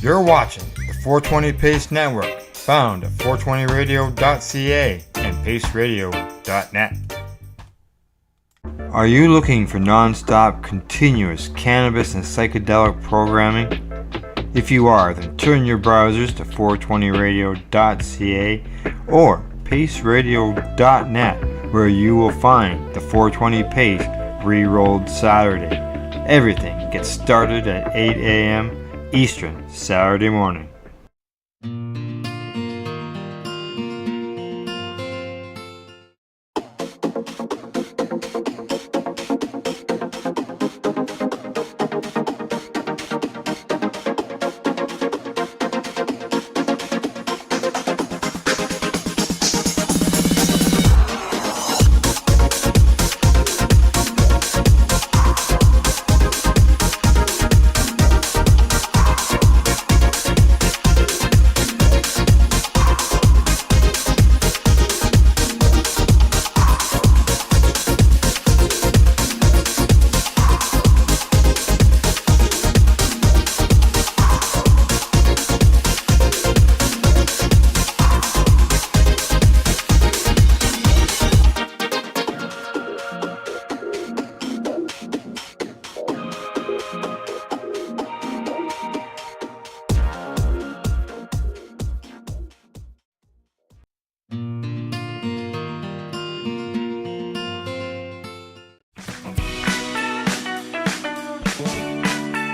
You're watching the 420 Pace Network, found at 420radio.ca and paceradio.net. Are you looking for non-stop, continuous cannabis and psychedelic programming? If you are, then turn your browsers to 420radio.ca or paceradio.net, where you will find the 420 Pace Re-Rolled Saturday. Everything gets started at 8 a.m. Eastern Saturday morning.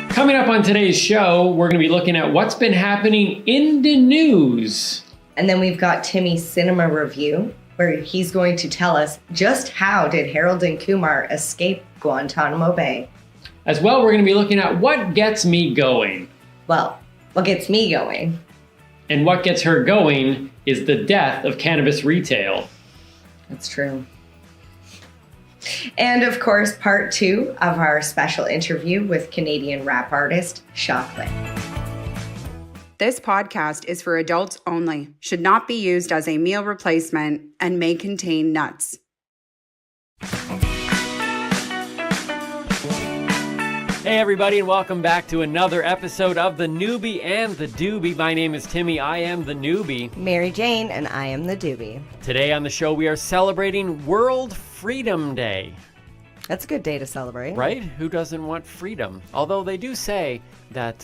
Coming up on today's show, we're going to be looking at what's been happening in the news. And then we've got Timmy's cinema review, where he's going to tell us just how did Harold and Kumar escape Guantanamo Bay. As well, we're going to be looking at what gets me going. Well, what gets me going? And what gets her going is the death of cannabis retail. That's true. And of course, part 2 of our special interview with Canadian rap artist Chocolate. This podcast is for adults only, should not be used as a meal replacement, and may contain nuts. Hey everybody, and welcome back to another episode of The Newbie and The Doobie. My name is Timmy, I am The Newbie. Mary Jane, and I am The Doobie. Today on the show we are celebrating World Freedom Day. That's a good day to celebrate. Right? Who doesn't want freedom? Although they do say that,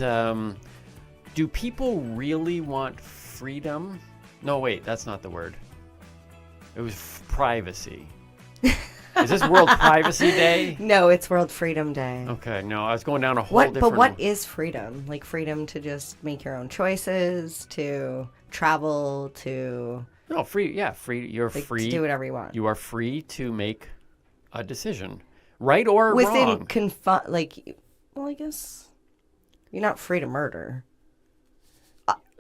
do people really want freedom? No, wait, that's not the word. It was privacy. Is this World Privacy Day? No, it's World Freedom Day. Okay, no, I was going down a whole different... But what is freedom? Like freedom to just make your own choices, to travel, to... No, free, you're like, free. to do whatever you want. You are free to make a decision, right or wrong. Within, well, I guess you're not free to murder.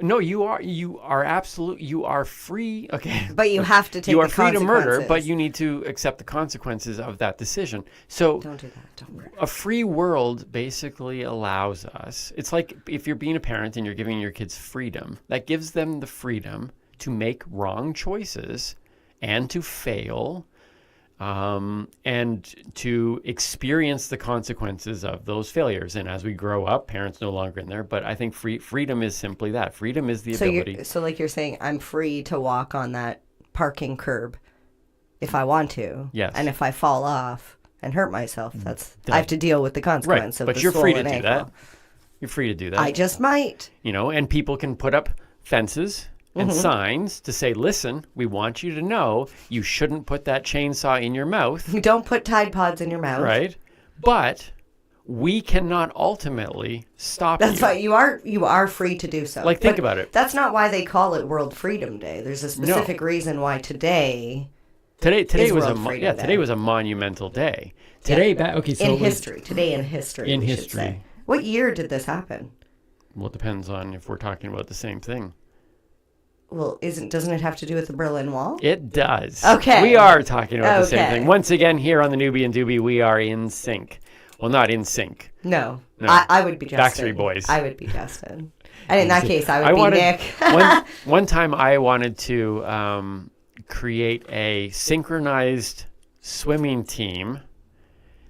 No, you are absolutely, you are free, okay. But you have to take the consequences. You are free to murder, but you need to accept the consequences of that decision. So don't do that, don't murder. A free world basically allows us, it's like if you're being a parent and you're giving your kids freedom, that gives them the freedom to make wrong choices and to fail, and to experience the consequences of those failures. And as we grow up, parents no longer in there. But I think freedom is simply that. Freedom is the ability. So like you're saying, I'm free to walk on that parking curb if I want to. Yes. And if I fall off and hurt myself, I have to deal with the consequence of but the you're free to swollen do ankle. that. You're free to do that. I just might. And people can put up fences and signs to say, listen, we want you to know you shouldn't put that chainsaw in your mouth. You don't put Tide Pods in your mouth. Right. But we cannot ultimately stop you. That's why you are free to do so. Think about it. That's not why they call it World Freedom Day. There's a specific reason why today was Day. was a monumental day. Today in history. Today in history. In we history. Should say. What year did this happen? Well, it depends on if we're talking about the same thing. Well, doesn't it have to do with the Berlin Wall? It does. Okay. We are talking about the same thing. Once again, here on the Newbie and Doobie, we are in sync. Well, not in sync. No. I would be Justin. Backstreet Boys. I would be Justin. And in that case, I would be Nick. one time I wanted to create a synchronized swimming team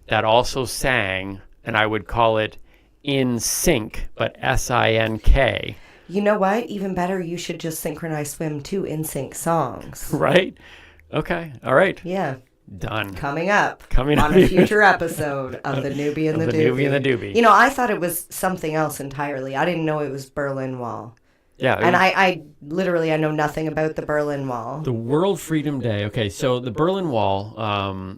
that also sang, and I would call it in sync, but SINK, You know what? Even better, you should just synchronize swim to NSYNC songs. right? Okay, all right, Yeah. done. Coming up Coming on up. a future episode of The Newbie and the The Doobie. Newbie and the Doobie. You know, I thought it was something else entirely. I didn't know it was Berlin Wall. Yeah, And I literally, I know nothing about the Berlin Wall. the World Freedom Day. Okay, so the Berlin Wall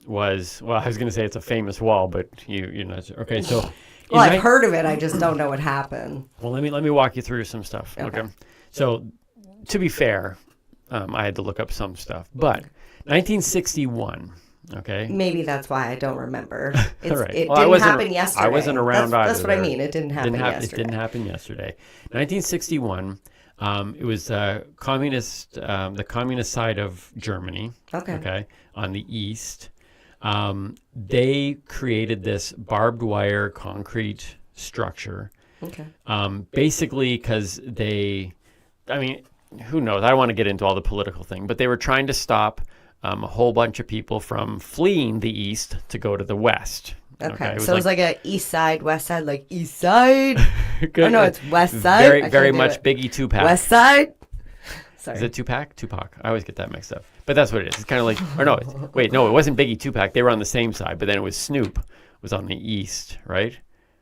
was, well, I was going to say it's a famous wall, but you're not. Okay, so. Well, I've heard of it. I just don't know what happened. Well, let me walk you through some stuff. Okay. So, to be fair, I had to look up some stuff, but 1961. Okay. Maybe that's why I don't remember. All right. It Well, I didn't wasn't- happen yesterday. I wasn't around That's either what I there. mean. It didn't happen yesterday. It didn't happen yesterday. 1961. It was the communist side of Germany. Okay. Okay. On the east, they created this barbed wire concrete structure. Okay. Basically, because I mean, who knows? I don't want to get into all the political thing, but they were trying to stop a whole bunch of people from fleeing the east to go to the west. Okay. So it was like a east side, west side, like east side. Good. Oh no, it's west side. I Very can't do much it. Biggie Tupac. West side. Sorry. Is it Tupac? Tupac. I always get that mixed up. But that's what it is. It's kind of like, or no, it wasn't Biggie Tupac. They were on the same side, but then it was Snoop was on the east, right?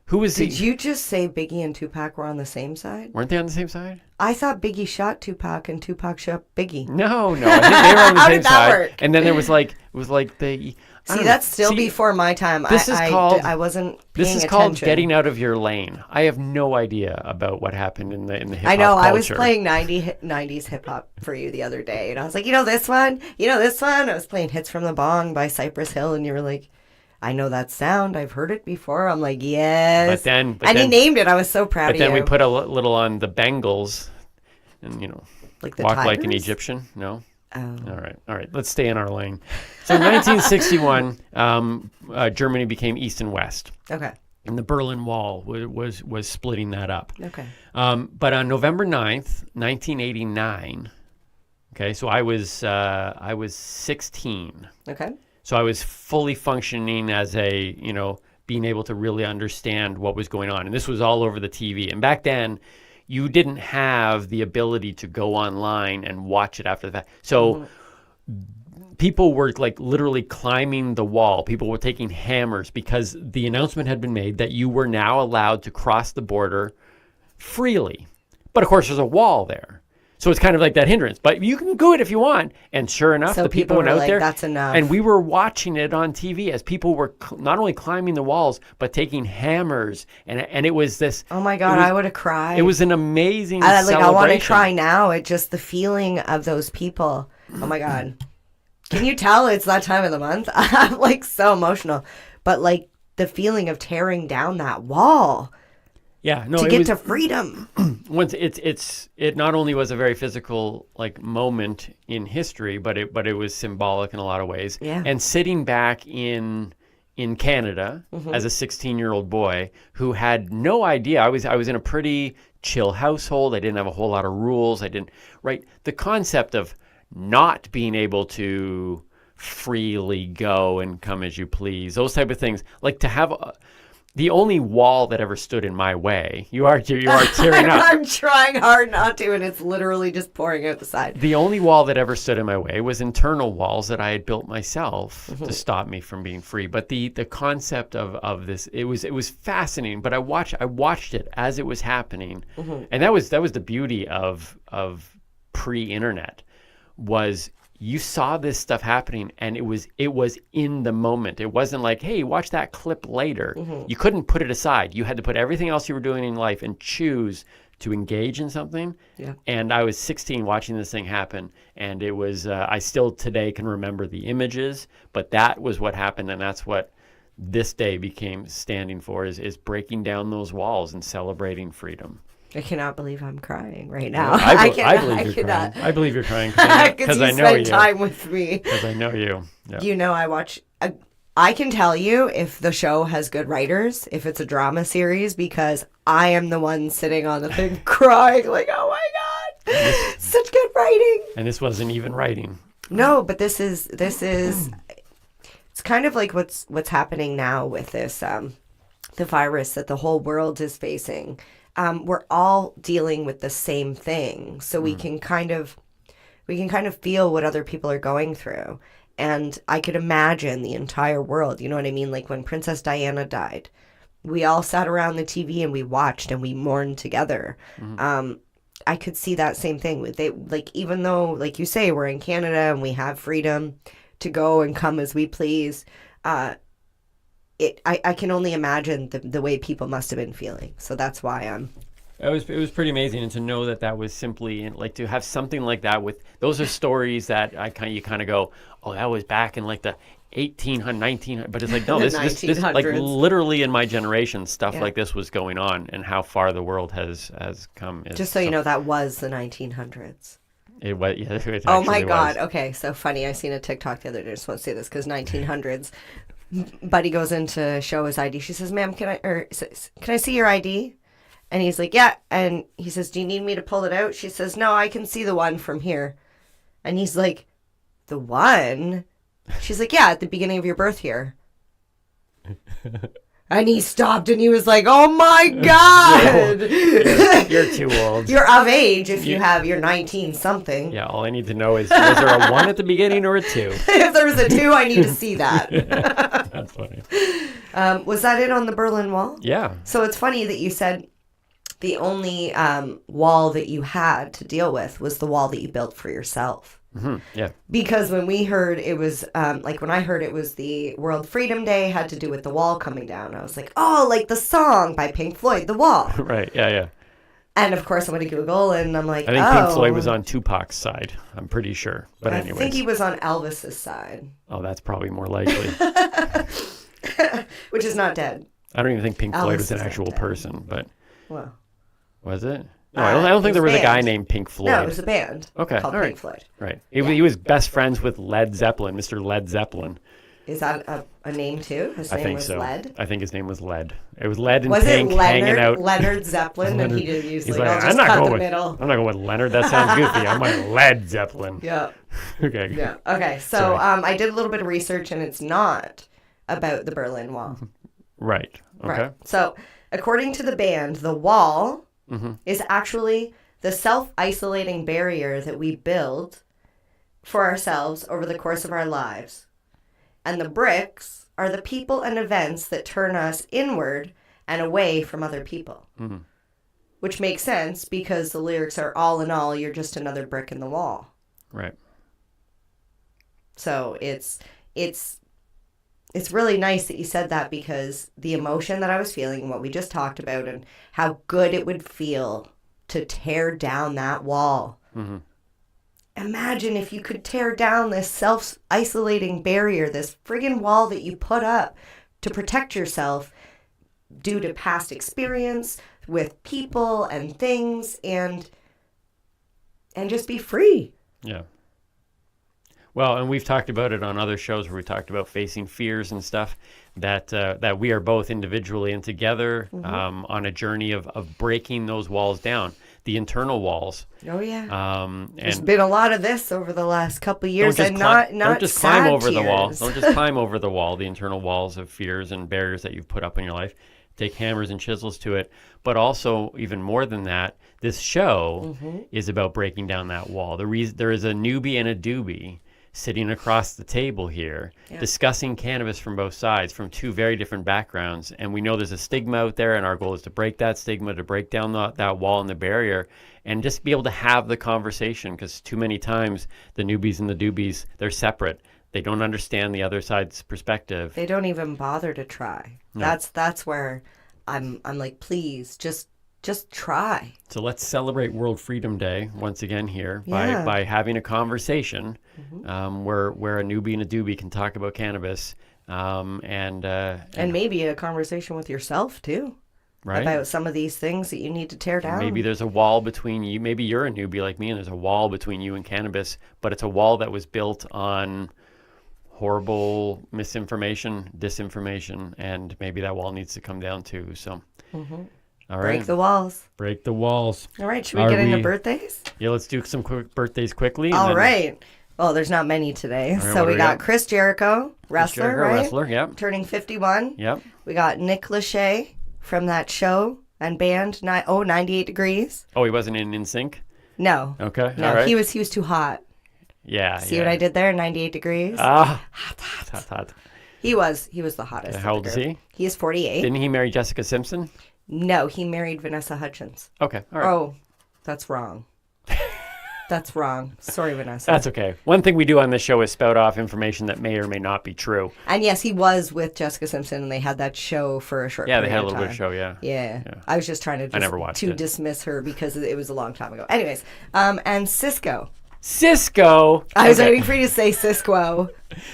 Who was Did you just say Biggie and Tupac were on the same side? Weren't they on the same side? I thought Biggie shot Tupac and Tupac shot Biggie. No. I think they were on the How same did that side. work? And then there was like, it was like the. I See, don't that's know. still before my time. This is called. I wasn't paying This is attention. called getting out of your lane. I have no idea about what happened in the hip hop I know. culture. I was playing 90s hip hop for you the other day, and I was like, you know this one? You know this one? I was playing Hits from the Bong by Cypress Hill, and you were like, I know that sound. I've heard it before. I'm like, yes. But then, you named it. I was so proud of you. But then we put a little on the Bengals, and like the walk like an Tigers? Egyptian. No. Oh. All right. Let's stay in our lane. So in 1961, Germany became East and West, Okay. and the Berlin Wall was splitting that up. Okay. But on November 9th, 1989. Okay, so I was 16. Okay. So I was fully functioning as being able to really understand what was going on. And this was all over the TV. And back then, you didn't have the ability to go online and watch it after the fact. So people were like literally climbing the wall. People were taking hammers because the announcement had been made that you were now allowed to cross the border freely. But of course, there's a wall there. So it's kind of like that hindrance, but you can go it if you want. And sure enough, So the people went were out like, there. that's enough. And we were watching it on TV as people were not only climbing the walls, but taking hammers. And it was this. Oh my God, I would have cried. It was an amazing I celebration. want to cry now. It just the feeling of those people. Oh my God. Can you tell it's that time of the month? I'm like so emotional. But like the feeling of tearing down that wall Yeah, no, to it get was, to freedom. once it not only was a very physical moment in history, but it was symbolic in a lot of ways. Yeah. And sitting back in Canada as a 16-year-old boy who had no idea. I was in a pretty chill household. I didn't have a whole lot of rules. The concept of not being able to freely go and come as you please, those type of things, like to have the only wall that ever stood in my way. You are tearing up. I'm trying hard not to, and it's literally just pouring out the side. The only wall that ever stood in my way was internal walls that I had built myself to stop me from being free. But the concept of this, it was fascinating. But I watched it as it was happening, and that was the beauty of pre-internet, was you saw this stuff happening and it was in the moment. It wasn't like, hey, watch that clip later. You couldn't put it aside. You had to put everything else you were doing in life and choose to engage in something. Yeah. And I was 16 watching this thing happen, and it was I still today can remember the images, but that was what happened, and that's what this day became standing for, is breaking down those walls and celebrating freedom. I cannot believe I'm crying right now. I cannot- believe you're crying. I believe you're crying Because because you I know spent you. time with me. Because I know you. Yeah. You know, I watch. I can tell you if the show has good writers, if it's a drama series, because I am the one sitting on the thing crying, like, oh my God, such good writing. And this wasn't even writing. No, but this is. It's kind of like what's happening now with this the virus that the whole world is facing, we're all dealing with the same thing. So we can kind of feel what other people are going through. And I could imagine the entire world, you know what I mean? Like when Princess Diana died, we all sat around the TV and we watched and we mourned together. I could see that same thing. They, like, even though, like you say, we're in Canada and we have freedom to go and come as we please, I can only imagine the way people must have been feeling. So that's why It was pretty amazing, and to know that was simply, like, to have something like that with, those are stories that you kind of go, oh, that was back in like the 1800, 1900, but it's like, no, this like literally in my generation, stuff like this was going on, and how far the world has come. Just so you know, that was the 1900s. It was, yeah. It oh my God. was. Okay, so funny. I seen a TikTok the other day. I just want to say this because 1900s. Buddy goes in to show his ID. She says, "Ma'am, can I see your ID?" And he's like, "Yeah." And he says, "Do you need me to pull it out?" She says, "No, I can see the one from here." And he's like, "The one?" She's like, "Yeah, at the beginning of your birth year." And he stopped and he was like, "Oh my God." You're too old. You're of age if you're 19 something. Yeah, all I need to know is there a 1 at the beginning or a 2? If there was a 2, I need to see that. That's funny. Was that it on the Berlin Wall? Yeah. So it's funny that you said the only wall that you had to deal with was the wall that you built for yourself. Mm-hmm. Yeah. Because when we heard it was, when I heard it was the World Freedom Day, had to do with the wall coming down. I was like, oh, like the song by Pink Floyd, The Wall. Right, yeah. And of course, I went to Google and I'm like, I think Pink Floyd was on Tupac's side. I'm pretty sure. But anyways. I think he was on Elvis's side. Oh, that's probably more likely. Which is not dead. I don't even think Pink Floyd was an actual person, but... Well. Was it? No, I don't think there was a guy named Pink Floyd. No, it was a band called Pink Floyd. Right. He was best friends with Led Zeppelin, Mr. Led Zeppelin. Is that a name too? His name was Led? I think his name was Led. It was Led and was Pink hanging out. Leonard Zeppelin? And he didn't use I'm not going with Leonard. That sounds goofy. I'm like Led Zeppelin. Yeah. Okay. Yeah. Okay. So I did a little bit of research and it's not about the Berlin Wall. Right. Okay. Right. So according to the band, the wall is actually the self-isolating barrier that we build for ourselves over the course of our lives. And the bricks are the people and events that turn us inward and away from other people. Mm-hmm. Which makes sense because the lyrics are, all in all, you're just another brick in the wall. Right. So it's really nice that you said that, because the emotion that I was feeling, what we just talked about, and how good it would feel to tear down that wall. Mm-hmm. Imagine if you could tear down this self-isolating barrier, this friggin' wall that you put up to protect yourself due to past experience with people and things, and just be free. Yeah. Well, and we've talked about it on other shows where we talked about facing fears and stuff, that we are both individually and together on a journey of breaking those walls down, the internal walls. Oh, yeah. There's And been a lot of this over the last couple of years, and not don't just sad climb over tears. the wall. Don't just climb over the wall, the internal walls of fears and barriers that you've put up in your life. Take hammers and chisels to it. But also, even more than that, this show is about breaking down that wall. There is a newbie and a doobie sitting across the table here, discussing cannabis from both sides, from two very different backgrounds. And we know there's a stigma out there, and our goal is to break that stigma, to break down that wall and the barrier, and just be able to have the conversation, because too many times the newbies and the doobies, they're separate. They don't understand the other side's perspective. They don't even bother to try. No. That's where I'm like, please, just try. So let's celebrate World Freedom Day once again here by having a conversation where a newbie and a doobie can talk about cannabis, and maybe a conversation with yourself too, right? About some of these things that you need to tear down. Maybe there's a wall between you. Maybe you're a newbie like me, and there's a wall between you and cannabis, but it's a wall that was built on horrible misinformation, disinformation, and maybe that wall needs to come down too. So. All right. Break the walls. Break the walls. All right. Should we get into birthdays? Yeah, let's do some quick birthdays quickly. All right. Well, there's not many today. right, So what do we we got got? Chris Jericho, wrestler, Jericho, right? wrestler, yep. Turning 51. Yep. We got Nick Lachey from that show and band 98 Degrees. Oh, he wasn't in NSYNC? No. Okay, No, all right. he was too hot. Yeah, See yeah. what I did there? 98 Degrees. Ah, Hot. hot. He was the hottest. How of old the is group. he? He is 48. Didn't he marry Jessica Simpson? No, he married Vanessa Hudgens. Okay, all right. Oh, that's wrong. That's wrong. Sorry, Vanessa. That's okay. One thing we do on this show is spout off information that may or may not be true. And yes, he was with Jessica Simpson, and they had that show for a short Yeah, period they had a of little bit of time. show, yeah. Yeah. I was just trying to I never watched it. dismiss her because it was a long time ago. Anyways, and Cisco. Cisco. I was Okay. waiting for you to say Cisco.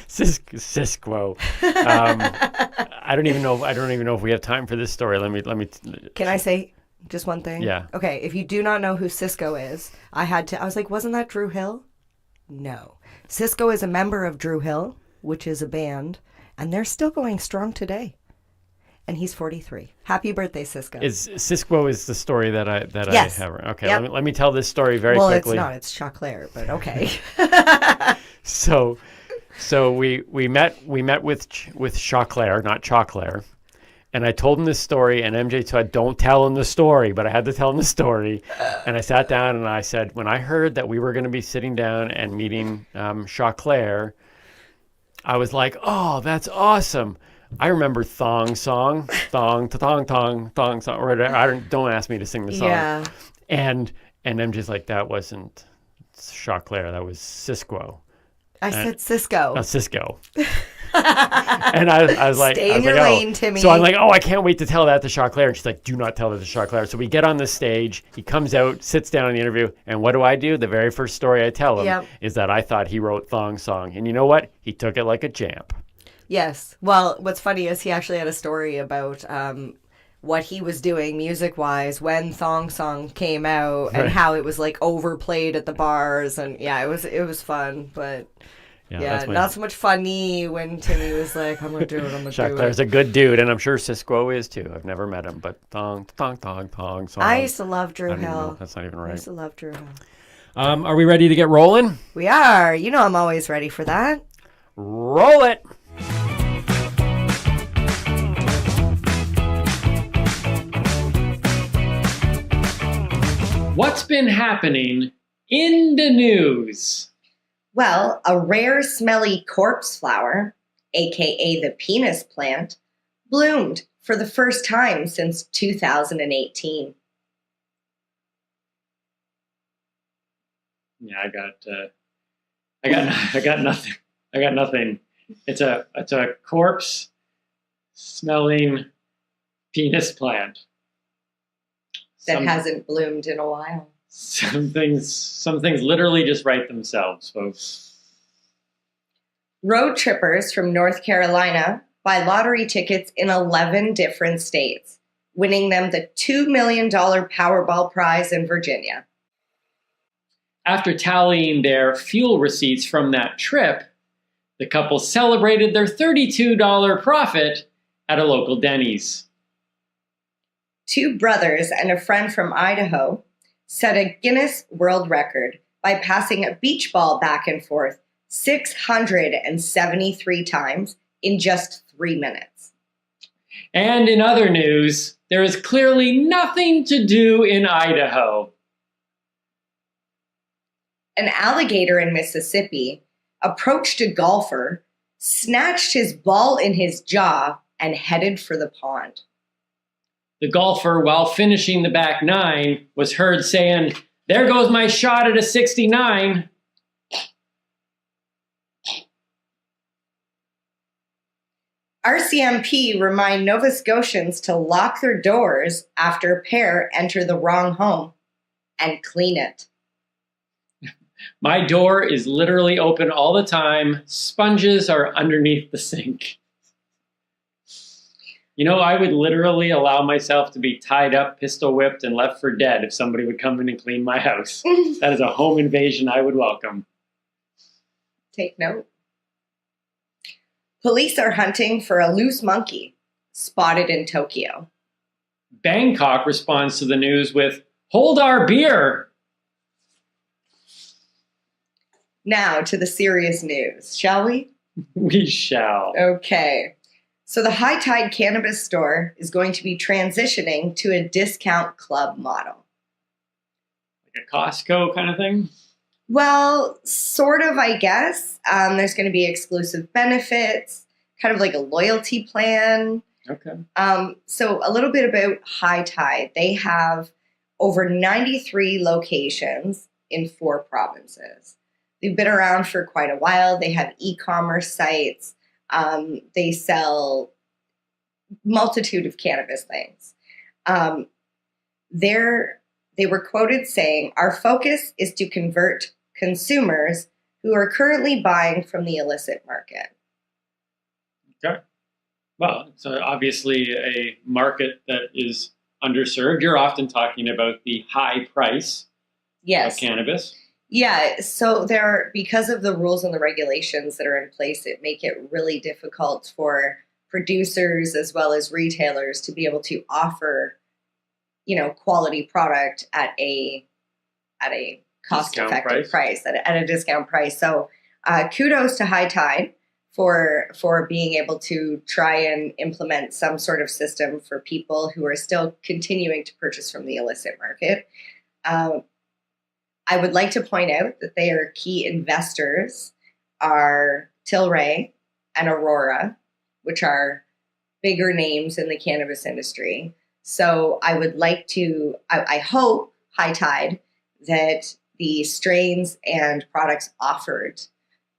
Cisco. I don't even know if we have time for this story. Let me. Can I say just one thing? Yeah. Okay, if you do not know who Cisco is, I was like, wasn't that Drew Hill? No. Cisco is a member of Drew Hill, which is a band, and they're still going strong today. And he's 43. Happy birthday, Cisco. Cisco is the story that Yes. I have. Okay, Yep. let me tell this story very well, quickly. it's not. It's Choclair, but okay. So we met with Choclair, not Choclair, and I told him this story, and MJ said, "Don't tell him the story," but I had to tell him the story, and I sat down and I said, when I heard that we were going to be sitting down and meeting Choclair, I was like, "Oh, that's awesome." I remember Thong Song, Thong Thong Thong Thong Song, or whatever. Don't ask me to sing the song. Yeah. And MJ's like, that wasn't Choclair, that was Cisco. I said Cisco. Cisco. And I was like, Stay in your lane, Timmy. So I'm like, I can't wait to tell that to Choclair. And she's like, do not tell that to Choclair. So we get on the stage. He comes out, sits down in the interview. And what do? The very first story I tell him Yep. is that I thought he wrote Thong Song. And you know what? He took it like a champ. Yes. Well, what's funny is he actually had a story about what he was doing music-wise when Thong Song came out and Right. how it was like overplayed at the bars, and yeah, it was fun, but yeah, that's my- not so much funny when Timmy was like, "I'm gonna do it, I'm gonna do Choclair's it." a good dude, and I'm sure Cisco is too. I've never met him, but Thong Song. I used to love Drew I don't even know. Hill. That's not even I right. used to love Drew Hill. Are we ready to get rolling? We are. You know, I'm always ready for that. Roll it. What's been happening in the news? Well, a rare smelly corpse flower, aka the penis plant, bloomed for the first time since 2018. Yeah, I got nothing. I got nothing. It's a corpse smelling penis plant. That hasn't bloomed in a while. Some things literally just write themselves, folks. Road trippers from North Carolina buy lottery tickets in 11 different states, winning them the $2 million Powerball prize in Virginia. After tallying their fuel receipts from that trip, the couple celebrated their $32 profit at a local Denny's. Two brothers and a friend from Idaho set a Guinness World Record by passing a beach ball back and forth 673 times in just 3 minutes. And in other news, there is clearly nothing to do in Idaho. An alligator in Mississippi approached a golfer, snatched his ball in his jaw, and headed for the pond. The golfer, while finishing the back nine, was heard saying, "There goes my shot at a 69. RCMP remind Nova Scotians to lock their doors after a pair enter the wrong home and clean it. My door is literally open all the time. Sponges are underneath the sink." You know, I would literally allow myself to be tied up, pistol whipped, and left for dead if somebody would come in and clean my house. That is a home invasion I would welcome. Take note. Police are hunting for a loose monkey spotted in Tokyo. Bangkok responds to the news with, "Hold our beer." Now to the serious news, shall we? We shall. Okay. So the High Tide Cannabis Store is going to be transitioning to a discount club model. Like a Costco kind of thing? Well, sort of, I guess. There's going to be exclusive benefits, kind of like a loyalty plan. Okay. So a little bit about High Tide. They have over 93 locations in 4 provinces. They've been around for quite a while. They have e-commerce sites. They sell multitude of cannabis things. They were quoted saying, "Our focus is to convert consumers who are currently buying from the illicit market." Okay. Well, it's obviously a market that is underserved. You're often talking about the high price Yes. of cannabis. Yeah, so because of the rules and the regulations that are in place, it make it really difficult for producers as well as retailers to be able to offer, quality product at a cost-effective price at a discount price. So, kudos to High Tide for being able to try and implement some sort of system for people who are still continuing to purchase from the illicit market. I would like to point out that their key investors are Tilray and Aurora, which are bigger names in the cannabis industry. So I would like to, I hope, High Tide, that the strains and products offered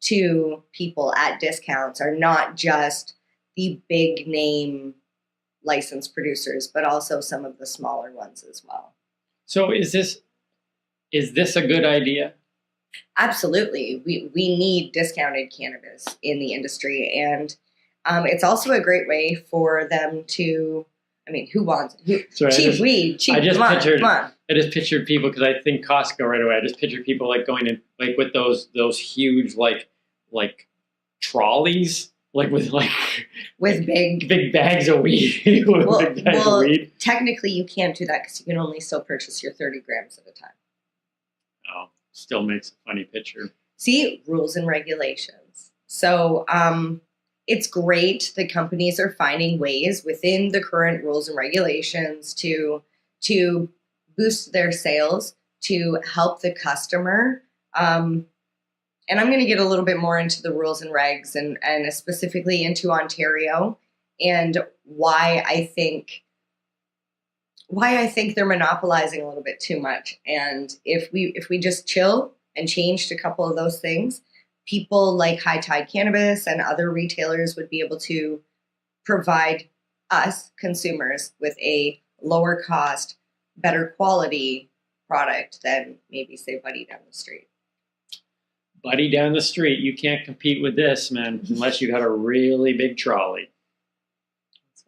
to people at discounts are not just the big name licensed producers, but also some of the smaller ones as well. So is this a good idea? Absolutely. We need discounted cannabis in the industry. And it's also a great way for them to, who wants it? Cheap weed, cheap. I just come on. I just pictured people, because I think Costco right away. I just pictured people like going in like with those huge like trolleys, like with big bags of weed. Well, technically you can't do that because you can only still purchase your 30 grams at a time. Oh, still makes a funny picture. See, rules and regulations. So it's great that companies are finding ways within the current rules and regulations to boost their sales, to help the customer. And I'm going to get a little bit more into the rules and regs and specifically into Ontario and why I think they're monopolizing a little bit too much. And if we just chill and changed a couple of those things, people like High Tide Cannabis and other retailers would be able to provide us consumers with a lower cost, better quality product than maybe say Buddy down the street. Buddy down the street, you can't compete with this, man, unless you got a really big trolley. Is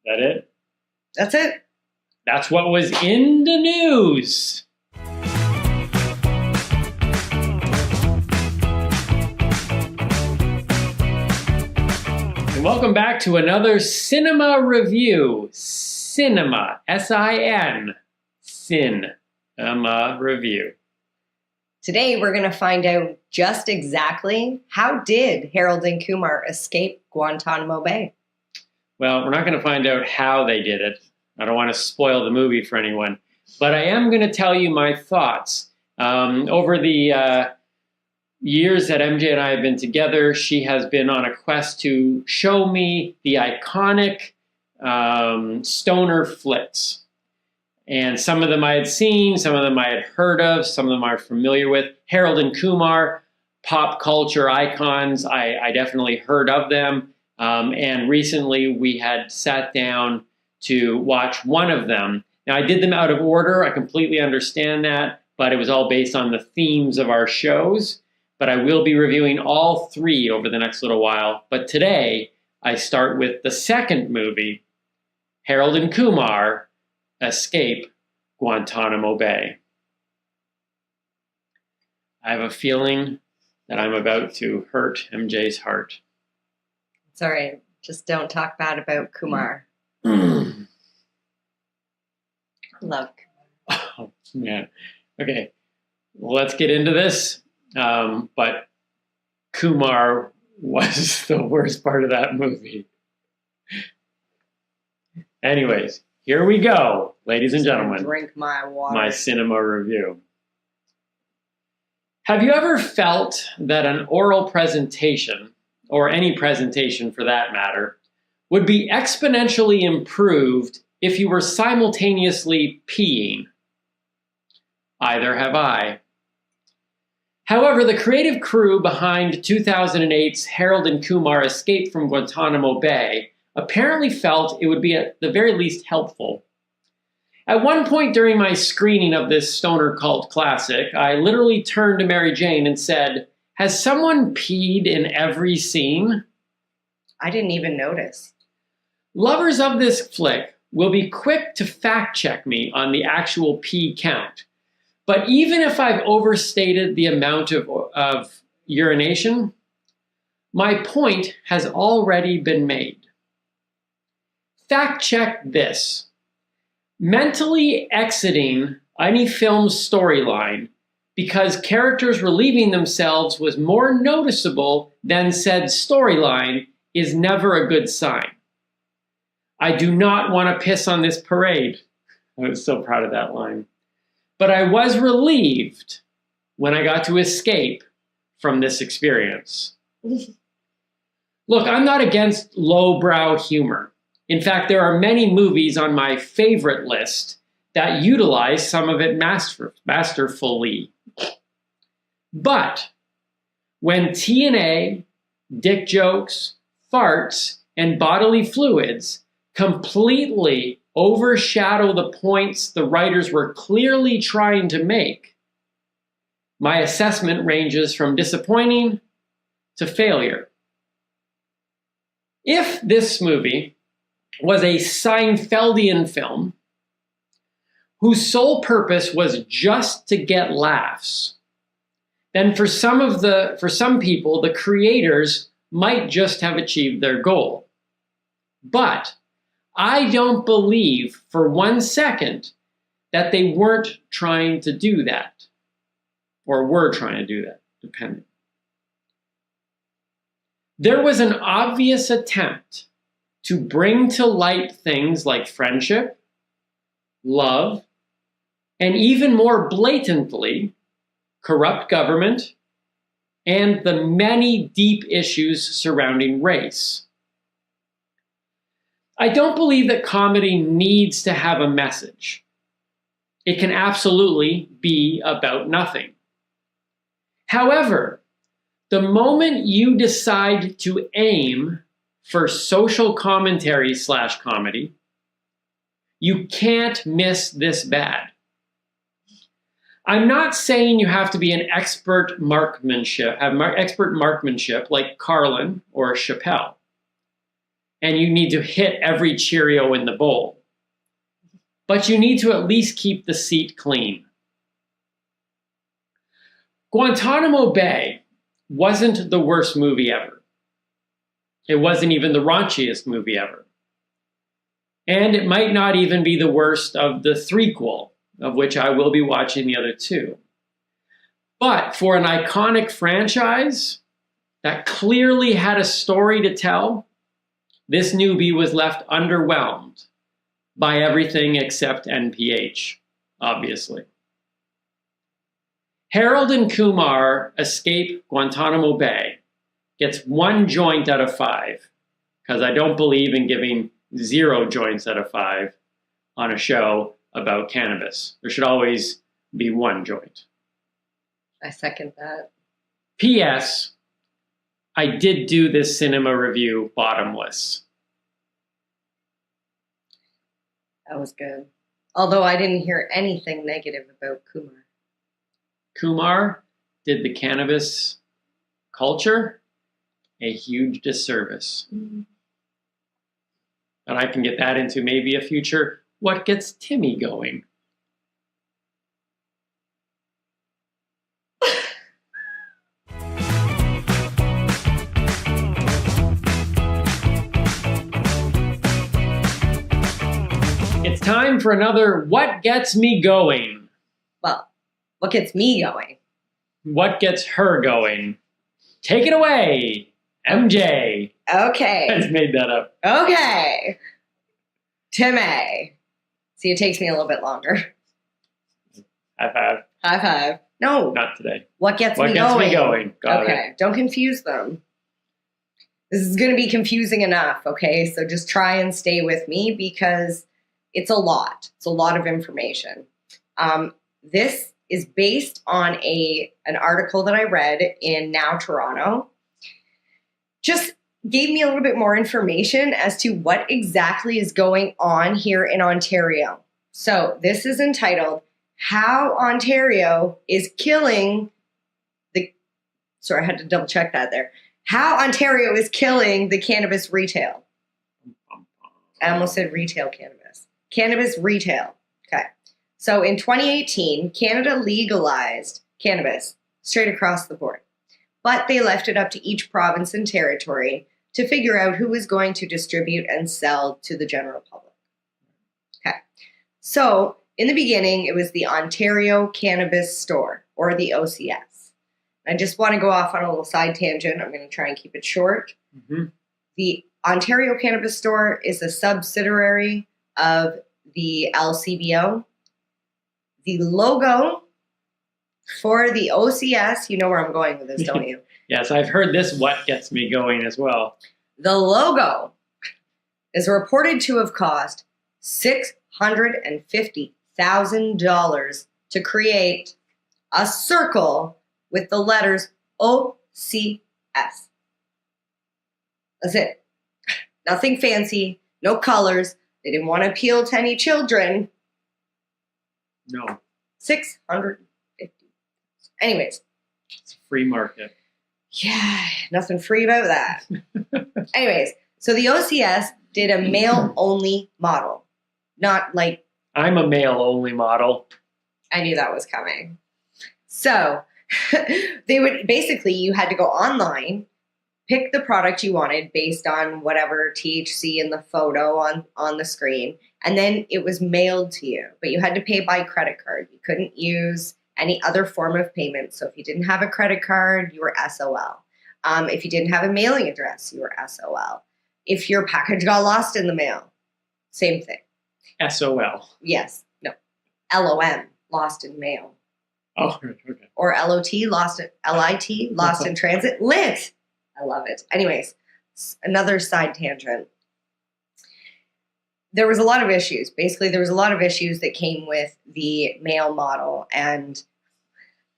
that it? That's it. That's what was in the news. And welcome back to another cinema review. Cinema, S-I-N, cinema review. Today we're going to find out just exactly how did Harold and Kumar escape Guantanamo Bay. Well, we're not going to find out how they did it. I don't want to spoil the movie for anyone. But I am going to tell you my thoughts. Over the years that MJ and I have been together, she has been on a quest to show me the iconic stoner flicks. And some of them I had seen, some of them I had heard of, some of them I'm familiar with. Harold and Kumar, pop culture icons, I definitely heard of them. And recently we had sat down to watch one of them. Now I did them out of order, I completely understand that, but it was all based on the themes of our shows. But I will be reviewing all 3 over the next little while. But today I start with the second movie, Harold and Kumar, Escape Guantanamo Bay. I have a feeling that I'm about to hurt MJ's heart. It's all right. Just don't talk bad about Kumar. Love Kumar. Oh, man. Okay, well, let's get into this. But Kumar was the worst part of that movie. Anyways, here we go, ladies and gentlemen. Drink my water. My cinema review. Have you ever felt that an oral presentation, or any presentation for that matter, would be exponentially improved if you were simultaneously peeing? Either have I. However, the creative crew behind 2008's Harold and Kumar Escape from Guantanamo Bay apparently felt it would be at the very least helpful. At one point during my screening of this stoner cult classic, I literally turned to Mary Jane and said, "Has someone peed in every scene?" I didn't even notice. Lovers of this flick will be quick to fact check me on the actual pee count. But even if I've overstated the amount of urination, my point has already been made. Fact check this. Mentally exiting any film's storyline because characters relieving themselves was more noticeable than said storyline is never a good sign. I do not want to piss on this parade. I was so proud of that line. But I was relieved when I got to escape from this experience. Look, I'm not against lowbrow humor. In fact, there are many movies on my favorite list that utilize some of it masterfully. But when TNA, dick jokes, farts, and bodily fluids completely overshadow the points the writers were clearly trying to make, my assessment ranges from disappointing to failure. If this movie was a Seinfeldian film whose sole purpose was just to get laughs, then for some people, the creators might just have achieved their goal. But I don't believe for 1 second that they weren't trying to do that, or were trying to do that, depending. There was an obvious attempt to bring to light things like friendship, love, and even more blatantly, corrupt government, and the many deep issues surrounding race. I don't believe that comedy needs to have a message. It can absolutely be about nothing. However, the moment you decide to aim for social commentary / comedy, you can't miss this bad. I'm not saying you have to be an expert marksmanship like Carlin or Chappelle, and you need to hit every Cheerio in the bowl. But you need to at least keep the seat clean. Guantanamo Bay wasn't the worst movie ever. It wasn't even the raunchiest movie ever. And it might not even be the worst of the threequel, of which I will be watching the other two. But for an iconic franchise that clearly had a story to tell, this newbie was left underwhelmed by everything except NPH, obviously. Harold and Kumar Escape Guantanamo Bay gets 1 joint out of 5, because I don't believe in giving 0 joints out of 5 on a show about cannabis. There should always be 1 joint. I second that. P.S. I did do this cinema review bottomless. That was good. Although I didn't hear anything negative about Kumar. Kumar did the cannabis culture a huge disservice. Mm-hmm. And I can get that into maybe a future What Gets Timmy Going. It's time for another What Gets Me Going. Well, what gets me going what gets her going? Take it away, MJ. I Okay. just made that up. Okay. Timmy. See, it takes me a little bit longer. High five. High five. No. Not today. What gets What me gets going? me going? Got it. Okay. Don't confuse them. This is going to be confusing enough, okay? So just try and stay with me because it's a lot. It's a lot of information. This is based on an article that I read in Now Toronto. Just gave me a little bit more information as to what exactly is going on here in Ontario. So this is entitled, How Ontario is Killing the... Sorry, I had to double check that there. How Ontario is killing the cannabis retail. I almost said retail cannabis. Cannabis retail. Okay. So in 2018, Canada legalized cannabis straight across the board. But they left it up to each province and territory to figure out who was going to distribute and sell to the general public. Okay. So in the beginning, it was the Ontario Cannabis Store, or the OCS. I just want to go off on a little side tangent. I'm going to try and keep it short. Mm-hmm. The Ontario Cannabis Store is a subsidiary of the LCBO. The logo for the OCS, you know where I'm going with this, don't you? Yes, I've heard this what gets me going as well. The logo is reported to have cost $650,000 to create a circle with the letters OCS. That's it. Nothing fancy, no colors. They didn't want to appeal to any children. No, 650. Anyways. it's a free market. Yeah, nothing free about that. Anyways, so the OCS did a male-only model. Not like... I'm a male-only model. I knew that was coming. So they would... Basically, you had to go online, pick the product you wanted based on whatever THC in the photo on the screen, and then it was mailed to you. But you had to pay by credit card. You couldn't use any other form of payment. So if you didn't have a credit card, you were SOL. If you didn't have a mailing address, you were SOL. If your package got lost in the mail, same thing. SOL. Yes. No. LOM, lost in mail. Oh, okay. Or LOT, lost in LIT, lost in transit. Lit. I love it. Anyways, another side tangent. There was a lot of issues. Basically, there was a lot of issues that came with the mail model, and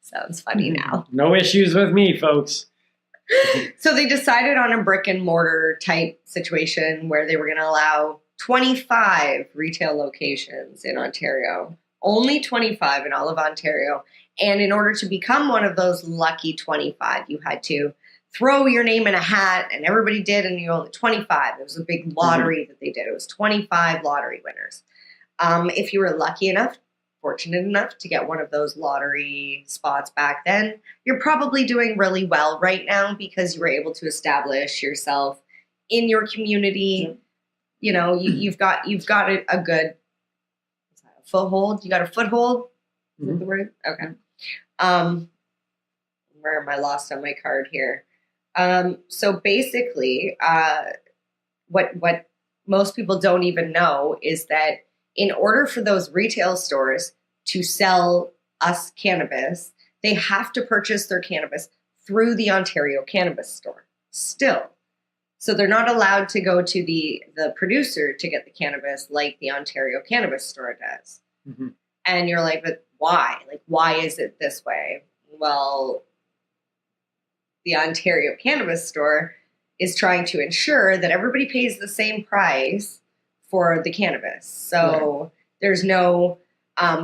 sounds funny now. No issues with me, folks. So they decided on a brick and mortar type situation where they were going to allow 25 retail locations in Ontario, only 25 in all of Ontario. And in order to become one of those lucky 25, you had to throw your name in a hat, and everybody did, and you only 25. It was a big lottery that they did. It was 25 lottery winners. If you were lucky enough, fortunate enough to get one of those lottery spots back then, you're probably doing really well right now because you were able to establish yourself in your community. Yep. You know, you've got a good foothold. You got a foothold. Is that the word? Okay. Where am I lost on my card here? So basically, what most people don't even know is that in order for those retail stores to sell us cannabis, they have to purchase their cannabis through the Ontario Cannabis Store still. So they're not allowed to go to the producer to get the cannabis like the Ontario Cannabis Store does. Mm-hmm. And you're like, but why? Like, why is it this way? Well, the Ontario Cannabis Store is trying to ensure that everybody pays the same price for the cannabis. So there's no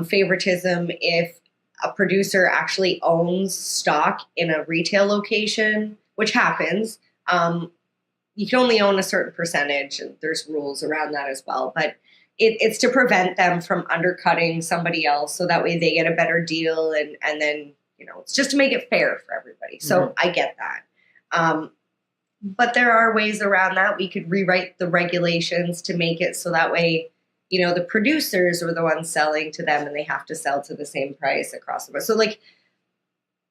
favoritism if a producer actually owns stock in a retail location, which happens. You can only own a certain percentage, and there's rules around that as well. But it's to prevent them from undercutting somebody else, so that way they get a better deal, and then, you know, it's just to make it fair for everybody. So I get that. But there are ways around that. We could rewrite the regulations to make it so that way, you know, the producers are the ones selling to them and they have to sell to the same price across the board. So, like,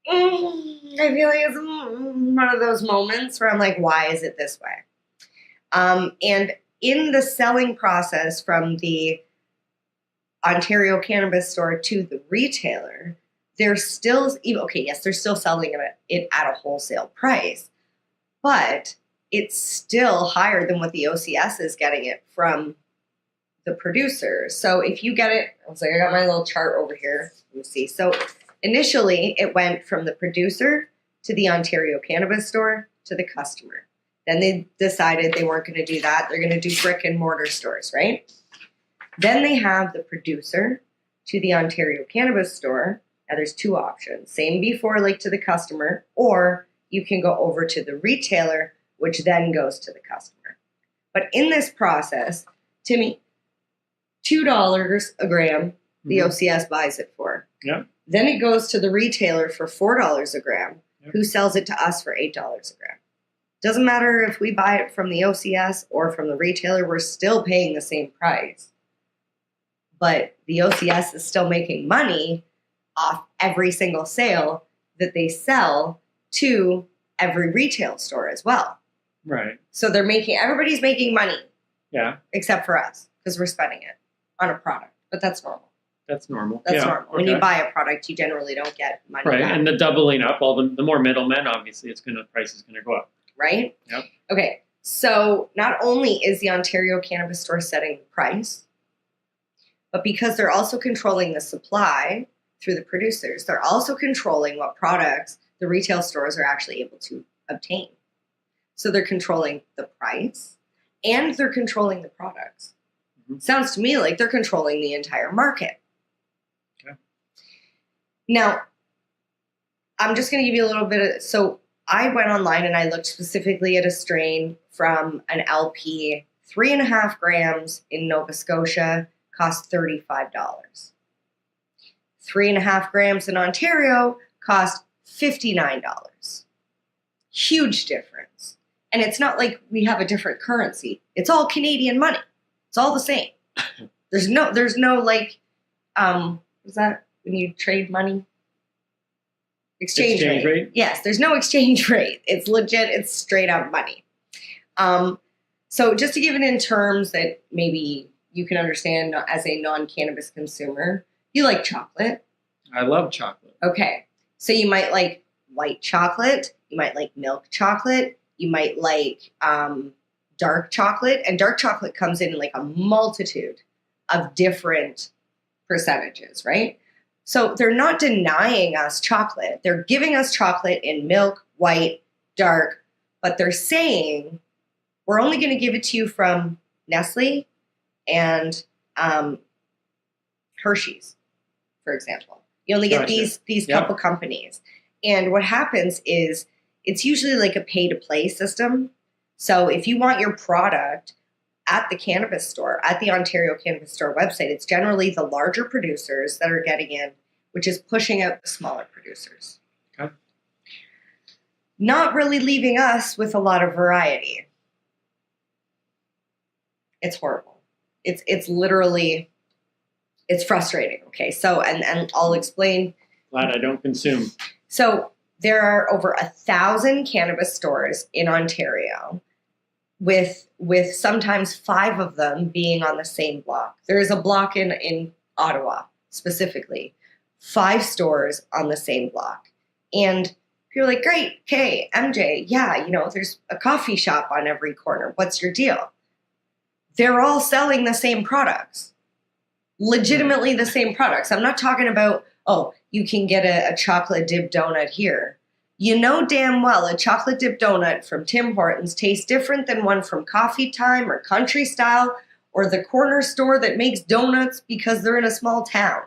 I feel like it's one of those moments where I'm like, why is it this way? And in the selling process from the Ontario cannabis store to the retailer, they're still, yes, they're still selling it at a wholesale price, but it's still higher than what the OCS is getting it from the producer. So if you get it, I was like, I got my little chart over here. Let me see. So initially, it went from the producer to the Ontario cannabis store to the customer. Then they decided they weren't going to do that. They're going to do brick and mortar stores, right? Then they have the producer to the Ontario cannabis store. Now there's two options. Same before, like to the customer, or you can go over to the retailer, which then goes to the customer. But in this process, Timmy, $2 a gram, the OCS buys it for. Yeah. Then it goes to the retailer for $4 a gram, who sells it to us for $8 a gram. Doesn't matter if we buy it from the OCS or from the retailer, we're still paying the same price. But the OCS is still making money off every single sale that they sell to every retail store as well. Right. So everybody's making money. Yeah. Except for us, because we're spending it on a product. But that's normal. That's normal. That's normal. Okay. When you buy a product, you generally don't get money right. back. And the doubling up, the more middlemen, obviously, price is going to go up. Right? Yep. Okay. So not only is the Ontario cannabis store setting the price, but because they're also controlling the supply through the producers, they're also controlling what products the retail stores are actually able to obtain. So they're controlling the price and they're controlling the products. Mm-hmm. Sounds to me like they're controlling the entire market. Okay. Now, I'm just going to give you a little bit of, so I went online and I looked specifically at a strain from an LP, 3.5 grams in Nova Scotia, cost $35. 3.5 grams in Ontario cost $59. Huge difference. And it's not like we have a different currency. It's all Canadian money. It's all the same. There's no like, is that when you trade money? Exchange rate. Yes, there's no exchange rate. It's legit. It's straight up money. So just to give it in terms that maybe you can understand as a non-cannabis consumer, you like chocolate. I love chocolate. Okay. So you might like white chocolate. You might like milk chocolate. You might like dark chocolate. And dark chocolate comes in like a multitude of different percentages, right? So they're not denying us chocolate. They're giving us chocolate in milk, white, dark, but they're saying we're only going to give it to you from Nestle and Hershey's, for example. You only get these couple companies. And what happens is it's usually like a pay-to-play system. So if you want your product at the cannabis store, at the Ontario Cannabis Store website, it's generally the larger producers that are getting in, which is pushing out the smaller producers. Okay. Not really leaving us with a lot of variety. It's horrible. It's literally, it's frustrating. Okay, so and I'll explain. Glad I don't consume. So there are over 1,000 cannabis stores in Ontario, with sometimes 5 of them being on the same block. There is a block in Ottawa specifically, 5 stores on the same block. And you're like, great, okay, MJ, yeah, there's a coffee shop on every corner. What's your deal? They're all selling the same products, legitimately the same products. I'm not talking about, oh, you can get a chocolate dip donut here. You know damn well a chocolate dip donut from Tim Hortons tastes different than one from Coffee Time or Country Style or the corner store that makes donuts because they're in a small town.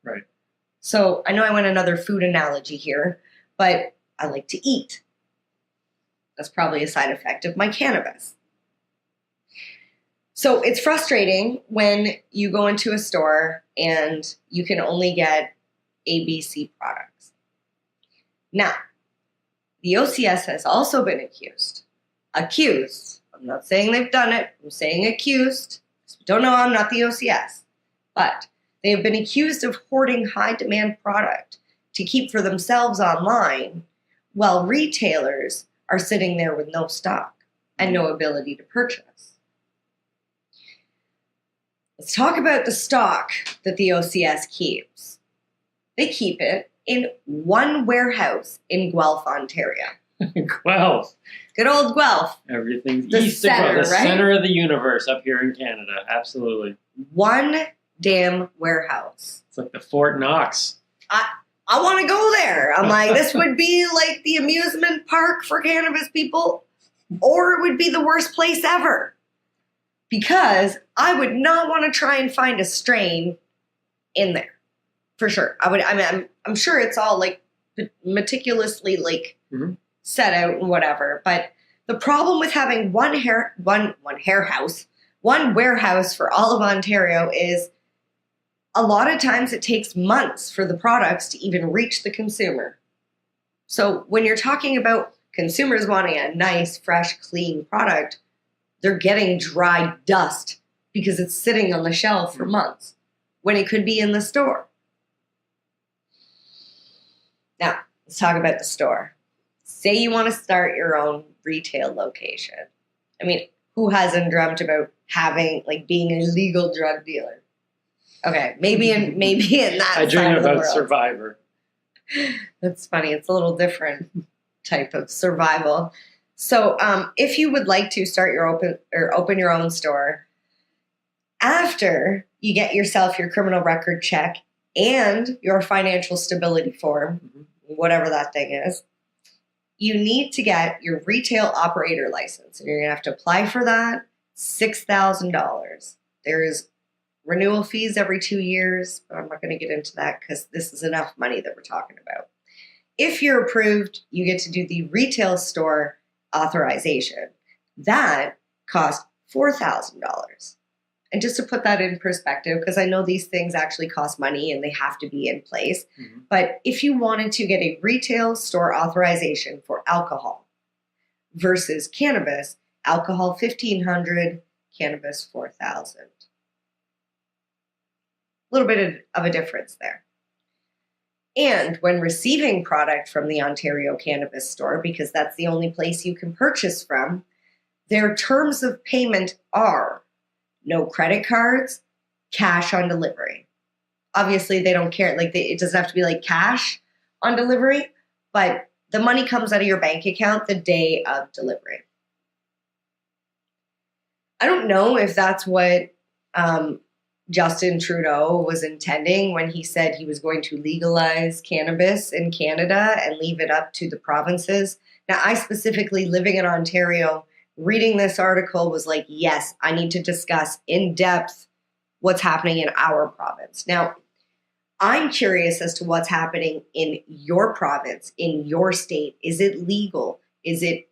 Right. So I know I went another food analogy here, but I like to eat. That's probably a side effect of my cannabis. So it's frustrating when you go into a store and you can only get ABC products. Now, the OCS has also been accused. I'm not saying they've done it. I'm saying accused. Don't know, I'm not the OCS. But they have been accused of hoarding high demand product to keep for themselves online, while retailers are sitting there with no stock and no ability to purchase. Let's talk about the stock that the OCS keeps. They keep it in one warehouse in Guelph, Ontario. Guelph. Good old Guelph. Everything's The east center, of the right? center of the universe up here in Canada. Absolutely. One damn warehouse. It's like the Fort Knox. I want to go there. I'm like, this would be like the amusement park for cannabis people, or it would be the worst place ever. Because I would not want to try and find a strain in there, for sure. I'm sure it's all like meticulously like set out and whatever. But the problem with having one warehouse for all of Ontario is a lot of times it takes months for the products to even reach the consumer. So when you're talking about consumers wanting a nice, fresh, clean product, they're getting dry dust because it's sitting on the shelf for months when it could be in the store. Now, let's talk about the store. Say you want to start your own retail location. I mean, who hasn't dreamt about being a legal drug dealer? Okay, maybe in that I dream side of the about world. Survivor. That's funny. It's a little different type of survival. So, if you would like to start open your own store, after you get yourself your criminal record check and your financial stability form, whatever that thing is, you need to get your retail operator license, and you're going to have to apply for that. $6,000. There's renewal fees every 2 years, but I'm not going to get into that because this is enough money that we're talking about. If you're approved, you get to do the retail store authorization. That cost $4,000. And just to put that in perspective, because I know these things actually cost money and they have to be in place, but if you wanted to get a retail store authorization for alcohol versus cannabis, alcohol $1,500, cannabis $4,000. A little bit of a difference there. And when receiving product from the Ontario Cannabis Store, because that's the only place you can purchase from, their terms of payment are no credit cards, cash on delivery. Obviously, they don't care. It doesn't have to be like cash on delivery, but the money comes out of your bank account the day of delivery. I don't know if that's what Justin Trudeau was intending when he said he was going to legalize cannabis in Canada and leave it up to the provinces. Now, I specifically, living in Ontario, reading this article was like, yes, I need to discuss in depth what's happening in our province. Now, I'm curious as to what's happening in your province, in your state. Is it legal? Is it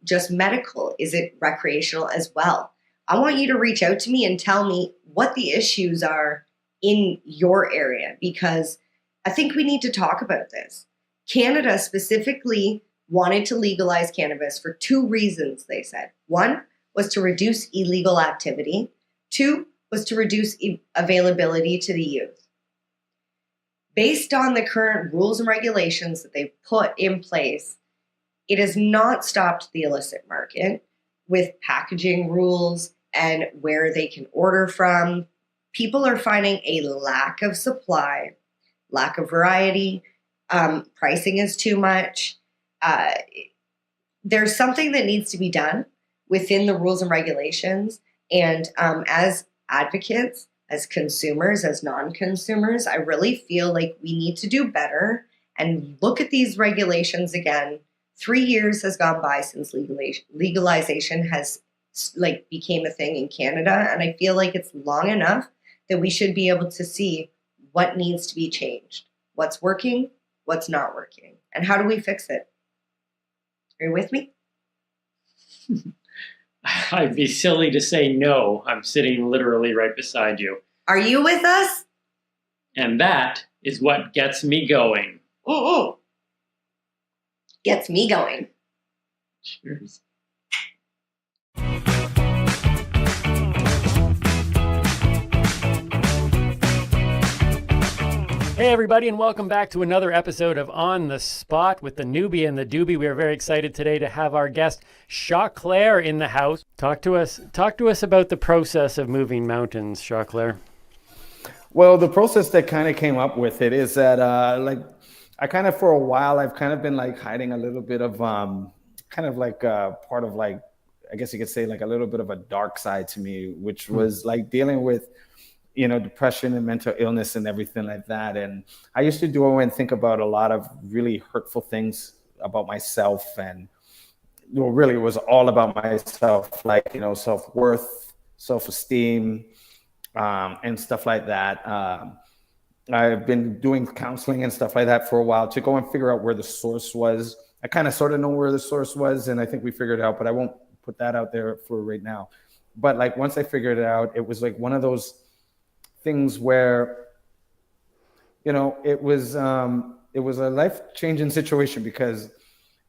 just medical? Is it recreational as well? I want you to reach out to me and tell me what the issues are in your area, because I think we need to talk about this. Canada specifically wanted to legalize cannabis for 2 reasons, they said. 1 was to reduce illegal activity. 2 was to reduce availability to the youth. Based on the current rules and regulations that they've put in place, it has not stopped the illicit market with packaging rules and where they can order from. People are finding a lack of supply, lack of variety. Pricing is too much. There's something that needs to be done within the rules and regulations. And as advocates, as consumers, as non-consumers, I really feel like we need to do better and look at these regulations again. 3 years has gone by since legalization has became a thing in Canada. And I feel like it's long enough that we should be able to see what needs to be changed, what's working, what's not working, and how do we fix it? Are you with me? I'd be silly to say no. I'm sitting literally right beside you. Are you with us? And that is what gets me going. Gets me going. Cheers. Hey, everybody, and welcome back to another episode of On the Spot with the newbie and the doobie. We are very excited today to have our guest, Claire, in the house. Talk to us about the process of moving mountains, Claire. Well, the process that kind of came up with it is that, I kind of, for a while, I've kind of been like hiding a little bit of, kind of like part of like, I guess you could say like a little bit of a dark side to me, which was like dealing with, depression and mental illness and everything like that. And I used to do and think about a lot of really hurtful things about myself. And really it was all about myself, like, self-worth, self-esteem, and stuff like that. I've been doing counseling and stuff like that for a while to go and figure out where the source was. I kind of sort of know where the source was, and I think we figured it out, but I won't put that out there for right now. But like once I figured it out, it was like one of those things where, it was a life-changing situation, because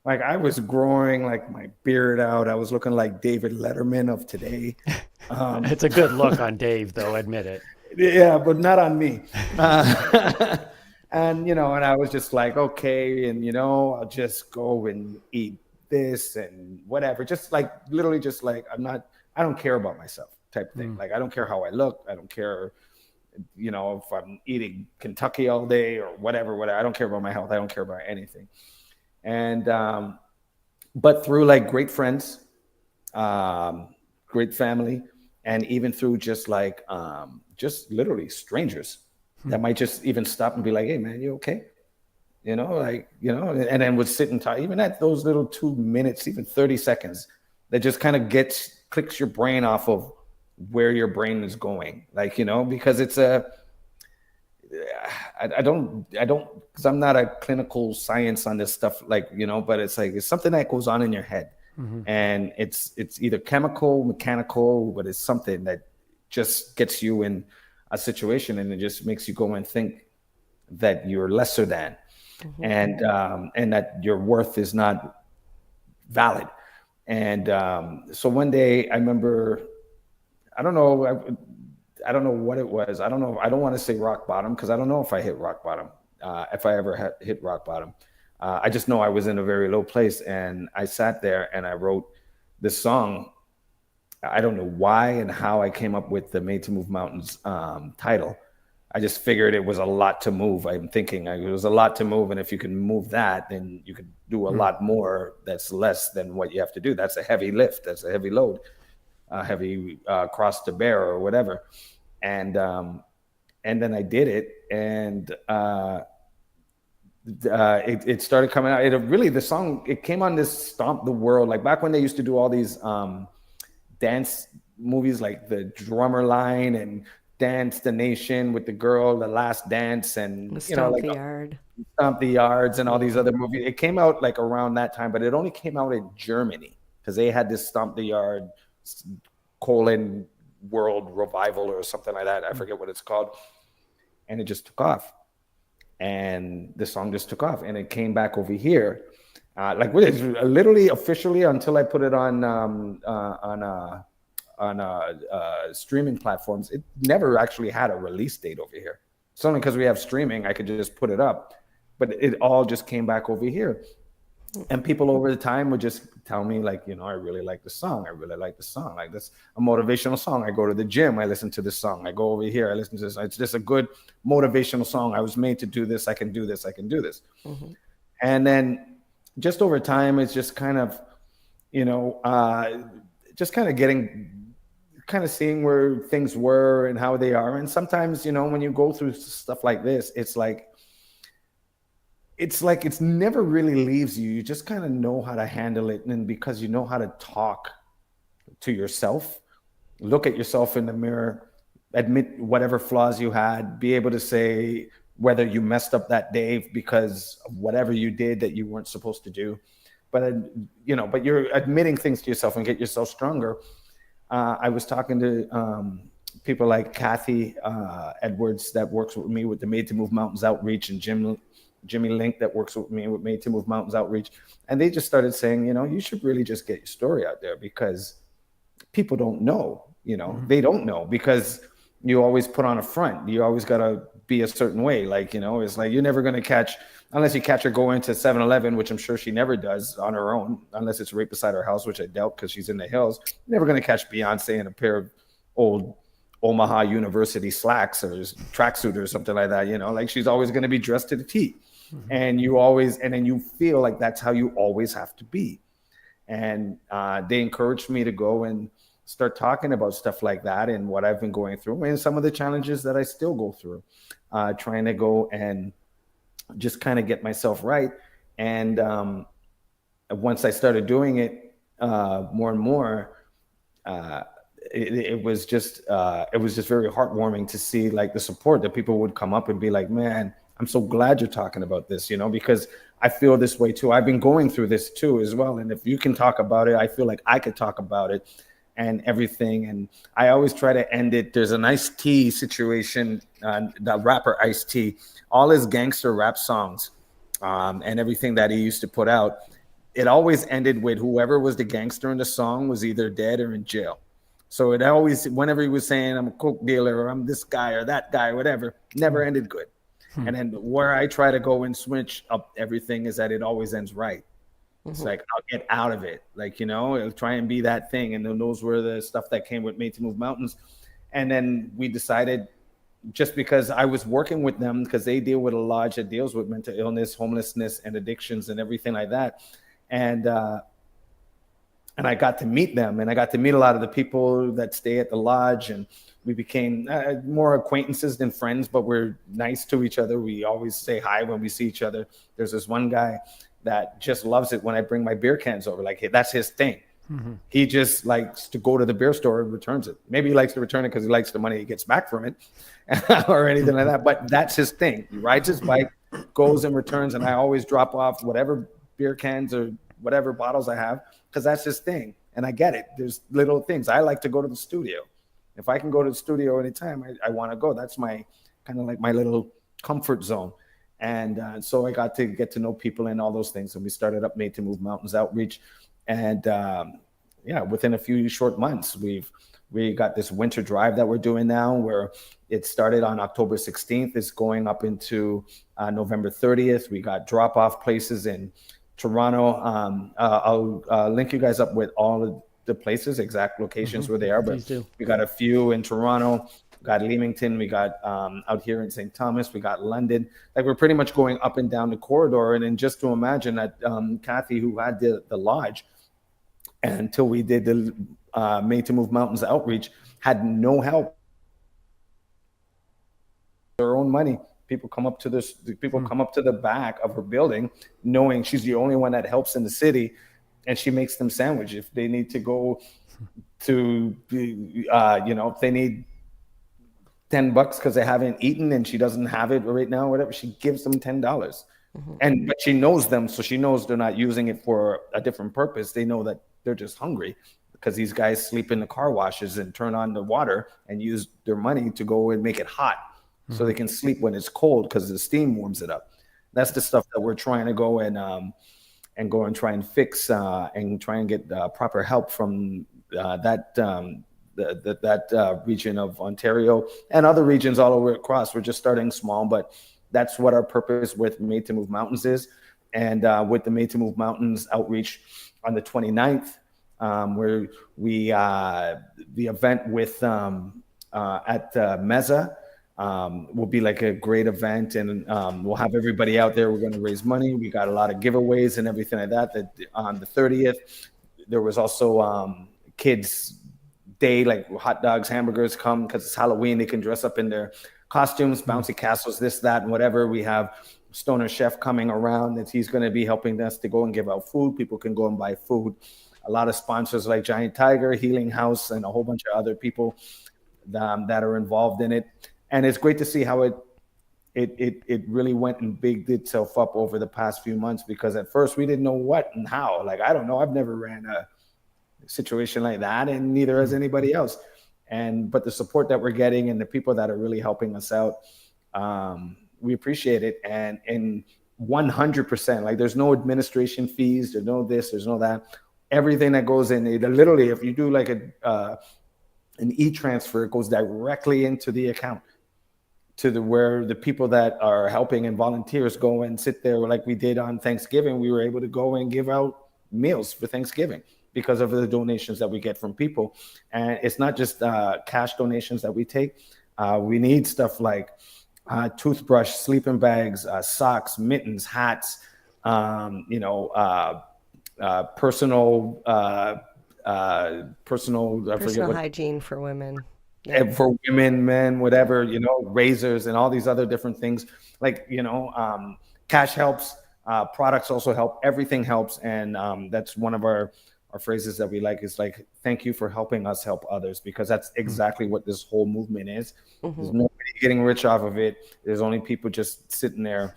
like I was growing like my beard out. I was looking like David Letterman of today. It's a good look on Dave, though, admit it. Yeah, but not on me. And, and I was just like, okay. And, I'll just go and eat this and whatever. Just like, literally just like, I don't care about myself type of thing. Like, I don't care how I look. I don't care, if I'm eating Kentucky all day or whatever. I don't care about my health. I don't care about anything. And, but through like great friends, great family, and even through just like, just literally strangers that might just even stop and be like, hey man, you okay? And then would sit and talk, even at those little 2 minutes, even 30 seconds, that just kind of clicks your brain off of where your brain is going. Like, because it's I don't, because I'm not a clinical science on this stuff, like, but it's like, it's something that goes on in your head. And it's either chemical, mechanical, but it's something that just gets you in a situation, and it just makes you go and think that you're lesser than, and that your worth is not valid. And so one day I remember, I don't know what it was. I don't know. I don't want to say rock bottom, because I don't know if I hit rock bottom, if I ever hit rock bottom. I just know I was in a very low place, and I sat there and I wrote this song. I don't know why and how I came up with the Made to Move Mountains title. I just figured it was a lot to move. I'm thinking it was a lot to move, and if you can move that, then you could do a lot more that's less than what you have to do. That's a heavy lift. That's a heavy load, a heavy cross to bear or whatever. And then I did it, and it started coming out. The song, it came on this Stomp the World, like back when they used to do all these dance movies, like The Drummer Line and Dance the Nation with the Girl, The Last Dance, and Stomp the Yard. Stomp the Yards, and all these other movies. It came out like around that time, but it only came out in Germany, because they had this Stomp the Yard World Revival or something like that. I forget what it's called. And it just took off. And the song just took off, and it came back over here. Literally officially, until I put it on streaming platforms, it never actually had a release date over here. It's only because we have streaming, I could just put it up, but it all just came back over here. And people over the time would just tell me, like, I really like the song. I really like the song. Like, that's a motivational song. I go to the gym, I listen to this song. I go over here, I listen to this. It's just a good motivational song. I was made to do this. I can do this. I can do this. And then just over time, it's just kind of, just kind of seeing where things were and how they are. And sometimes, when you go through stuff like this, it's like it never really leaves you. You just kind of know how to handle it. And because you know how to talk to yourself, look at yourself in the mirror, admit whatever flaws you had, be able to say whether you messed up that day because of whatever you did that you weren't supposed to do. But, but you're admitting things to yourself and get yourself stronger. I was talking to people like Kathy Edwards that works with me with the Made to Move Mountains Outreach, and Jimmy Link that works with me with Made to Move Mountains Outreach. And they just started saying, you should really just get your story out there, because people don't know, they don't know, because you always put on a front. You always got to be a certain way. Like, it's like you're never going to catch, unless you catch her going to 7-Eleven, which I'm sure she never does on her own, unless it's right beside her house, which I doubt because she's in the hills. You're never going to catch Beyonce in a pair of old Omaha University slacks or tracksuit or something like that. Like she's always going to be dressed to the T. And then you feel like that's how you always have to be. And they encouraged me to go and start talking about stuff like that and what I've been going through and some of the challenges that I still go through, trying to go and just kind of get myself right. And once I started doing it more and more, it was just very heartwarming to see like the support that people would come up and be like, man, I'm so glad you're talking about this, because I feel this way too. I've been going through this too as well. And if you can talk about it, I feel like I could talk about it and everything. And I always try to end it. There's an Ice-T situation, the rapper Ice-T, all his gangster rap songs and everything that he used to put out, it always ended with whoever was the gangster in the song was either dead or in jail. So it always, whenever he was saying I'm a coke dealer or I'm this guy or that guy, or whatever, never ended good. And then where I try to go and switch up everything is that it always ends right. It's like, I'll get out of it. Like, I'll try and be that thing. And then those were the stuff that came with Made to Move Mountains. And then we decided, just because I was working with them, because they deal with a lodge that deals with mental illness, homelessness, and addictions and everything like that. And I got to meet them, and I got to meet a lot of the people that stay at the lodge, and we became more acquaintances than friends, but we're nice to each other. We always say hi when we see each other. There's this one guy that just loves it when I bring my beer cans over. Like, that's his thing. He just likes to go to the beer store and returns it. Maybe he likes to return it because he likes the money he gets back from it or anything like that. But that's his thing. He rides his bike, goes and returns, and I always drop off whatever beer cans or whatever bottles I have, because that's his thing. And I get it. There's little things. I like to go to the studio. If I can go to the studio anytime I want to go, that's my kind of like my little comfort zone. And so I got to get to know people and all those things. And we started up Made to Move Mountains Outreach. And within a few short months, we got this winter drive that we're doing now, where it started on October 16th. It's going up into November 30th. We got drop-off places in Toronto. I'll link you guys up with all of the places, exact locations where they are. But we got a few in Toronto, we got Leamington, we got out here in St. Thomas, we got London. Like, we're pretty much going up and down the corridor. And then just to imagine that Kathy, who had the lodge, until we did the Made to Move Mountains outreach, had no help. Their own money. People come up to come up to the back of her building, knowing she's the only one that helps in the city, and she makes them sandwich. If they need to go to, if they need $10 because they haven't eaten and she doesn't have it right now, whatever, she gives them $10. But she knows them, so she knows they're not using it for a different purpose. They know that they're just hungry, because these guys sleep in the car washes and turn on the water and use their money to go and make it hot. So they can sleep when it's cold, because the steam warms it up. That's the stuff that we're trying to go and try and fix and try and get proper help from that region of Ontario and other regions all over across. We're just starting small, but that's what our purpose with Made to Move Mountains is. And with the Made to Move Mountains outreach on the 29th, where we the event with at Meza. Will be like a great event, and we'll have everybody out there. We're going to raise money. We got a lot of giveaways and everything like that. That on the 30th, there was also kids' day, like hot dogs, hamburgers come, because it's Halloween. They can dress up in their costumes, bouncy castles, this, that, and whatever. We have Stoner Chef coming around, that he's going to be helping us to go and give out food. People can go and buy food. A lot of sponsors like Giant Tiger, Healing House, and a whole bunch of other people that are involved in it. And it's great to see how it really went and bigged itself up over the past few months, because at first we didn't know what and how. Like, I don't know. I've never ran a situation like that, and neither has anybody else. But the support that we're getting and the people that are really helping us out, we appreciate it. And 100%, like, there's no administration fees. There's no this, there's no that. Everything that goes in, literally, if you do like an e-transfer, it goes directly into the account. to where the people that are helping and volunteers go and sit there like we did on Thanksgiving. We were able to go and give out meals for Thanksgiving because of the donations that we get from people. And it's not just cash donations that we take. We need stuff like toothbrush, sleeping bags, socks, mittens, hats, personal hygiene for women. For women, men, whatever, razors and all these other different things. Like, cash helps, products also help, everything helps. And that's one of our phrases that we like is like, thank you for helping us help others, because that's exactly what this whole movement is. There's nobody getting rich off of it. There's only people just sitting there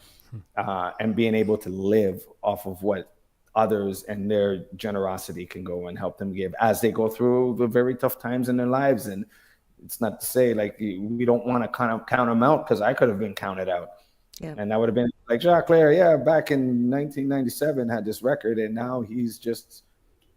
and being able to live off of what others and their generosity can go and help them give as they go through the very tough times in their lives. And it's not to say like we don't want to kind of count them out, because I could have been counted out. Yeah. And that would have been like Jacques Lair, back in 1997 had this record, and now he's just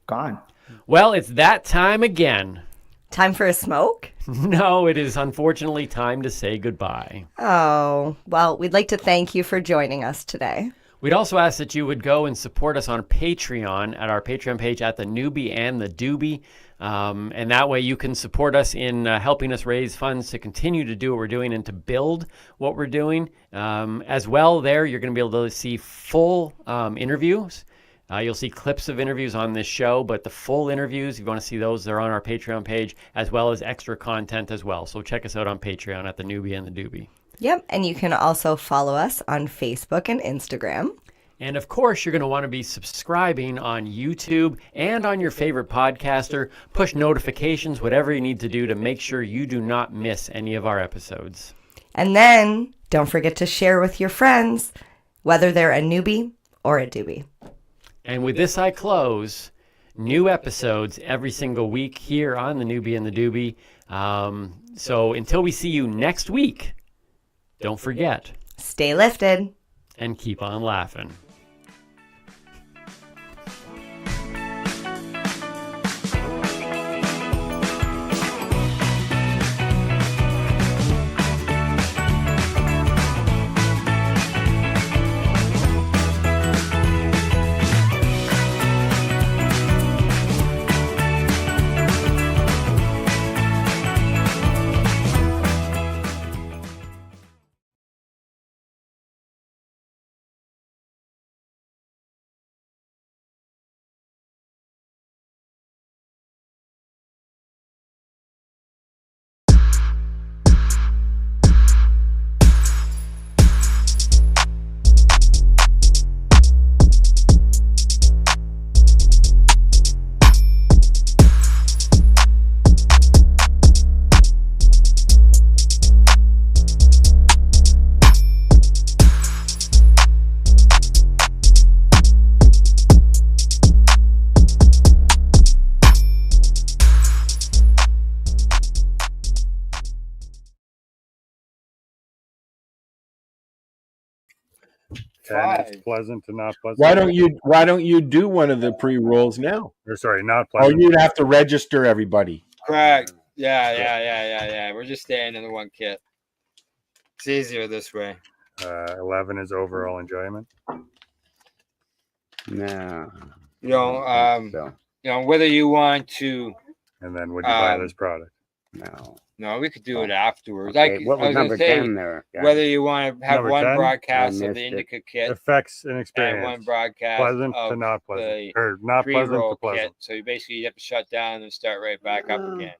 gone. Well, it's that time again. Time for a smoke? No, it is unfortunately time to say goodbye. Oh, well, we'd like to thank you for joining us today. We'd also ask that you would go and support us on Patreon at our Patreon page at the Newbie and the Doobie. And that way you can support us in helping us raise funds to continue to do what we're doing and to build what we're doing. As well, there you're going to be able to see full interviews. You'll see clips of interviews on this show, but the full interviews, if you want to see those, they're on our Patreon page, as well as extra content as well. So check us out on Patreon at the Newbie and the Doobie. Yep, and you can also follow us on Facebook and Instagram. And of course, you're going to want to be subscribing on YouTube and on your favorite podcaster. Push notifications, whatever you need to do to make sure you do not miss any of our episodes. And then don't forget to share with your friends, whether they're a newbie or a doobie. And with this, I close. New episodes every single week here on the Newbie and the Doobie. So until we see you next week, don't forget. Stay lifted. And keep on laughing. And it's pleasant to not pleasant. Why don't you do one of the pre-rolls now? Or sorry, not pleasant. Oh, you'd have to register everybody. Correct. Yeah. We're just staying in the one kit. It's easier this way. 11 is overall enjoyment. No. Whether you want to. And then would you buy this product? No, we could do it afterwards. Okay. Like What was number 10 there? Whether you want to have Number one 10? broadcast I of the missed indica kit Effects and and experience. one broadcast Pleasant of to not pleasant. the Or not pleasant pre-roll to pleasant. kit. So you basically have to shut down and start right back up again.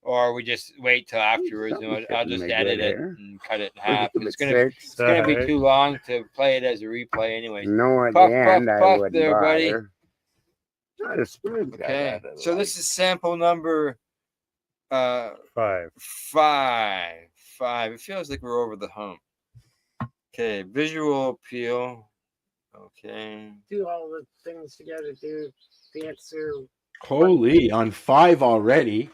Or we just wait till afterwards and I'll just edit it and cut it in half. It's gonna be too long to play it as a replay anyway. No, at Puff, the end puff, I puff wouldn't there, buddy. bother. Not a spoon guy, Okay. I'd So like. this is sample number 5. five. It feels like we're over the hump. Okay, visual appeal. Okay. Do all the things you gotta do. Dancer. Holy, on 5 already.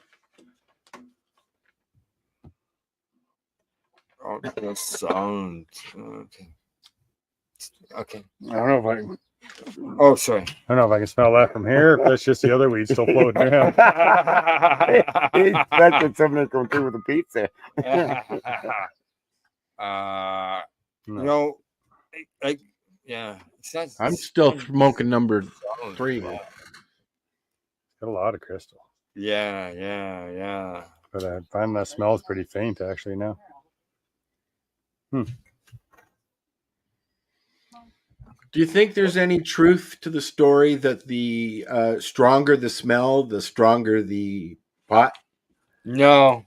Okay, sound. Okay. I don't know if I can. Oh, sorry. I don't know if I can smell that from here. If that's just the other weed still floating around. He expected something to come through with a pizza. You know, like yeah, it's not. I'm still smoking number 3. Yeah. Got a lot of crystal. Yeah. But I find that smells pretty faint actually now. Do you think there's any truth to the story that the stronger the smell, the stronger the pot? No.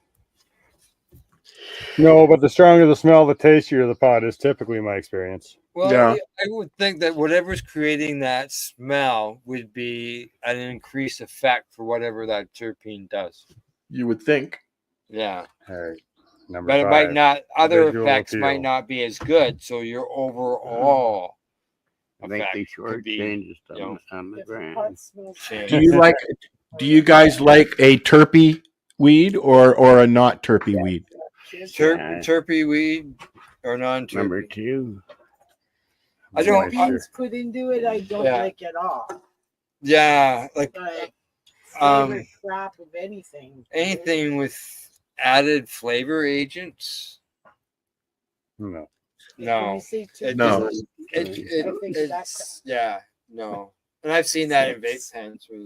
No, but the stronger the smell, the tastier the pot is typically my experience. Well, Yeah. I would think that whatever's creating that smell would be an increased effect for whatever that terpene does. You would think. Yeah. All right. Number But 5. it might not, other visual effects appeal. might not be as good. So your overall I think they effect could be, shortchanged you know, on the If the ground. pot smells changed. Do you guys like a terpy weed or a not terpy weed? Terpy weed or non-terpy? Number 2. I don't. beans put into it, I don't like at all. Yeah, like But flavor crap of anything. anything with added flavor agents. No. No, You say it No. just- I think it's no. And I've seen that in vape pens where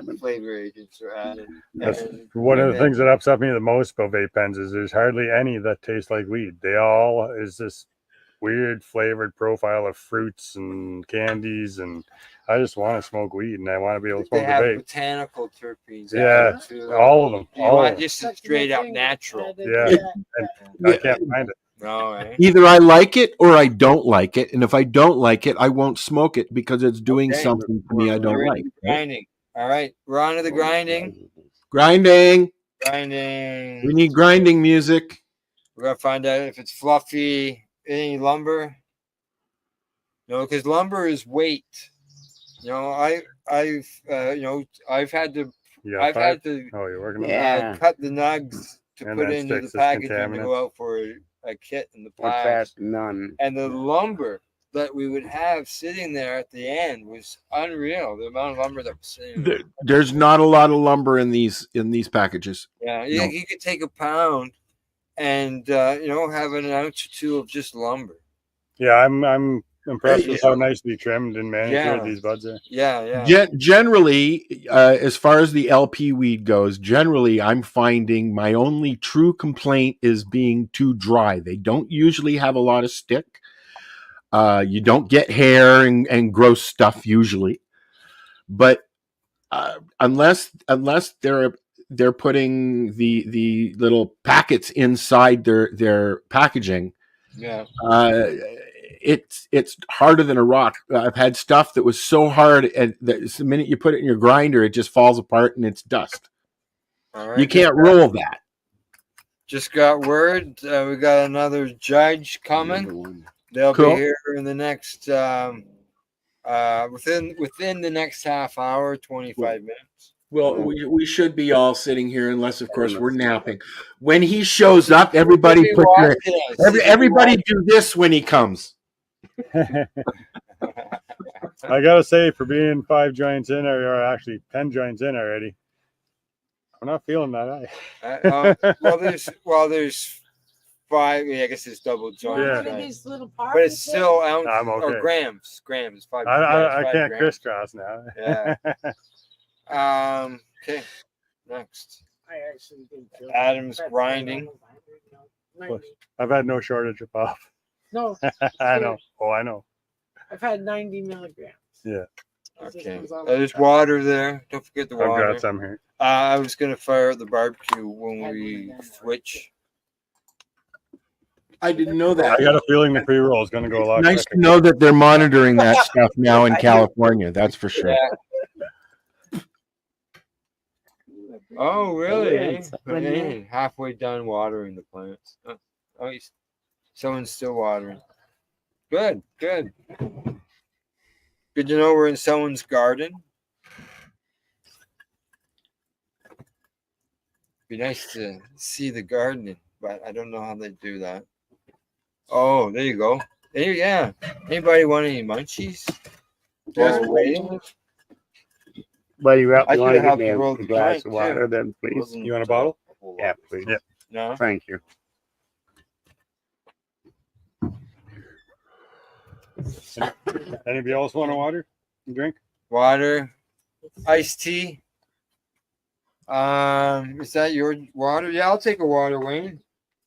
the flavor agents are added. That's And- one of the and things that upset me the most about vape pens is there's hardly any that taste like weed. They all is this weird flavored profile of fruits and candies, and I just want to smoke weed and I want to be able to they smoke a have vape. botanical terpenes. Yeah, added to all of them. You All want of them. just a straight up natural. Yeah, and I can't find it. No, eh? Either I like it or I don't like it, and if I don't like it, I won't smoke it because it's doing Okay. something to me I don't We're like. into grinding. All right, we're on to the grinding. Grinding. Grinding. We need grinding music. We're gonna find out if it's fluffy. Any lumber? No, because lumber is weight. You know, I've had to. You got I've 5? had to Oh, you're working on Yeah. cut the nugs to And put then into the sticks as packaging to contaminants. go out for a kit in the What's past. that? None. And the lumber that we would have sitting there at the end was unreal. The amount of lumber that was sitting there. There's not a lot of lumber in these packages. Yeah, No. you could take a pound and have an ounce or two of just lumber. Yeah, I'm impressed with how nicely trimmed and manicured Yeah. these buds are. Yeah. Generally, as far as the LP weed goes, generally I'm finding my only true complaint is being too dry. They don't usually have a lot of stick. You don't get hair and gross stuff usually, but unless they're putting the little packets inside their packaging, Yeah. It's harder than a rock. I've had stuff that was so hard, and the minute you put it in your grinder, it just falls apart and it's dust. All right. You can't roll that. Just got word. We got another judge coming. They'll Cool. be here in the next within the next half hour, 25 minutes. Well, we should be all sitting here, unless of course we're napping. When he shows up, everybody everybody do this when he comes. I gotta say, for being 5 joints in, or actually 10 joints in already, I'm not feeling that high. There's 5. I guess it's double joint. Yeah. But it's still ounce I'm okay. or grams. Grams. 5. I it's 5 can't grams. crisscross now. Yeah. Okay. Next. I actually did. Adam's grinding. I've had no shortage of puff. No. I know. Oh, I know. I've had 90 milligrams. Yeah. Okay. There's water there. Don't forget the I've water. got some here. I was gonna fire the barbecue when we switch. I didn't know that. I got a feeling the pre-roll is going to go a lot Nice quicker. to know that they're monitoring that stuff now in California. That's for sure. Yeah. Oh, really? Yeah, Hey, halfway done watering the plants. Someone's still watering. Good. Good to know we're in someone's garden. Be nice to see the gardening, but I don't know how they do that. Oh, there you go. Yeah. Anybody want any munchies? Yes, While we're waiting? Well, you I want to could get have me to a roll the glass joint, of water too. then, please? You want a bottle? Yeah, please. Yeah. No. Thank you. Anybody else want a water? Drink? Water, iced tea. Is that your water? Yeah, I'll take a water, Wayne.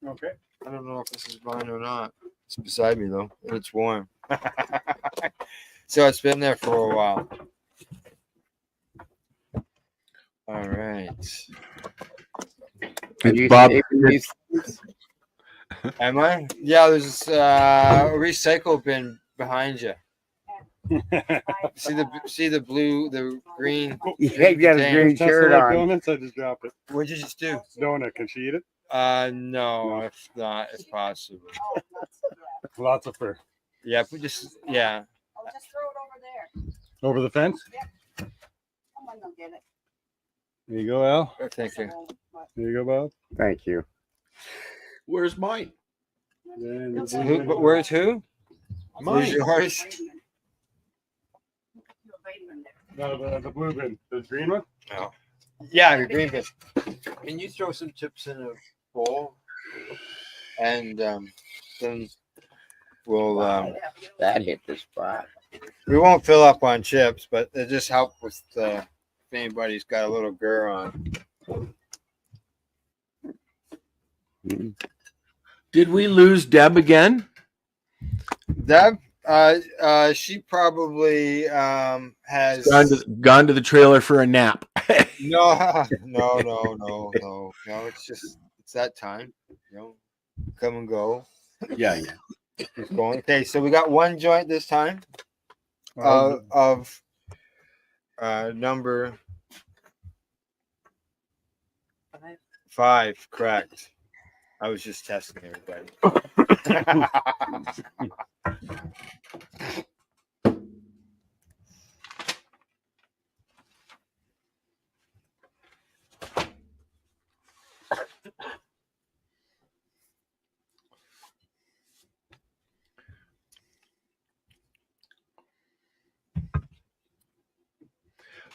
Okay. I don't know if this is mine or not. It's beside me though, and it's warm. So it's been there for a while. All right. It's Bob. Am I? Yeah, there's a recycle bin behind you. See the blue, the green. Yeah, you got a green shirt on. Donuts, I just dropped it. What'd you just do? Donut, can she eat it? No, if not, if possible. Lots of fur. Yeah, but just yeah. I'll just throw it over there. Over the fence? Someone will get it. There you go, Al. Thank you. There you go, Bob. Thank you. Where's mine? Where's who? Where's yours? No, the blue bin. The green one? No. Yeah, the green bin. Can you throw some chips in a bowl? And then we'll That hit the spot. we won't fill up on chips, but it just help with if anybody's got a little gur on. Did we lose Deb again? Deb, she probably has Gone to the trailer for a nap. no. It's that time. Come and go. Yeah. Keep going. Okay, so we got one joint this time of number 5, correct. I was just testing everybody.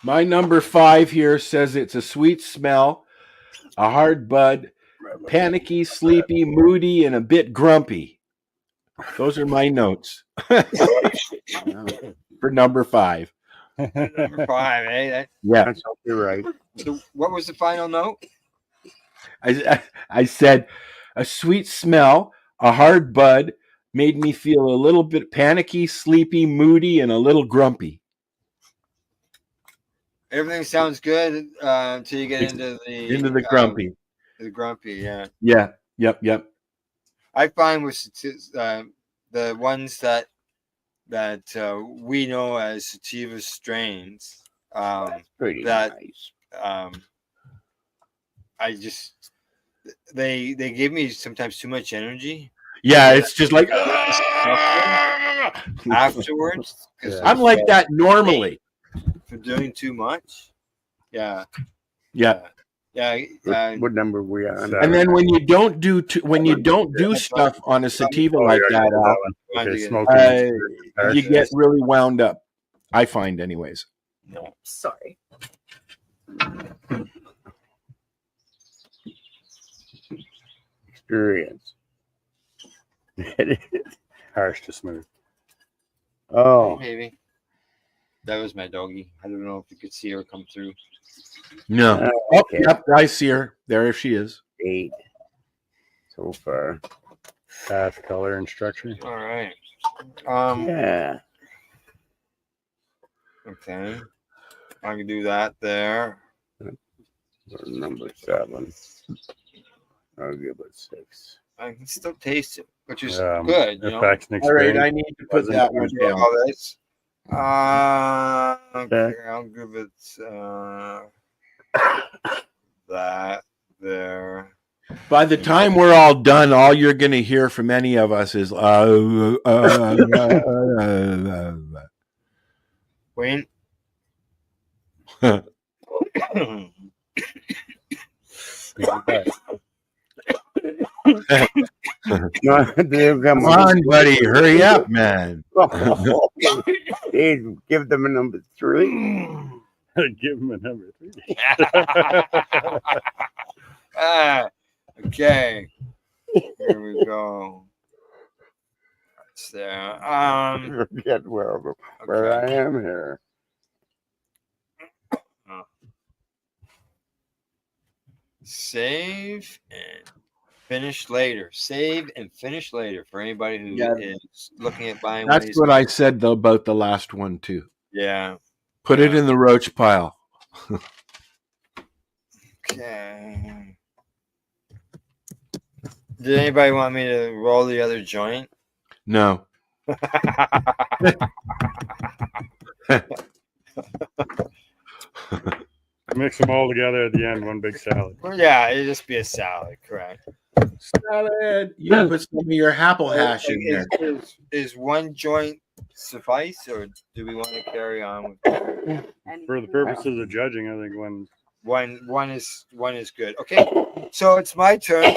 My number 5 here says it's a sweet smell, a hard bud, panicky, sleepy, moody, and a bit grumpy. Those are my notes for number 5. Number 5, eh? Yeah. You're right. So what was the final note? I said a sweet smell, a hard bud, made me feel a little bit panicky, sleepy, moody, and a little grumpy. Everything sounds good until you get into the grumpy. The grumpy, yeah. Yeah. Yep. I find with the ones that we know as sativa strains, Pretty that nice. I just they give me sometimes too much energy. Yeah, it's just like afterwards. I'm like that normally. For doing too much. Yeah. What number we on? And then when you don't do stuff on a sativa like that, you get really wound up. I find, anyways. No, sorry. Experience. Harsh to smooth. Oh, Maybe. That was my doggie. I don't know if you could see her come through. No. okay. Yep, I see her. There she is. 8 so far. Path, color, and structure. All right. Yeah. Okay. I can do that there. Number 7. I'll give it 6. I can still taste it, which is Um, good. You know? Effects and All right, experience. I need to put that one down. All this. Okay, I'll give it that there. By the time we're all done, all you're going to hear from any of us is Wayne. Come on, buddy, hurry up, man. Dave, give them a number 3. Give him a number 3. Okay. Here we go. that's there. Forget where I am here. Save and finish later. Save and finish later for anybody who is looking at buying one of That's these. what I said though about the last one too. Yeah. Put it in the roach pile. Okay. Did anybody want me to roll the other joint? No. Mix them all together at the end, one big salad. Yeah, it'd just be a salad, correct? Salad. You put some of your apple hash in there. Is one joint suffice, or do we want to carry on with For the purposes of judging, I think one is good. Okay, so it's my turn.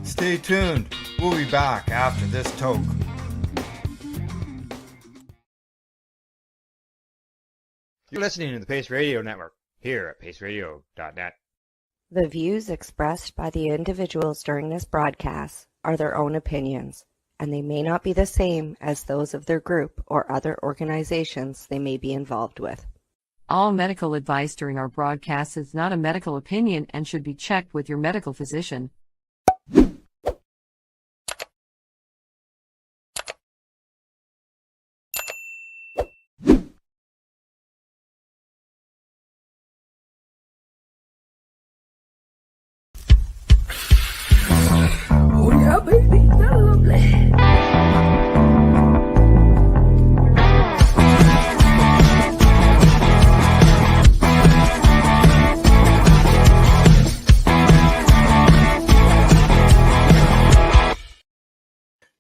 Stay tuned. We'll be back after this toke. You're listening to the Pace Radio Network here at paceradio.net. The views expressed by the individuals during this broadcast are their own opinions, and they may not be the same as those of their group or other organizations they may be involved with. All medical advice during our broadcast is not a medical opinion and should be checked with your medical physician. Oh yeah, baby, that's lovely.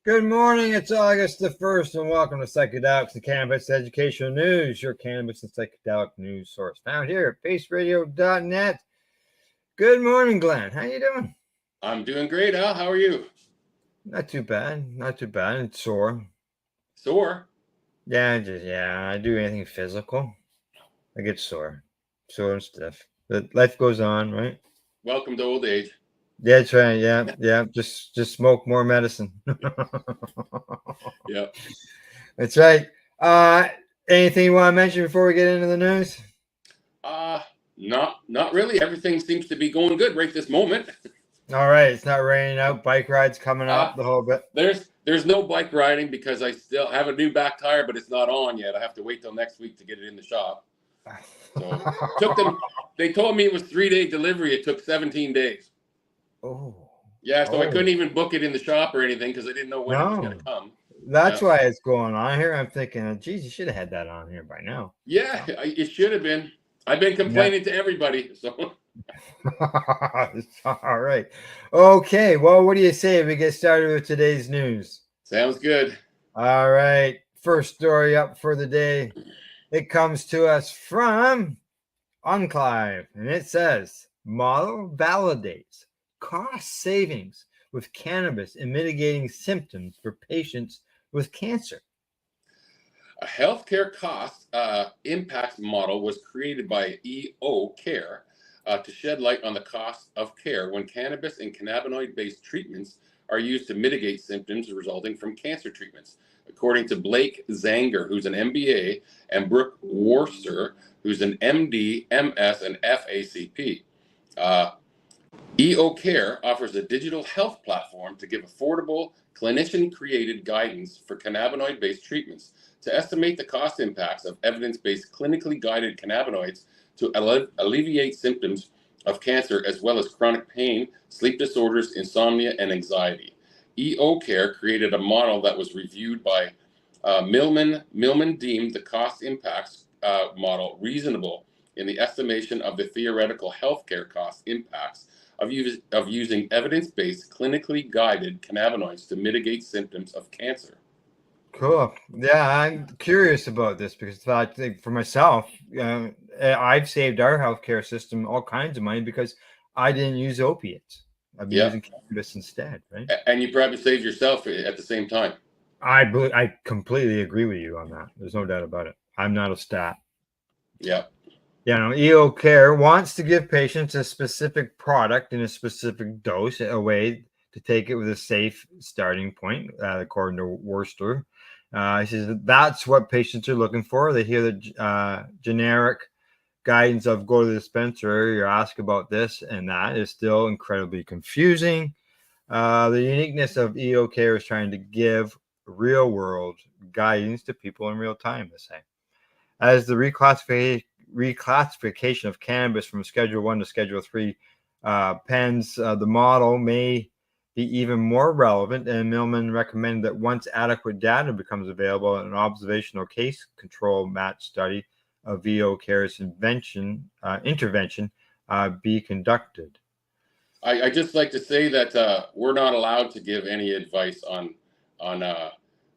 Good morning, it's August the 1st, and welcome to Psychedelics, the Cannabis Educational News, your cannabis and psychedelic news source, found here at paceradio.net. Good morning, Glenn. How you doing? I'm doing great, Al. How are you? Not too bad. Not too bad. It's sore. Sore? Yeah, I do anything physical, I get sore and stiff. But life goes on, right? Welcome to old age. Yeah, that's right. Yeah. Just smoke more medicine. Yeah. That's right. Anything you want to mention before we get into the news? Not really. Everything seems to be going good right this moment. All right, it's not raining out. Bike rides coming up the whole bit. There's no bike riding because I still have a new back tire, but it's not on yet. I have to wait till next week to get it in the shop. So took them. They told me it was 3-day delivery. It took 17 days. Oh. Yeah, so I couldn't even book it in the shop or anything because I didn't know when it was going to come. That's why it's going on here. I'm thinking, geez, you should have had that on here by now. Yeah, it should have been. I've been complaining to everybody. So. All right. Okay. Well, what do you say if we get started with today's news? Sounds good. All right. First story up for the day. It comes to us from Enclave, and it says, model validates cost savings with cannabis in mitigating symptoms for patients with cancer. A healthcare cost impacts model was created by EO Care to shed light on the cost of care when cannabis and cannabinoid-based treatments are used to mitigate symptoms resulting from cancer treatments, according to Blake Zanger, who's an MBA, and Brooke Worcester, who's an MD, MS, and FACP. EO Care offers a digital health platform to give affordable, clinician-created guidance for cannabinoid-based treatments to estimate the cost impacts of evidence-based clinically guided cannabinoids to alleviate symptoms of cancer as well as chronic pain, sleep disorders, insomnia, and anxiety. EO Care created a model that was reviewed by Millman. Millman deemed the cost impacts model reasonable in the estimation of the theoretical healthcare cost impacts of using evidence-based clinically guided cannabinoids to mitigate symptoms of cancer. Cool. Yeah, I'm curious about this because I think for myself, I've saved our healthcare system all kinds of money because I didn't use opiates. I've been using cannabis instead, right? And you probably saved yourself at the same time. I completely agree with you on that. There's no doubt about it. I'm not a stat. Yeah. EO Care wants to give patients a specific product in a specific dose, a way to take it with a safe starting point, according to Worcester. He says that's what patients are looking for. They hear the generic guidance of go to the dispensary or ask about this and that is still incredibly confusing. The uniqueness of EO Care is trying to give real world guidance to people in real time, they say. As the reclassification of cannabis from Schedule 1 to Schedule 3 pens, the model may be even more relevant, and Millman recommended that once adequate data becomes available, an observational case control match study of EO Care's intervention be conducted. I just like to say that we're not allowed to give any advice on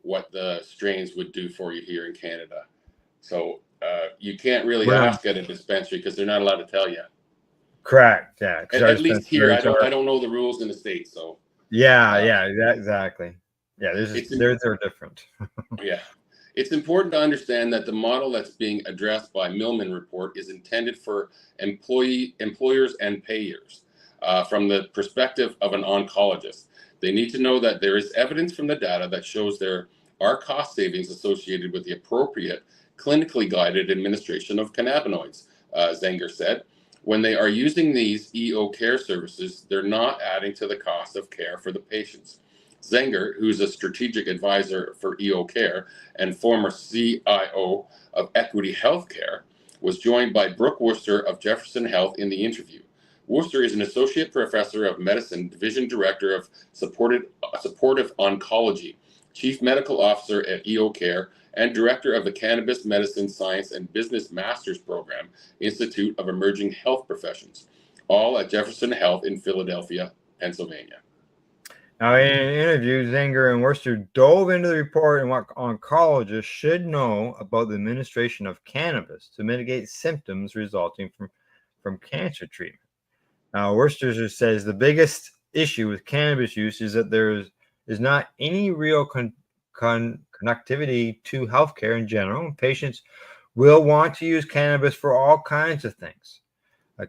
what the strains would do for you here in Canada. So you can't really ask at a dispensary because they're not allowed to tell you. Correct. Yeah. At least here, I don't know the rules in the States. So. Yeah. Exactly. Yeah. They're different. Yeah. It's important to understand that the model that's being addressed by Millman report is intended for employers and payers from the perspective of an oncologist. They need to know that there is evidence from the data that shows there are cost savings associated with the appropriate clinically guided administration of cannabinoids, Zenger said. When they are using these EO Care services, they're not adding to the cost of care for the patients. Zenger, who's a strategic advisor for EO Care and former CIO of Equity Healthcare, was joined by Brooke Worcester of Jefferson Health in the interview. Worcester is an associate professor of medicine, division director of supportive oncology, chief medical officer at EO Care, and director of the Cannabis Medicine Science and Business Masters Program, Institute of Emerging Health Professions, all at Jefferson Health in Philadelphia, Pennsylvania. Now, in an interview, Zenger and Worcester dove into the report and what oncologists should know about the administration of cannabis to mitigate symptoms resulting from cancer treatment. Now, Worcester says the biggest issue with cannabis use is that there is not any real connectivity to healthcare in general. Patients will want to use cannabis for all kinds of things,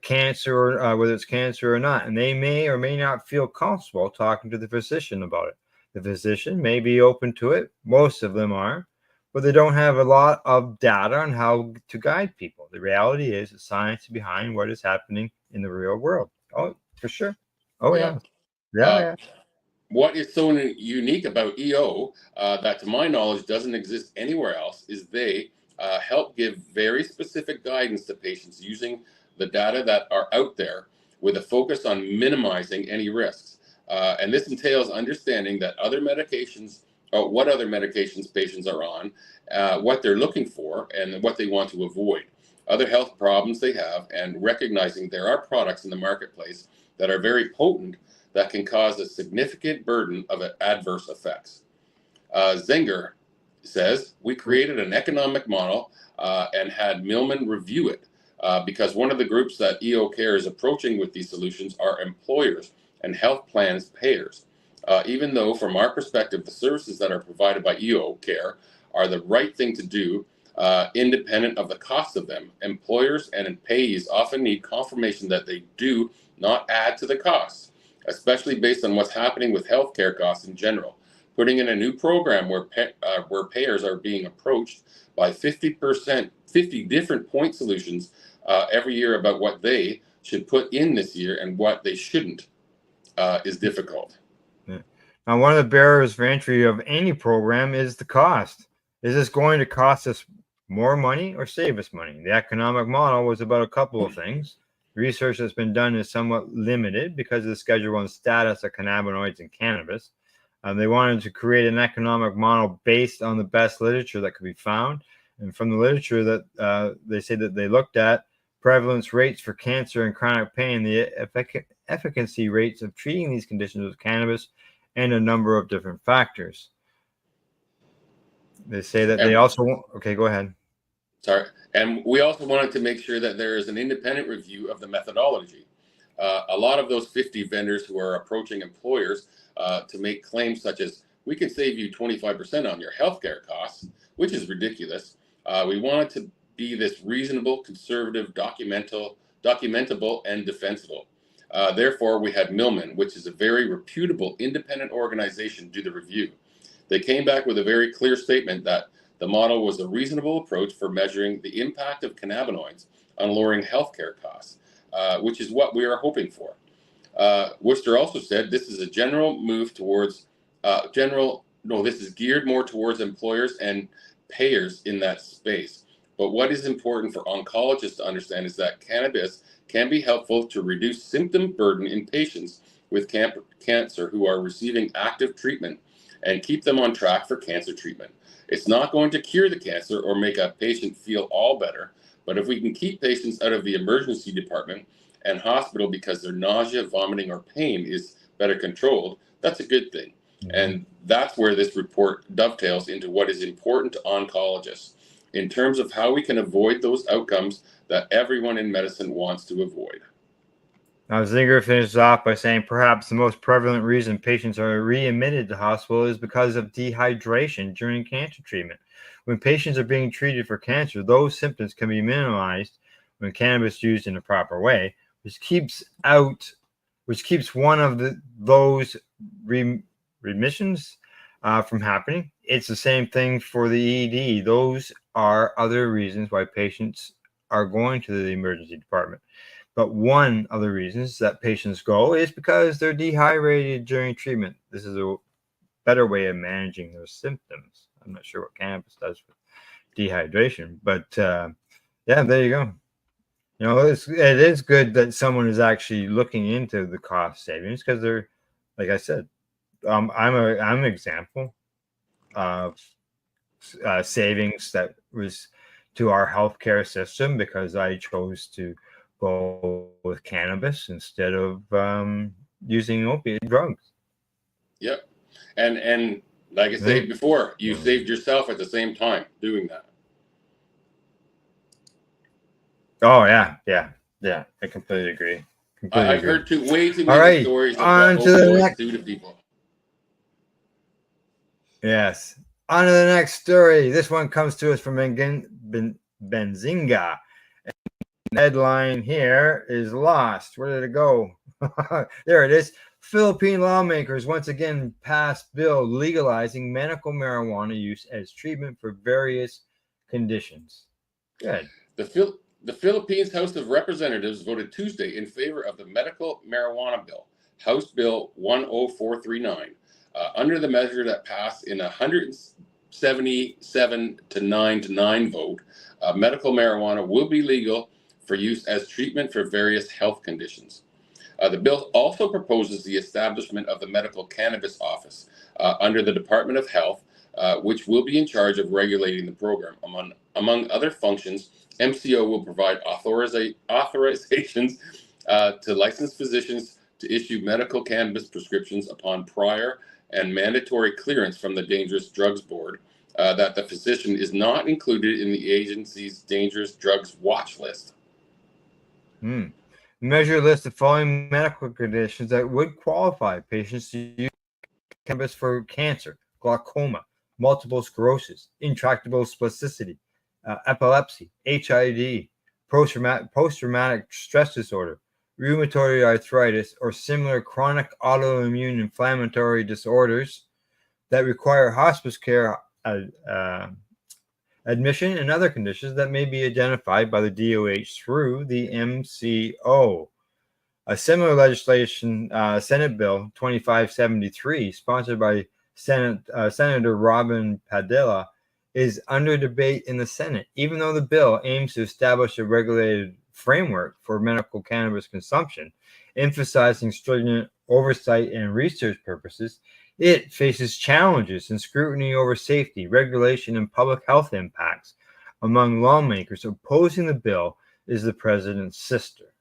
cancer, whether it's cancer or not, and they may or may not feel comfortable talking to the physician about it. The physician may be open to it, most of them are, but they don't have a lot of data on how to guide people. The reality is the science behind what is happening in the real world. Oh, for sure. Oh, yeah. Yeah. What is so unique about EO that, to my knowledge, doesn't exist anywhere else is they help give very specific guidance to patients using the data that are out there with a focus on minimizing any risks. And this entails understanding that other medications, or what other medications patients are on, what they're looking for, and what they want to avoid, other health problems they have, and recognizing there are products in the marketplace that are very potent that can cause a significant burden of adverse effects. Zenger says, we created an economic model and had Millman review it because one of the groups that EO Care is approaching with these solutions are employers and health plans payers. Even though from our perspective, the services that are provided by EO Care are the right thing to do, independent of the cost of them, employers and payees often need confirmation that they do not add to the costs, especially based on what's happening with healthcare costs in general. Putting in a new program where payers are being approached by 50 different point solutions every year about what they should put in this year and what they shouldn't is difficult. Yeah. Now, one of the barriers for entry of any program is the cost. Is this going to cost us more money or save us money? The economic model was about a couple of things. Research that's been done is somewhat limited because of the Schedule I status of cannabinoids and cannabis. They wanted to create an economic model based on the best literature that could be found. And from the literature that they say that they looked at, prevalence rates for cancer and chronic pain, the efficacy rates of treating these conditions with cannabis, and a number of different factors. They say that they also want, okay, go ahead. Sorry. And we also wanted to make sure that there is an independent review of the methodology. A lot of those 50 vendors who are approaching employers to make claims such as, we can save you 25% on your healthcare costs, which is ridiculous. We wanted to be this reasonable, conservative, documentable, and defensible. Therefore, we had Millman, which is a very reputable independent organization, do the review. They came back with a very clear statement that the model was a reasonable approach for measuring the impact of cannabinoids on lowering healthcare costs, which is what we are hoping for. Worcester also said this is a general move towards this is geared more towards employers and payers in that space. But what is important for oncologists to understand is that cannabis can be helpful to reduce symptom burden in patients with cancer who are receiving active treatment and keep them on track for cancer treatment. It's not going to cure the cancer or make a patient feel all better, but if we can keep patients out of the emergency department and hospital because their nausea, vomiting, or pain is better controlled, that's a good thing. And that's where this report dovetails into what is important to oncologists in terms of how we can avoid those outcomes that everyone in medicine wants to avoid. Now, Zinger finishes off by saying perhaps the most prevalent reason patients are readmitted to hospital is because of dehydration during cancer treatment. When patients are being treated for cancer, those symptoms can be minimized when cannabis used in a proper way, which keeps one of those remissions from happening. It's the same thing for the ED. Those are other reasons why patients are going to the emergency department. But one of the reasons that patients go is because they're dehydrated during treatment. This is a better way of managing those symptoms. I'm not sure what cannabis does with dehydration, but yeah, there you go. You know, it is good that someone is actually looking into the cost savings because they're, like I said, I'm an example of savings that was to our healthcare system because I chose to go with cannabis instead of using opiate drugs. Yep. And like I said before, you saved yourself at the same time doing that. Oh yeah. I completely agree. I've heard way too many stories of what opioids do to people. Yes. On to the next story. This one comes to us from Benzinga. The headline here is lost. Where did it go? There it is. Philippine lawmakers once again passed bill legalizing medical marijuana use as treatment for various conditions. Good. The Philippines House of Representatives voted Tuesday in favor of the medical marijuana bill, House Bill 10439. Under the measure that passed in 177 to 9 vote, medical marijuana will be legal for use as treatment for various health conditions. The bill also proposes the establishment of the Medical Cannabis Office under the Department of Health, which will be in charge of regulating the program. Among other functions, MCO will provide authorizations to licensed physicians to issue medical cannabis prescriptions upon prior and mandatory clearance from the Dangerous Drugs Board, that the physician is not included in the agency's dangerous drugs watch list. Measure lists the following medical conditions that would qualify patients to use cannabis for cancer, glaucoma, multiple sclerosis, intractable spasticity, epilepsy, HIV, post-traumatic stress disorder, rheumatoid arthritis, or similar chronic autoimmune inflammatory disorders that require hospice care, admission, and other conditions that may be identified by the DOH through the MCO. A similar legislation, Senate Bill 2573, sponsored by Senator Robin Padilla, is under debate in the Senate. Even though the bill aims to establish a regulated framework for medical cannabis consumption, emphasizing stringent oversight and research purposes, it faces challenges and scrutiny over safety, regulation, and public health impacts. Among lawmakers opposing the bill is the president's sister.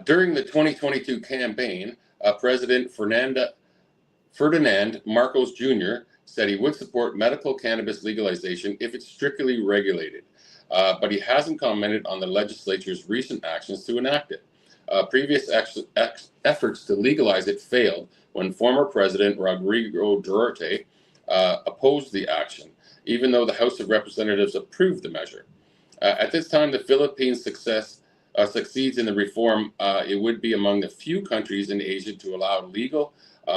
During the 2022 campaign, President Ferdinand Marcos Jr. said he would support medical cannabis legalization if it's strictly regulated, but he hasn't commented on the legislature's recent actions to enact it. Previous efforts to legalize it failed when former President Rodrigo Duterte opposed the action, even though the House of Representatives approved the measure. At this time, the Philippines succeeds in the reform. It would be among the few countries in Asia to allow legal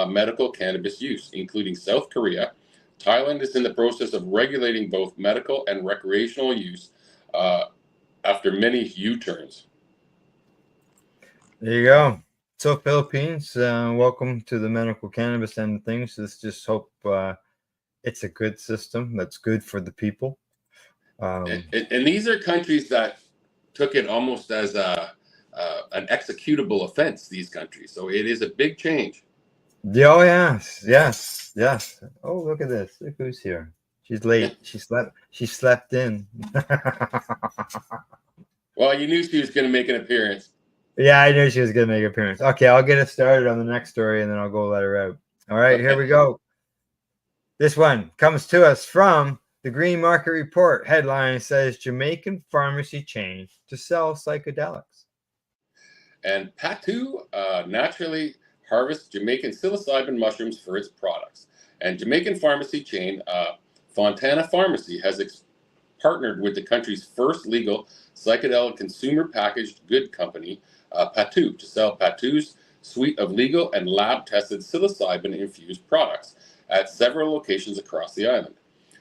medical cannabis use, including South Korea. Thailand is in the process of regulating both medical and recreational use after many U-turns. There you go. So Philippines, welcome to the medical cannabis end of things. Let's just hope it's a good system that's good for the people. And these are countries that took it almost as an executable offense, these countries. So it is a big change. Oh, yes. Oh, look at this. Look who's here. She's late. She slept in. Well, you knew she was going to make an appearance. Yeah, I knew she was going to make an appearance. Okay, I'll get us started on the next story, and then I'll go let her out. All right, here we go. This one comes to us from the Green Market Report. Headline says, Jamaican pharmacy chain to sell psychedelics. And Patu naturally harvests Jamaican psilocybin mushrooms for its products. And Jamaican pharmacy chain Fontana Pharmacy has partnered with the country's first legal psychedelic consumer packaged good company, Patu, to sell Patu's suite of legal and lab-tested psilocybin-infused products at several locations across the island.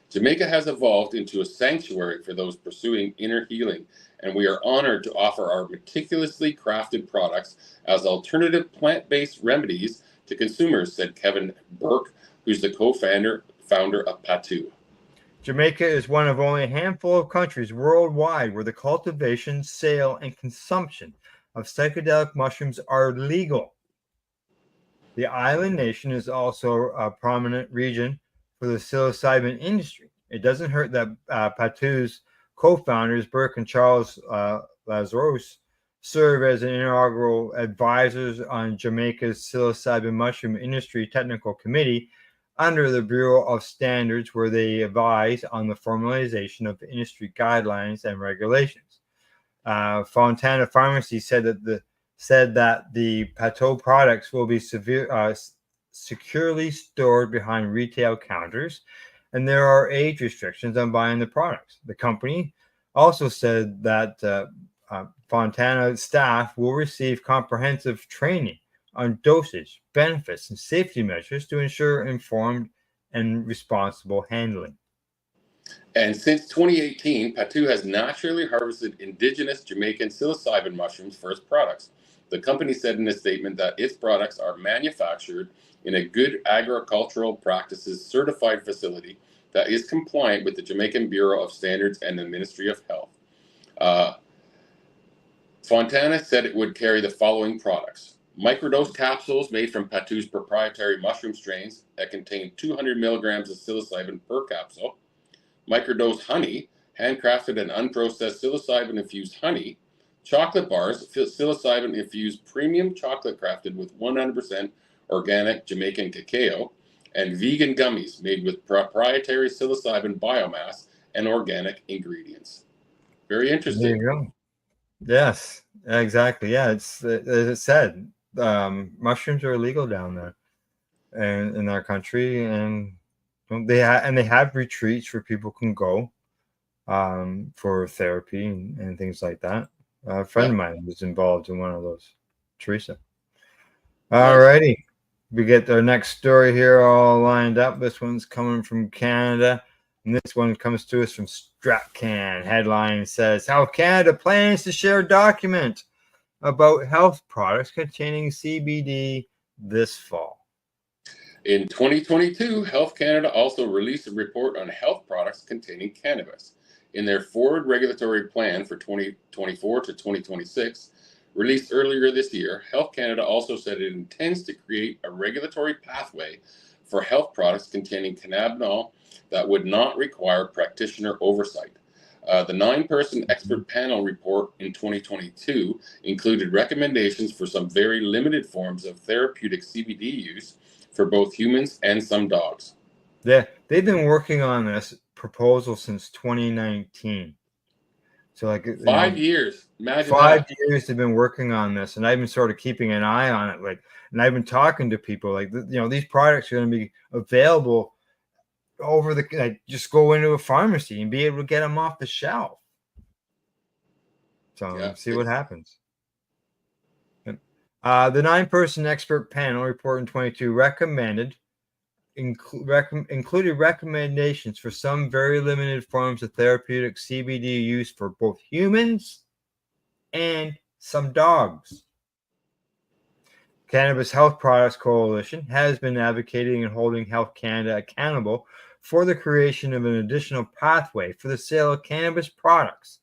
Jamaica has evolved into a sanctuary for those pursuing inner healing, and we are honored to offer our meticulously crafted products as alternative plant-based remedies to consumers, said Kevin Burke, who's the co-founder of Patu. Jamaica is one of only a handful of countries worldwide where the cultivation, sale, and consumption of psychedelic mushrooms are legal. The island nation is also a prominent region for the psilocybin industry. It doesn't hurt that Patu's co-founders, Burke and Charles Lazarus, serve as an inaugural advisors on Jamaica's psilocybin mushroom industry technical committee under the Bureau of Standards, where they advise on the formalization of industry guidelines and regulations. Fontana Pharmacy said that the Patu products will be securely stored behind retail counters, and there are age restrictions on buying the products. The company also said that Fontana staff will receive comprehensive training on dosage, benefits, and safety measures to ensure informed and responsible handling. And since 2018, Patu has naturally harvested indigenous Jamaican psilocybin mushrooms for its products. The company said in a statement that its products are manufactured in a good agricultural practices certified facility that is compliant with the Jamaican Bureau of Standards and the Ministry of Health. Fontana said it would carry the following products: microdose capsules made from Patu's proprietary mushroom strains that contain 200 milligrams of psilocybin per capsule; microdose honey, handcrafted and unprocessed psilocybin-infused honey; chocolate bars, psilocybin-infused premium chocolate crafted with 100% organic Jamaican cacao; and vegan gummies made with proprietary psilocybin biomass and organic ingredients. Very interesting. There you go. Yes, exactly. Yeah, it's as it said, mushrooms are illegal down there, and in our country, and they have retreats where people can go, for therapy and things like that. A friend of mine was involved in one of those, Teresa. Alrighty, we get our next story here all lined up. This one's coming from Canada. And this one comes to us from StratCan. Headline says, Health Canada plans to share a document about health products containing CBD this fall. In 2022, Health Canada also released a report on health products containing cannabis. In their forward regulatory plan for 2024 to 2026, released earlier this year, Health Canada also said it intends to create a regulatory pathway for health products containing cannabinol that would not require practitioner oversight. The 9-person expert panel report in 2022 included recommendations for some very limited forms of therapeutic CBD use for both humans and some dogs. Yeah, they've been working on this proposal since 2019. So like 5 years. Imagine 5 that. years they've been working on this, and I've been sort of keeping an eye on it. Like, and I've been talking to people like, these products are going to be available over the just go into a pharmacy and be able to get them off the shelf. So see what happens. The 9-person expert panel report in 22 included recommendations for some very limited forms of therapeutic CBD use for both humans and some dogs. Cannabis Health Products Coalition has been advocating and holding Health Canada accountable for the creation of an additional pathway for the sale of cannabis products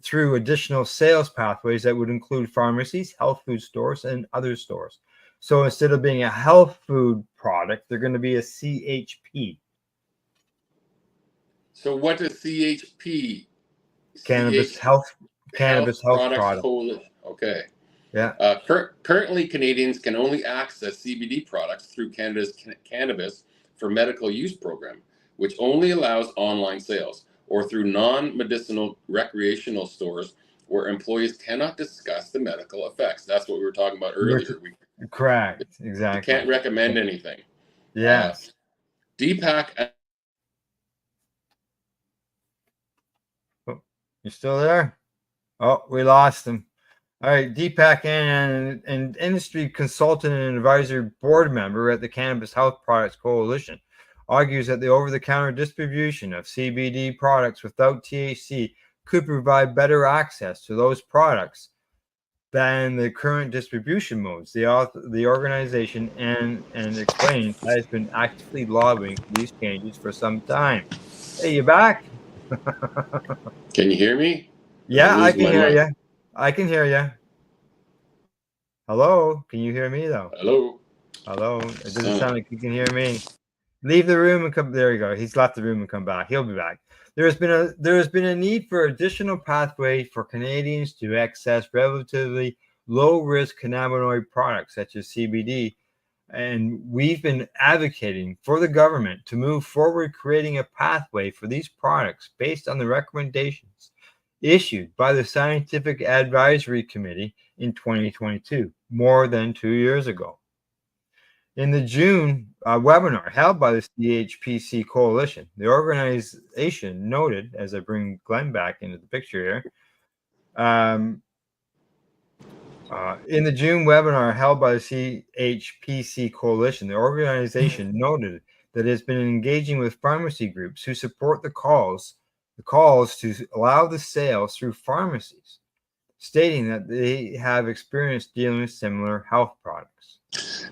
through additional sales pathways that would include pharmacies, health food stores, and other stores. So instead of being a health food product, they're going to be a CHP. So what is CHP? Cannabis Health Products. Coalition. Okay. Yeah. Currently, Canadians can only access CBD products through Canada's Cannabis for Medical Use program, which only allows online sales, or through non-medicinal recreational stores where employees cannot discuss the medical effects. That's what we were talking about earlier. Correct. Exactly. You can't recommend anything. Yes. Deepak. Oh, you still there? Oh, we lost him. All right, Deepak, an industry consultant and advisory board member at the Cannabis Health Products Coalition, argues that the over-the-counter distribution of CBD products without THC could provide better access to those products than the current distribution modes. The organization and explains has been actively lobbying for these changes for some time. Hey, you back? Can you hear me? Yeah, I can hear you. I can hear you. Hello? Can you hear me though? Hello? Hello? It doesn't sound like you can hear me. Leave the room and come. There you go. He's left the room and come back. He'll be back. There has been a need for additional pathway for Canadians to access relatively low-risk cannabinoid products such as CBD, and we've been advocating for the government to move forward creating a pathway for these products based on the recommendations issued by the Scientific Advisory Committee in 2022, more than 2 years ago. In the June webinar held by the CHPC Coalition, the organization noted, as I bring Glenn back into the picture here, in the June webinar held by the CHPC Coalition, the organization noted that it has been engaging with pharmacy groups who support the calls to allow the sales through pharmacies. stating that they have experience dealing with similar health products.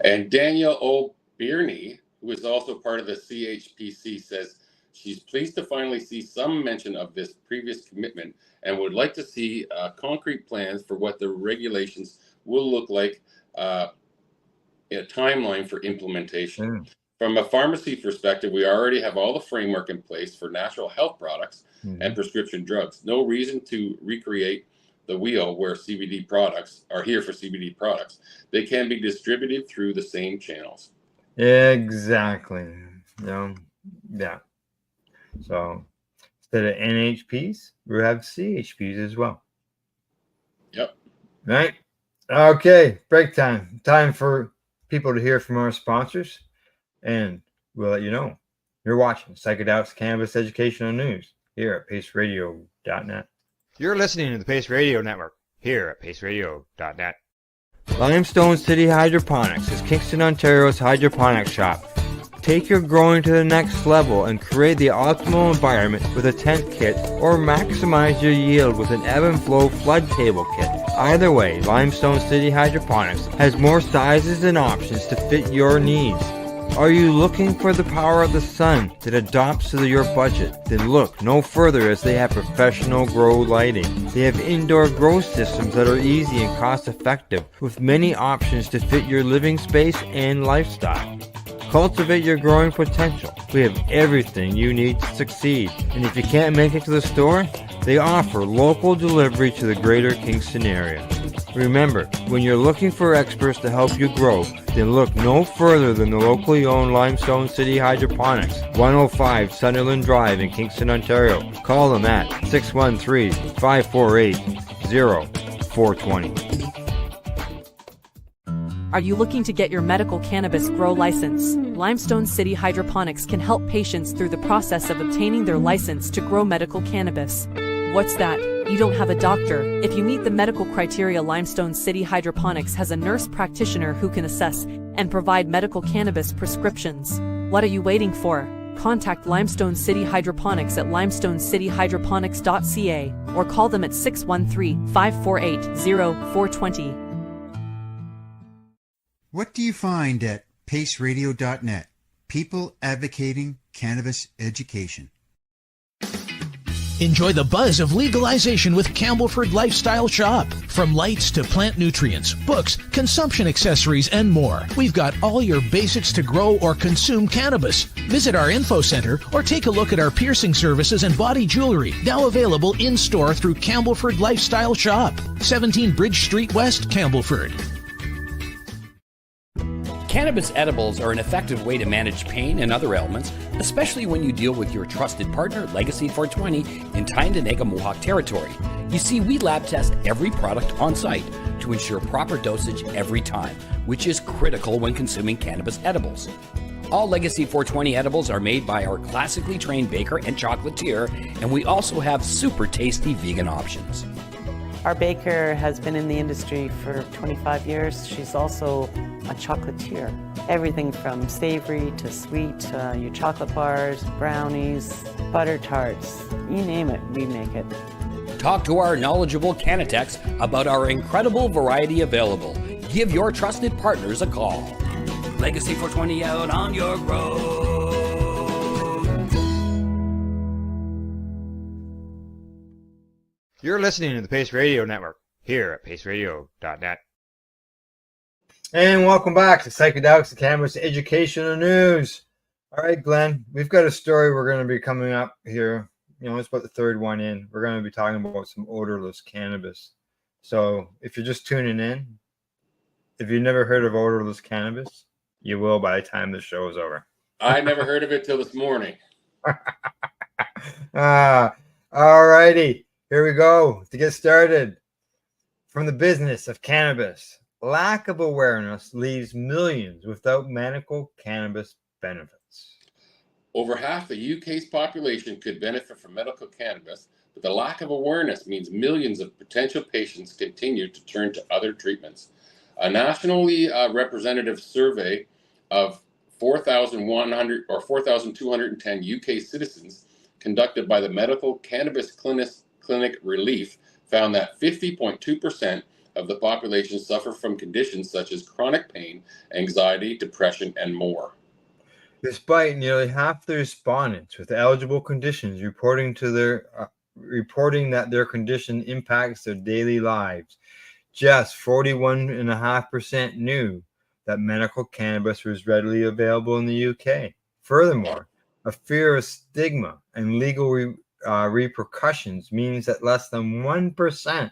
And Danielle O'Birney, who is also part of the CHPC, says she's pleased to finally see some mention of this previous commitment and would like to see concrete plans for what the regulations will look like in a timeline for implementation. From a pharmacy perspective, we already have all the framework in place for natural health products and prescription drugs. No reason to recreate the wheel where CBD products are here for CBD products. They can be distributed through the same channels. Exactly. Yeah. So instead of NHPs, we have CHPs as well. Yep. Right. Okay. Break time. Time for people to hear from our sponsors. And we'll let you know. You're watching Psychedelics Cannabis Educational News here at paceradio.net. You're listening to the Pace Radio Network here at paceradio.net. Limestone City Hydroponics is Kingston, Ontario's hydroponics shop. Take your growing to the next level and create the optimal environment with a tent kit, or maximize your yield with an ebb and flow flood table kit. Either way, Limestone City Hydroponics has more sizes and options to fit your needs. Are you looking for the power of the sun that adapts to your budget? Then look no further, as they have professional grow lighting. They have indoor grow systems that are easy and cost effective, with many options to fit your living space and lifestyle. Cultivate your growing potential. We have everything you need to succeed. And if you can't make it to the store, they offer local delivery to the greater Kingston area. Remember, when you're looking for experts to help you grow, then look no further than the locally owned Limestone City Hydroponics, 105 Sunderland Drive in Kingston, Ontario. Call them at 613-548-0420. Are you looking to get your medical cannabis grow license? Limestone City Hydroponics can help patients through the process of obtaining their license to grow medical cannabis. What's that? You don't have a doctor. If you meet the medical criteria, Limestone City Hydroponics has a nurse practitioner who can assess and provide medical cannabis prescriptions. What are you waiting for? Contact Limestone City Hydroponics at limestonecityhydroponics.ca or call them at 613-548-0420. What do you find at paceradio.net? People advocating cannabis education. Enjoy the buzz of legalization with Campbellford Lifestyle Shop. From lights to plant nutrients, books, consumption accessories, and more, we've got all your basics to grow or consume cannabis. Visit our info center or take a look at our piercing services and body jewelry, now available in-store through Campbellford Lifestyle Shop, 17 Bridge Street West, Campbellford. Cannabis edibles are an effective way to manage pain and other ailments, especially when you deal with your trusted partner, Legacy 420, in Tyendinaga Mohawk territory. You see, we lab test every product on site to ensure proper dosage every time, which is critical when consuming cannabis edibles. All Legacy 420 edibles are made by our classically trained baker and chocolatier, and we also have super tasty vegan options. Our baker has been in the industry for 25 years. She's also a chocolatier. Everything from savory to sweet, your chocolate bars, brownies, butter tarts, you name it, we make it. Talk to our knowledgeable Cannatex about our incredible variety available. Give your trusted partners a call. Legacy 420 out on your road. You're listening to the Pace Radio Network here at paceradio.net. And welcome back to Psychedelics and Cannabis Educational News. All right, Glenn, we've got a story we're going to be coming up here. You know, it's about the third one in. We're going to be talking about some odorless cannabis. So if you're just tuning in, if you've never heard of odorless cannabis, you will by the time the show is over. I never heard of it till this morning. All righty. Here we go. To get started, from the business of cannabis, lack of awareness leaves millions without medical cannabis benefits. Over half the UK's population could benefit from medical cannabis, but the lack of awareness means millions of potential patients continue to turn to other treatments. A nationally representative survey of 4,100 or 4,210 UK citizens conducted by the Medical Cannabis Clinic Relief found that 50.2% of the population suffer from conditions such as chronic pain, anxiety, depression, and more. Despite nearly half the respondents with eligible conditions reporting that their condition impacts their daily lives, just 41.5% knew that medical cannabis was readily available in the UK. Furthermore, a fear of stigma and legal repercussions means that less than 1%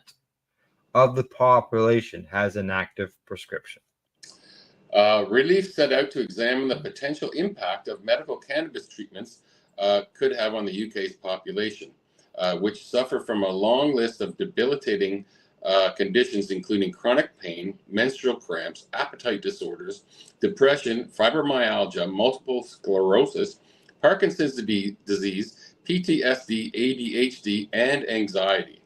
of the population has an active prescription. Relief set out to examine the potential impact of medical cannabis treatments could have on the UK's population, which suffer from a long list of debilitating conditions, including chronic pain, menstrual cramps, appetite disorders, depression, fibromyalgia, multiple sclerosis, Parkinson's disease, PTSD, ADHD, and anxiety.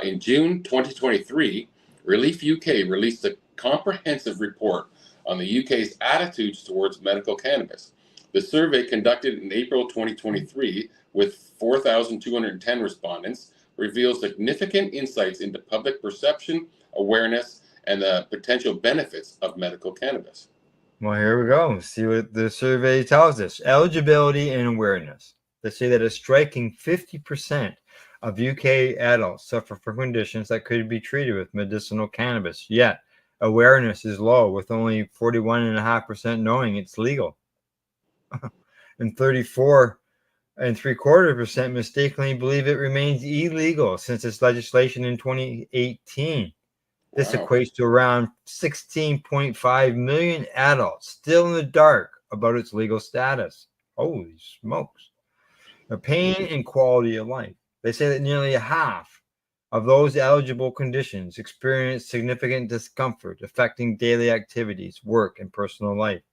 In June 2023, Relief UK released a comprehensive report on the UK's attitudes towards medical cannabis. The survey, conducted in April 2023 with 4,210 respondents, reveals significant insights into public perception, awareness, and the potential benefits of medical cannabis. Well, here we go. See what the survey tells us. Eligibility and awareness. They say that a striking 50% of UK adults suffer from conditions that could be treated with medicinal cannabis, yet awareness is low, with only 41.5% knowing it's legal. And 34.75% mistakenly believe it remains illegal since its legislation in 2018. This equates to around 16.5 million adults still in the dark about its legal status. Holy smokes. The pain and quality of life. They say that nearly half of those eligible conditions experience significant discomfort affecting daily activities, work, and personal life.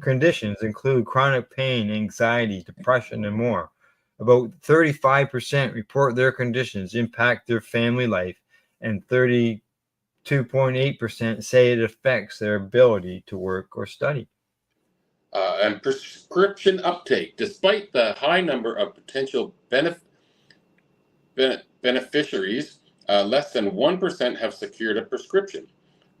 Conditions include chronic pain, anxiety, depression, and more. About 35% report their conditions impact their family life, and 32.8% say it affects their ability to work or study. And prescription uptake. Despite the high number of potential beneficiaries, less than 1% have secured a prescription.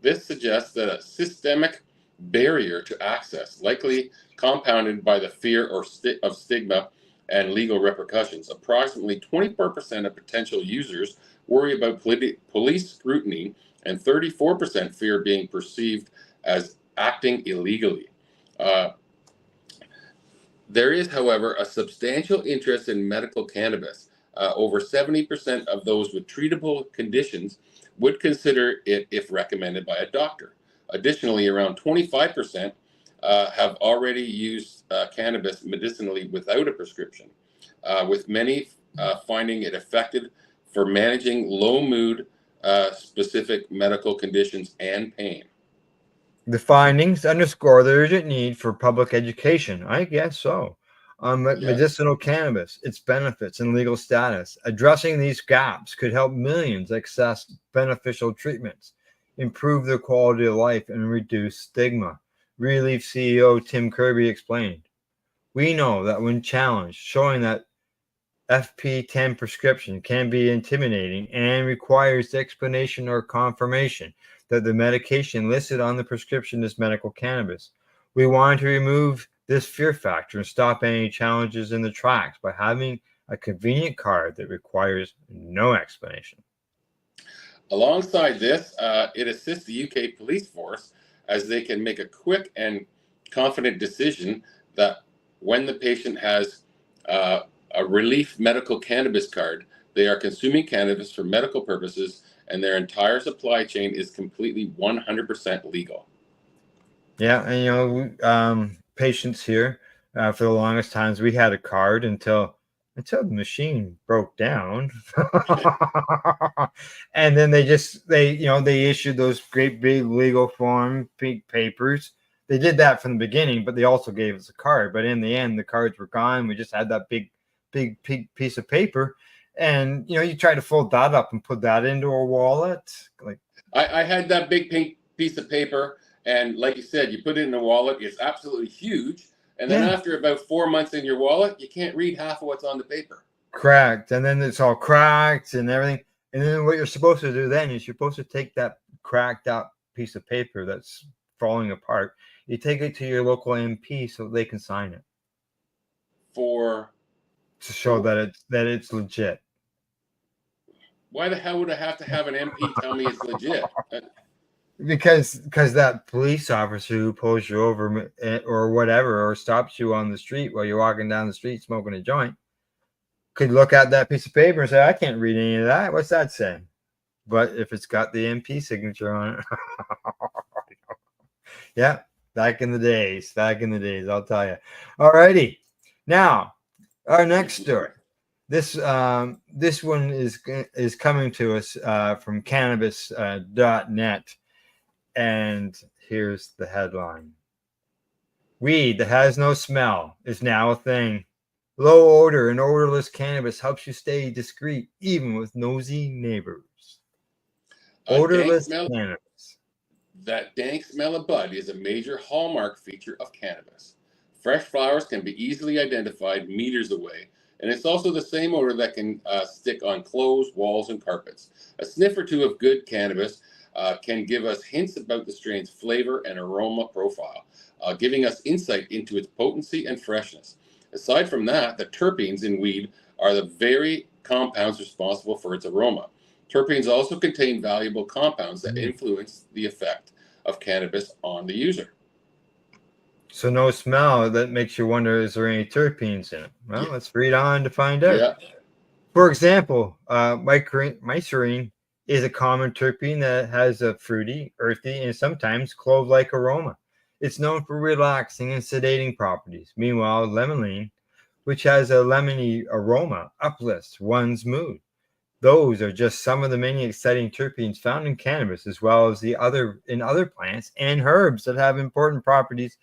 This suggests that a systemic barrier to access, likely compounded by the fear of stigma and legal repercussions. Approximately 24% of potential users worry about police scrutiny, and 34% fear being perceived as acting illegally. There is, however, a substantial interest in medical cannabis. Over 70% of those with treatable conditions would consider it if recommended by a doctor. Additionally, around 25% have already used cannabis medicinally without a prescription, with many finding it effective for managing low mood, specific medical conditions and pain. The findings underscore the urgent need for public education. I guess so. On medicinal cannabis, its benefits, and legal status. Addressing these gaps could help millions access beneficial treatments, improve their quality of life, and reduce stigma. Relief CEO Tim Kirby explained, "We know that when challenged, showing that FP10 prescription can be intimidating and requires explanation or confirmation that the medication listed on the prescription is medical cannabis. We wanted to remove this fear factor and stop any challenges in the tracks by having a convenient card that requires no explanation." Alongside this, it assists the UK police force as they can make a quick and confident decision that when the patient has a relief medical cannabis card, they are consuming cannabis for medical purposes, and their entire supply chain is completely 100% legal. Yeah, and patients here, for the longest times, we had a card until the machine broke down, and then they issued those great big legal form papers. They did that from the beginning, but they also gave us a card. But in the end, the cards were gone. We just had that big piece of paper. And you try to fold that up and put that into a wallet. Like I had that big pink piece of paper, and like you said, you put it in a wallet. It's absolutely huge, and then after about 4 months in your wallet, you can't read half of what's on the paper. Cracked, and then it's all cracked and everything. And then what you're supposed to do then is you're supposed to take that cracked out piece of paper that's falling apart. You take it to your local MP so they can sign it To show that it's legit. Why the hell would I have to have an MP tell me it's legit? Because that police officer who pulls you over or whatever, or stops you on the street while you're walking down the street smoking a joint, could look at that piece of paper and say, I can't read any of that. What's that say? But if it's got the MP signature on it, yeah, back in the days, I'll tell you. Alrighty, now our next story. This one is coming to us from cannabis.net, and here's the headline: Weed that has no smell is now a thing. Low odor and odorless cannabis helps you stay discreet even with nosy neighbors. Odorless cannabis. That dank smell of bud is a major hallmark feature of cannabis. Fresh flowers can be easily identified meters away, and it's also the same odor that can stick on clothes, walls, and carpets. A sniff or two of good cannabis can give us hints about the strain's flavor and aroma profile, giving us insight into its potency and freshness. Aside from that, the terpenes in weed are the very compounds responsible for its aroma. Terpenes also contain valuable compounds that influence the effect of cannabis on the user. So no smell, that makes you wonder, is there any terpenes in it? Well, let's read on to find out. Yeah. For example, mycerine is a common terpene that has a fruity, earthy, and sometimes clove-like aroma. It's known for relaxing and sedating properties. Meanwhile, limonene, which has a lemony aroma, uplifts one's mood. Those are just some of the many exciting terpenes found in cannabis, as well as in other plants and herbs that have important properties,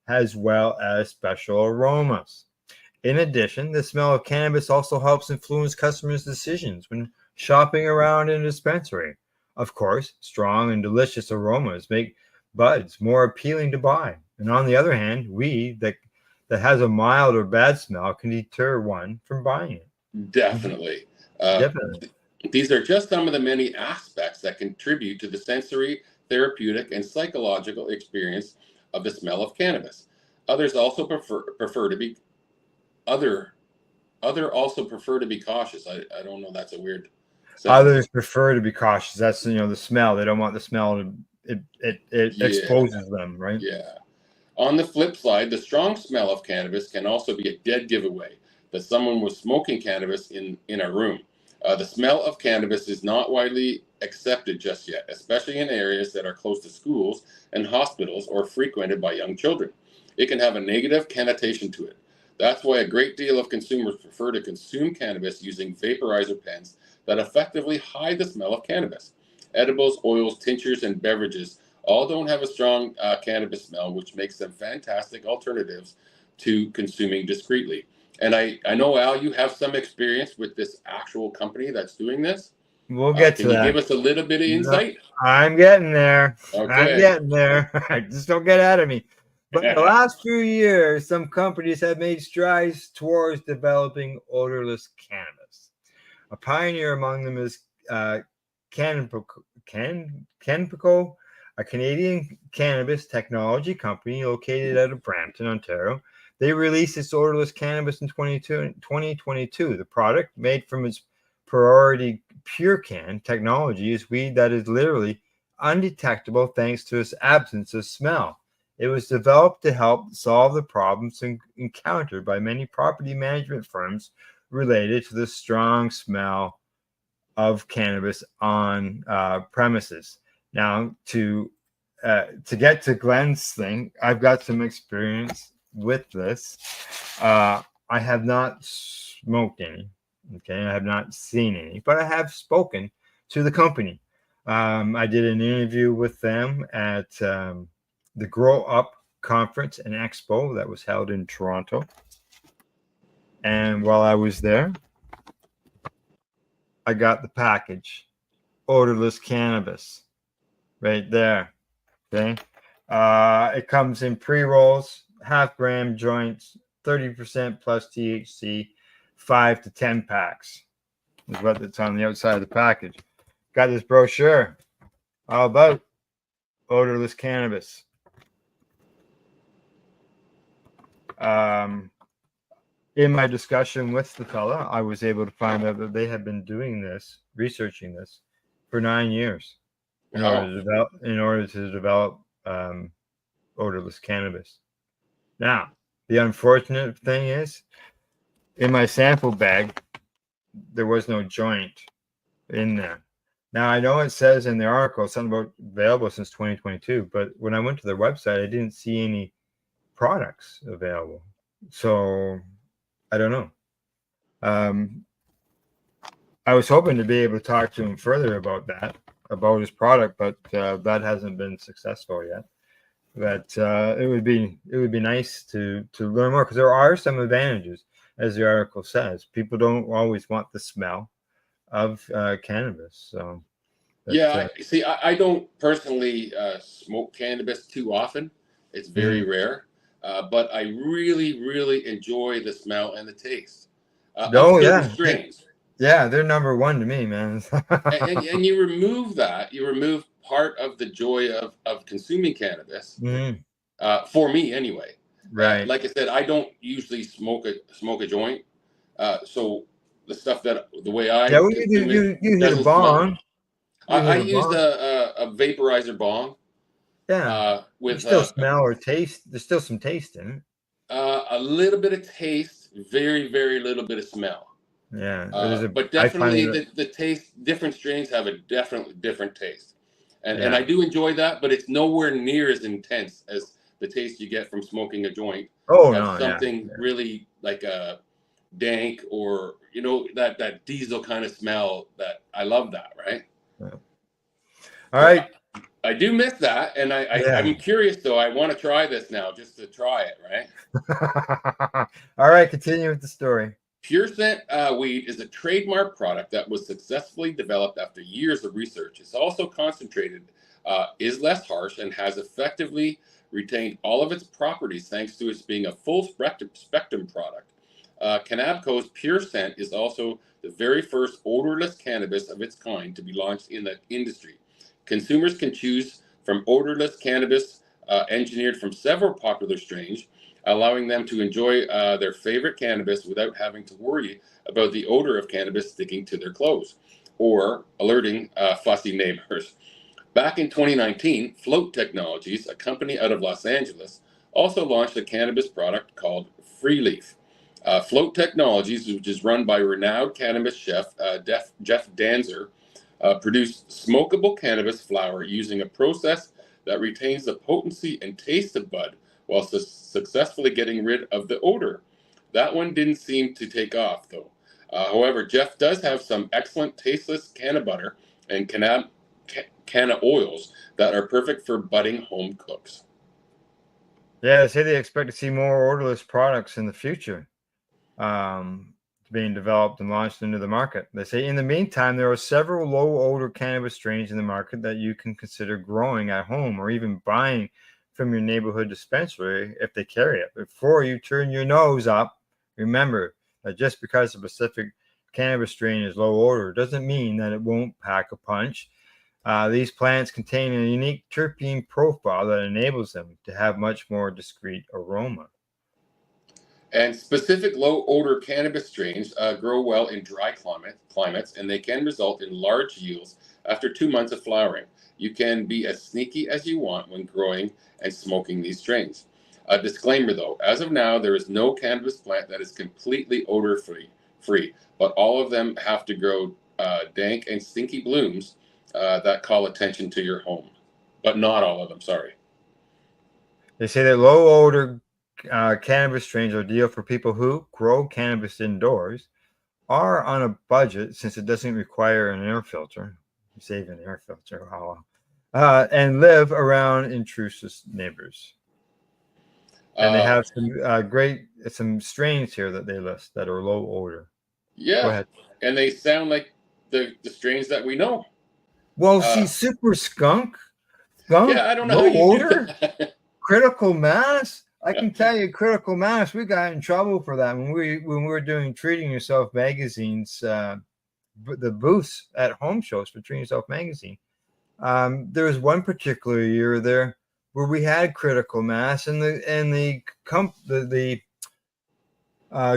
as well as special aromas. In addition, the smell of cannabis also helps influence customers' decisions when shopping around in a dispensary. Of course, strong and delicious aromas make buds more appealing to buy. And on the other hand, weed that has a mild or bad smell can deter one from buying it. Definitely. Definitely. These are just some of the many aspects that contribute to the sensory, therapeutic, and psychological experience of the smell of cannabis. Others also prefer to be cautious. I don't know. That's a weird sentence. Others prefer to be cautious. That's the smell. They don't want the smell to it exposes them, right? Yeah. On the flip side, the strong smell of cannabis can also be a dead giveaway that someone was smoking cannabis in a room. The smell of cannabis is not widely accepted just yet, especially in areas that are close to schools and hospitals or frequented by young children. It can have a negative connotation to it. That's why a great deal of consumers prefer to consume cannabis using vaporizer pens that effectively hide the smell of cannabis. Edibles, oils, tinctures, and beverages all don't have a strong cannabis smell, which makes them fantastic alternatives to consuming discreetly. And I know, Al, you have some experience with this actual company that's doing this. We'll get to that. Can you give us a little bit of insight? I'm getting there. Okay. I'm getting there. Just don't get out of me. But in the last few years, some companies have made strides towards developing odorless cannabis. A pioneer among them is Canpico, a Canadian cannabis technology company located out of Brampton, Ontario. They released its odorless cannabis in 2022. The product, made from its priority pure can technology, is weed that is literally undetectable thanks to its absence of smell. It was developed to help solve the problems encountered by many property management firms related to the strong smell of cannabis on premises. Now, to get to Glenn's thing, I've got some experience with this. I have not smoked any. Okay, I have not seen any, but I have spoken to the company. I did an interview with them at the Grow Up Conference and Expo that was held in Toronto. And while I was there, I got the package, odorless cannabis, right there. Okay, it comes in pre-rolls, half-gram joints, 30% plus THC, 5 to 10 packs. is what it's on the outside of the package. Got this brochure all about odorless cannabis. In my discussion with the fella, I was able to find out that they had been doing this, researching this, for 9 years in order to develop odorless cannabis. Now, the unfortunate thing is, in my sample bag, there was no joint in there. Now, I know it says in the article something about available since 2022, but when I went to their website, I didn't see any products available. So I don't know. I was hoping to be able to talk to him further about his product, but that hasn't been successful yet. But it would be nice to learn more, because there are some advantages, as the article says. People don't always want the smell of cannabis. So see, I don't personally smoke cannabis too often. It's very rare, but I really, really enjoy the smell and the taste. Strains. Yeah, they're number one to me, man. and you remove part of the joy of consuming cannabis. For me, anyway. Right. Like I said, I don't usually smoke a joint. So the stuff the way I you hit a bong. I used a vaporizer bong. Yeah. With you still smell or taste. There's still some taste in it. A little bit of taste, very, very little bit of smell. Yeah, but definitely the taste. Different strains have a definitely different taste, and I do enjoy that. But it's nowhere near as intense as the taste you get from smoking a joint. Oh no, something really like a dank, or that diesel kind of smell. That I love that, right? Yeah. All right. I do miss that, and I'm curious though. I want to try this now, just to try it, right? All right, continue with the story. Pure Scent weed is a trademark product that was successfully developed after years of research. It's also concentrated, is less harsh, and has effectively retained all of its properties thanks to its being a full spectrum product. Cannabco's Pure Scent is also the very first odorless cannabis of its kind to be launched in the industry. Consumers can choose from odorless cannabis engineered from several popular strains, allowing them to enjoy their favorite cannabis without having to worry about the odor of cannabis sticking to their clothes or alerting fussy neighbors. Back in 2019, Float Technologies, a company out of Los Angeles, also launched a cannabis product called Free Leaf. Float Technologies, which is run by renowned cannabis chef Jeff Danzer, produced smokable cannabis flower using a process that retains the potency and taste of bud while successfully getting rid of the odor. That one didn't seem to take off, though. However, Jeff does have some excellent tasteless canna butter and canna oils that are perfect for budding home cooks. Yeah, they say they expect to see more odorless products in the future being developed and launched into the market. They say in the meantime, there are several low odor cannabis strains in the market that you can consider growing at home or even buying from your neighborhood dispensary if they carry it. Before you turn your nose up, remember that just because a specific cannabis strain is low odor doesn't mean that it won't pack a punch. These plants contain a unique terpene profile that enables them to have much more discreet aroma. And specific low odor cannabis strains grow well in dry climates, and they can result in large yields after 2 months of flowering. You can be as sneaky as you want when growing and smoking these strains. A disclaimer though, as of now, there is no cannabis plant that is completely odor free, but all of them have to grow dank and stinky blooms that call attention to your home. But not all of them, sorry. They say that low odor cannabis strains are ideal for people who grow cannabis indoors, are on a budget since it doesn't require an air filter. Save an air filter, and live around intrusive neighbors. And they have some some strains here that they list that are low odor. Yeah, go ahead. And they sound like the strains that we know. Well, see, super skunk. Yeah, I don't know how you odor. do that. Critical mass. I can tell you, critical mass. We got in trouble for that when we were doing Treating Yourself magazines the booths at home shows for Treat Yourself magazine. There was one particular year there where we had critical mass, and the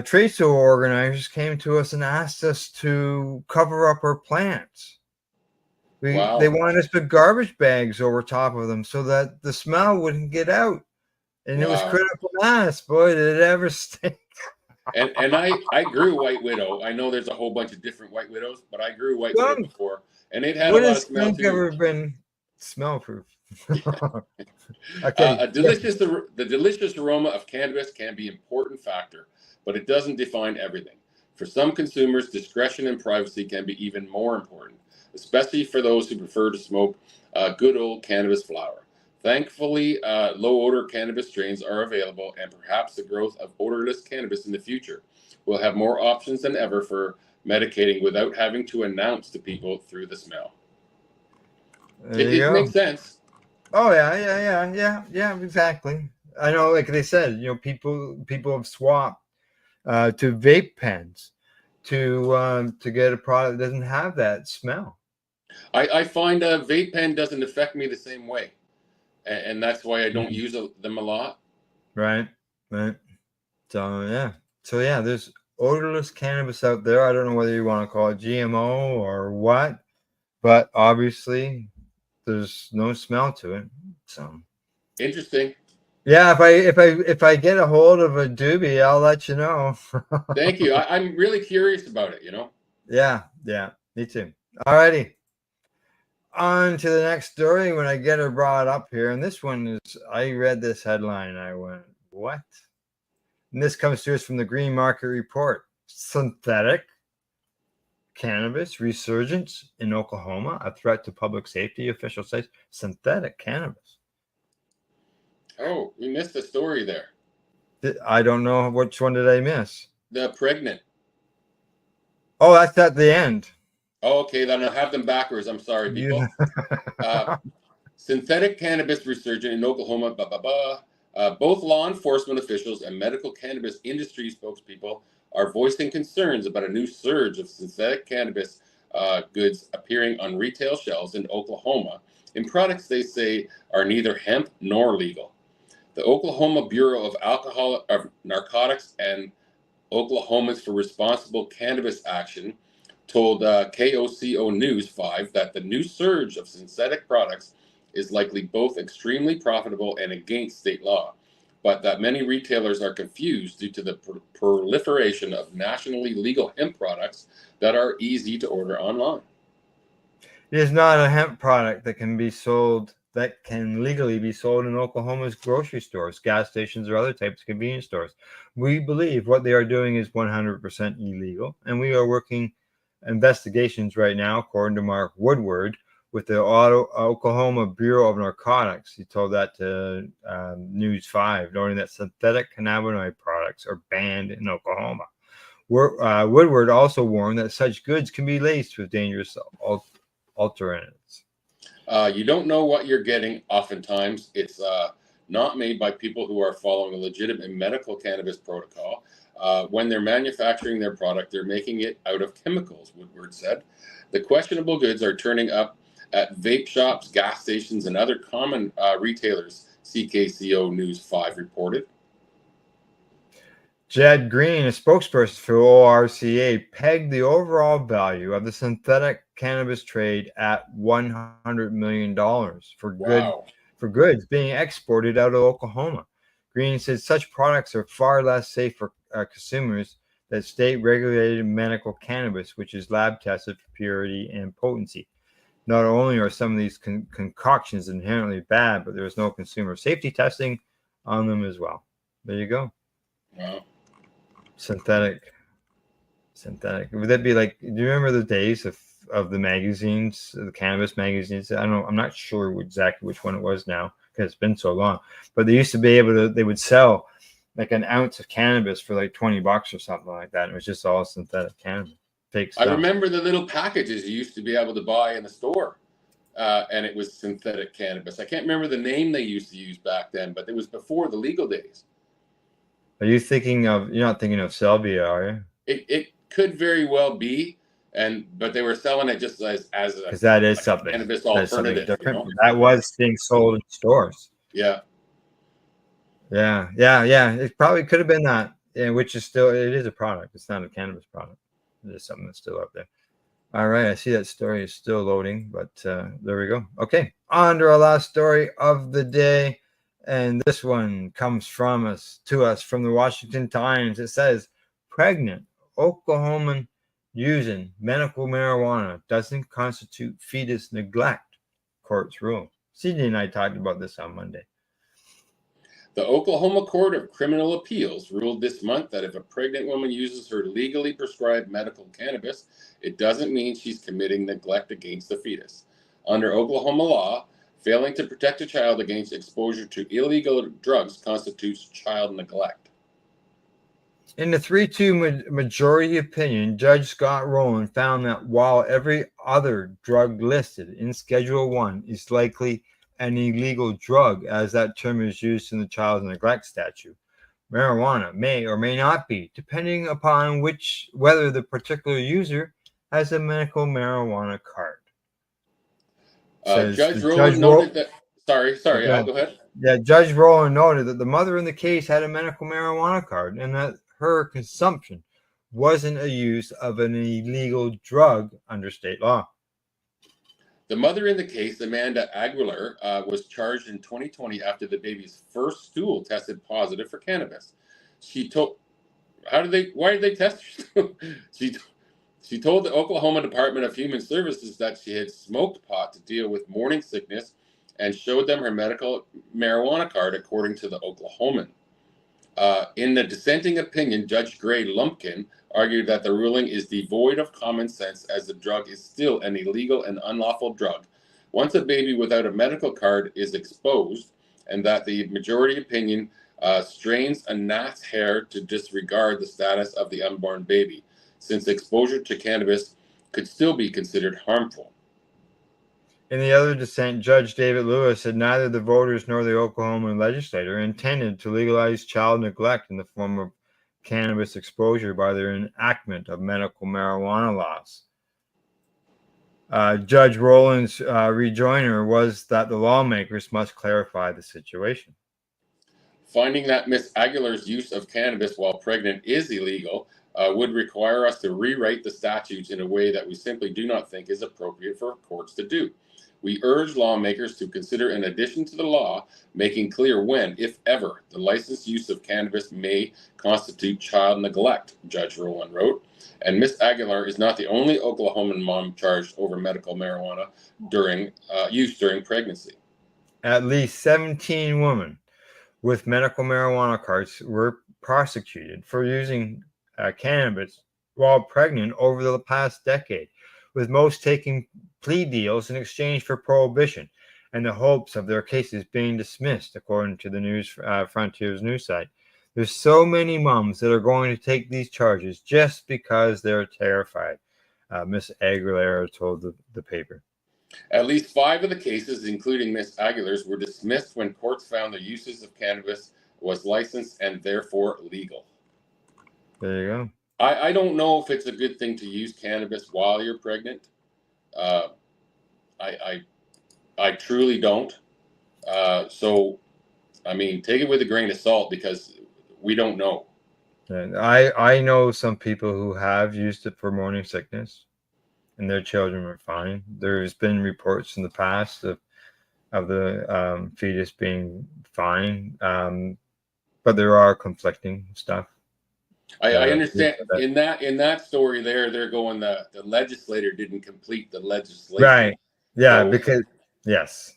trade show organizers came to us and asked us to cover up our plants. They wanted us to put garbage bags over top of them so that the smell wouldn't get out. And it was critical mass. Boy, did it ever stink. And I grew white widow. I know there's a whole bunch of different white widows, but I grew white widow before, and it had a lot of smell too. Ever been smell proof? The delicious aroma of cannabis can be an important factor, but it doesn't define everything. For some consumers, discretion and privacy can be even more important, especially for those who prefer to smoke good old cannabis flower. Thankfully, low odor cannabis strains are available, and perhaps the growth of odorless cannabis in the future will have more options than ever for medicating without having to announce to people through the smell. It makes sense. Oh yeah, exactly. I know, like they said, people have swapped to vape pens to get a product that doesn't have that smell. I find a vape pen doesn't affect me the same way, and that's why I don't use them a lot. Right. So yeah, there's odorless cannabis out there. I don't know whether you want to call it GMO or what, but obviously there's no smell to it. So interesting. Yeah, if I get a hold of a doobie, I'll let you know. Thank you. I'm really curious about it. Yeah, me too. Alrighty. On to the next story when I get her brought up here. And this one is, I read this headline and I went, what? And this comes to us from the Green Market Report. Synthetic cannabis resurgence in Oklahoma, a threat to public safety, official says. Synthetic cannabis. Oh, we missed the story there. I don't know. Which one did I miss? The pregnant. Oh, that's at the end. Oh, okay, then I'll have them backwards. I'm sorry, people. Synthetic cannabis resurgent in Oklahoma. Both law enforcement officials and medical cannabis industry spokespeople are voicing concerns about a new surge of synthetic cannabis goods appearing on retail shelves in Oklahoma in products they say are neither hemp nor legal. The Oklahoma Bureau of Narcotics and Oklahomans for Responsible Cannabis Action told KOCO News 5 that the new surge of synthetic products is likely both extremely profitable and against state law, but that many retailers are confused due to the proliferation of nationally legal hemp products that are easy to order online. It is not a hemp product that can legally be sold in Oklahoma's grocery stores, gas stations, or other types of convenience stores. We believe what they are doing is 100% illegal, and we are working investigations right now, according to Mark Woodward, with the Oklahoma Bureau of Narcotics. He told that to News 5, noting that synthetic cannabinoid products are banned in Oklahoma. Woodward also warned that such goods can be laced with dangerous alternatives. You don't know what you're getting oftentimes. It's not made by people who are following a legitimate medical cannabis protocol. When they're manufacturing their product, they're making it out of chemicals, Woodward said. The questionable goods are turning up at vape shops, gas stations, and other common retailers, CKCO News 5 reported. Jed Green, a spokesperson for ORCA, pegged the overall value of the synthetic cannabis trade at $100 million for goods being exported out of Oklahoma. Green said such products are far less safe for consumers than state-regulated medical cannabis, which is lab-tested for purity and potency. Not only are some of these concoctions inherently bad, but there is no consumer safety testing on them as well. There you go. Wow. Synthetic. Would that be like, do you remember the days of the magazines, the cannabis magazines? I don't know. I'm not sure exactly which one it was now because it's been so long. But they used to be able to, they would sell like an ounce of cannabis for like $20 or something like that. And it was just all synthetic cannabis. Fake stuff. I remember the little packages you used to be able to buy in the store, and it was synthetic cannabis. I can't remember the name they used to use back then, but it was before the legal days. Are you thinking of, you're not thinking of Selvia, are you? It could very well be. but they were selling it just as a because that is like something. cannabis That's something alternative. different. That was being sold in stores. Yeah. Yeah. It probably could have been that, which is still, it is a product. It's not a cannabis product. It is something that's still out there. All right. I see that story is still loading, but there we go. Okay. On to our last story of the day. And this one comes to us from the Washington Times. It says, pregnant Oklahoman using medical marijuana doesn't constitute fetus neglect, courts rule. CD and I talked about this on Monday. The Oklahoma Court of Criminal Appeals ruled this month that if a pregnant woman uses her legally prescribed medical cannabis, it doesn't mean she's committing neglect against the fetus. Under Oklahoma law, failing to protect a child against exposure to illegal drugs constitutes child neglect. In the 3-2 majority opinion, Judge Scott Rowland found that while every other drug listed in Schedule 1 is likely an illegal drug, as that term is used in the child neglect statute, marijuana may or may not be, depending upon whether the particular user has a medical marijuana card. Judge Rowland noted that. Sorry, go ahead. Yeah, Judge Rowland noted that the mother in the case had a medical marijuana card and that her consumption wasn't a use of an illegal drug under state law. The mother in the case, Amanda Aguilar, was charged in 2020 after the baby's first stool tested positive for cannabis. Why did they test her? She told the Oklahoma Department of Human Services that she had smoked pot to deal with morning sickness and showed them her medical marijuana card, according to the Oklahoman. In the dissenting opinion, Judge Gray Lumpkin argued that the ruling is devoid of common sense as the drug is still an illegal and unlawful drug once a baby without a medical card is exposed, and that the majority opinion strains a gnat's hair to disregard the status of the unborn baby, since exposure to cannabis could still be considered harmful. In the other dissent, Judge David Lewis said neither the voters nor the Oklahoma legislature intended to legalize child neglect in the form of cannabis exposure by their enactment of medical marijuana laws. Judge Rowland's rejoinder was that the lawmakers must clarify the situation. Finding that Ms. Aguilar's use of cannabis while pregnant is illegal would require us to rewrite the statutes in a way that we simply do not think is appropriate for courts to do. We urge lawmakers to consider an addition to the law, making clear when, if ever, the licensed use of cannabis may constitute child neglect, Judge Rowland wrote. And Ms. Aguilar is not the only Oklahoman mom charged over medical marijuana use during pregnancy. At least 17 women with medical marijuana cards were prosecuted for using cannabis while pregnant over the past decade, with most taking plea deals in exchange for prohibition and the hopes of their cases being dismissed, according to the Frontiers news site. There's so many moms that are going to take these charges just because they're terrified, Miss Aguilera told the paper. At least 5 of the cases, including Ms. Aguilar's, were dismissed when courts found the uses of cannabis was licensed and therefore legal. There you go. I don't know if it's a good thing to use cannabis while you're pregnant. I truly don't. So, I mean, take it with a grain of salt because we don't know. And I know some people who have used it for morning sickness, and their children were fine. There's been reports in the past of the fetus being fine, but there are conflicting stuff. I understand in that story they're going the legislator didn't complete the legislation. Right. Yeah, so, because yes.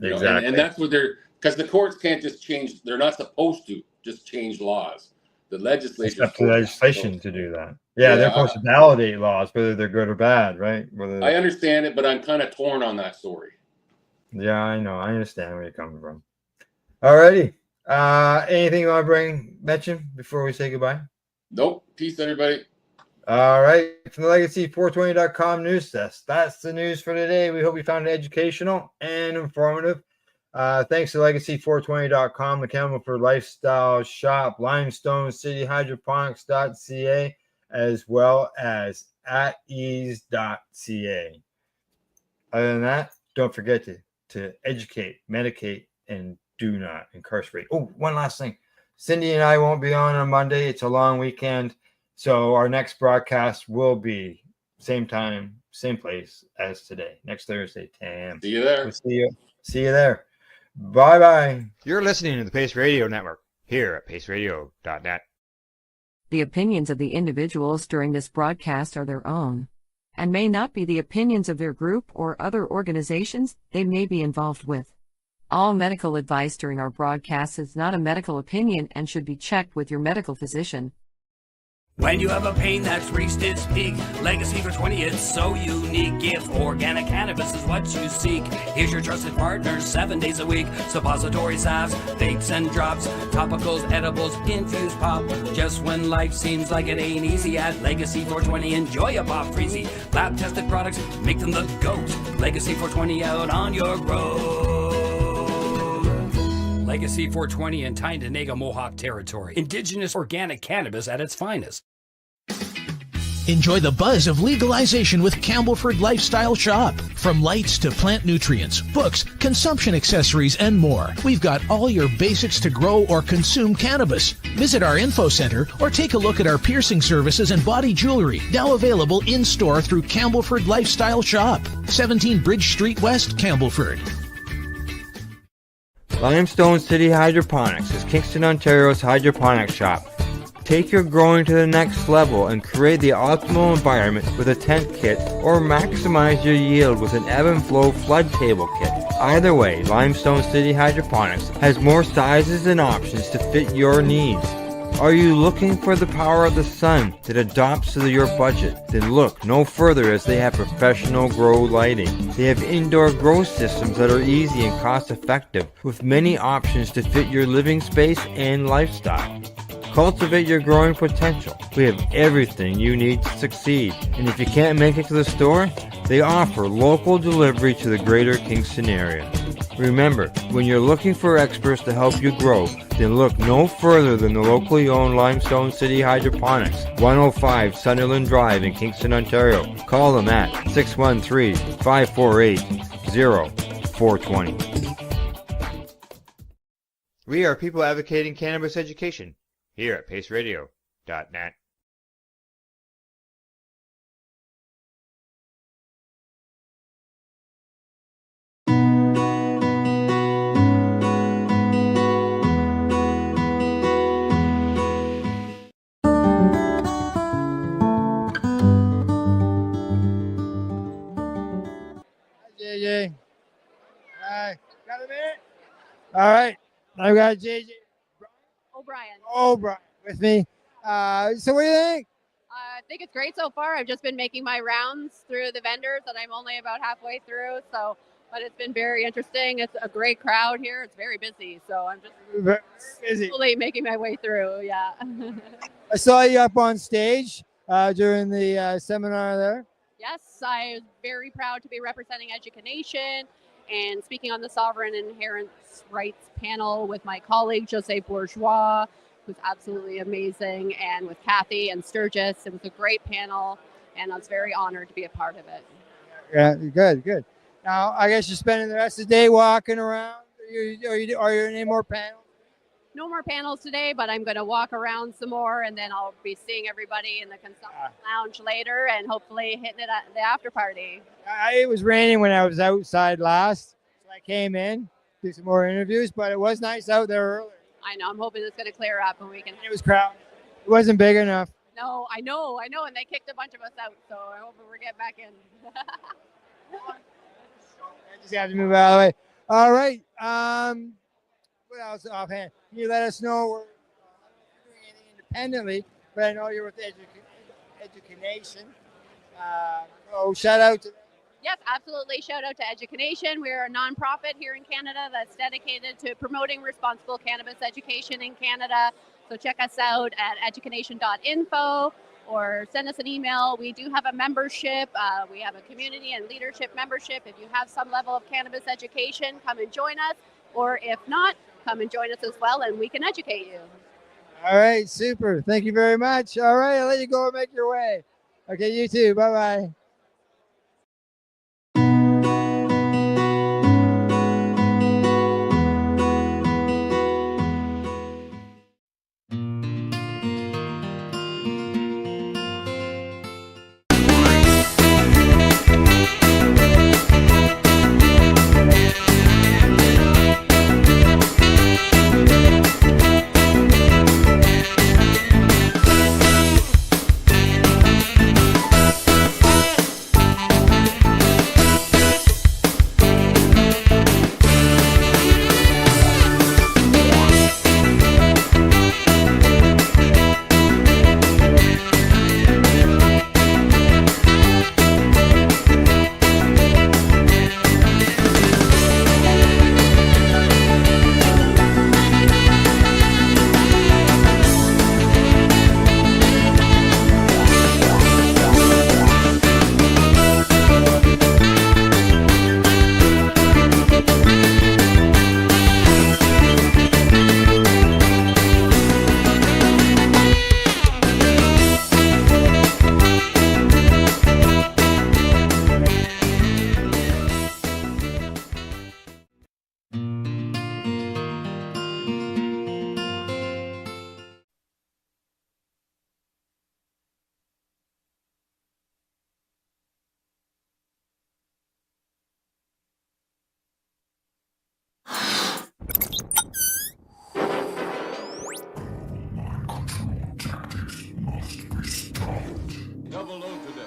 Exactly. And that's what because the courts can't just change, they're not supposed to just change laws. The legislature. It's up to legislation to do that. Yeah, they're supposed to validate laws, whether they're good or bad, right? I understand it, but I'm kind of torn on that story. Yeah, I know. I understand where you're coming from. Alrighty. Anything you want to mention before we say goodbye? Nope. Peace, everybody. All right. From the Legacy420.com news desk. That's the news for today. We hope you found it educational and informative. Thanks to Legacy420.com, the Campbell for Lifestyle Shop, Limestone City Hydroponics.ca, as well as at ease.ca. Other than that, don't forget to educate, medicate, and do not incarcerate. Oh, one last thing. Cindy and I won't be on Monday. It's a long weekend. So our next broadcast will be same time, same place as today. Next Thursday, 10 a.m. See you there. We'll see you there. Bye-bye. You're listening to the Pace Radio Network here at paceradio.net. The opinions of the individuals during this broadcast are their own and may not be the opinions of their group or other organizations they may be involved with. All medical advice during our broadcast is not a medical opinion and should be checked with your medical physician. When you have a pain that's reached its peak, Legacy for 20, it's so unique. If organic cannabis is what you seek, here's your trusted partner 7 days a week. Suppository salves, vapes and drops, topicals, edibles, infused pop. Just when life seems like it ain't easy, at Legacy 420, enjoy a pop freezy. Lab tested products, make them the GOAT. Legacy 420 out on your road. Legacy 420 in Tyndonega Mohawk territory. Indigenous organic cannabis at its finest. Enjoy the buzz of legalization with Campbellford Lifestyle Shop. From lights to plant nutrients, books, consumption accessories, and more, we've got all your basics to grow or consume cannabis. Visit our info center or take a look at our piercing services and body jewelry, now available in-store through Campbellford Lifestyle Shop, 17 Bridge Street West, Campbellford. Limestone City Hydroponics is Kingston, Ontario's hydroponics shop. Take your growing to the next level and create the optimal environment with a tent kit, or maximize your yield with an ebb and flow flood table kit. Either way, Limestone City Hydroponics has more sizes and options to fit your needs. Are you looking for the power of the sun that adapts to your budget? Then look no further, as they have professional grow lighting. They have indoor grow systems that are easy and cost effective, with many options to fit your living space and lifestyle. Cultivate your growing potential. We have everything you need to succeed. And if you can't make it to the store, they offer local delivery to the greater Kingston area. Remember, when you're looking for experts to help you grow, then look no further than the locally owned Limestone City Hydroponics, 105 Sunderland Drive in Kingston, Ontario. Call them at 613-548-0420. We are people advocating cannabis education here at paceradio.net. JJ. Hi. Got a minute? All right. I've got JJ O'Brien with me. So what do you think? I think it's great so far. I've just been making my rounds through the vendors, and I'm only about halfway through. So, but it's been very interesting. It's a great crowd here. It's very busy. So I'm just slowly making my way through. Yeah. I saw you up on stage during the seminar there. Yes, I was very proud to be representing Education and speaking on the Sovereign Inherent Rights panel with my colleague, Jose Bourgeois, who's absolutely amazing, and with Kathy and Sturgis. It was a great panel, and I was very honored to be a part of it. Yeah, good. Now, I guess you're spending the rest of the day walking around. Are you in any more panels? No more panels today, but I'm going to walk around some more, and then I'll be seeing everybody in the consumption lounge later, and hopefully hitting it at the after party. It was raining when I was outside last, so I came in, do some more interviews, but it was nice out there earlier. I know. I'm hoping it's going to clear up and we can. It was crowded. It wasn't big enough. No, I know, and they kicked a bunch of us out, so I hope we're getting back in. I just have to move out of the way. All right. What else offhand? Can you let us know we're doing anything independently? But I know you're with Education. Shout out to them. Yes, absolutely. Shout out to Education. We're a nonprofit here in Canada that's dedicated to promoting responsible cannabis education in Canada. So check us out at education.info or send us an email. We do have a membership. We have a community and leadership membership. If you have some level of cannabis education, come and join us. Or if not, come and join us as well, and we can educate you. All right, super. Thank you very much. All right, I'll let you go and make your way. Okay, you too. Bye-bye. Double O today.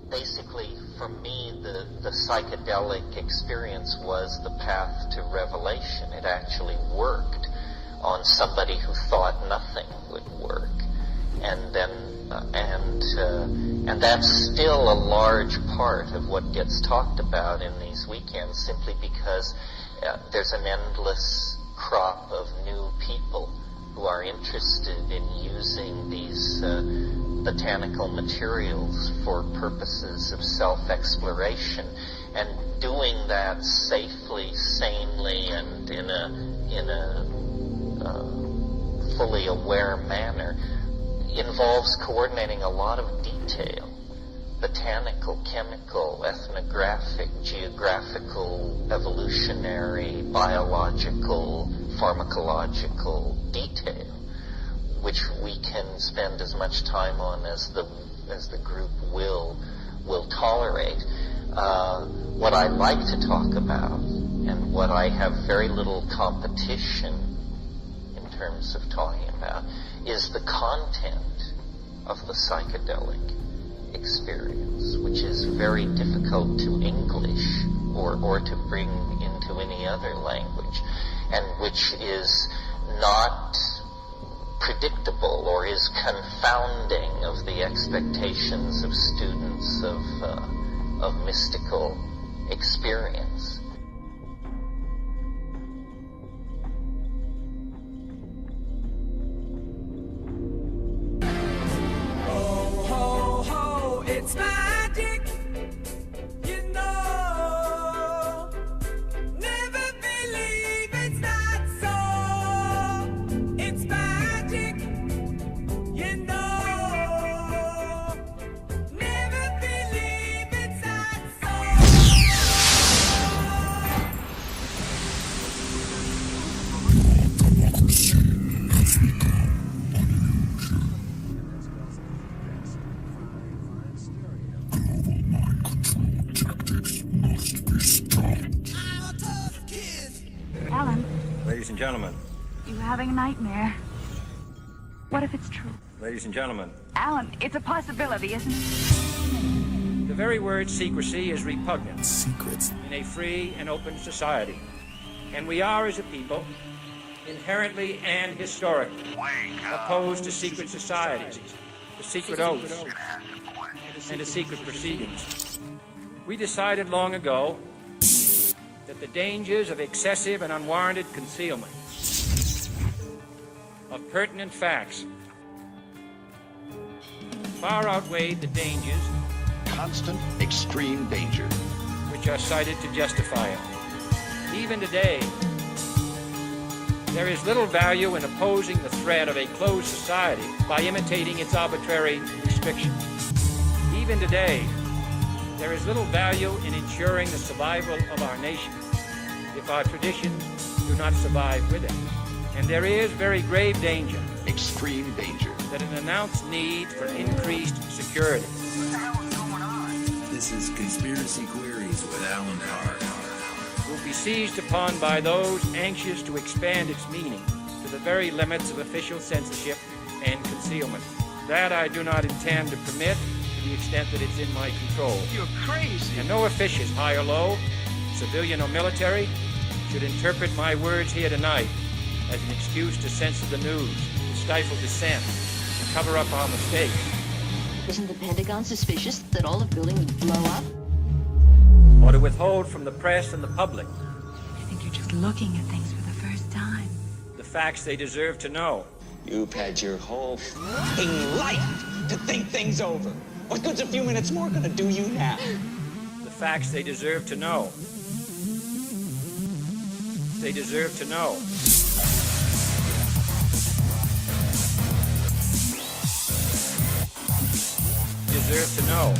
Basically, for me, the psychedelic experience was the path to revelation. It actually worked on somebody who thought nothing would work. And then, and that's still a large part of what gets talked about in these weekends, simply because there's an endless crop of new people who are interested in using these botanical materials for purposes of self-exploration, and doing that safely, sanely, and in a fully aware manner involves coordinating a lot of detail: botanical, chemical, ethnographic, geographical, evolutionary, biological, pharmacological detail, which we can spend as much time on as the group will tolerate. What I like to talk about, and what I have very little competition in terms of talking about, is the content of the psychedelic experience, which is very difficult to English or to bring into any other language, and which is not predictable or is confounding of the expectations of students of mystical experience. It's magic, you know. Never believe it's not so. It's magic, you know. Never believe it's not so. Alan, Ladies and gentlemen, you're having a nightmare. What if it's true? ladies and gentlemen, Alan, it's a possibility, isn't it? The very word secrecy is repugnant. Secrets. In a free and open society. And we are, as a people, inherently and historically opposed to secret societies, to secret oaths, and to secret proceedings. We decided long ago that the dangers of excessive and unwarranted concealment of pertinent facts far outweighed the dangers, constant, extreme danger, which are cited to justify it. Even today, there is little value in opposing the threat of a closed society by imitating its arbitrary restrictions. Even today, there is little value in ensuring the survival of our nation if our traditions do not survive with it. And there is very grave danger, extreme danger, that an announced need for increased security. This is Conspiracy Queries with Alan Park. Will be seized upon by those anxious to expand its meaning to the very limits of official censorship and concealment. That I do not intend to permit to the extent that it's in my control. You're crazy. And no officious, high or low, civilian or military, should interpret my words here tonight as an excuse to censor the news, to stifle dissent, to cover up our mistakes. Isn't the Pentagon suspicious that all of building would blow up? Or to withhold from the press and the public I think you're just looking at things for the first time. the facts they deserve to know. You've had your whole f***ing life to think things over. What good's a few minutes more gonna do you now? The facts they deserve to know. They deserve to know. Deserve to know.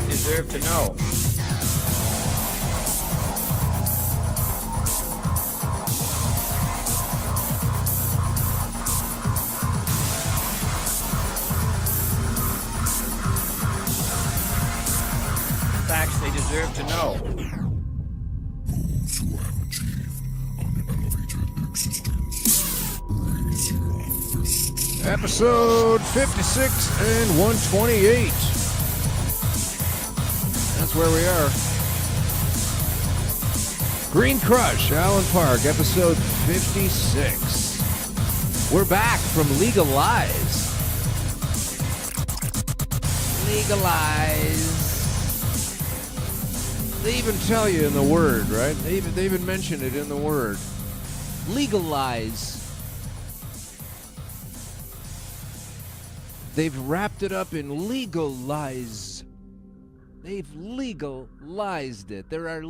Deserve to know. Facts they deserve to know. Episode 56 and 128. That's where we are. Green Crush, Allen Park, episode 56. We're back from Legalize. Legalize. They even tell you in the word, right? They even mention it in the word. Legalize. They've wrapped it up in legalize. They've legalized it. There are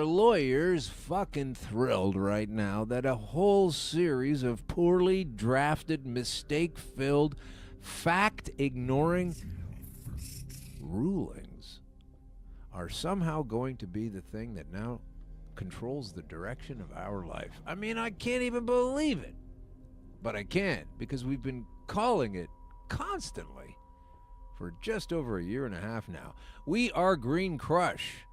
lawyers fucking thrilled right now that a whole series of poorly drafted, mistake-filled, fact-ignoring rulings are somehow going to be the thing that now controls the direction of our life. I mean, I can't even believe it. But I can't, because we've been calling it constantly for just over a year and a half now. We are Green Crush.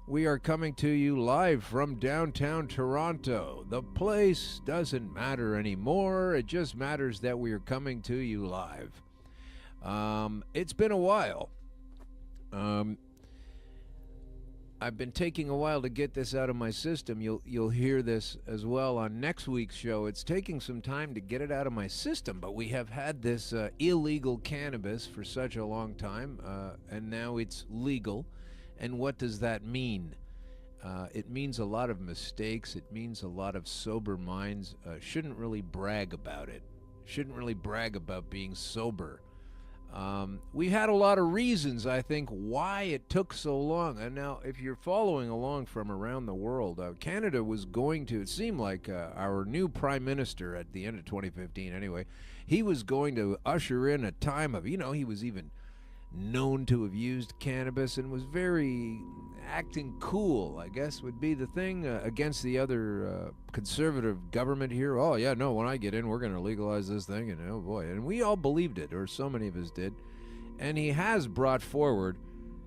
We are coming to you live from downtown Toronto. The place doesn't matter anymore. It just matters that we are coming to you live. It's been a while. I've been taking a while to get this out of my system. You'll hear this as well on next week's show. It's taking some time to get it out of my system, but we have had this illegal cannabis for such a long time, and now it's legal. And what does that mean? It means a lot of mistakes. It means a lot of sober minds shouldn't really brag about it. Shouldn't really brag about being sober. We've had a lot of reasons, I think, why it took so long. And now, if you're following along from around the world, Canada was going to, it seemed like our new prime minister at the end of 2015 anyway, he was going to usher in a time of, he was even known to have used cannabis and was very acting cool, I guess would be the thing, against the other conservative government here. Oh yeah, no, when I get in, we're going to legalize this thing, and oh boy, and we all believed it, or so many of us did. And he has brought forward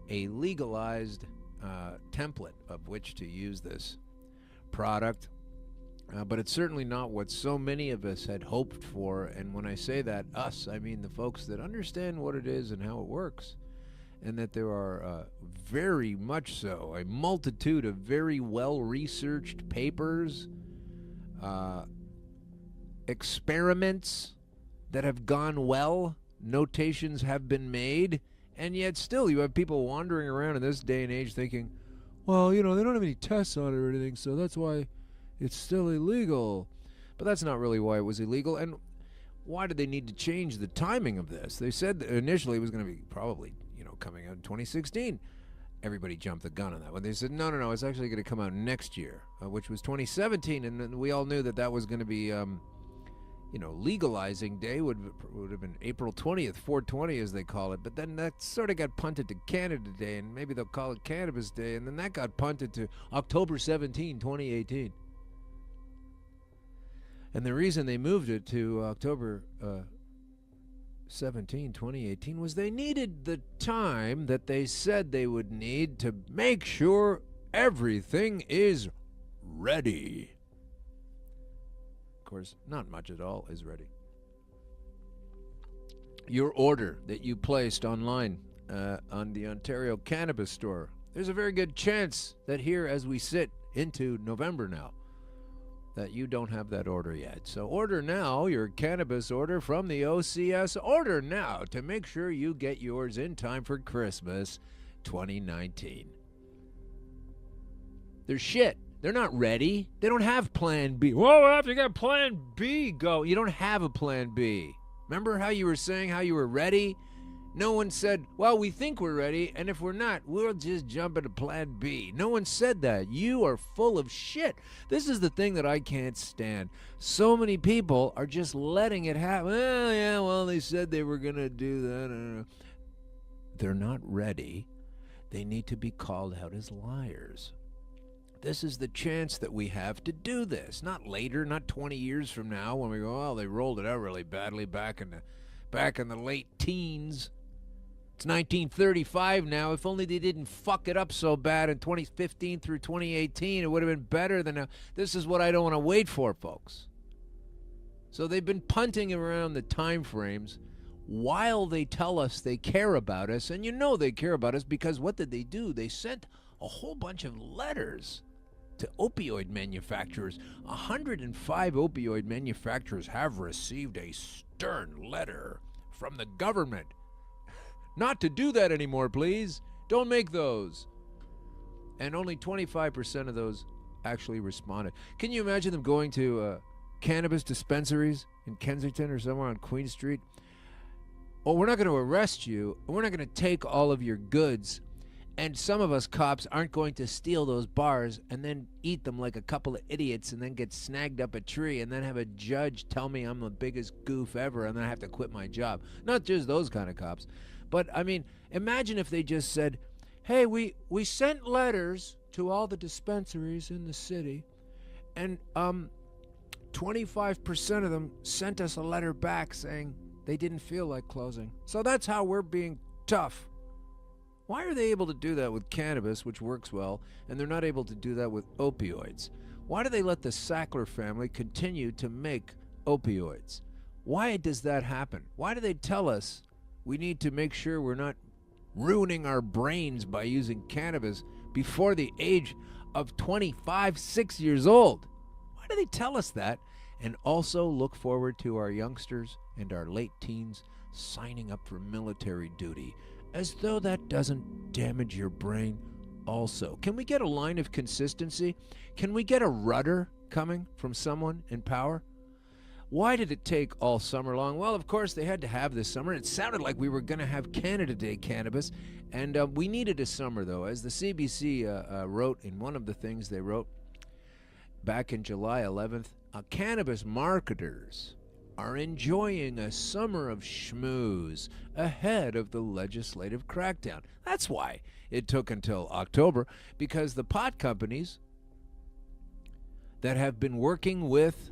a legalized template of which to use this product. But it's certainly not what so many of us had hoped for. And when I say that, us, I mean the folks that understand what it is and how it works. And that there are very much so a multitude of very well-researched papers, experiments that have gone well, notations have been made, and yet still you have people wandering around in this day and age thinking, well, they don't have any tests on it or anything, so that's why it's still illegal. But that's not really why it was illegal. And why did they need to change the timing of this? They said that initially it was going to be probably, coming out in 2016. Everybody jumped the gun on that one. They said, no, it's actually going to come out next year, which was 2017. And we all knew that was going to be, legalizing day would have been April 20th, 420 as they call it. But then that sort of got punted to Canada Day, and maybe they'll call it Cannabis Day. And then that got punted to October 17, 2018. And the reason they moved it to October 17, 2018 was they needed the time that they said they would need to make sure everything is ready. Of course, not much at all is ready. Your order that you placed online on the Ontario Cannabis Store, there's a very good chance that here as we sit into November now, that you don't have that order yet. So order now your cannabis order from the OCS. Order now to make sure you get yours in time for Christmas 2019. They're shit. They're not ready. They don't have Plan B. Whoa, I have to get Plan B go. You don't have a Plan B. Remember how you were saying how you were ready? No one said, well, we think we're ready, and if we're not, we'll just jump into Plan B. No one said that. You are full of shit. This is the thing that I can't stand. So many people are just letting it happen. Oh, yeah, well, they said they were going to do that. They're not ready. They need to be called out as liars. This is the chance that we have to do this. Not later, not 20 years from now when we go, oh, they rolled it out really badly back in the late teens. It's 1935 now. If only they didn't fuck it up so bad in 2015 through 2018, it would have been better than now. This is what I don't want to wait for, folks. So they've been punting around the time frames while they tell us they care about us. And they care about us because what did they do? They sent a whole bunch of letters to opioid manufacturers. 105 opioid manufacturers have received a stern letter from the government. Not to do that anymore, please. Don't make those. And only 25% of those actually responded. Can you imagine them going to cannabis dispensaries in Kensington or somewhere on Queen Street? Oh, we're not going to arrest you. We're not going to take all of your goods. And some of us cops aren't going to steal those bars and then eat them like a couple of idiots and then get snagged up a tree and then have a judge tell me I'm the biggest goof ever and then I have to quit my job. Not just those kind of cops. But, I mean, imagine if they just said, hey, we sent letters to all the dispensaries in the city and 25% of them sent us a letter back saying they didn't feel like closing. So that's how we're being tough. Why are they able to do that with cannabis, which works well, and they're not able to do that with opioids? Why do they let the Sackler family continue to make opioids? Why does that happen? Why do they tell us we need to make sure we're not ruining our brains by using cannabis before the age of 25, 6 years old? Why do they tell us that? And also look forward to our youngsters and our late teens signing up for military duty, as though that doesn't damage your brain also. Can we get a line of consistency? Can we get a rudder coming from someone in power? Why did it take all summer long? Well, of course, they had to have this summer. It sounded like we were going to have Canada Day cannabis, and we needed a summer, though. As the CBC wrote in one of the things they wrote back in July 11th, cannabis marketers are enjoying a summer of schmooze ahead of the legislative crackdown. That's why it took until October, because the pot companies that have been working with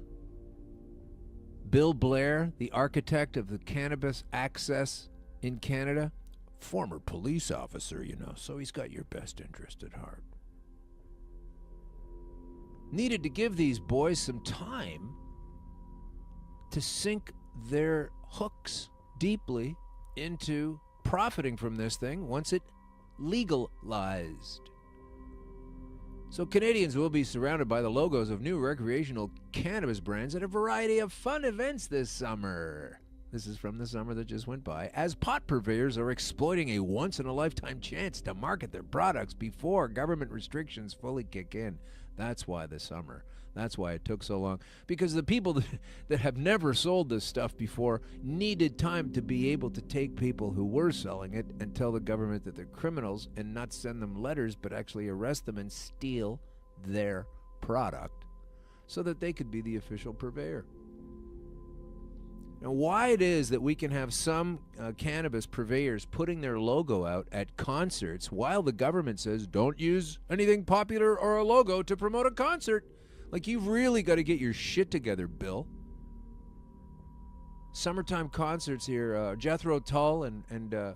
Bill Blair, the architect of the cannabis access in Canada, former police officer, so he's got your best interest at heart. needed to give these boys some time to sink their hooks deeply into profiting from this thing once it legalized. So Canadians will be surrounded by the logos of new recreational cannabis brands at a variety of fun events this summer. This is from the summer that just went by, as pot purveyors are exploiting a once-in-a-lifetime chance to market their products before government restrictions fully kick in. That's why the summer. That's why it took so long. Because the people that have never sold this stuff before needed time to be able to take people who were selling it and tell the government that they're criminals and not send them letters, but actually arrest them and steal their product so that they could be the official purveyor. Now, why it is that we can have some cannabis purveyors putting their logo out at concerts while the government says don't use anything popular or a logo to promote a concert. Like, you've really got to get your shit together, Bill. Summertime concerts here, Jethro Tull and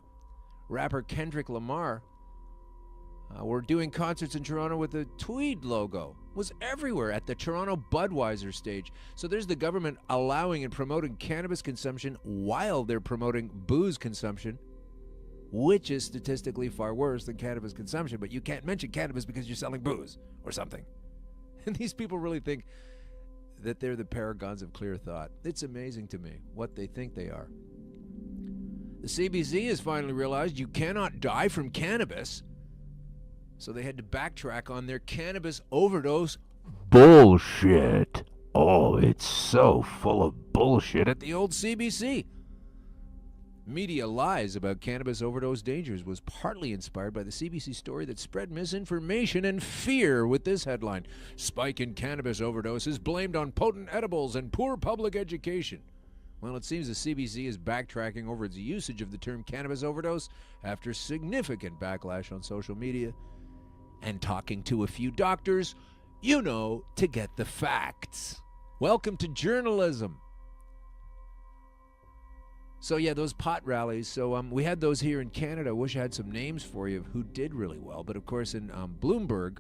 rapper Kendrick Lamar were doing concerts in Toronto with a Tweed logo. Was everywhere at the Toronto Budweiser stage. So there's the government allowing and promoting cannabis consumption while they're promoting booze consumption, which is statistically far worse than cannabis consumption. But you can't mention cannabis because you're selling booze or something. And these people really think that they're the paragons of clear thought. It's amazing to me what they think they are. The CBC has finally realized you cannot die from cannabis, so they had to backtrack on their cannabis overdose bullshit. Oh, it's so full of bullshit at the old CBC. Media lies about cannabis overdose dangers was partly inspired by the CBC story that spread misinformation and fear with this headline: spike in cannabis overdoses blamed on potent edibles and poor public education. Well, it seems the CBC is backtracking over its usage of the term cannabis overdose after significant backlash on social media and talking to a few doctors, to get the facts. Welcome to journalism. So yeah, those pot rallies. So we had those here in Canada. I wish I had some names for you of who did really well. But of course in Bloomberg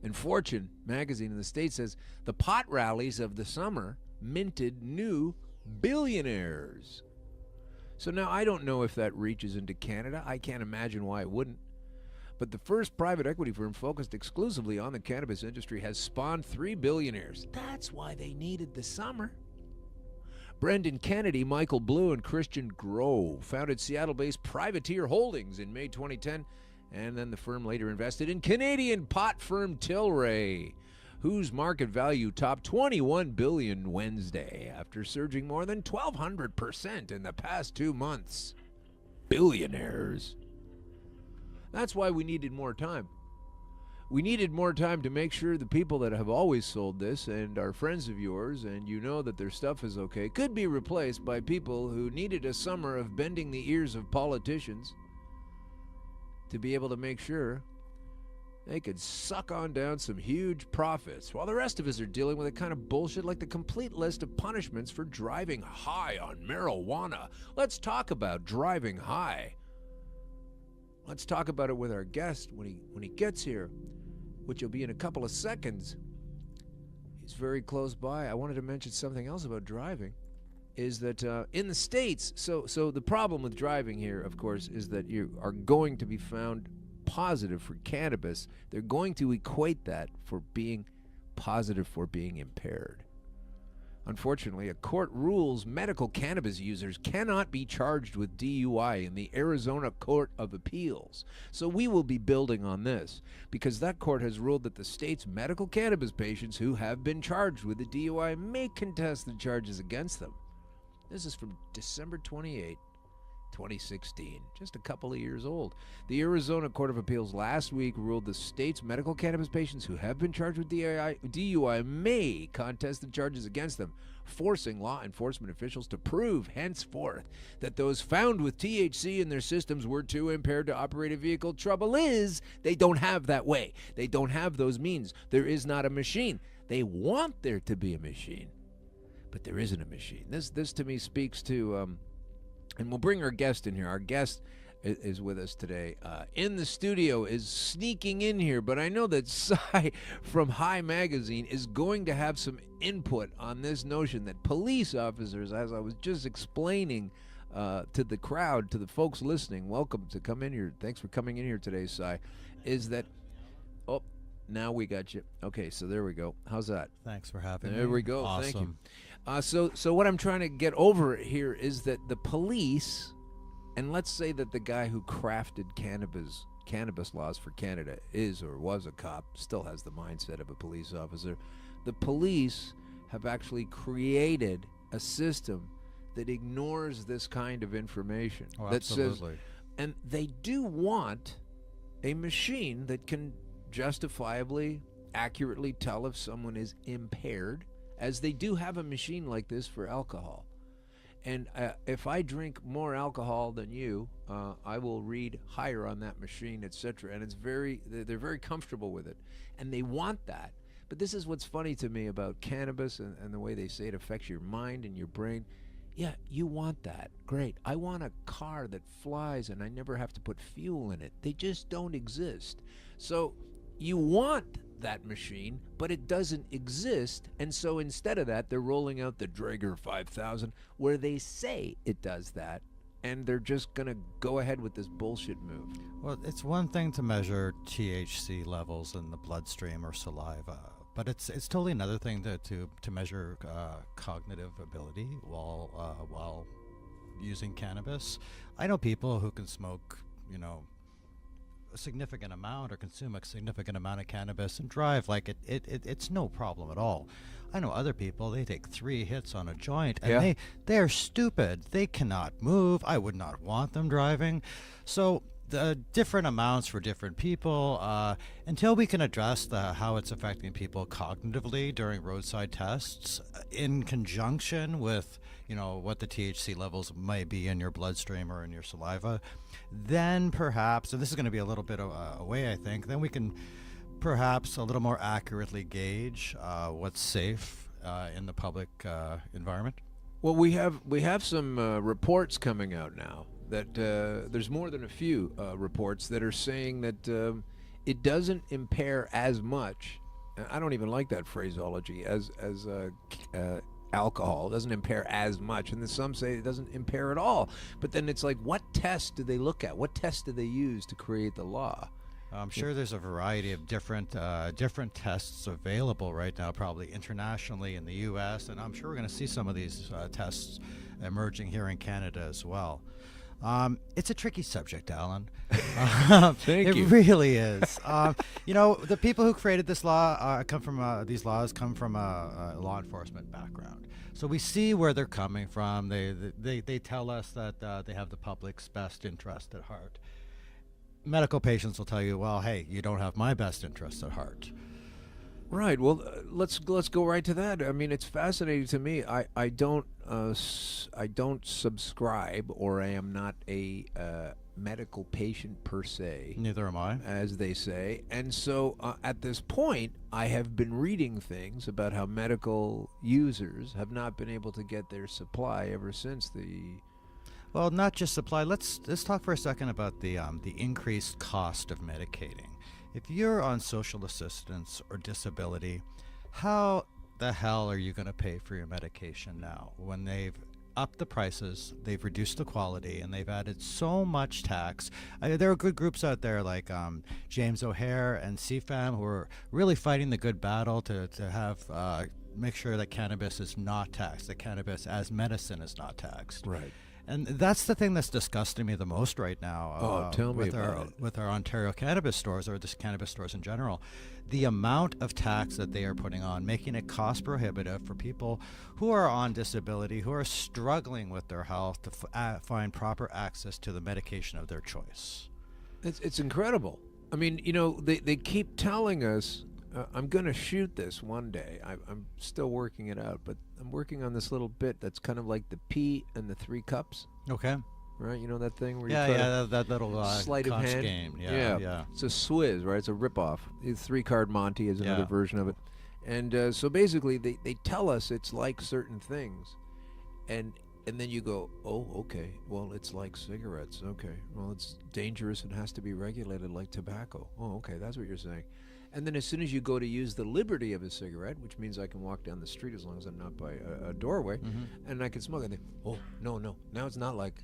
and Fortune magazine in the States says the pot rallies of the summer minted new billionaires. So now I don't know if that reaches into Canada. I can't imagine why it wouldn't. But the first private equity firm focused exclusively on the cannabis industry has spawned 3 billionaires. That's why they needed the summer. Brendan Kennedy, Michael Blue, and Christian Grove founded Seattle-based Privateer Holdings in May 2010, and then the firm later invested in Canadian pot firm Tilray, whose market value topped $21 billion Wednesday after surging more than 1,200% in the past 2 months. Billionaires. That's why we needed more time. We needed more time to make sure the people that have always sold this and are friends of yours and you know that their stuff is okay could be replaced by people who needed a summer of bending the ears of politicians to be able to make sure they could suck on down some huge profits while the rest of us are dealing with a kind of bullshit like the complete list of punishments for driving high on marijuana. Let's talk about driving high. Let's talk about it with our guest when he gets here, which will be in a couple of seconds. He's very close by. I wanted to mention something else about driving, is that in the States, so the problem with driving here, of course, is that you are going to be found positive for cannabis. They're going to equate that for being positive for being impaired. Unfortunately, a court rules medical cannabis users cannot be charged with DUI in the Arizona Court of Appeals. So we will be building on this, because that court has ruled that the state's medical cannabis patients who have been charged with a DUI may contest the charges against them. This is from December 28, 2016, just a couple of years old. The Arizona Court of Appeals last week ruled the state's medical cannabis patients who have been charged with DUI may contest the charges against them, forcing law enforcement officials to prove henceforth that those found with THC in their systems were too impaired to operate a vehicle. Trouble is, they don't have that way. They don't have those means. There is not a machine. They want there to be a machine, but there isn't a machine. This to me speaks to and we'll bring our guest in here. Our guest is with us today. In the studio is sneaking in here, but I know that Cy from High Magazine is going to have some input on this notion that police officers, as I was just explaining to the crowd, to the folks listening, welcome to come in here. Thanks for coming in here today, Cy. Is that, oh, now we got you. Okay, so there we go. How's that? Thanks for having me. There we go. Awesome. Thank you. So what I'm trying to get over here is that the police, and let's say that the guy who crafted cannabis laws for Canada is or was a cop, still has the mindset of a police officer. The police have actually created a system that ignores this kind of information. Oh, that absolutely. says, and they do want a machine that can justifiably, accurately tell if someone is impaired, as they do have a machine like this for alcohol. And if I drink more alcohol than you, I will read higher on that machine, etc. And they're very comfortable with it, and they want that. But this is what's funny to me about cannabis and the way they say it affects your mind and your brain. Yeah, you want that. Great. I want a car that flies and I never have to put fuel in it. They just don't exist. So you want that machine, but it doesn't exist. And so instead of that, they're rolling out the Draeger 5000, where they say it does that. And they're just going to go ahead with this bullshit move. Well, it's one thing to measure THC levels in the bloodstream or saliva, but it's totally another thing to measure cognitive ability while using cannabis. I know people who can smoke, a significant amount or consume a significant amount of cannabis and drive like it's no problem at all. I know other people, they take 3 hits on a joint and they're stupid. They cannot move. I would not want them driving. So the different amounts for different people, until we can address how it's affecting people cognitively during roadside tests in conjunction with what the THC levels might be in your bloodstream or in your saliva, then perhaps, and this is going to be a little bit away, I think, then we can perhaps a little more accurately gauge what's safe in the public environment. Well, we have some reports coming out now that there's more than a few reports that are saying that it doesn't impair as much. I don't even like that phraseology as alcohol. It doesn't impair as much, and then some say it doesn't impair at all. But then it's like, what test do they look at? What test do they use to create the law? I'm sure there's a variety of different tests available right now, probably internationally in the U.S., and I'm sure we're going to see some of these tests emerging here in Canada as well. It's a tricky subject, Alan. Thank you. It really is. The people who created this law come from a law enforcement background. So we see where they're coming from. They tell us that they have the public's best interest at heart. Medical patients will tell you, well, hey, you don't have my best interest at heart. Right. Well, let's go right to that. I mean, it's fascinating to me. I don't subscribe, or I am not a medical patient per se. Neither am I, as they say. And so at this point, I have been reading things about how medical users have not been able to get their supply ever since the. Well, not just supply. Let's talk for a second about the increased cost of medicating. If you're on social assistance or disability, how the hell are you going to pay for your medication now when they've upped the prices, they've reduced the quality, and they've added so much tax? There are good groups out there like James O'Hare and CFAM who are really fighting the good battle to have make sure that cannabis is not taxed, that cannabis as medicine is not taxed. Right. And that's the thing that's disgusting me the most right now. Tell me about it. With our Ontario cannabis stores, or just cannabis stores in general, the amount of tax that they are putting on, making it cost prohibitive for people who are on disability, who are struggling with their health to find proper access to the medication of their choice. It's incredible. I mean, they keep telling us, I'm going to shoot this one day. I'm still working it out, but I'm working on this little bit that's kind of like the P and the 3 cups. Okay. Right? You know that thing where you that little sleight of hand game. Yeah. It's a Swizz, right? It's a ripoff. The 3-card Monty is another version of it. And so basically they tell us it's like certain things. And and then you go, oh, okay, well, it's like cigarettes. Okay, well, it's dangerous and has to be regulated like tobacco. Oh, okay, that's what you're saying. And then as soon as you go to use the liberty of a cigarette, which means I can walk down the street as long as I'm not by a doorway, and I can smoke it. Oh, no, now it's not like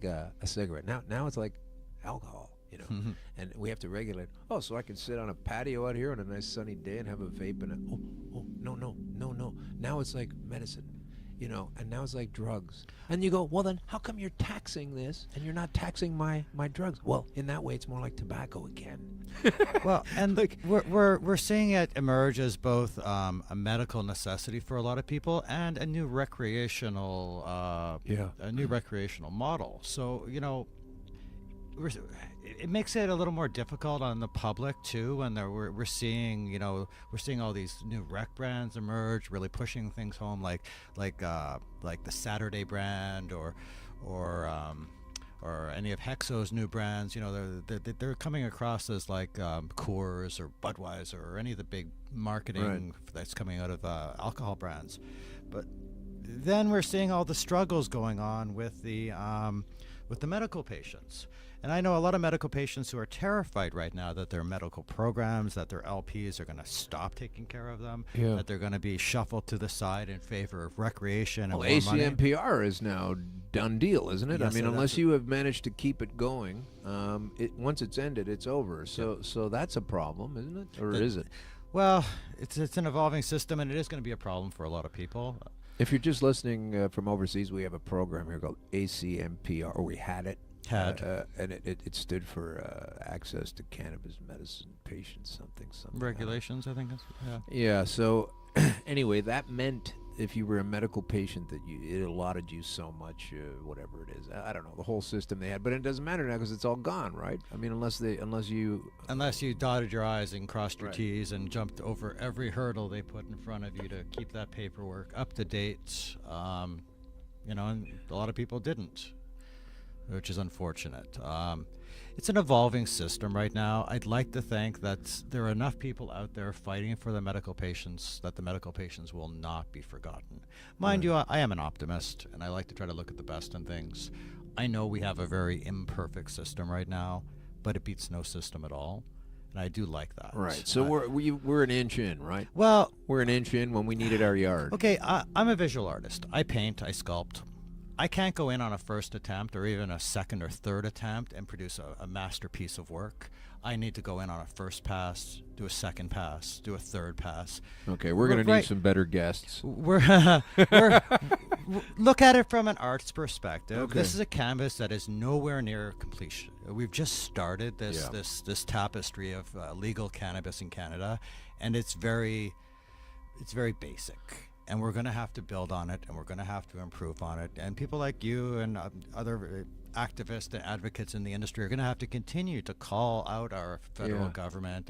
a cigarette. Now it's like alcohol, you know. And we have to regulate. Oh, so I can sit on a patio out here on a nice sunny day and have a vape and no. Now it's like medicine. You know, and now it's like drugs. And you go, well, then how come you're taxing this and you're not taxing my drugs? Well, in that way, it's more like tobacco again. Well, and like we're seeing it emerge as both a medical necessity for a lot of people and a new recreational model. So, you know, it makes it a little more difficult on the public too when we're seeing all these new rec brands emerge, really pushing things home, like the Saturday brand or any of Hexo's new brands. You know, they're coming across as like Coors or Budweiser or any of the big marketing that's coming out of alcohol brands. But then we're seeing all the struggles going on with the medical patients. And I know a lot of medical patients who are terrified right now that their medical programs, that their LPs are going to stop taking care of them, that they're going to be shuffled to the side in favor of recreation and more money. ACMPR is now done deal, isn't it? Yes, I mean, unless you have managed to keep it going, once it's ended, it's over. So that's a problem, isn't it? Or is it? Well, it's an evolving system, and it is going to be a problem for a lot of people. If you're just listening from overseas, we have a program here called ACMPR, or we had it. And it stood for access to cannabis medicine patients, something. Regulations, I think. Yeah. So anyway, that meant if you were a medical patient that it allotted you so much, whatever it is. I don't know the whole system they had, but it doesn't matter now because it's all gone, right? I mean, unless you dotted your I's and crossed your T's and jumped over every hurdle they put in front of you to keep that paperwork up to date. And a lot of people didn't, which is unfortunate. It's an evolving system right now. I'd like to think that there are enough people out there fighting for the medical patients that the medical patients will not be forgotten. Mind you, I am an optimist, and I like to try to look at the best in things. I know we have a very imperfect system right now, but it beats no system at all, and I do like that. Right. So we're an inch in, right? Well, we're an inch in when we needed our yard. Okay, I'm a visual artist. I paint, I sculpt. I can't go in on a first attempt or even a second or third attempt and produce a masterpiece of work. I need to go in on a first pass, do a second pass, do a third pass. Okay, we're going to need some better guests. We're look at it from an arts perspective. Okay. This is a canvas that is nowhere near completion. We've just started this tapestry of legal cannabis in Canada, and it's very basic. And we're going to have to build on it, and we're going to have to improve on it. And people like you and other activists and advocates in the industry are going to have to continue to call out our federal government,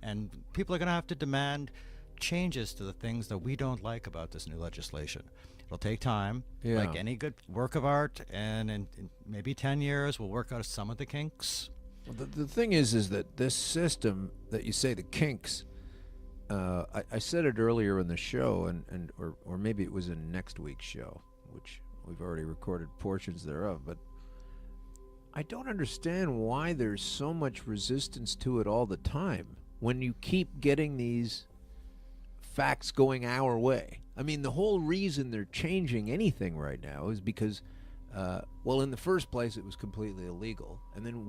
and people are going to have to demand changes to the things that we don't like about this new legislation. It'll take time, like any good work of art, and in maybe 10 years we'll work out some of the kinks. Well, the thing is that this system that you say, the kinks, I said it earlier in the show, or maybe it was in next week's show, which we've already recorded portions thereof, but I don't understand why there's so much resistance to it all the time when you keep getting these facts going our way. I mean, the whole reason they're changing anything right now is because, well, in the first place, it was completely illegal, and then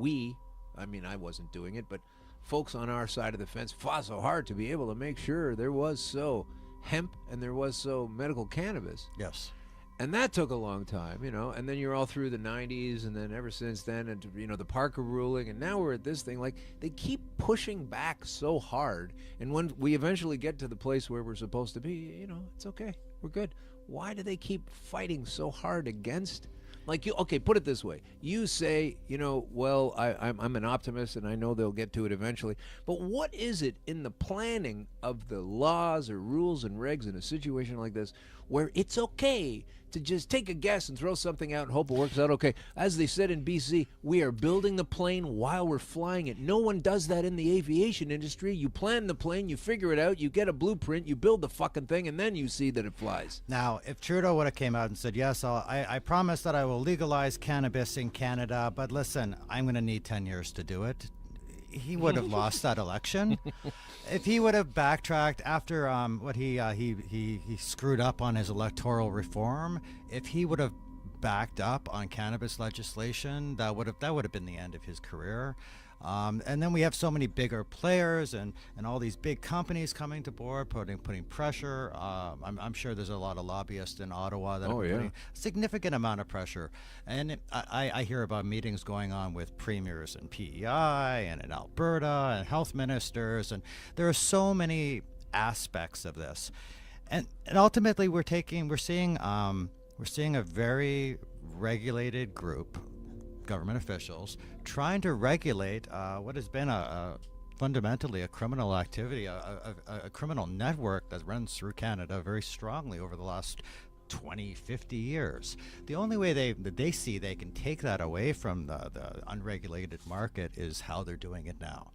I wasn't doing it, but folks on our side of the fence fought so hard to be able to make sure there was so hemp and there was so medical cannabis. Yes. And that took a long time, and then you're all through the 90s, and then ever since then, and the Parker ruling, and now we're at this thing. Like, they keep pushing back so hard, and when we eventually get to the place where we're supposed to be, it's okay, we're good. Why do they keep fighting so hard against? Like, put it this way. You say, well, I'm an optimist and I know they'll get to it eventually. But what is it in the planning of the laws or rules and regs in a situation like this where it's okay to just take a guess and throw something out and hope it works out okay. As they said in BC, we are building the plane while we're flying it. No one does that in the aviation industry. You plan the plane, you figure it out, you get a blueprint, you build the fucking thing, and then you see that it flies. Now, if Trudeau would have came out and said, yes, I promise that I will legalize cannabis in Canada, but listen, I'm going to need 10 years to do it, he would have lost that election. If he would have backtracked after what he screwed up on his electoral reform, if he would have backed up on cannabis legislation, that would have been the end of his career. And then we have so many bigger players and all these big companies coming to board, putting pressure. I'm sure there's a lot of lobbyists in Ottawa that are putting a significant amount of pressure. And I hear about meetings going on with premiers in PEI and in Alberta and health ministers, and there are so many aspects of this. And ultimately, we're seeing a very regulated group, government officials, trying to regulate what has been fundamentally a criminal activity, a criminal network that runs through Canada very strongly over the last 20, 50 years. The only way they see they can take that away from the unregulated market is how they're doing it now.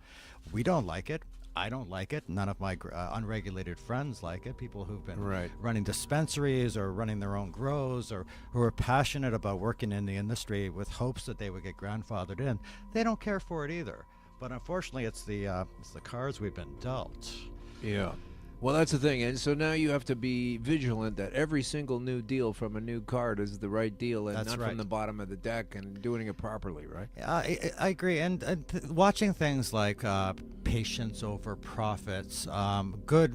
We don't like it. I don't like it. None of my unregulated friends like it. People who've been running dispensaries or running their own grows, or who are passionate about working in the industry with hopes that they would get grandfathered in, they don't care for it either. But unfortunately, it's the cards we've been dealt. Yeah. Well, that's the thing. And so now you have to be vigilant that every single new deal from a new card is the right deal and not from the bottom of the deck, and doing it properly, right? I agree. And watching things like patience over profits, good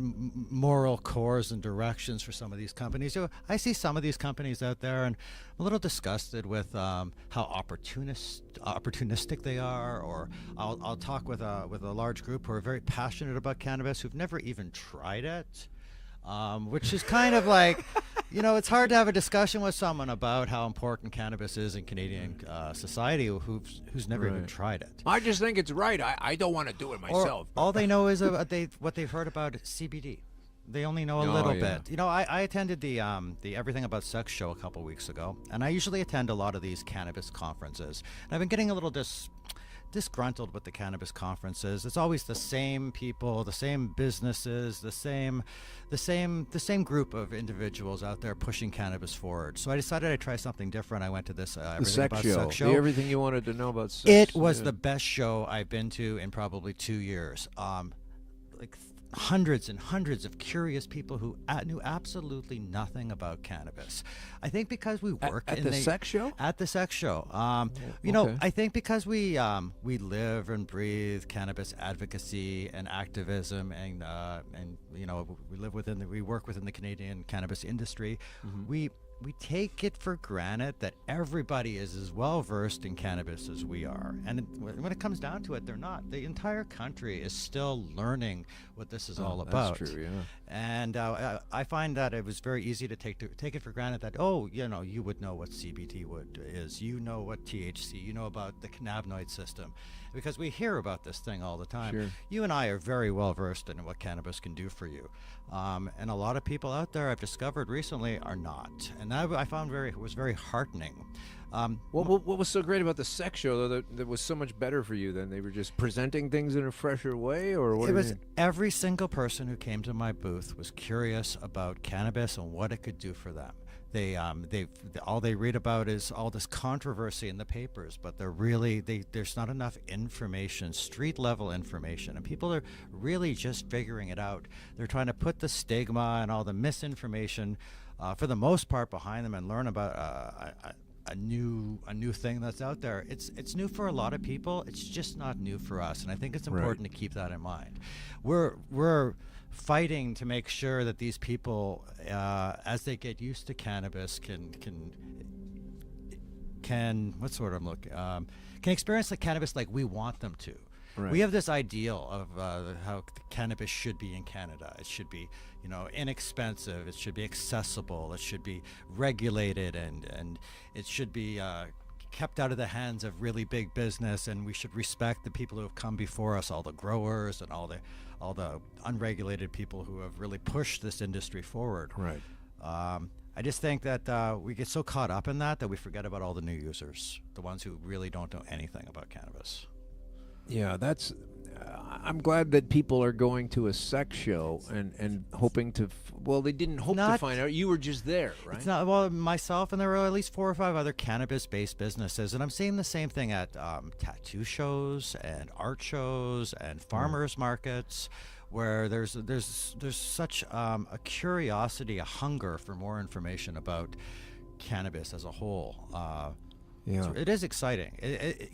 moral cores and directions for some of these companies. I see some of these companies out there, and I'm a little disgusted with how opportunistic they are. Or I'll talk with a large group who are very passionate about cannabis, who've never even tried it, which is kind of like, it's hard to have a discussion with someone about how important cannabis is in Canadian society who's never even tried it. I just think it's right. I don't want to do it myself. All they know is what they've heard about CBD. They only know a little bit. I attended the Everything About Sex show a couple weeks ago, and I usually attend a lot of these cannabis conferences. And I've been getting a little disgruntled with the cannabis conferences. It's always the same people, the same businesses, the same group of individuals out there pushing cannabis forward. So I decided I'd try something different. I went to this Everything About Sex show. The Everything You Wanted to Know About Sex. It was the best show I've been to in probably 2 years. Hundreds and hundreds of curious people who knew absolutely nothing about cannabis. I think because we work at the sex show. At the sex show, I think because we live and breathe cannabis advocacy and activism, and we work within the Canadian cannabis industry. We take it for granted that everybody is as well versed in cannabis as we are. And when it comes down to it, they're not. The entire country is still learning what this is all about. That's true, yeah. And I find that it was very easy to take it for granted that, you would know what CBD is. You know what THC, you know about the cannabinoid system. Because we hear about this thing all the time. Sure. You and I are very well versed in what cannabis can do for you. And a lot of people out there I've discovered recently are not. And that I found was very heartening. What was so great about the sex show, though, that was so much better for you than they were just presenting things in a fresher way? Or what? It was every single person who came to my booth was curious about cannabis and what it could do for them. All they read about is all this controversy in the papers, but there's not enough information, street level information, and people are really just figuring it out. They're trying to put the stigma and all the misinformation, for the most part, behind them, and learn about a new thing that's out there. It's new for a lot of people. It's just not new for us, and I think it's important to keep that in mind. We're fighting to make sure that these people, as they get used to cannabis, can experience the cannabis like we want them to. Right. We have this ideal of how cannabis should be in Canada. It should be, inexpensive. It should be accessible. It should be regulated, and it should be kept out of the hands of really big business. And we should respect the people who have come before us, all the growers and all the unregulated people who have really pushed this industry forward. Right. I just think that we get so caught up in that we forget about all the new users, the ones who really don't know anything about cannabis. Yeah, that's. I'm glad that people are going to a sex show and hoping to. Well, they didn't hope to find out. You were just there, right? It's not, well, myself and there were at least 4 or 5 other cannabis-based businesses, and I'm seeing the same thing at tattoo shows and art shows and farmers markets, where there's such a curiosity, a hunger for more information about cannabis as a whole. Yeah. So it is exciting.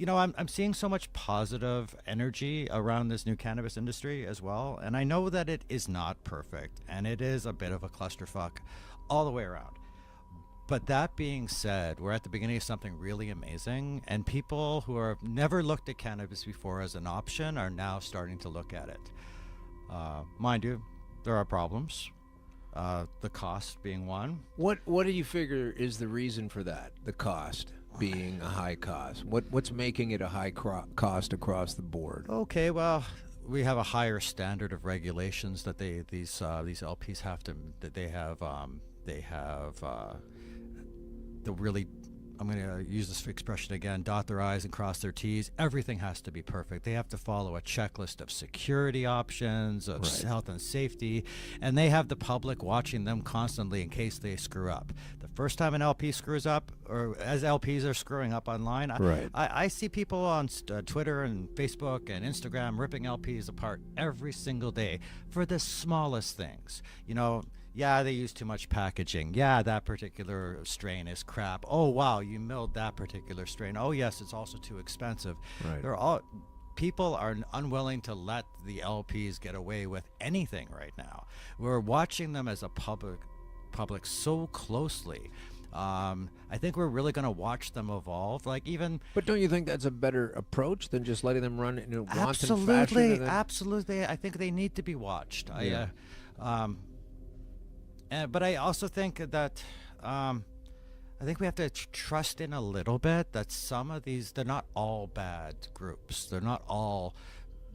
I'm seeing so much positive energy around this new cannabis industry as well. And I know that it is not perfect and it is a bit of a clusterfuck all the way around. But that being said, we're at the beginning of something really amazing, and people who have never looked at cannabis before as an option are now starting to look at it. Mind you, there are problems. The cost being one. What do you figure is the reason for that? The cost being a high cost. What's making it a high cost across the board? Okay, well, we have a higher standard of regulations that these LPs have to. That they have the really. I'm going to use this expression again, dot their I's and cross their T's. Everything has to be perfect. They have to follow a checklist of security options, of health and safety, and they have the public watching them constantly in case they screw up. The first time an LP screws up, or as LPs are screwing up online, I see people on Twitter and Facebook and Instagram ripping LPs apart every single day for the smallest things. Yeah, they use too much packaging. Yeah, that particular strain is crap. Oh, wow, you milled that particular strain. Oh, yes, it's also too expensive. Right. People are unwilling to let the LPs get away with anything right now. We're watching them as a public so closely. I think we're really going to watch them evolve. But don't you think that's a better approach than just letting them run in a wanton absolutely, fashion? Absolutely. I think they need to be watched. Yeah. But I also think that I think we have to trust in a little bit that some of these, they're not all bad groups. They're not all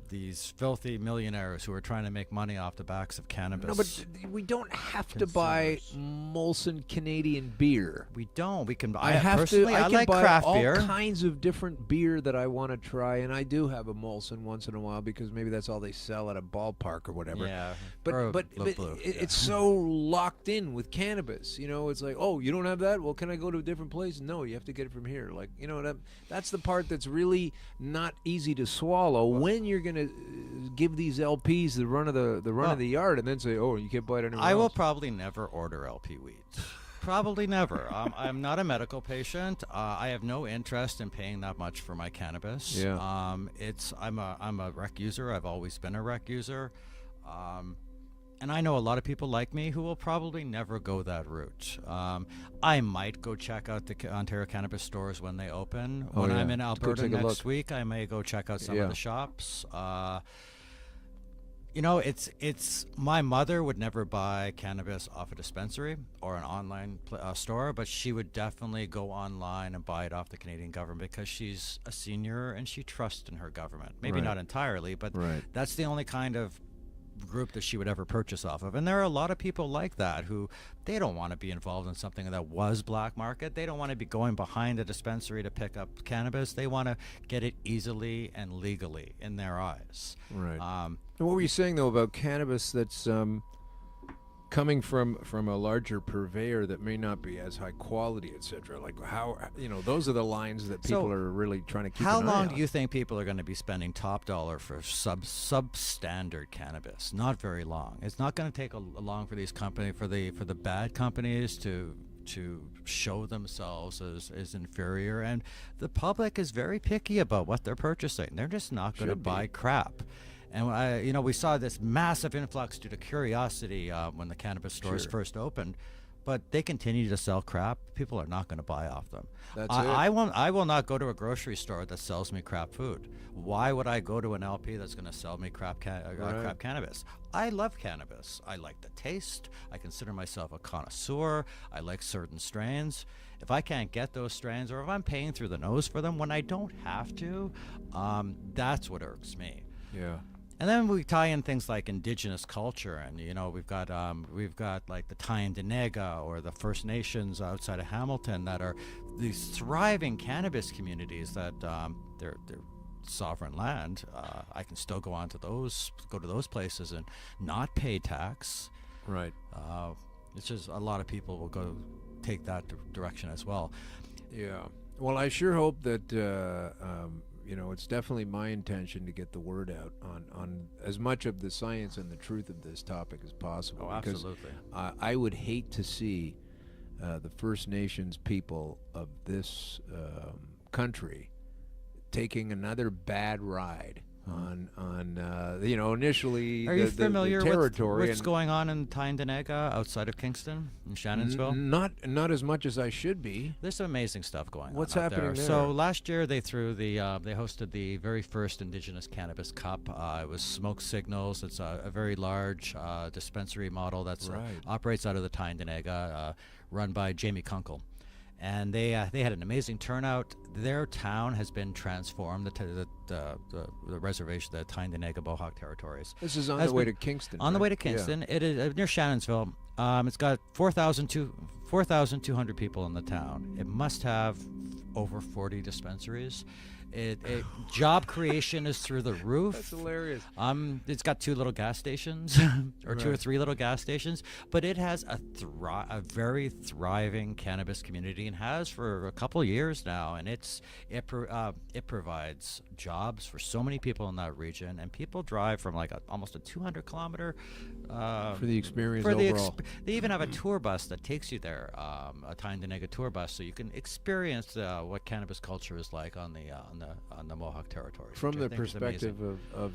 these filthy millionaires who are trying to make money off the backs of cannabis. No, but we don't have to buy Molson Canadian beer. We don't. We can. I can like buy craft all beer. kinds of different beer that I want to try, and I do have a Molson once in a while because maybe that's all they sell at a ballpark or whatever. Yeah. But it's so locked in with cannabis. It's like, oh, you don't have that? Well, can I go to a different place? No, you have to get it from here. That's the part that's really not easy to swallow when you're going to give these LPs the run of the yard and then say, oh, you can't buy it anywhere else. I will probably never order LP weed. Probably never. I'm not a medical patient. I have no interest in paying that much for my cannabis. Yeah. I'm a rec user. I've always been a rec user. And I know a lot of people like me who will probably never go that route. I might go check out the Ontario cannabis stores when they open. When I'm in Alberta next week, I may go check out some of the shops. It's my mother would never buy cannabis off a dispensary or an online store, but she would definitely go online and buy it off the Canadian government because she's a senior and she trusts in her government. Maybe not entirely, but that's the only kind of group that she would ever purchase off of. And there are a lot of people like that who they don't want to be involved in something that was black market. They don't want to be going behind a dispensary to pick up cannabis. They want to get it easily and legally in their eyes. Right. And what were you saying though about cannabis that's coming from a larger purveyor that may not be as high quality, etc.? Like how those are the lines that people are really trying to keep How an eye long on. do you think people are going to be spending top dollar for substandard cannabis? Not very long. It's not going to take long for these companies, for the bad companies to show themselves as inferior, and the public is very picky about what they're purchasing. They're just not going to buy crap. And we saw this massive influx due to curiosity when the cannabis stores first opened, but they continue to sell crap. People are not going to buy off them. I will not go to a grocery store that sells me crap food. Why would I go to an LP that's going to sell me crap cannabis? I love cannabis. I like the taste. I consider myself a connoisseur. I like certain strains. If I can't get those strains, or if I'm paying through the nose for them when I don't have to, that's what irks me. Yeah. And then we tie in things like indigenous culture, and we've got like the Tyendinaga or the First Nations outside of Hamilton that are these thriving cannabis communities that they're sovereign land. I can still go to those places and not pay tax. Right. It's just a lot of people will go take that direction as well. Yeah. Well, I sure hope that it's definitely my intention to get the word out on as much of the science and the truth of this topic as possible. Oh, absolutely. I would hate to see the First Nations people of this country taking another bad ride on initially Are you familiar the territory with what's going on in Tyendinaga outside of Kingston, in Shannonsville? Not as much as I should be. There's some amazing stuff going What's on out happening there. there? So last year they hosted the very first Indigenous Cannabis Cup. It was Smoke Signals. It's a very large dispensary model that's operates out of the Tyendinaga, run by Jamie Kunkel. And they had an amazing turnout. Their town has been transformed. The reservation, the Tyendinaga Mohawk territories. This is on the way to Kingston. On the right? way to Kingston. Yeah. It is near Shannonsville. It's got 4,200 people in the town. It must have over 40 dispensaries. Job creation is through the roof. That's hilarious. It's got 2 little gas stations, or 2 or 3 little gas stations, but it has a very thriving cannabis community, and has for a couple of years now. And it provides jobs for so many people in that region, and people drive from like almost a 200-kilometer for the experience overall. They even have a tour bus that takes you there, a Tyendinaga tour bus, so you can experience what cannabis culture is like on the Mohawk territory. From the perspective of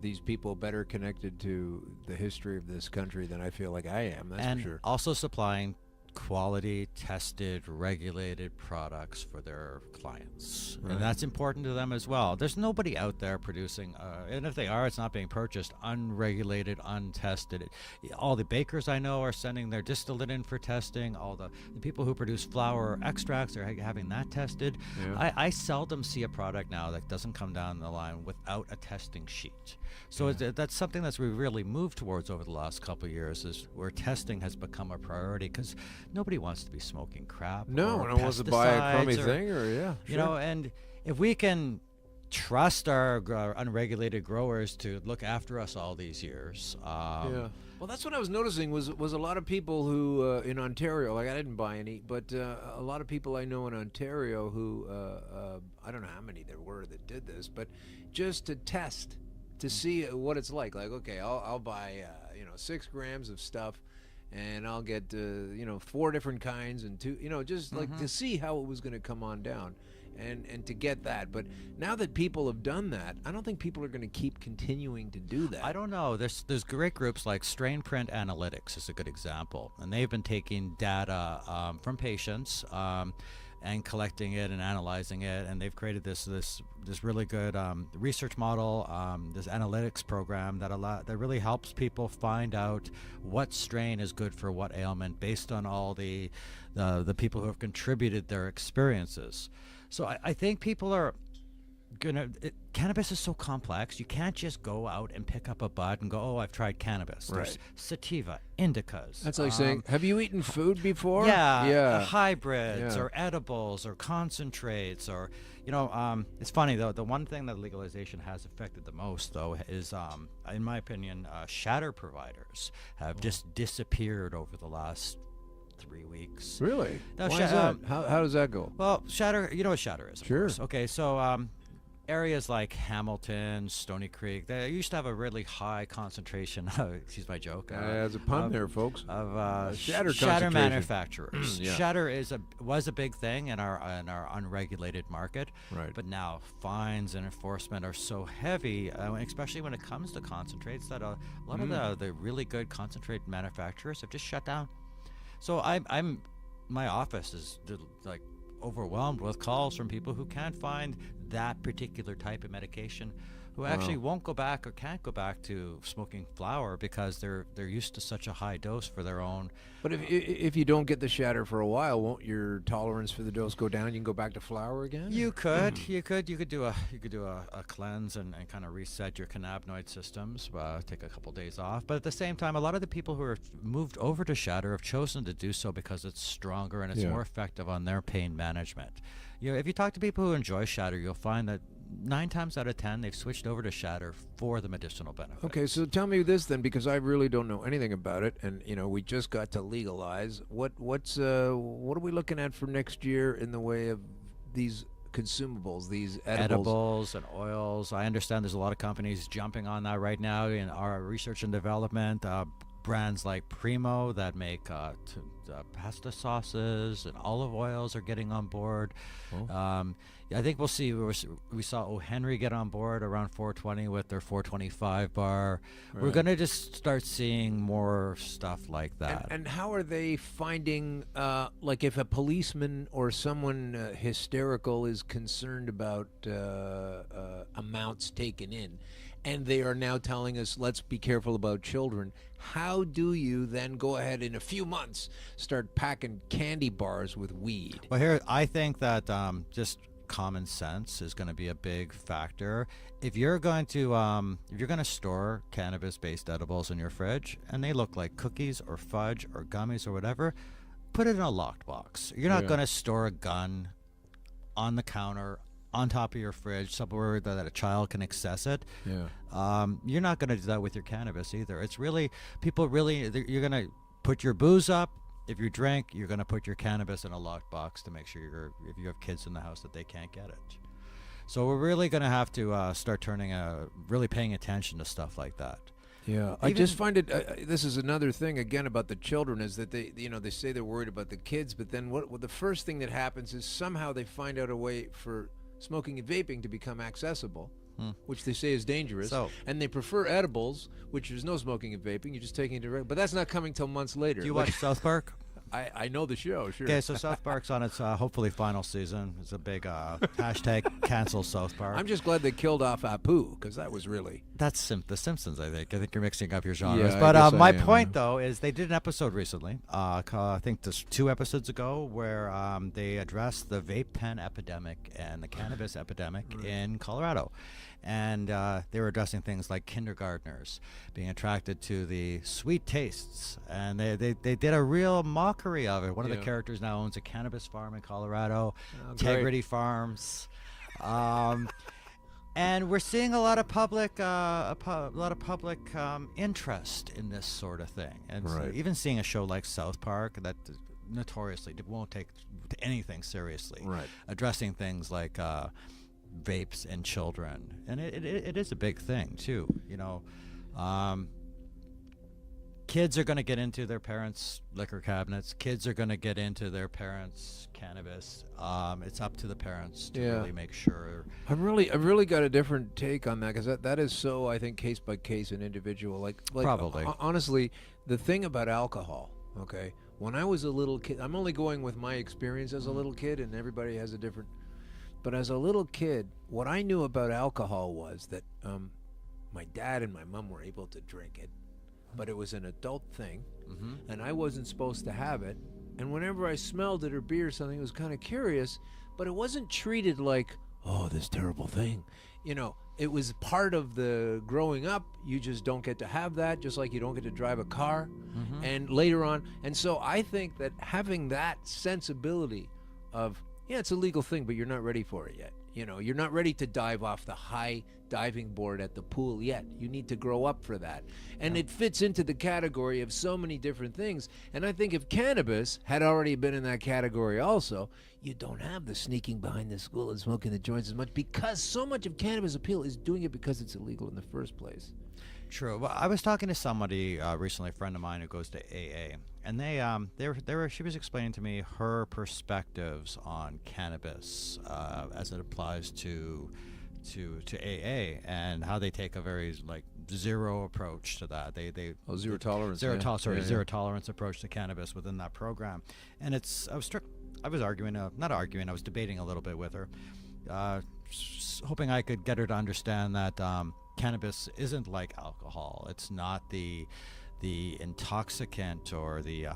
these people better connected to the history of this country than I feel like I am, that's and for sure. Also supplying quality, tested, regulated products for their clients. Right. And that's important to them as well. There's nobody out there producing, and if they are, it's not being purchased, unregulated, untested. All the bakers I know are sending their distillate in for testing. All the people who produce flower extracts are having that tested. Yeah. I seldom see a product now that doesn't come down the line without a testing sheet. So that's something that's we really moved towards over the last couple of years, is where testing has become a priority, because nobody wants to be smoking crap. No, or one wants to buy a crummy pesticides thing, or you know. And if we can trust our unregulated growers to look after us all these years, yeah. Well, that's what I was noticing was a lot of people who in Ontario, like I didn't buy any, but a lot of people I know in Ontario who I don't know how many there were that did this, but just to test to see what it's like. Like, okay, I'll buy 6 grams of stuff, and I'll get 4 different kinds and 2, just like to see how it was going to come on down, and to get that. But now that people have done that, I don't think people are going to keep continuing to do that. I don't know. There's great groups like Strain Print Analytics is a good example, and they've been taking data from patients and collecting it and analyzing it, and they've created this really good research model, this analytics program that really helps people find out what strain is good for what ailment based on all the people who have contributed their experiences. So I think people are cannabis is so complex. You can't just go out and pick up a bud and go, oh, I've tried cannabis. Right. There's sativa, indicas. That's like saying, have you eaten food before? Yeah. Hybrids or edibles or concentrates or, it's funny though. The one thing that legalization has affected the most though is, in my opinion, shatter providers have just disappeared over the last 3 weeks. Really? Now, Why is that? How does that go? Well, shatter, you know what shatter is, of Sure. course. Okay, so areas like Hamilton, Stony Creek, they used to have a really high concentration, excuse my joke. There's a pun there, folks. Of shatter shatter manufacturers. Yeah. Shatter was a big thing in our unregulated market. Right. But now fines and enforcement are so heavy, especially when it comes to concentrates, that a lot of the really good concentrate manufacturers have just shut down. So my office is like overwhelmed with calls from people who can't find that particular type of medication who actually won't go back or can't go back to smoking flower because they're used to such a high dose for their own. But if you don't get the shatter for a while, won't your tolerance for the dose go down? You can go back to flower again. You could do a cleanse and kind of reset your cannabinoid systems. Take a couple days off, but at the same time, a lot of the people who are moved over to shatter have chosen to do so because it's stronger and it's more effective on their pain management. If you talk to people who enjoy shatter, you'll find that 9 times out of 10 they've switched over to shatter for the medicinal benefit. Okay, so tell me this then, because I really don't know anything about it, and we just got to legalize. What are we looking at for next year in the way of these consumables, these edibles and oils? I understand there's a lot of companies jumping on that right now in our research and development. Brands like Primo that make pasta sauces and olive oils are getting on board. I think we'll see. We saw O. Henry get on board around 420 with their 425 bar. We're going to just start seeing more stuff like that. And how are they finding, like if a policeman or someone hysterical is concerned about amounts taken in, and they are now telling us, let's be careful about children, how do you then go ahead in a few months start packing candy bars with weed? Well, here, I think that just common sense is going to be a big factor. If you're going to store cannabis-based edibles in your fridge and they look like cookies or fudge or gummies or whatever, put it in a locked box. You're not going to store a gun on the counter on top of your fridge somewhere that a child can access it. You're not going to do that with your cannabis either. It's really, you're going to put your booze up. If you drink, you're going to put your cannabis in a locked box to make sure if you have kids in the house that they can't get it. So we're really going to have to start really paying attention to stuff like that. Yeah, I just find it. This is another thing again about the children is that they say they're worried about the kids, but then what the first thing that happens is somehow they find out a way for smoking and vaping to become accessible, which they say is dangerous, and they prefer edibles, which there's no smoking and vaping. You're just taking it direct, but that's not coming till months later. Do you watch South Park? I know the show, sure. Okay, so South Park's on its hopefully final season. It's a big hashtag cancel South Park. I'm just glad they killed off Apu, because that was really... That's The Simpsons, I think. I think you're mixing up your genres. Yeah, but my point, though, is they did an episode recently, I think just 2 episodes ago, where they addressed the vape pen epidemic and the cannabis epidemic in Colorado. And they were addressing things like kindergartners being attracted to the sweet tastes, and they did a real mockery of it. One of the characters now owns a cannabis farm in Colorado, Integrity Farms, and we're seeing a lot of public interest in this sort of thing, and so even seeing a show like South Park that notoriously won't take anything seriously, addressing things like vapes and children, and it is a big thing too. Kids are going to get into their parents' liquor cabinets. Kids are going to get into their parents' cannabis. It's up to the parents to really make sure. I've really got a different take on that, because that is so, I think, case by case and individual. Like Probably. Honestly, the thing about alcohol, okay, when I was a little kid, I'm only going with my experience as a little kid, and everybody has a different. But as a little kid, what I knew about alcohol was that my dad and my mom were able to drink it, but it was an adult thing, and I wasn't supposed to have it. And whenever I smelled it or beer or something, it was kind of curious, but it wasn't treated like, oh, this terrible thing. It was part of the growing up. You just don't get to have that, just like you don't get to drive a car. And later on, and so I think that having that sensibility of, yeah, it's a legal thing, but you're not ready for it yet. You're not ready to dive off the high diving board at the pool yet. You need to grow up for that. And it fits into the category of so many different things. And I think if cannabis had already been in that category also, you don't have the sneaking behind the school and smoking the joints as much, because so much of cannabis appeal is doing it because it's illegal in the first place. True. Well, I was talking to somebody recently, a friend of mine who goes to AA, and she was explaining to me her perspectives on cannabis as it applies to AA, and how they take a very zero approach to that. They zero tolerance. Zero tolerance approach to cannabis within that program. And I was debating a little bit with her. hoping I could get her to understand that cannabis isn't like alcohol. It's not the intoxicant or the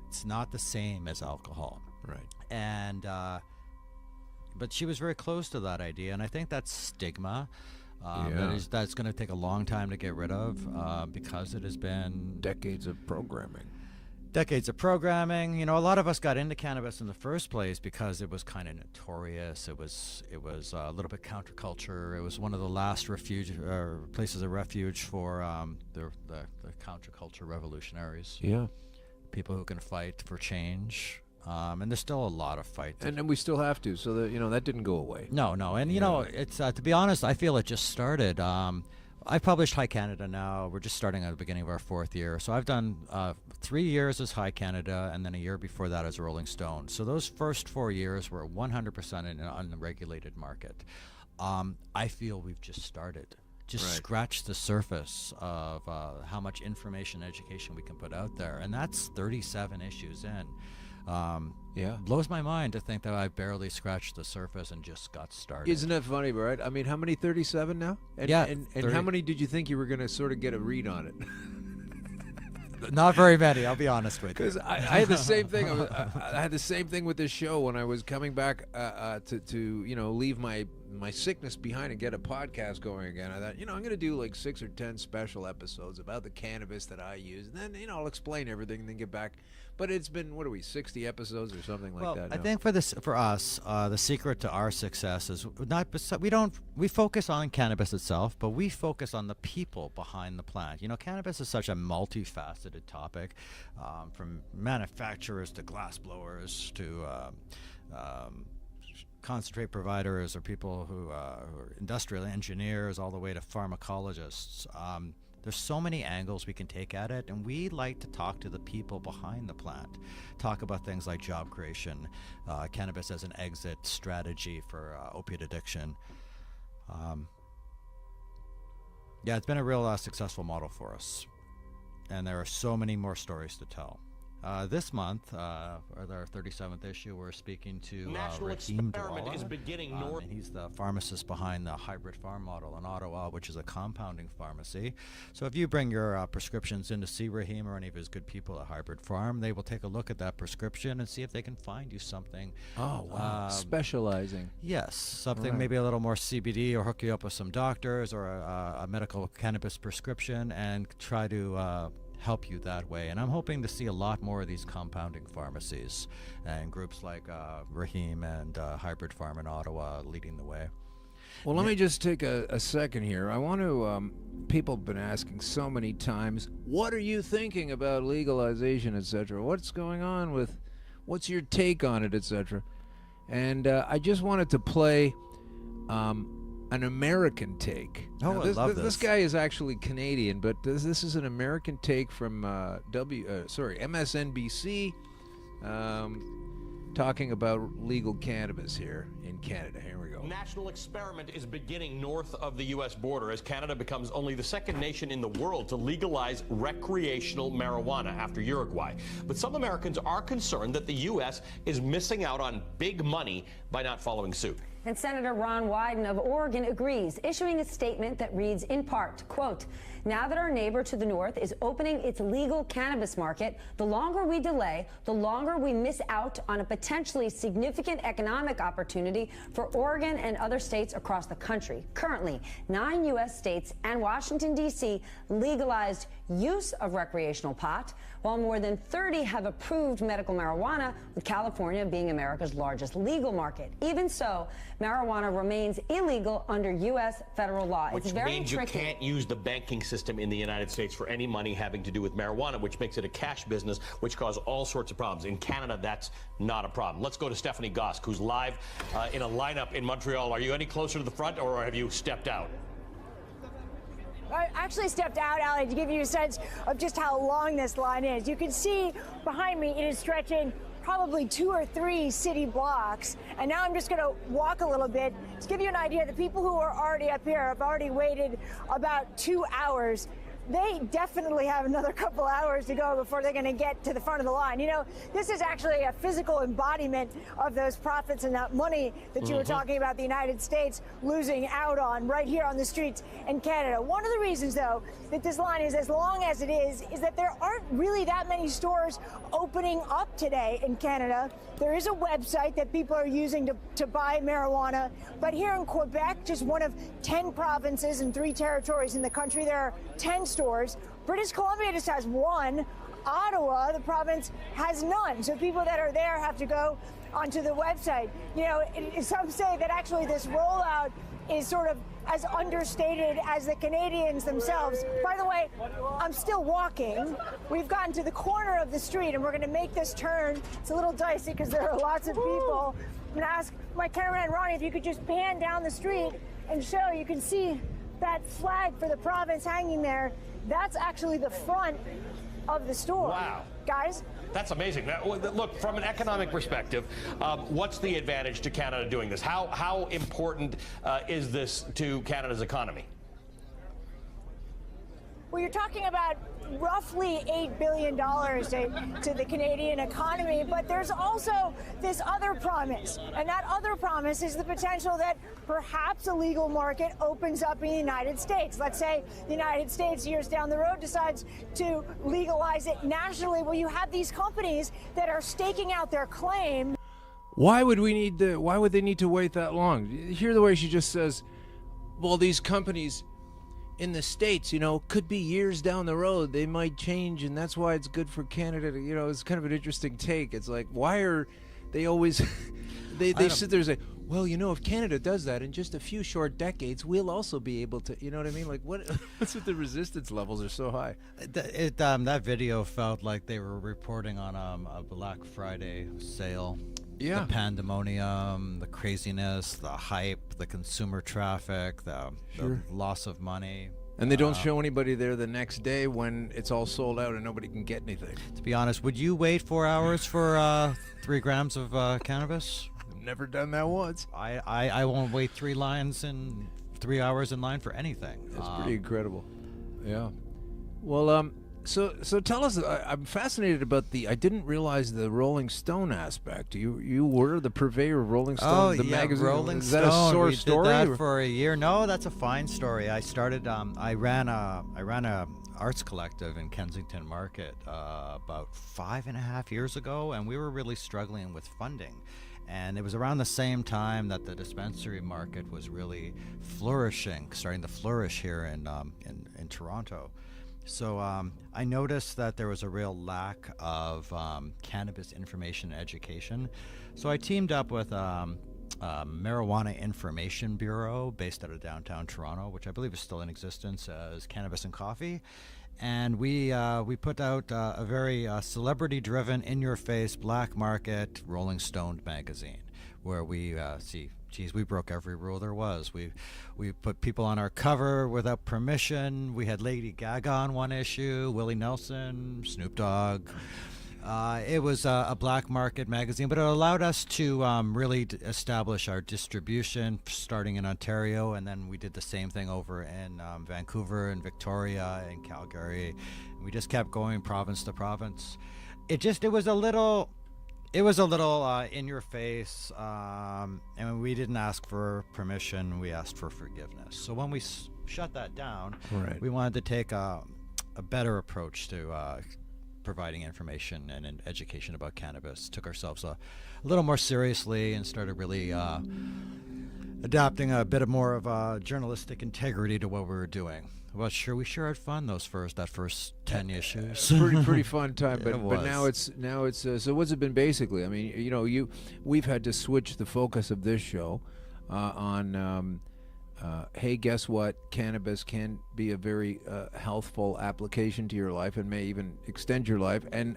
it's not the same as alcohol. Right. And but she was very close to that idea, and I think that's stigma. That's going to take a long time to get rid of because it has been decades of programming. You know, a lot of us got into cannabis in the first place because it was kind of notorious. It was a little bit counterculture. It was one of the last places of refuge for the counterculture revolutionaries. Yeah, people who can fight for change. And there's still a lot of fight. And we still have to. So that, you know, that didn't go away. No. And you know, it's to be honest, I feel it just started. I've published High Canada now. We're just starting at the beginning of our 4th year. So I've done 3 years as High Canada, and then a year before that as Rolling Stone. So those first 4 years were 100% in an unregulated market. I feel we've just started. Scratched the surface of how much information education we can put out there. And that's 37 issues in. Blows my mind to think that I've barely scratched the surface and just got started. Isn't that funny, right? I mean, how many? 37 now? And, yeah. And how many did you think you were going to sort of get a read on it? Not very many, I'll be honest with you. Because I had the same thing. I had the same thing with this show when I was coming back to you know, leave my sickness behind and get a podcast going again. I thought, you know, I'm going to do like 6 or 10 special episodes about the cannabis that I use, and then, you know, I'll explain everything and then get back. But it's been, 60 episodes or something like that now. I think for us, the secret to our success is we focus on cannabis itself, but we focus on the people behind the plant. You know, cannabis is such a multifaceted topic, from manufacturers to glass blowers to concentrate providers, or people who are industrial engineers, all the way to pharmacologists. There's so many angles we can take at it, and we like to talk to the people behind the plant, talk about things like job creation, cannabis as an exit strategy for opiate addiction. It's been a real successful model for us, and there are so many more stories to tell. This month, our 37th issue, we're speaking to Rahim Dawala, and he's the pharmacist behind the Hybrid Farm model in Ottawa, which is a compounding pharmacy. So if you bring your prescriptions in to see Rahim or any of his good people at Hybrid Farm, they will take a look at that prescription and see if they can find you something. Oh, wow. Specializing. Yes, something maybe a little more CBD, or hook you up with some doctors or a medical cannabis prescription, and try to help you that way. And I'm hoping to see a lot more of these compounding pharmacies and groups like Rahim and Hybrid Farm in Ottawa leading the way. Well, let me just take a second here. I want to, people have been asking so many times, what are you thinking about legalization, etc.? What's going on with, what's your take on it, etc.? And I just wanted to play an American take. Oh, now, I love this. This guy is actually Canadian, but this is an American take from MSNBC, talking about legal cannabis here in Canada. Here we go. National experiment is beginning north of the U.S. border as Canada becomes only the second nation in the world to legalize recreational marijuana after Uruguay. But some Americans are concerned that the U.S. is missing out on big money by not following suit. And Senator Ron Wyden of Oregon agrees, issuing a statement that reads in part, quote, now that our neighbor to the north is opening its legal cannabis market, the longer we delay, the longer we miss out on a potentially significant economic opportunity for Oregon and other states across the country. Currently, 9 U.S. states and Washington, D.C. legalized use of recreational pot, while more than 30 have approved medical marijuana, with California being America's largest legal market. Even so, marijuana remains illegal under U.S. federal law. Which means you can't use the banking system in the United States for any money having to do with marijuana, which makes it a cash business, which causes all sorts of problems. In Canada, that's not a problem. Let's go to Stephanie Gosk, who's live in a lineup in Montreal. Are you any closer to the front, or have you stepped out? I actually stepped out, Ali, to give you a sense of just how long this line is. You can see behind me, it is stretching probably 2 or 3 city blocks. And now I'm just going to walk a little bit to give you an idea. The people who are already up here have already waited about 2 hours. they definitely have another couple hours to go before they're going to get to the front of the line. You know, this is actually a physical embodiment of those profits and that money that you were talking about the United States losing out on right here on the streets in Canada. One of the reasons, though, that this line is as long as it is that there aren't really that many stores opening up today in Canada. There is a website that people are using to buy marijuana, but here in Quebec, just one of 10 provinces and 3 territories in the country, there are 10 stores. British Columbia just has 1. Ottawa, the province, has none. So people that are there have to go onto the website. You know, some say that actually this rollout is sort of as understated as the Canadians themselves. By the way, I'm still walking. We've gotten to the corner of the street and we're going to make this turn. It's a little dicey because there are lots of people. I'm going to ask my cameraman Ronnie if you could just pan down the street and show. You can see that flag for the province hanging there. That's actually the front of the store. Wow. Guys? That's amazing. Now, look, from an economic perspective, what's the advantage to Canada doing this? How important is this to Canada's economy? Well, you're talking about roughly $8 billion to the Canadian economy, but there's also this other promise, and that other promise is the potential that perhaps a legal market opens up in the United States. Let's say the United States years down the road decides to legalize it nationally. Well, you have these companies that are staking out their claim. Why would they need to wait that long? Hear the way she just says, well, these companies in the States, you know, could be years down the road, they might change, and that's why it's good for Canada to, you know, it's kind of an interesting take. It's like, why are they always they sit there and say, well, you know, if Canada does that in just a few short decades, we'll also be able to, you know what I mean? Like, what's with the resistance levels are so high? That video felt like they were reporting on a Black Friday sale. Yeah. The pandemonium, the craziness, the hype, the consumer traffic, the loss of money. And they don't show anybody there the next day when it's all sold out and nobody can get anything. To be honest, would you wait 4 hours for 3 grams of cannabis? Never done that once. I won't wait 3 hours in line for anything. That's pretty incredible. Yeah. Well, so tell us. I'm fascinated about I didn't realize the Rolling Stone aspect. You were the purveyor of Rolling Stone, the magazine. Rolling Is Stone. that a sore we story? Did that for a year. No, that's a fine story. I started. I ran a arts collective in Kensington Market about 5.5 years ago, and we were really struggling with funding. And it was around the same time that the dispensary market was really starting to flourish here in Toronto. So I noticed that there was a real lack of cannabis information and education. So I teamed up with Marijuana Information Bureau based out of downtown Toronto, which I believe is still in existence as Cannabis and Coffee. And we put out a very celebrity-driven, in-your-face, black market Rolling Stone magazine, where we we broke every rule there was. We put people on our cover without permission. We had Lady Gaga on one issue, Willie Nelson, Snoop Dogg. It was a black market magazine, but it allowed us to really establish our distribution, starting in Ontario, and then we did the same thing over in Vancouver and Victoria and Calgary. We just kept going province to province. It was a little in your face, and we didn't ask for permission. We asked for forgiveness. So when we shut that down, we wanted to take a better approach to providing information and education about cannabis. Took ourselves a little more seriously and started really adopting a bit more of journalistic integrity to what we were doing. Well, we sure had fun that first 10 issues. Pretty fun time, but now it's so what's it been basically? I mean, you know, we've had to switch the focus of this show on hey, guess what? Cannabis can be a very healthful application to your life and may even extend your life. And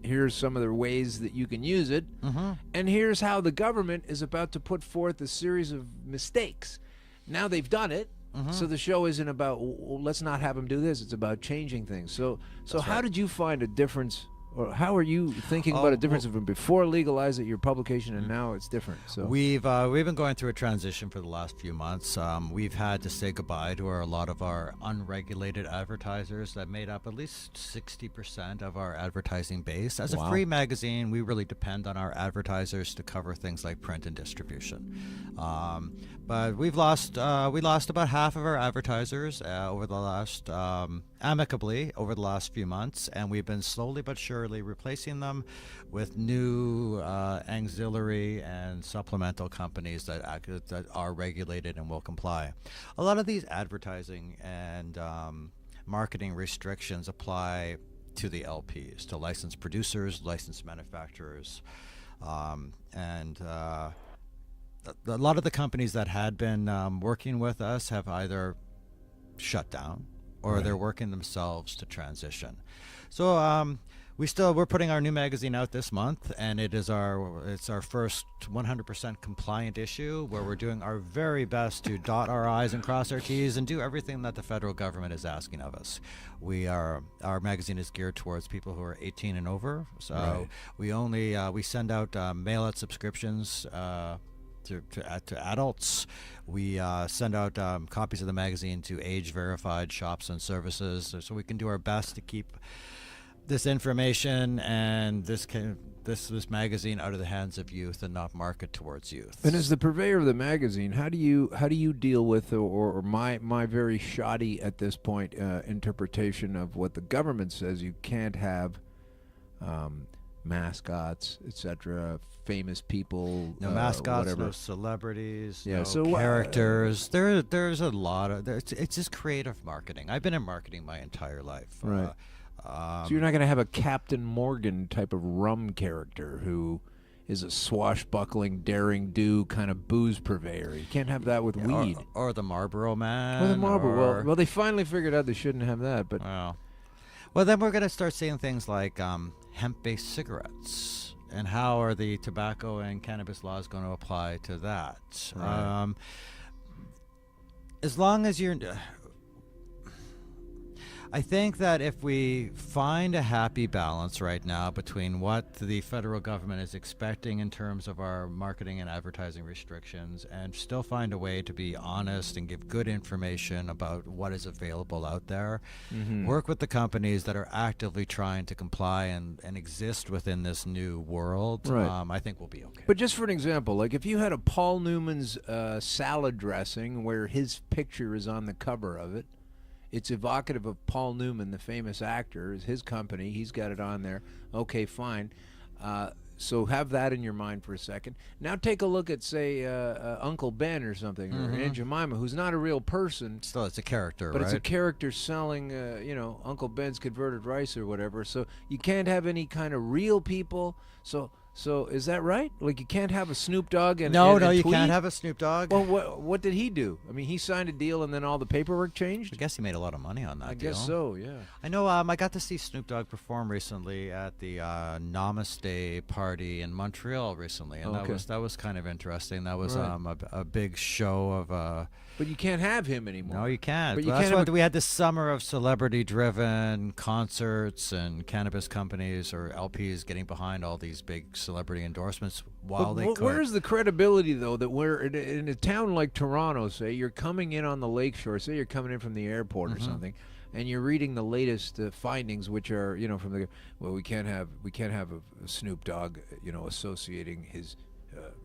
here's some of the ways that you can use it. Mm-hmm. And here's how the government is about to put forth a series of mistakes. Now they've done it. Mm-hmm. So the show isn't about, well, let's not have them do this. It's about changing things. So how did you find a difference or how are you thinking about a difference from before legalize it, your publication, and now it's different? So we've been going through a transition for the last few months. We've had to say goodbye to a lot of our unregulated advertisers that made up at least 60% of our advertising base. As a free magazine, we really depend on our advertisers to cover things like print and distribution. But we lost about half of our advertisers over the last amicably over the last few months, and we've been slowly but surely replacing them with new auxiliary and supplemental companies that are regulated and will comply. A lot of these advertising and marketing restrictions apply to the LPs, to licensed producers, licensed manufacturers, and a lot of the companies that had been working with us have either shut down or they're working themselves to transition. So we're putting our new magazine out this month, and it's our first 100% compliant issue, where we're doing our very best to dot our I's and cross our T's and do everything that the federal government is asking of us. Our magazine is geared towards people who are 18 and over, so we send out mail-out subscriptions to adults. We send out copies of the magazine to age-verified shops and services, so we can do our best to keep this information and this magazine out of the hands of youth and not market towards youth. And as the purveyor of the magazine, how do you deal with or my very shoddy at this point interpretation of what the government says you can't have mascots, etc., famous people, no mascots, whatever. No celebrities, yeah, no so characters. There's a lot of it's just creative marketing. I've been in marketing my entire life. Right. So you're not going to have a Captain Morgan type of rum character who is a swashbuckling, daring do kind of booze purveyor. You can't have that with weed. Or the Marlboro Man. Or the Marlboro. Well, they finally figured out they shouldn't have that. But well, then we're going to start seeing things like hemp-based cigarettes. And how are the tobacco and cannabis laws going to apply to that? Right. As long as you're... I think that if we find a happy balance right now between what the federal government is expecting in terms of our marketing and advertising restrictions, and still find a way to be honest and give good information about what is available out there, work with the companies that are actively trying to comply and exist within this new world, I think we'll be okay. But just for an example, like if you had a Paul Newman's salad dressing where his picture is on the cover of it, it's evocative of Paul Newman, the famous actor, is his company. He's got it on there. Okay, fine. So have that in your mind for a second. Now take a look at, say, Uncle Ben or something, or Aunt Jemima, who's not a real person. Still, it's a character, but it's a character selling, Uncle Ben's converted rice or whatever. So you can't have any kind of real people. So is that right? Like you can't have a Snoop Dogg and No, and you Tweed? can't have a Snoop Dogg. Well, what did he do? I mean, he signed a deal and then all the paperwork changed? I guess he made a lot of money on that deal. I guess so, yeah. I know I got to see Snoop Dogg perform recently at the Namaste party in Montreal recently, and that was kind of interesting. That was a big show of... But you can't have him anymore. No, you can't. But That's why we had this summer of celebrity-driven concerts and cannabis companies or LPs getting behind all these big celebrity endorsements while they could. Where's the credibility, though, that we're in a town like Toronto, say, you're coming in on the lakeshore, say you're coming in from the airport or something, and you're reading the latest findings, which are, from the, we can't have a Snoop Dogg, associating his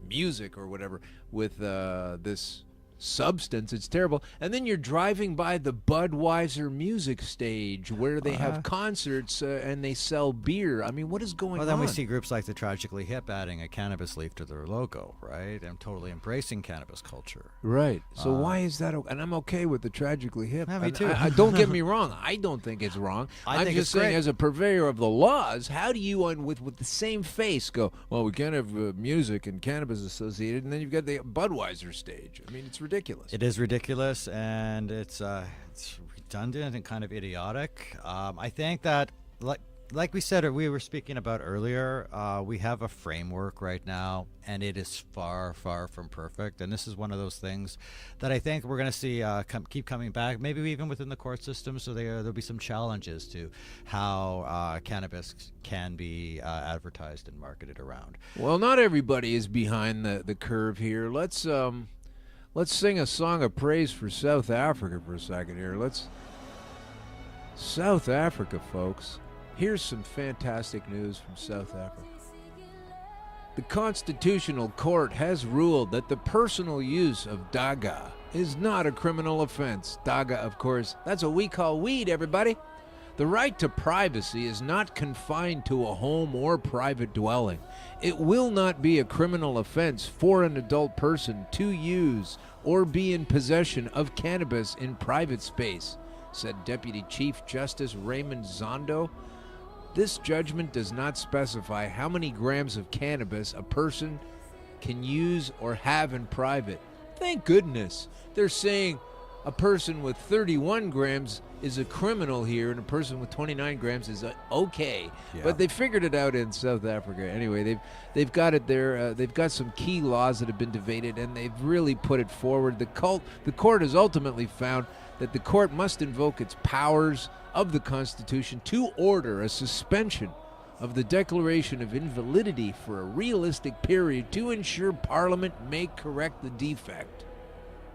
music or whatever with this substance. It's terrible. And then you're driving by the Budweiser music stage where they have concerts and they sell beer. I mean, what is going on? Well, then we see groups like the Tragically Hip adding a cannabis leaf to their logo, right? And totally embracing cannabis culture. Right. So why is that? And I'm okay with the Tragically Hip. Yeah, me too. I don't get me wrong. I don't think it's wrong. I'm think just it's saying, great. as a purveyor of the laws, how do you, with the same face, go, well, we can't have music and cannabis associated, and then you've got the Budweiser stage. I mean, it's ridiculous. It is ridiculous, and it's redundant and kind of idiotic. I think that, like like we said, or we were speaking about earlier, we have a framework right now, and it is far, far from perfect. And this is one of those things that I think we're going to see keep coming back, maybe even within the court system. So there'll be some challenges to how cannabis can be advertised and marketed around. Well, not everybody is behind the curve here. Let's sing a song of praise for South Africa for a second here. South Africa, folks. Here's some fantastic news from South Africa. The Constitutional Court has ruled that the personal use of daga is not a criminal offense. Daga, of course, that's what we call weed, everybody. The right to privacy is not confined to a home or private dwelling. It will not be a criminal offense for an adult person to use or be in possession of cannabis in private space, said Deputy Chief Justice Raymond Zondo. This judgment does not specify how many grams of cannabis a person can use or have in private. Thank goodness. They're saying a person with 31 grams is a criminal here, and a person with 29 grams is okay. Yeah. But they figured it out in South Africa. Anyway, they've got it there. They've got some key laws that have been debated, and they've really put it forward. The court has ultimately found that the court must invoke its powers of the Constitution to order a suspension of the declaration of invalidity for a realistic period to ensure Parliament may correct the defect.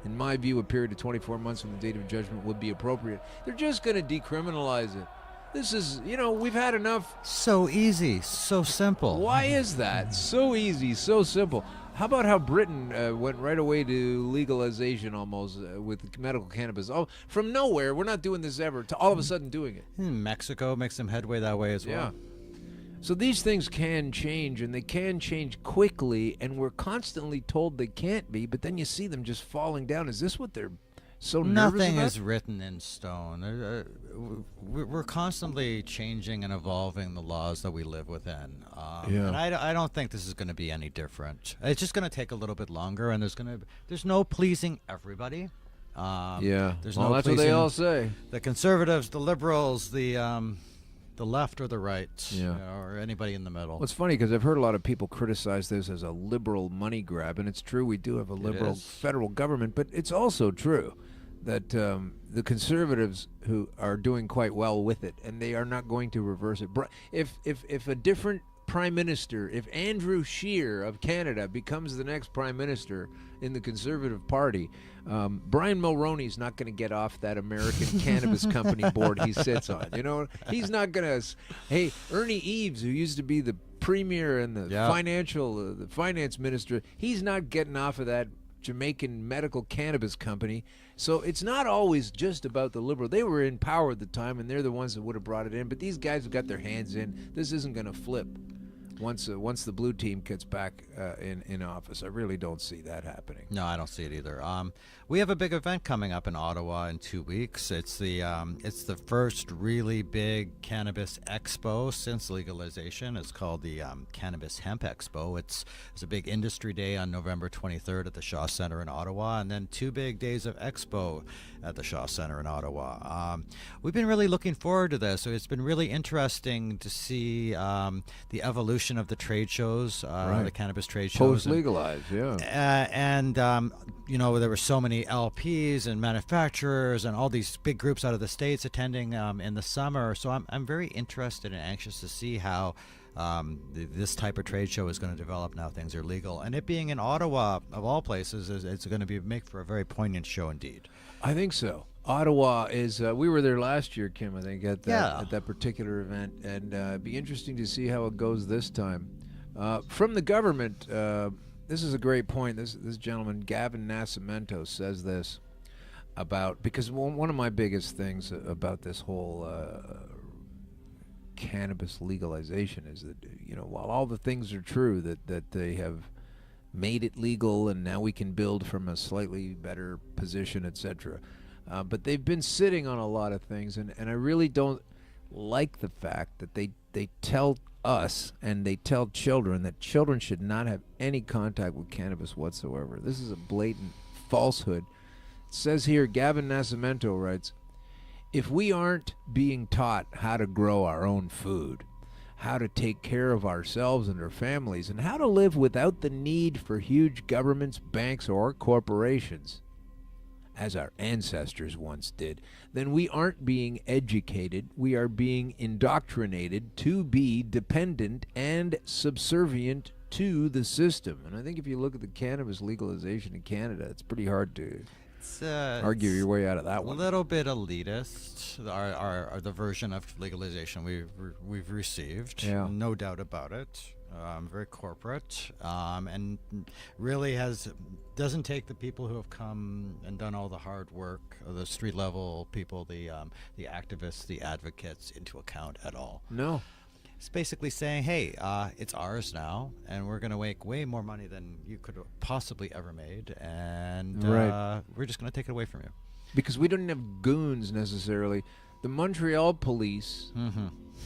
In my view, a period of 24 months from the date of judgment would be appropriate. They're just going to decriminalize it. This is, we've had enough. So easy, so simple. Why is that? So easy, so simple. How about how Britain went right away to legalization almost with medical cannabis? Oh, from nowhere, we're not doing this ever, to all of a sudden doing it. Mexico makes some headway that way as well. Yeah. So these things can change, and they can change quickly, and we're constantly told they can't be, but then you see them just falling down. Is this what they're so nervous Nothing about? is written in stone. We're constantly changing and evolving the laws that we live within. And I don't think this is going to be any different. It's just going to take a little bit longer, and there's no pleasing everybody. There's no that's what they all say. The conservatives, the liberals, the left or the right, Yeah. or anybody in the middle. Well, it's funny because I've heard a lot of people criticize this as a liberal money grab, and it's true, we do have a liberal federal government, but it's also true that the conservatives who are doing quite well with it, and they are not going to reverse it. If a different prime minister, if Andrew Scheer of Canada becomes the next prime minister in the Conservative Party, Brian Mulroney's not going to get off that American cannabis company board he sits on. He's not going to. Hey, Ernie Eves, who used to be the premier and the the finance minister, he's not getting off of that Jamaican medical cannabis company. So it's not always just about the liberal. They were in power at the time, and they're the ones that would have brought it in. But these guys have got their hands in. This isn't going to flip once the blue team gets back in office. I really don't see that happening. No, I don't see it either. We have a big event coming up in Ottawa in 2 weeks. It's the first really big cannabis expo since legalization. It's called the Cannabis Hemp Expo. It's a big industry day on November 23rd at the Shaw Centre in Ottawa, and then 2 big days of expo at the Shaw Centre in Ottawa. We've been really looking forward to this. So it's been really interesting to see the evolution of the trade shows, the cannabis trade shows. Post-legalized, and there were so many LPs and manufacturers and all these big groups out of the States attending in the summer. So I'm very interested and anxious to see how this type of trade show is going to develop now things are legal. And it being in Ottawa, of all places, it's going to make for a very poignant show indeed. I think so. Ottawa is, we were there last year, Kim, I think, at that particular event, and it'd be interesting to see how it goes this time. From the government, this is a great point. This gentleman, Gavin Nascimento, says this about, because one of my biggest things about this whole cannabis legalization is that, while all the things are true, that they have made it legal and now we can build from a slightly better position, etc., but they've been sitting on a lot of things, and I really don't like the fact that they tell us and they tell children that children should not have any contact with cannabis whatsoever. This is a blatant falsehood. It says here, Gavin Nascimento writes, if we aren't being taught how to grow our own food, how to take care of ourselves and our families, and how to live without the need for huge governments, banks, or corporations, as our ancestors once did, then we aren't being educated. We are being indoctrinated to be dependent and subservient to the system. And I think if you look at the cannabis legalization in Canada, it's pretty hard to argue your way out of that one. A little bit elitist, the version of legalization we've received, no doubt about it. Very corporate, and really doesn't take the people who have come and done all the hard work, the street level people, the activists, the advocates, into account at all. No. It's basically saying, hey, it's ours now, and we're going to make way more money than you could have possibly ever made, and we're just going to take it away from you. Because we don't have goons necessarily. The Montreal police.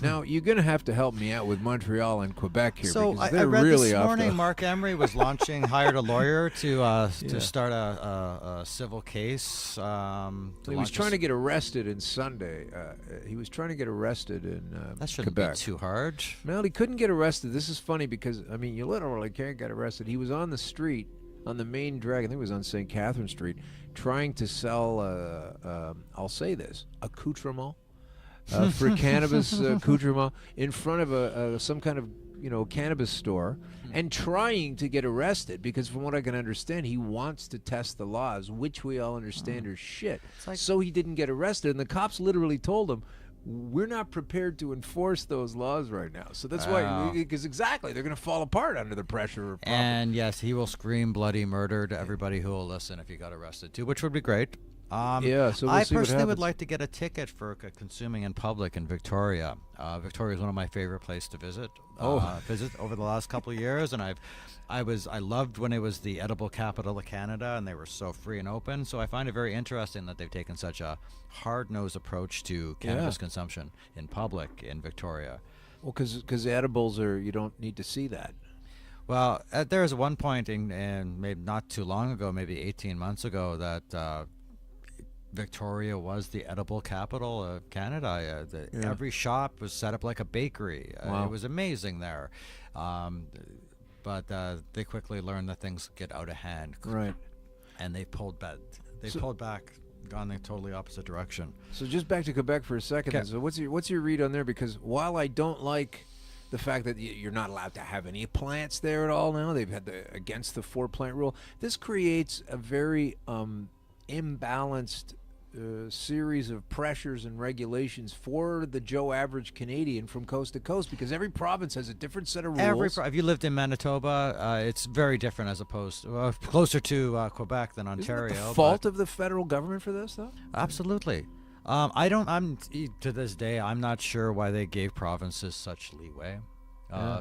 Now, you're going to have to help me out with Montreal and Quebec here. So because I read really this morning Mark Emery was hired a lawyer to start a civil case. He was trying to get arrested in Sunday. He was trying to get arrested in that shouldn't Quebec. be too hard. Well, he couldn't get arrested. This is funny because, I mean, you literally can't get arrested. He was on the street, on the main drag, I think it was on St. Catherine Street, trying to sell, I'll say this, accoutrement. For cannabis accoutrement in front of some kind of cannabis store, and trying to get arrested because, from what I can understand, he wants to test the laws, which we all understand are shit. So he didn't get arrested, and the cops literally told him, we're not prepared to enforce those laws right now. So that's why, because exactly, they're going to fall apart under the pressure of and yes, he will scream bloody murder to everybody who will listen if he got arrested too, which would be great. So we'll I see what personally would happens. like to get a ticket for consuming in public in Victoria. Victoria is one of my favorite places to visit. Visit over the last couple of years, and I loved when it was the edible capital of Canada, and they were so free and open. So I find it very interesting that they've taken such a hard-nosed approach to cannabis consumption in public in Victoria. Well, because edibles you don't need to see that. Well, there was one point in maybe not too long ago, maybe 18 months ago, that Victoria was the edible capital of Canada. Every shop was set up like a bakery. Wow. It was amazing there. But they quickly learned that things get out of hand. Right. And they pulled back. Pulled back, gone the totally opposite direction. So just back to Quebec for a second. Okay. So what's your read on there? Because while I don't like the fact that you're not allowed to have any plants there at all now, they've had against the 4-plant rule. This creates a very imbalanced series of pressures and regulations for the Joe average Canadian from coast to coast, because every province has a different set of rules. If you lived in Manitoba, it's very different as opposed closer to Quebec than Ontario. Isn't it the fault of the federal government for this, though? Absolutely. To this day, I'm not sure why they gave provinces such leeway.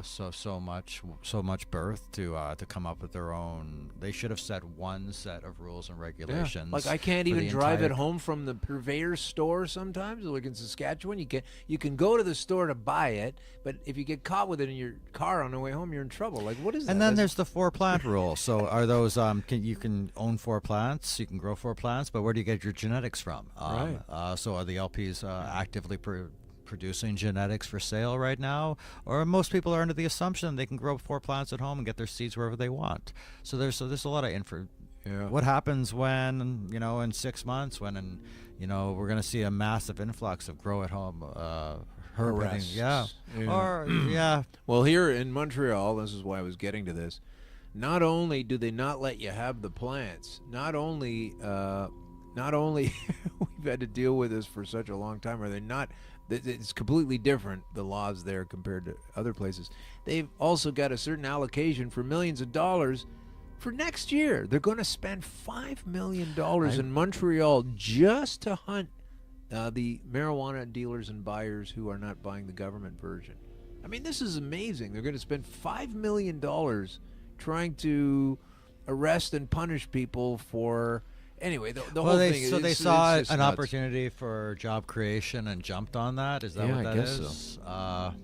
So much birth to come up with their own. They should have set one set of rules and regulations. Like I can't even drive it home from the purveyor store sometimes. Like in Saskatchewan, you can go to the store to buy it, but if you get caught with it in your car on the way home, you're in trouble. Like what is that? And then there's the 4-plant rule. So are those you can own 4 plants, you can grow 4 plants, but where do you get your genetics from? Right. So are the LPs actively producing genetics for sale right now, or most people are under the assumption they can grow 4 plants at home and get their seeds wherever they want. So there's a lot of info. What happens when in 6 months when we're going to see a massive influx of grow at home herb Arrests. Well, here in Montreal, this is why I was getting to this. Not only do they not let you have the plants, not only we've had to deal with this for such a long time, are they not? It's completely different, the laws there compared to other places. They've also got a certain allocation for millions of dollars for next year. They're going to spend $5 million in Montreal just to hunt the marijuana dealers and buyers who are not buying the government version. I mean, this is amazing. They're going to spend $5 million trying to arrest and punish people for... Anyway, the whole thing is... So they saw an opportunity for job creation and jumped on that? Is that what that is? So.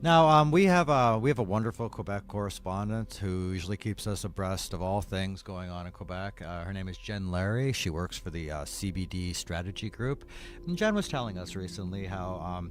Now we have a wonderful Quebec correspondent who usually keeps us abreast of all things going on in Quebec. Her name is Jen Larry. She works for the CBD Strategy Group. And Jen was telling us recently how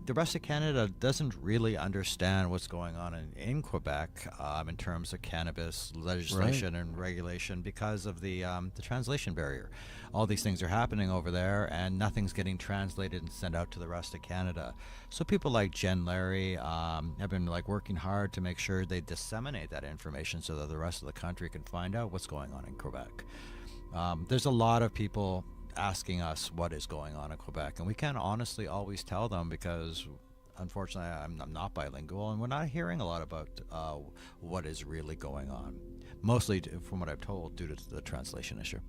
the rest of Canada doesn't really understand what's going on in Quebec in terms of cannabis legislation and regulation because of the translation barrier. All these things are happening over there, and nothing's getting translated and sent out to the rest of Canada. So people like Jen Larry have been working hard to make sure they disseminate that information so that the rest of the country can find out what's going on in Quebec. There's a lot of people asking us what is going on in Quebec, and we can't honestly always tell them because unfortunately I'm not bilingual, and we're not hearing a lot about what is really going on, mostly from what I've told due to the translation issue.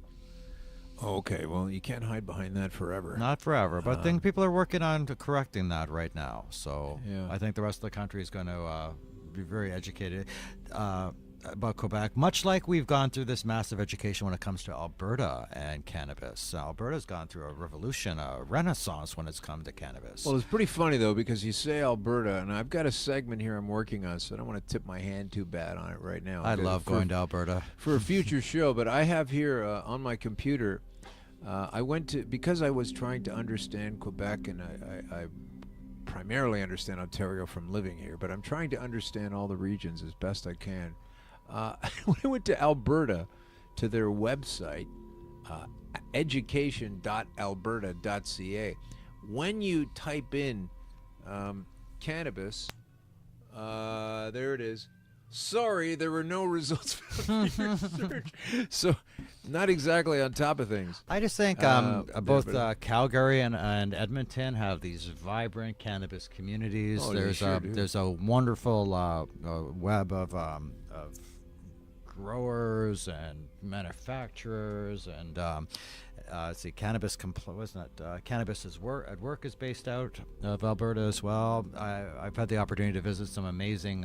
Okay, well, you can't hide behind that forever. Not forever, but I think people are working on correcting that right now. So Yeah. I think the rest of the country is going to be very educated about Quebec, much like we've gone through this massive education when it comes to Alberta and cannabis. Alberta's gone through a revolution, a renaissance when it's come to cannabis. Well, it's pretty funny, though, because you say Alberta, and I've got a segment here I'm working on, so I don't want to tip my hand too bad on it right now. I love going to Alberta. For a future show, but I have here on my computer, I went to, because I was trying to understand Quebec, and I primarily understand Ontario from living here, but I'm trying to understand all the regions as best I can. When I went to Alberta, to their website, education.alberta.ca, when you type in cannabis, there it is. Sorry, there were no results from your search. So, not exactly on top of things. I just think both Calgary and Edmonton have these vibrant cannabis communities. Oh, they sure do. There's a wonderful web of growers and manufacturers and let's see, Cannabis at Work is based out of Alberta as well. I've had the opportunity to visit some amazing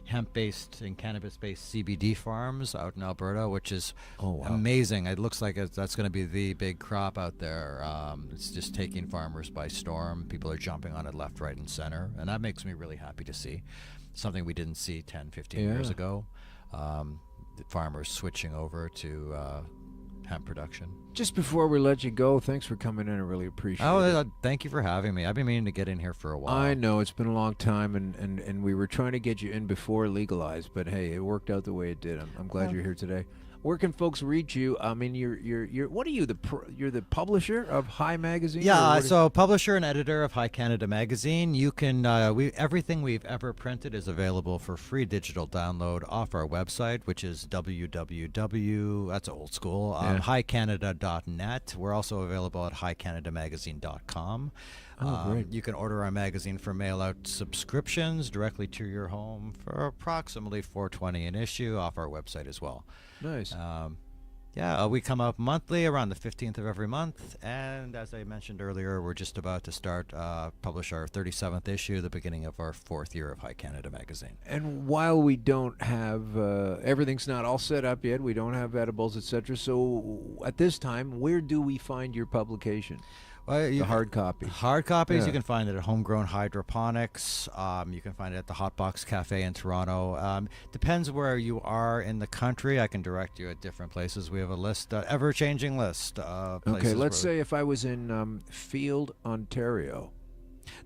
hemp-based and cannabis-based CBD farms out in Alberta, which is amazing. It looks like that's going to be the big crop out there. It's just taking farmers by storm. People are jumping on it left, right, and center, and that makes me really happy to see. Something we didn't see 10, 15 years ago. The farmers switching over to hemp production. Just before we let you go, thanks for coming in. I really appreciate it. Thank you for having me. I've been meaning to get in here for a while. I know, it's been a long time, and we were trying to get you in before legalized, but hey, it worked out the way it did. I'm glad you're here today. Where can folks reach you? I mean, you're what are you? You're the publisher of High Magazine? Yeah, so publisher and editor of High Canada Magazine. You can everything we've ever printed is available for free digital download off our website, which is www. That's old school. highcanada.net. We're also available at highcanadamagazine.com. Great. You can order our magazine for mail-out subscriptions directly to your home for approximately $4.20 an issue off our website as well. Nice. We come out monthly around the 15th of every month, and as I mentioned earlier, we're just about to publish our 37th issue, the beginning of our 4th year of High Canada Magazine. And while we don't have, everything's not all set up yet, we don't have edibles, etc., so at this time, where do we find your publication? Well, the hard copy. Hard copies, you can find it at Homegrown Hydroponics. You can find it at the Hotbox Cafe in Toronto. Depends where you are in the country. I can direct you at different places. We have a list, ever-changing list of places. Okay, let's say if I was in Field, Ontario.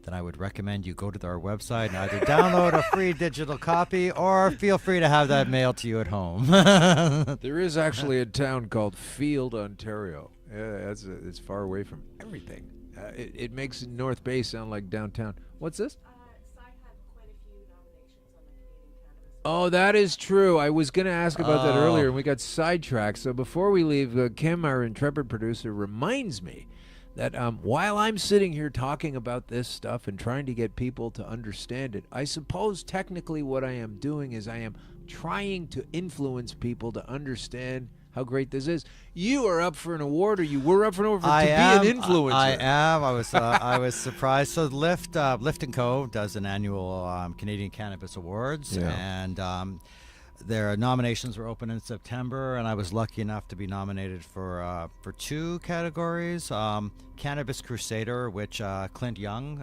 Then I would recommend you go to our website and either download a free digital copy or feel free to have that mailed to you at home. There is actually a town called Field, Ontario. Yeah, it's far away from everything. It makes North Bay sound like downtown. What's this? Oh, that is true. I was going to ask about that earlier, and we got sidetracked. So before we leave, Kim, our intrepid producer, reminds me that while I'm sitting here talking about this stuff and trying to get people to understand it, I suppose technically what I am doing is I am trying to influence people to understand how great this is. You are up for an award, or you were up for an award to be an influencer. I am. I was surprised. So Lift & Co. does an annual Canadian Cannabis Awards, and Their nominations were open in September, and I was lucky enough to be nominated for 2 categories. Cannabis Crusader, which Clint Young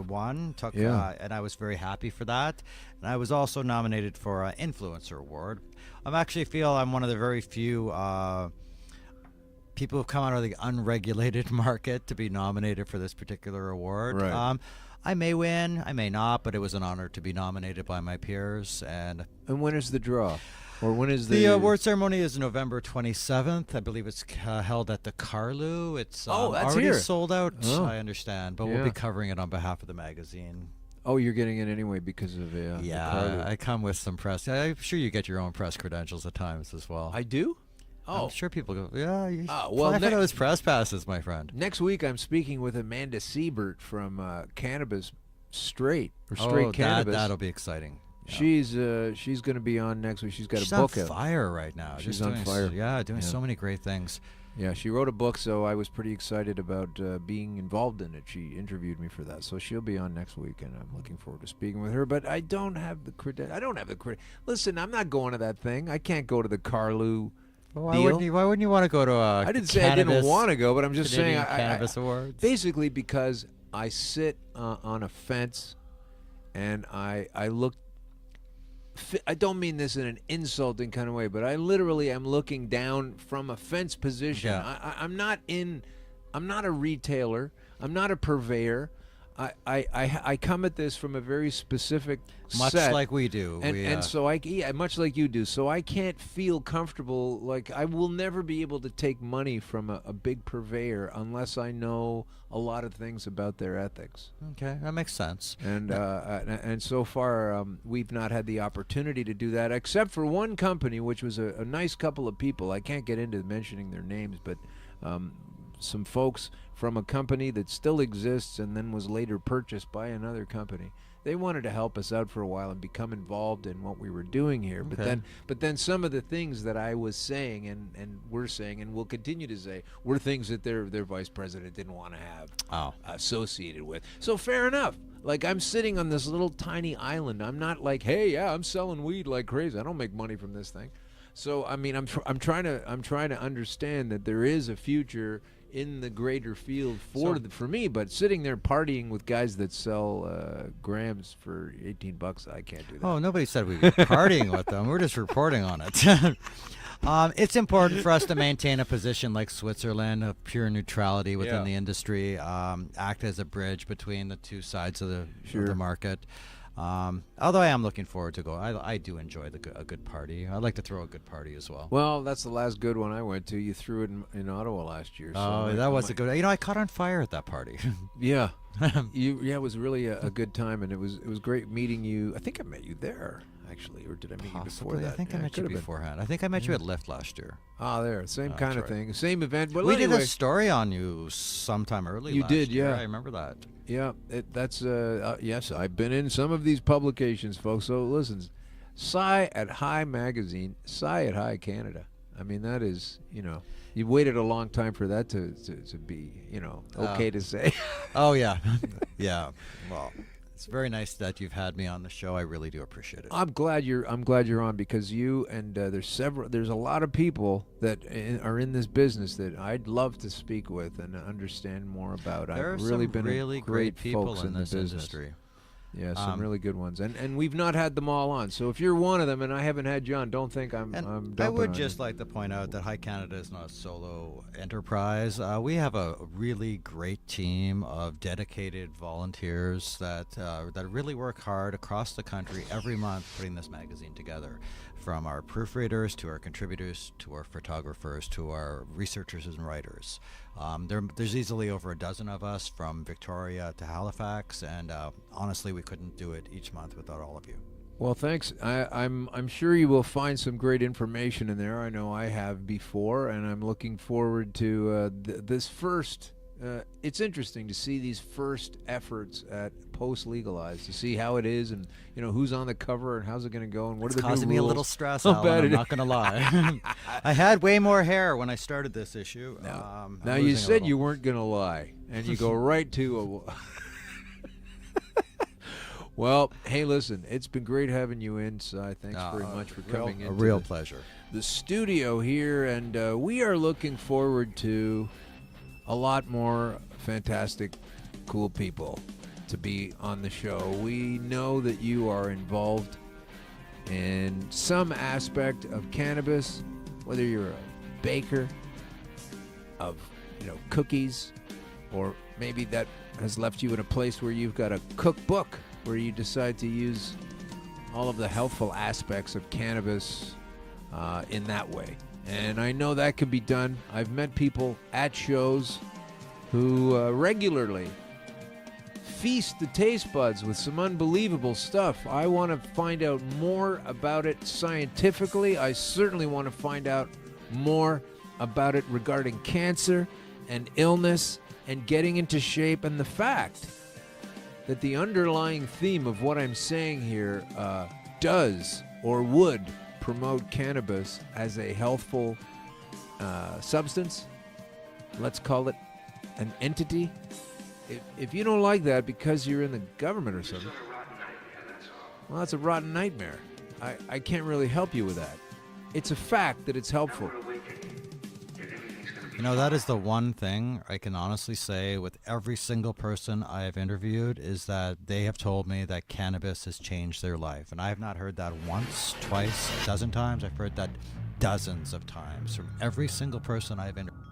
won, and I was very happy for that. And I was also nominated for Influencer Award. I actually feel I'm one of the very few people who've come out of the unregulated market to be nominated for this particular award. Right. I may win, I may not, but it was an honor to be nominated by my peers. And when is the draw? Or when is the award ceremony? Is November 27th. I believe it's held at the Carlu. It's that's already here. sold out, Oh. I understand, but we'll be covering it on behalf of the magazine. Oh, you're getting it anyway because of the Carlu. I come with some press. I'm sure you get your own press credentials at times as well. I do? Oh. I'm sure people go, yeah, you well, apply for those press passes, my friend. Next week, I'm speaking with Amanda Siebert from Cannabis Straight Cannabis. That'll be exciting. Yeah. She's going to be on next week. She's got a book on out. Fire right now. She's on fire. Yeah, doing so many great things. Yeah, she wrote a book, so I was pretty excited about being involved in it. She interviewed me for that, so she'll be on next week, and I'm looking forward to speaking with her. But I don't have the credit. Listen, I'm not going to that thing. I can't go to the Carlu. Why wouldn't you want to go to a I didn't say I didn't want to go, but I'm just Canadian saying Cannabis Awards? Basically because I sit on a fence and I look. I don't mean this in an insulting kind of way, but I literally am looking down from a fence position. Yeah. I'm not a retailer. I'm not a purveyor. I come at this from a very specific much set, like we do, and so much like you do. So I can't feel comfortable. Like I will never be able to take money from a big purveyor unless I know a lot of things about their ethics. Okay, that makes sense. And so far we've not had the opportunity to do that, except for one company, which was a nice couple of people. I can't get into mentioning their names, but some folks from a company that still exists and then was later purchased by another company. They wanted to help us out for a while and become involved in what we were doing here. Okay. But then some of the things that I was saying and we're saying and will continue to say were things that their vice president didn't want to have associated with. So fair enough. Like I'm sitting on this little tiny island. I'm not like, hey, yeah, I'm selling weed like crazy. I don't make money from this thing. So I mean, I'm trying to understand that there is a future in the greater field for me, but sitting there partying with guys that sell grams for $18, I can't do that. Oh, nobody said we'd be partying with them. We're just reporting on it. It's important for us to maintain a position like Switzerland of pure neutrality within the industry, act as a bridge between the two sides of the market. Although I am looking forward to go. I do enjoy a good party. I like to throw a good party as well. Well, that's the last good one I went to. You threw it in Ottawa last year. So that was a good. I caught on fire at that party. Yeah, it was really a good time, and it was great meeting you. I think I met you there actually, or did I meet you before that? I think I met you beforehand. I think I met you at Lyft last year. There, same kind of thing, same event. But we anyway, did a story on you sometime early. You last did, year. yeah. I remember that. Yeah, that's yes, I've been in some of these publications, folks. So listen, Psy at High Magazine, Psy at High Canada. I mean, that is, you waited a long time for that to be, okay to say. Oh yeah, yeah. Well, it's very nice that you've had me on the show. I really do appreciate it. I'm glad you're on because you and there's a lot of people that are in this business that I'd love to speak with and understand more about. There I've are really some been really great people folks in this business. industry. Yeah, some really good ones, and we've not had them all on. So if you're one of them, and I haven't had you on, don't think I'm. I would just like to point out that High Canada is not a solo enterprise. We have a really great team of dedicated volunteers that really work hard across the country every month putting this magazine together. From our proofreaders to our contributors to our photographers to our researchers and writers. There's easily over a dozen of us from Victoria to Halifax, and honestly, we couldn't do it each month without all of you. Well, thanks. I'm sure you will find some great information in there. I know I have before, and I'm looking forward to this first. It's interesting to see these first efforts at post-legalized, to see how it is, and who's on the cover and how's it going to go, and what are the new rules. It's causing me a little stress, Alan, I'm not going to lie. I had way more hair when I started this issue. Now you said you weren't going to lie, and you go right to Well, hey, listen, it's been great having you in, Si. Thanks very much for coming in. A real pleasure. The studio here, and we are looking forward to a lot more fantastic, cool people to be on the show. We know that you are involved in some aspect of cannabis, whether you're a baker of, cookies, or maybe that has left you in a place where you've got a cookbook where you decide to use all of the healthful aspects of cannabis in that way. And I know that can be done. I've met people at shows who regularly feast the taste buds with some unbelievable stuff. I want to find out more about it scientifically. I certainly want to find out more about it regarding cancer and illness and getting into shape, and the fact that the underlying theme of what I'm saying here does or would promote cannabis as a healthful substance. Let's call it an entity. If you don't like that because you're in the government or something, well, that's a rotten nightmare. I can't really help you with that. It's a fact that it's helpful. That is the one thing I can honestly say with every single person I have interviewed is that they have told me that cannabis has changed their life. And I have not heard that once, twice, a dozen times. I've heard that dozens of times from every single person I've interviewed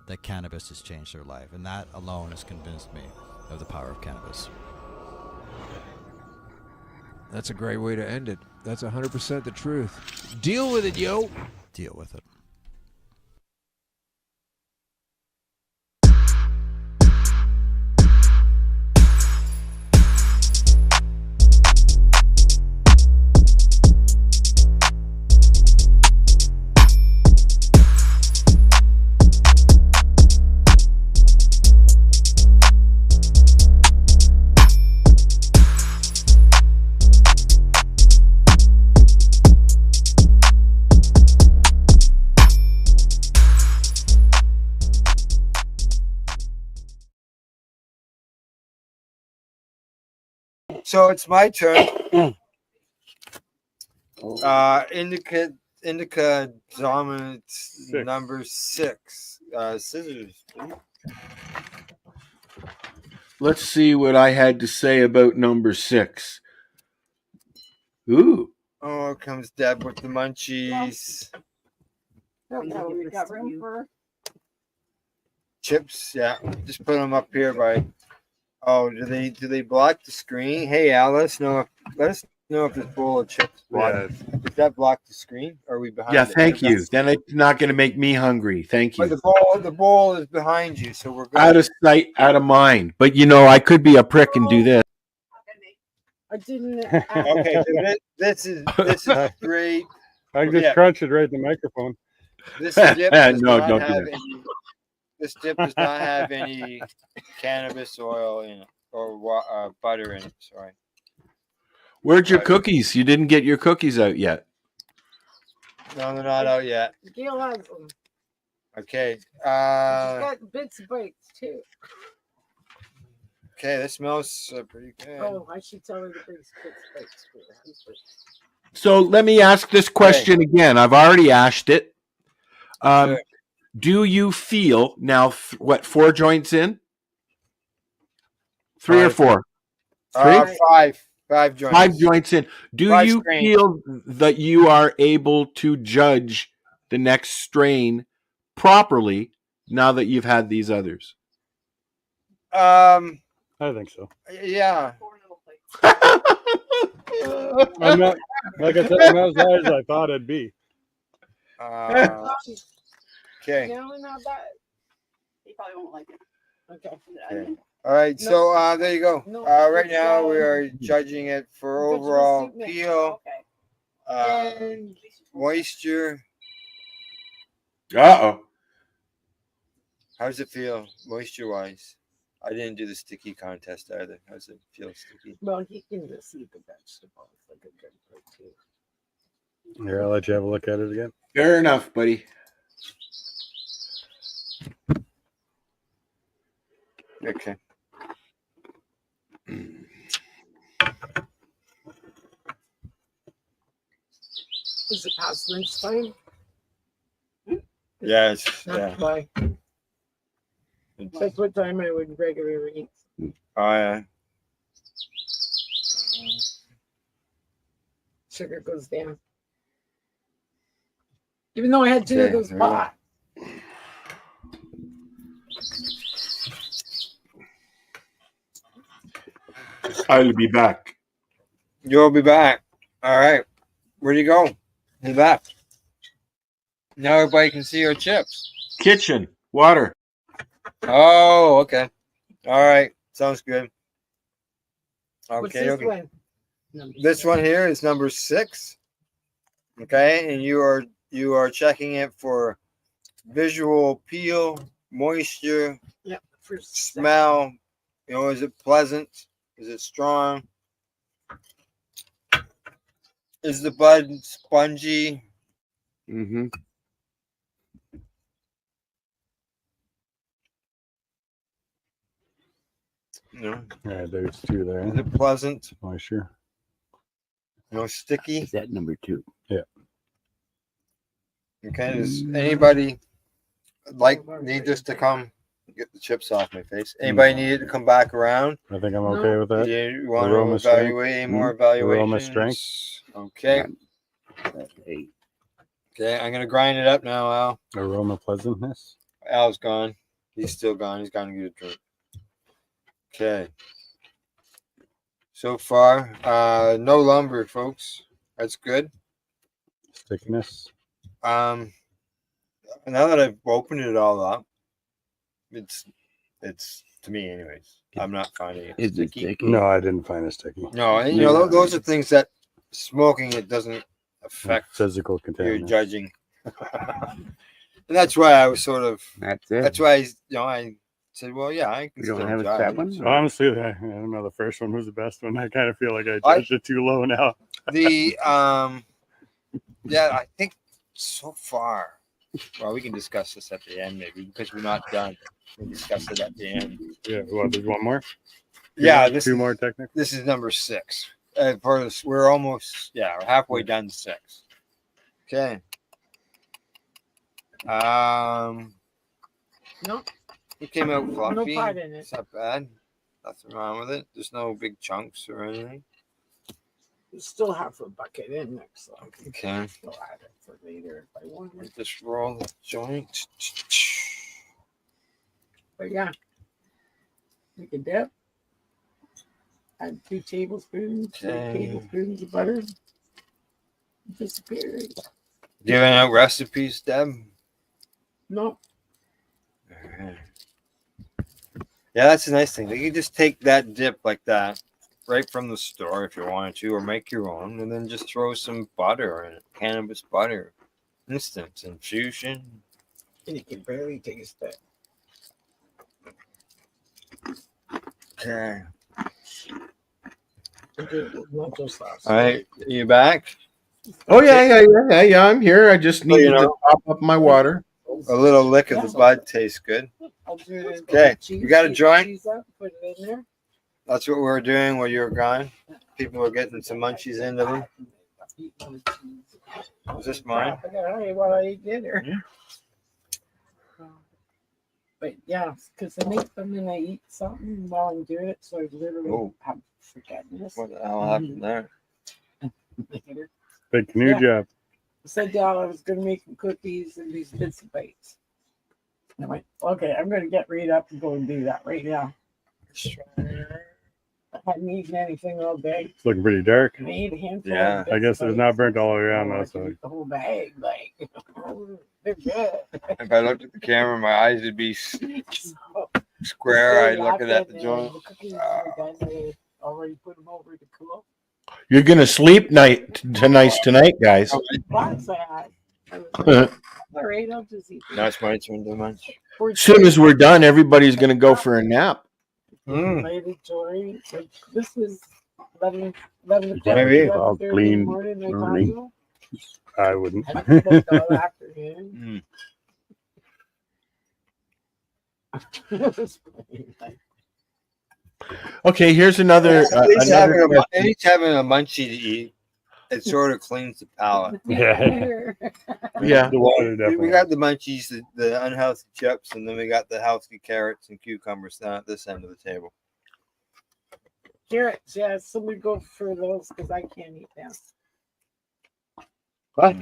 that cannabis has changed their life. And that alone has convinced me of the power of cannabis. That's a great way to end it. That's 100% the truth. Deal with it, yo. Deal with it. So it's my turn. Indica dominance number 6. Scissors. Let's see what I had to say about number 6. Ooh. Oh, comes Deb with the munchies. We got room for Chips, yeah. Just put them up here by. Oh, do they block the screen? Hey, Al, let us know if this bowl of chips block. Does that block the screen? Or are we behind? Yeah, it? thank you. Then it's not going to make me hungry. Thank you. But the bowl is behind you, so we're good. Out of sight, out of mind. But I could be a prick and do this. I didn't. Okay, so this is great. I can just crunch it right in the microphone. This dip does No, not don't do have that. this dip does not have any cannabis oil in it or butter in it. Sorry. Where'd your cookies? You didn't get your cookies out yet. No, they're not out yet. Gail has them. Okay. She's got bits of bites too. Okay, this smells pretty good. Oh, I should tell her to bring bits of bites for her. So let me ask this question again. I've already asked it. Sure. Do you feel now, 4 joints in? 3 or 4? 3? 5 joints. 5 joints in. Do 5 you strains. feel that you are able to judge the next strain properly now that you've had these others? I think so. Yeah. I'm not, like I said, I'm not as high as I thought I'd be. Okay. No, not that. He probably won't like it. Okay. All right. No. So there you go. No, Right it's, now we are judging it for overall peel, And moisture. Uh-oh. How does it feel moisture-wise? I didn't do the sticky contest either. How does it feel sticky? well, he can just eat the vegetables like a good bird too. Here, I'll let you have a look at it again. Fair enough, buddy. Okay. lunchtime. Yeah, it's That's why. That's what time I would regularly eat. Oh yeah. Sugar goes down. Even though I had two of those pot. I'll be back. You'll be back. All right. Where'd you go? He left. Now everybody can see your chips. Kitchen, water. Oh, okay. All right. Sounds good. Okay. What's this one? This one here is number 6. Okay, and you are checking it for visual appeal, moisture, yep, smell. You know, is it pleasant? Is it strong? Is the bud spongy? Mm-hmm. No. Yeah, there's 2 there. Is it pleasant? Moisture. No sticky? Is that number 2? Yeah. Okay, does anybody need this to come? Get the chips off my face. Anybody need it to come back around? I think I'm okay with that. You want Aroma to evaluate strength. any more Aroma evaluations? strength. Okay. Okay, I'm gonna grind it up now, Al. Aroma pleasantness. Al's gone. He's still gone. He's gone to get a drink. Okay. So far, no lumber, folks. That's good. Stickiness. Now that I've opened it all up, it's to me, anyways. I'm not finding it Is it sticky. sticky? No, I didn't find it sticky. No, and, you know those are things that smoking it doesn't affect physical your contamination. judging. And that's why I was sort of. That's it. That's why I said, well, yeah, I can You don't still have a judge. fat one? Honestly, I don't know. The first one was the best one. I kind of feel like I judged it too low now. The yeah, I think so far. Well, we can discuss this at the end, maybe, because we're not done. We'll discuss it at the end. Yeah, well, there's one more. Yeah, Two more technically. This is number 6. For this, we're almost we're halfway done to 6. Okay. No. It came out fluffy. No pot in it. It's not bad. Nothing wrong with it. There's no big chunks or anything. You still have a bucket in there, so Okay. still add it for later if I want it. Just roll the joint. But yeah, make a dip. Add 2 tablespoons, 3 Okay. tablespoons of butter. Disappears. Giving out recipes, Deb? No. Yeah, that's a nice thing. You can just take that dip like that right from the store if you wanted to, or make your own, and then just throw some butter in it, cannabis butter. Instant infusion. And you can barely taste it. Okay. Lentil sauce. All right, you back? Oh yeah. I'm here. I just need to top up my water. A little lick of the bud tastes good. I'll do it. Okay, you got a joint? Cheese up, put it in there. That's what we were doing while you were gone. People were getting some munchies into them. Is this mine? I got honey while I eat dinner. But yeah, because I make them and I eat something while I'm doing it, so I literally have forgetfulness. What the hell happened there? Big canoe job. I said to Al I was going to make some cookies and these bits of bites. And I went, okay, I'm going to get read up and go and do that right now. I hadn't eaten anything all day. It's looking pretty dark. And I ate a handful Yeah, of bits I guess of it's not bites. burnt all the way around I though. could So eat the whole bag, like, they're good. If I looked at the camera, my eyes would be square. I'd look at the joint. The cookies were done. I already put them over to cool. You're gonna sleep tonight, guys. Lots I had. All right, I'll just eat. Now it's my turn to munch. As soon as we're done, everybody's gonna go for a nap. Lady Joy, like, this was 11 o'clock. Maybe 11:30 I'll in the clean morning, I early. thought so. I wouldn't. I didn't cook all afternoon. It was funny, like, Okay, here's another. At least another having a munchie to eat. it sort of cleans the palate. Yeah. Yeah. The water We definitely. got the munchies, the unhealthy chips, and then we got the healthy carrots and cucumbers down at this end of the table. Carrots, yeah. So we go for those because I can't eat them. What?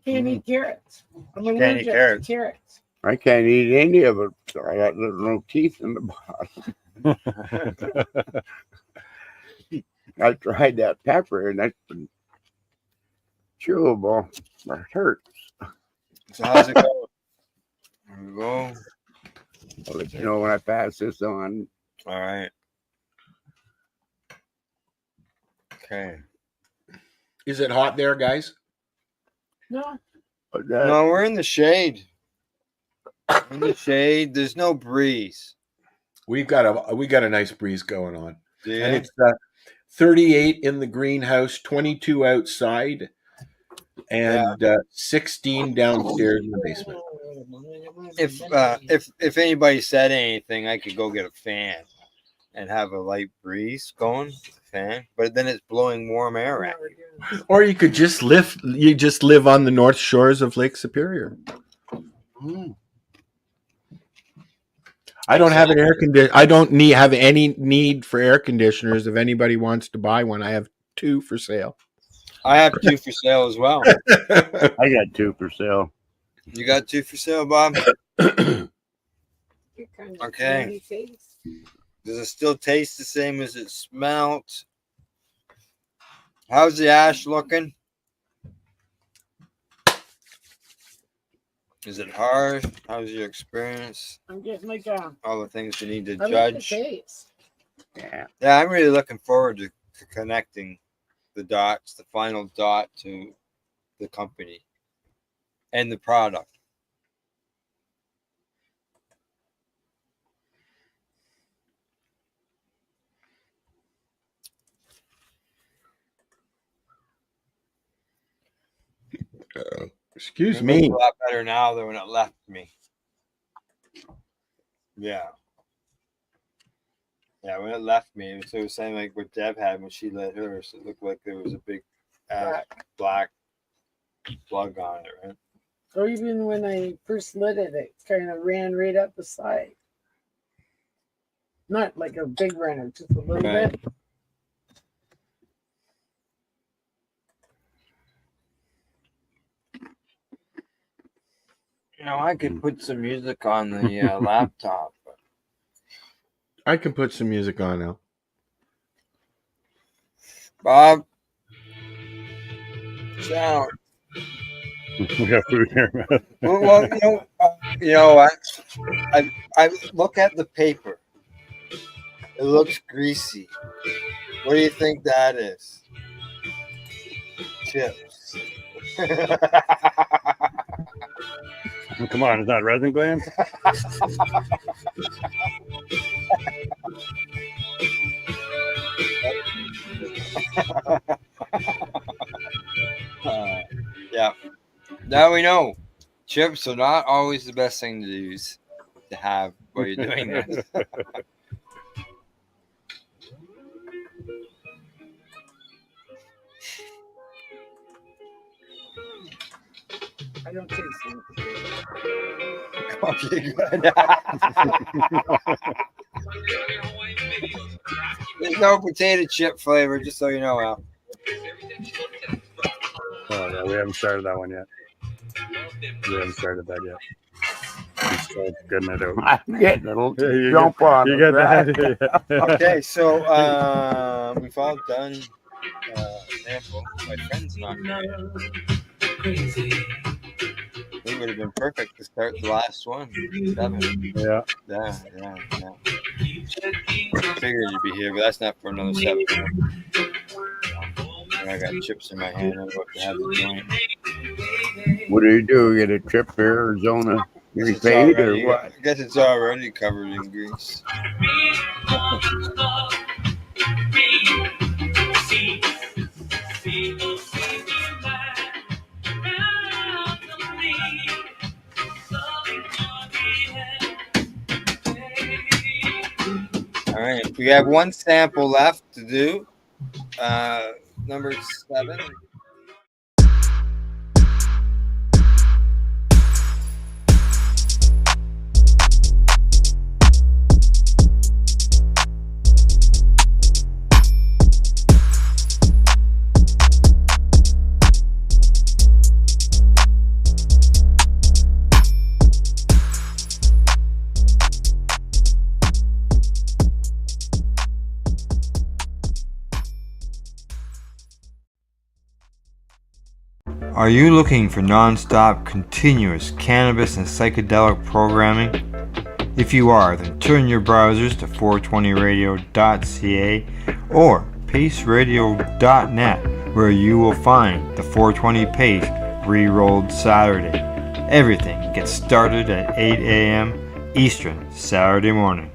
Can't eat carrots. I'm Can't eat allergic to carrots. carrots. I can't eat any of it. I got no teeth in the bottom. I tried that pepper and that's been chewable. It hurts. So how's it going? There we go. I'll let you know when I pass this on. All right. Okay. Is it hot there, guys? No. No, we're in the shade. In the shade. There's no breeze. We got a nice breeze going on. Yeah. And it's 38 in the greenhouse, 22 outside, and 16 downstairs in the basement. If anybody said anything, I could go get a fan and have a light breeze going with the fan, but then it's blowing warm air at you. Or you could just live on the north shores of Lake Superior. I don't have an air conditioner. I don't have any need for air conditioners. If anybody wants to buy one, I have 2 for sale. I have 2 for sale as well. I got 2 for sale. You got 2 for sale, Bob? Okay. Does it still taste the same as it smelt? How's the ash looking? Is it hard? How's your experience? I'm getting like all the things you need to I like the judge. taste. Yeah, I'm really looking forward to connecting the dots, the final dot to the company and the product. Excuse It me. looks a lot better now than when it left me. Yeah. Yeah, when it left me, it was same like what Deb had when she lit hers. It looked like there was a big black plug on it, right? Or even when I first lit it, it kind of ran right up the side. Not like a big runner, just a little Right. bit. You know, I could put some music on the laptop. I can put some music on now. Bob, sound. We got food here. Well, you know what? I look at the paper. It looks greasy. What do you think that is? Chips. Come on, it's not resin gland. Yeah. Now we know chips are not always the best thing to use to have while you're doing this. I don't taste it. Okay, good. There's no potato chip flavor, just so you know, Al. Oh yeah, we haven't started that one yet. We haven't started that yet. We're still getting it out. I'm getting a little you jump on. You got that? Okay, so we've all done sample. My friend's not here yet. It would have been perfect to start the last one. 7. Yeah. Yeah. Figured you'd be here, but that's not for another 7. I got chips in my hand. I'm about to have the joint. What do you do? Get a trip to Arizona? Get It's paid or already- what? I guess it's already covered in grease. All right, we have one sample left to do. Number 7. Are you looking for non-stop, continuous cannabis and psychedelic programming? If you are, then turn your browsers to 420radio.ca or paceradio.net, where you will find the 420 Pace re-rolled Saturday. Everything gets started at 8 a.m. Eastern Saturday morning.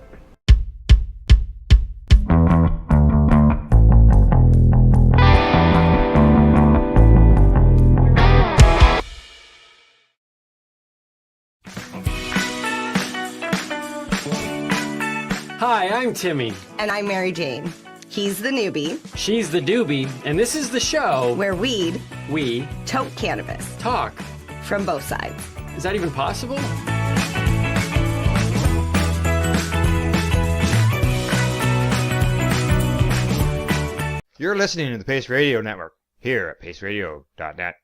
Hi, I'm Timmy. And I'm Mary Jane. He's the newbie. She's the doobie, and this is the show where we toke cannabis. Talk. From both sides. Is that even possible? You're listening to the Pace Radio Network here at paceradio.net.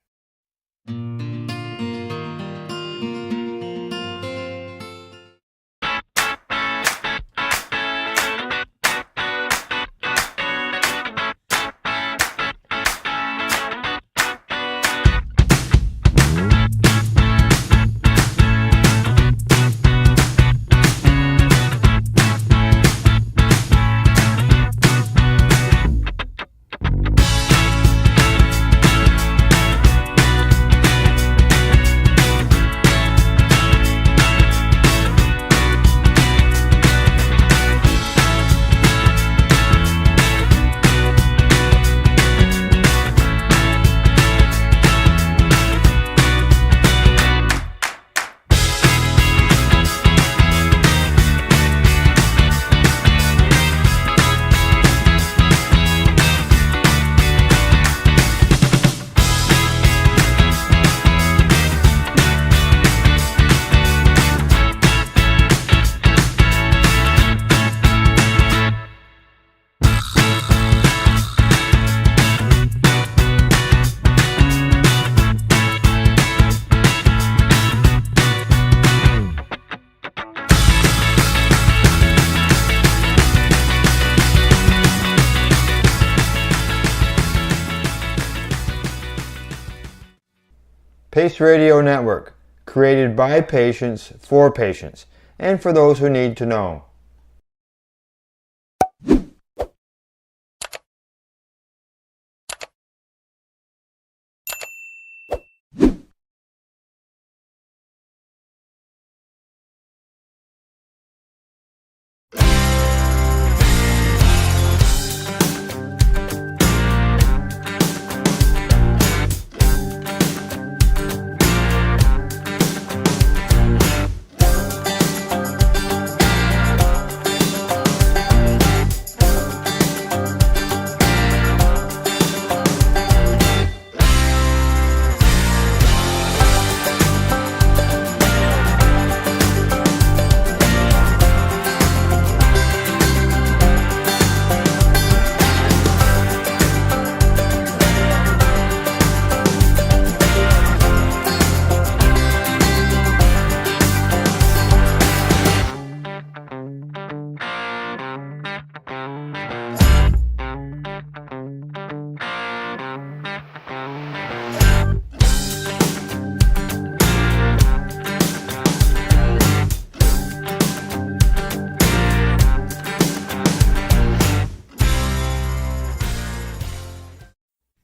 Pace Radio Network, created by patients for patients, and for those who need to know.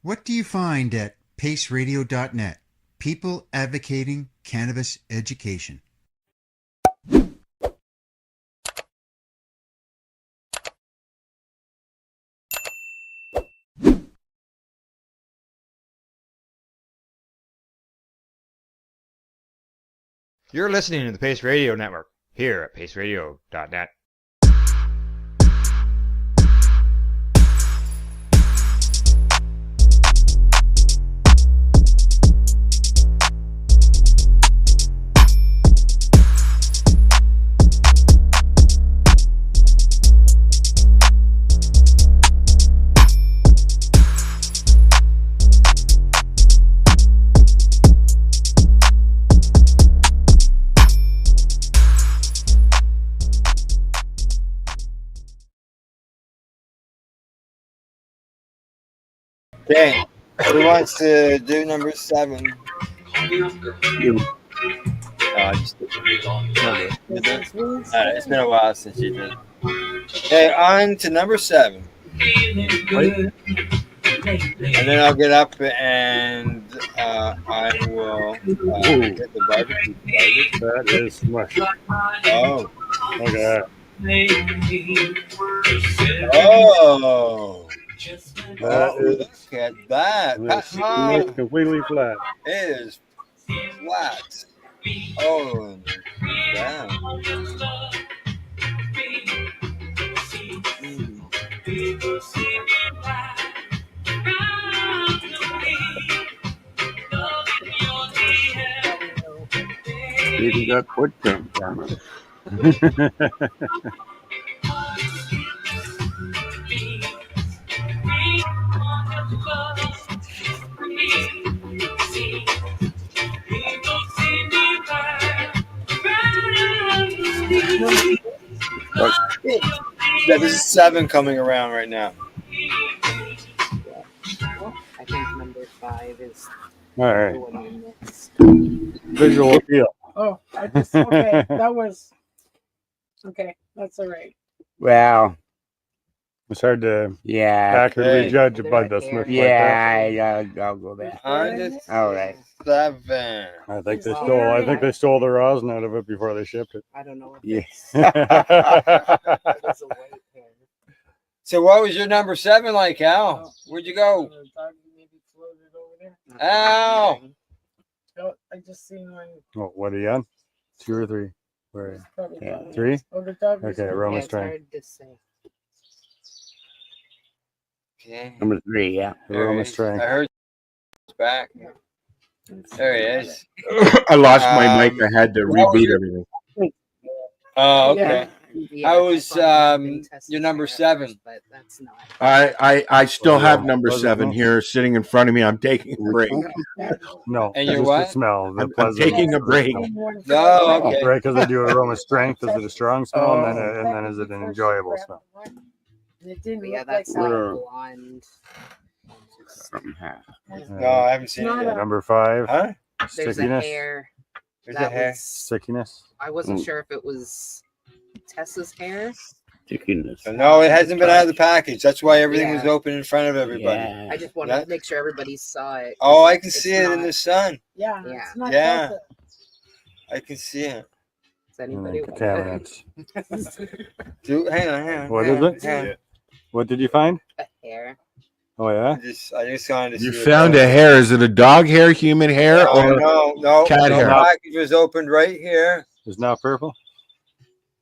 What do you find at paceradio.net? People advocating cannabis education. You're listening to the Pace Radio Network here at paceradio.net. Okay, Who wants to do number 7? You. Just did it. Alright, it's been a while since you did. Okay, on to number 7. Wait. And then I'll get up and I will get the barbecue started. That is smush. Oh. Okay. Oh. That is, Look at that. it's completely flat. It is flat. Oh, damn. You got footprint camera. Yeah, this is 7 coming around right now. I think number 5 is All right. the one you missed. Visual appeal. Oh, I just okay. That was okay. That's all right. Well, It's hard to yeah. accurately judge a bud that's smushed like that. Yeah, I'll go there. On to All right. 7. I think they stole the rosin out of it before they shipped it. I don't know. If Yeah. it's a white hair. So what was your number 7 like, Al? Where'd you go? The dog maybe floated over there. Al! Oh, I just seen one. Oh, what are you on? 2 or 3? Where? Probably Yeah. dog. 3? Oh, the dog was Okay, over Roman It's strength. hard to say. Okay. Number 3, yeah. Roman I strength. heard it's back. There he is. I lost my mic. I had to what was reboot your- everything. Oh, okay. Yeah, How I was thought it had been tested your number at 7? first, but that's not. I still have number Pleasant 7 Hills? here sitting in front of me. I'm taking a break. No. And you're just what? the smell. The I'm pleasant taking a break. No, okay. Right, because they do aroma strength. Is it a strong smell? And then is it an enjoyable smell? It didn't But yeah, look like that's that. not blonde. No, I haven't seen it yet. Number 5. Huh? There's a Stickiness. hair. There's that a hair. was. Stickiness. I wasn't sure if it was Tessa's hair. Stickiness. No, it hasn't been out of the package. That's why everything was Yeah. open in front of everybody. Yeah. I just wanted to make sure everybody saw it. Oh, I can It's see it in not- the sun. Yeah. Yeah. It's not Yeah. Delta. I can see it. Does anybody want Contaminants. Hang on. What is it? Hang on. What did you find? a hair? Oh, yeah? I just wanted to You see found what a hair. Is it a dog hair, human hair, or no, cat the hair? package was opened right here. It's not purple?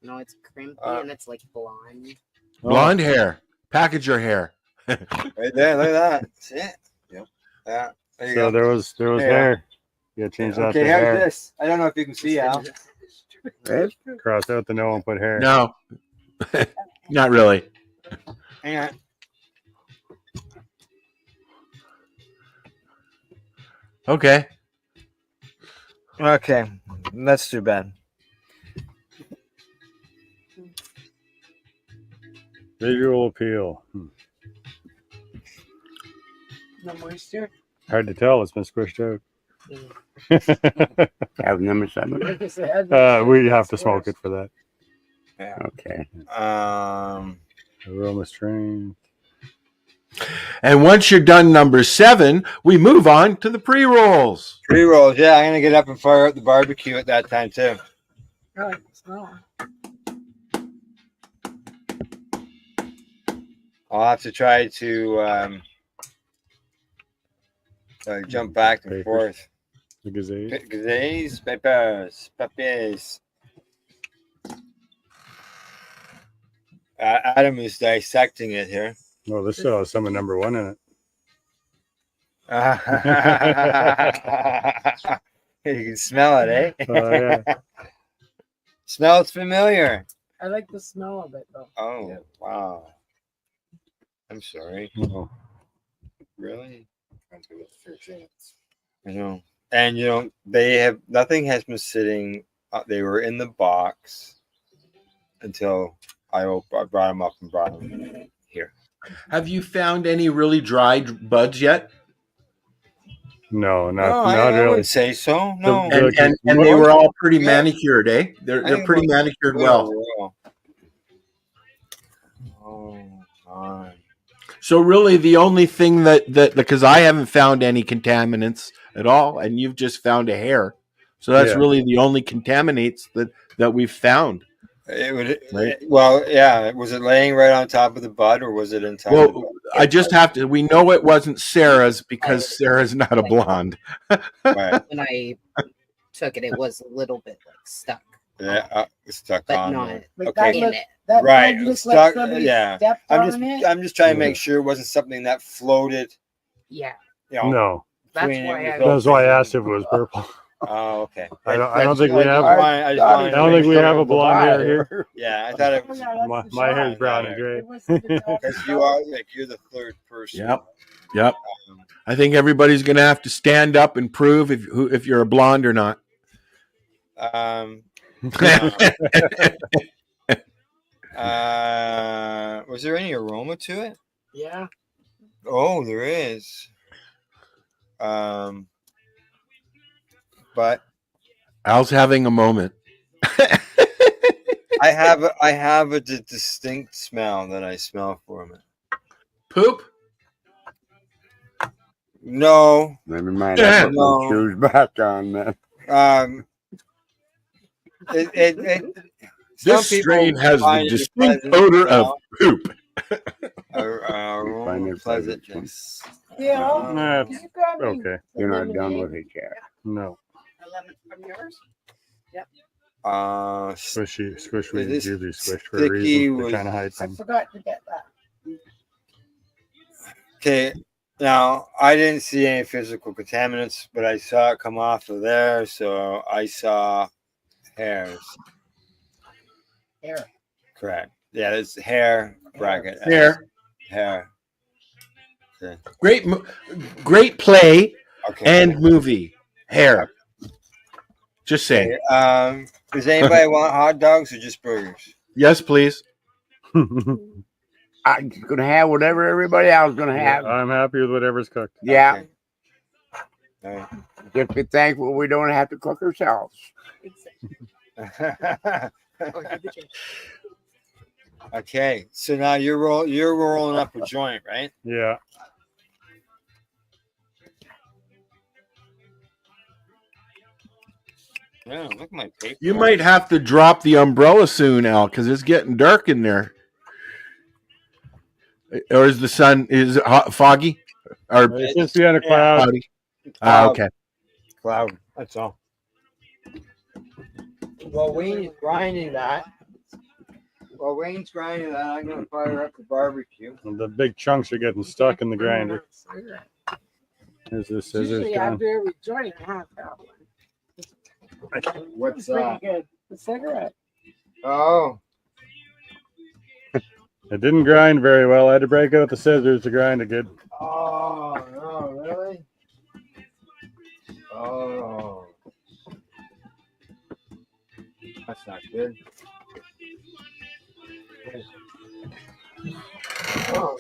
No, it's crimpy and it's like blonde. Blonde hair. Package your hair. Right there, look at that. See it? Yep. Yeah. There you So go. there was There. hair. You gotta change that Okay, to here's hair. this. I don't know if you can see, Al. Cross out the no and put hair. No, not really. Hang on. Okay. Okay, that's too bad. Visual appeal. No moisture. Hard to tell. It's been squished out. Have number 7. Like I said, We have to smoke it for that. Yeah. Okay. Aroma strength. And once you're done number 7, we move on to the pre-rolls. Pre-rolls, yeah. I'm gonna get up and fire up the barbecue at that time too. I like the smell. I'll have to try to jump back and Papers. forth. The gazette. Gazees, papers. Adam is dissecting it here. Oh, this still has some of number 1 in it. You can smell it, eh? Oh, yeah. Smells familiar. I like the smell of it though. Oh, wow. I'm sorry. Oh. Really? I know. And nothing has been sitting. They were in the box until I brought them up and brought them here. Have you found any really dried buds yet? No, No, not I really. wouldn't say so. No. And they were all pretty manicured, eh? They're pretty manicured well. Oh my. So really, the only thing that because I haven't found any contaminants at all, and you've just found a hair, so that's really the only contaminants that we've found. It would, right? Well, yeah. Was it laying right on top of the bud, or was it inside? Well, the bud? I just have to. We know it wasn't Sarah's because Sarah's not a blonde. Right. When I took it, it was a little bit like stuck. Yeah, stuck But on. not there. But Okay. that looked- that Right. bud looks Stuck. like somebody Yeah. stepped I'm on just. it. I'm just trying to make sure it wasn't something that floated. Yeah. You know, No. That's between why it I- was That's why I asked if it was purple. Oh, okay. I don't think we have. I I don't think we have a blonde hair here. Yeah, I thought it was. My hair's brown and gray. Because you are like you're the third person. Yep. I think everybody's going to have to stand up and prove if you're a blonde or not. Was there any aroma to it? Yeah. Oh, there is. But Al's having a moment. I have a distinct smell that I smell from it. Poop? No. Never mind. I put my shoes back on then. This strain has the distinct odor of poop. Pleasantness. Yeah. Okay. You're not done with it yet. No. 11 from yours. Yep. Squish. We It is usually squish for a sticky reason. They're with- trying to hide I things. forgot to get that. Okay. Now I didn't see any physical contaminants, but I saw it come off of there, so I saw hairs. Hair. Correct. Yeah, it's hair bracket. Hair. Hair. Okay. Great play Okay. and movie. Hair. Just saying. Okay, does anybody want hot dogs or just burgers? Yes, please. I'm just gonna have whatever everybody else is gonna have. I'm happy with whatever's cooked. Yeah. All right. Just be thankful we don't have to cook ourselves. Okay, so now you're rolling up a joint, right? Yeah. Yeah, look at my paper. You might have to drop the umbrella soon, Al, because it's getting dark in there. Or is the sun foggy? Or It's just behind a cloud. cloudy? Okay. Cloud. That's all. While Wayne's grinding that, I'm gonna fire up the barbecue. The big chunks are getting stuck in the grinder. There's the scissors. Usually Gone. after every joint, I have that one. What's It's pretty that? good. The cigarette. Oh, It didn't grind very well. I had to break out the scissors to grind it good. oh no, really? Oh, that's not good. Oh.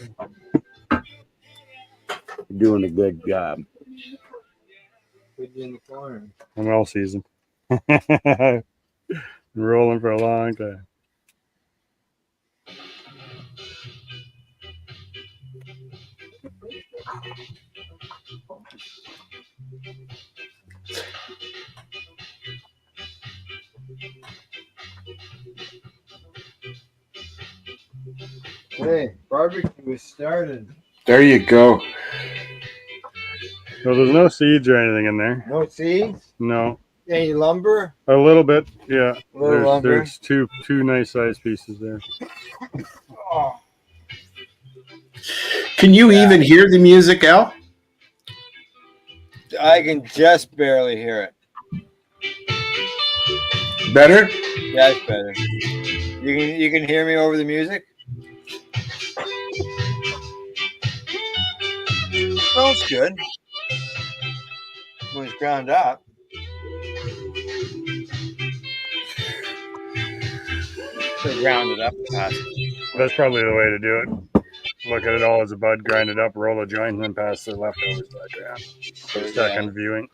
You're doing a good job. Put you in the corner. I'm all seasoned. Rolling for a long time. Hey, barbecue is started. There you go. So there's no seeds or anything in there. No seeds? No. Any lumber? A little bit, yeah. Little lumber. There's two nice sized pieces there. Oh. Can you even hear the music, Al? I can just barely hear it. Better? Yeah, it's better. You can hear me over the music? Sounds good. When it's ground up. So ground it up fast. That's probably the way to do it. look at it all as a bud, grind it up, roll a joint, and then pass the leftovers back around. Second viewing.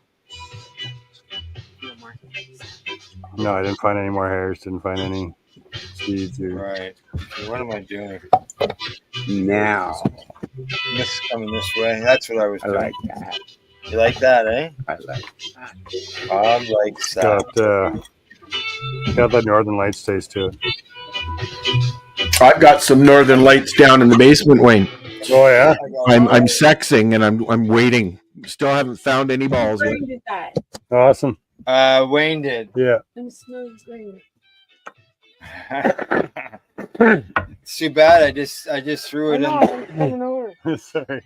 No, I didn't find any more hairs. Didn't find any seeds. Or... Right. So what am I doing? Now. This is coming this way. That's what I was doing. I like that. You like that, eh? I like that. Bob likes that. Got that Northern Lights taste to it. I've got some Northern Lights down in the basement, Wayne. Oh yeah. I'm sexing and I'm waiting. Still haven't found any balls yet. Wayne did that. Awesome. Wayne did. Yeah. I'm smelling green. It's too bad. I just threw it in. Sorry.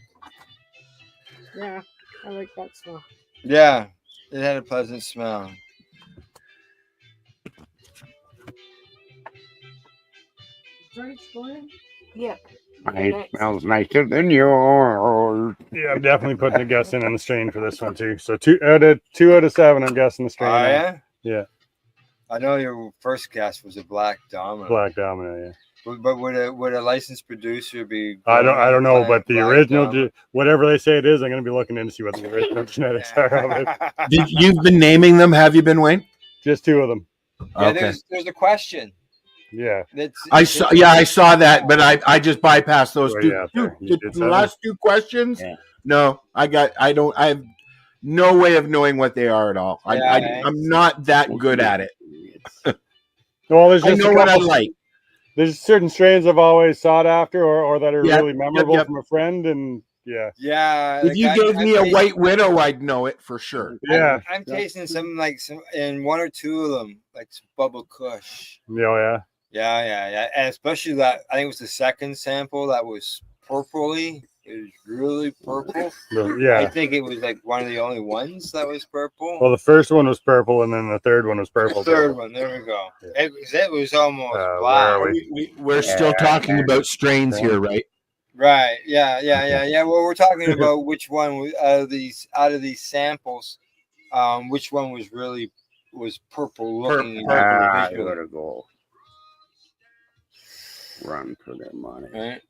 Yeah, I like that smell. Yeah, it had a pleasant smell. Yeah. It smells nicer than yours. Yeah, I'm definitely putting a guess in on the strain for this one too. So 2 out of 7, I'm guessing the strain. Oh yeah. Yeah. I know your first guess was a black dominant. Black dominant, yeah. But would a licensed producer be? I don't know, but the original, whatever they say it is, I'm going to be looking in to see what the original genetics are of it. You've been naming them, have you been, Wayne? Just 2 of them. Yeah, Okay. there's a question. Yeah. I saw that, but I just bypassed those Oh, two. yeah, The last 2 questions. Yeah. No, I have no way of knowing what they are at all. I'm not that good at it. Well, there's just I know what I like. There's certain strains I've always sought after, or that are really memorable yep. from a friend, and yeah. If you gave me a white widow, I'd know it for sure. Yeah. I'm tasting some and 1 or 2 of them, like some bubble kush. Oh yeah. Yeah, and especially that I think it was the second sample that was purpley. It was really purple. Yeah. I think it was like one of the only ones that was purple. Well, the first one was purple, and then the third one was purple. The third one, there we go. Yeah. It was almost black. We're still talking about strains here, right? Right. Yeah. Well, we're talking about which one out of these samples, which one was purple looking. I gotta go. Run for their money. Right.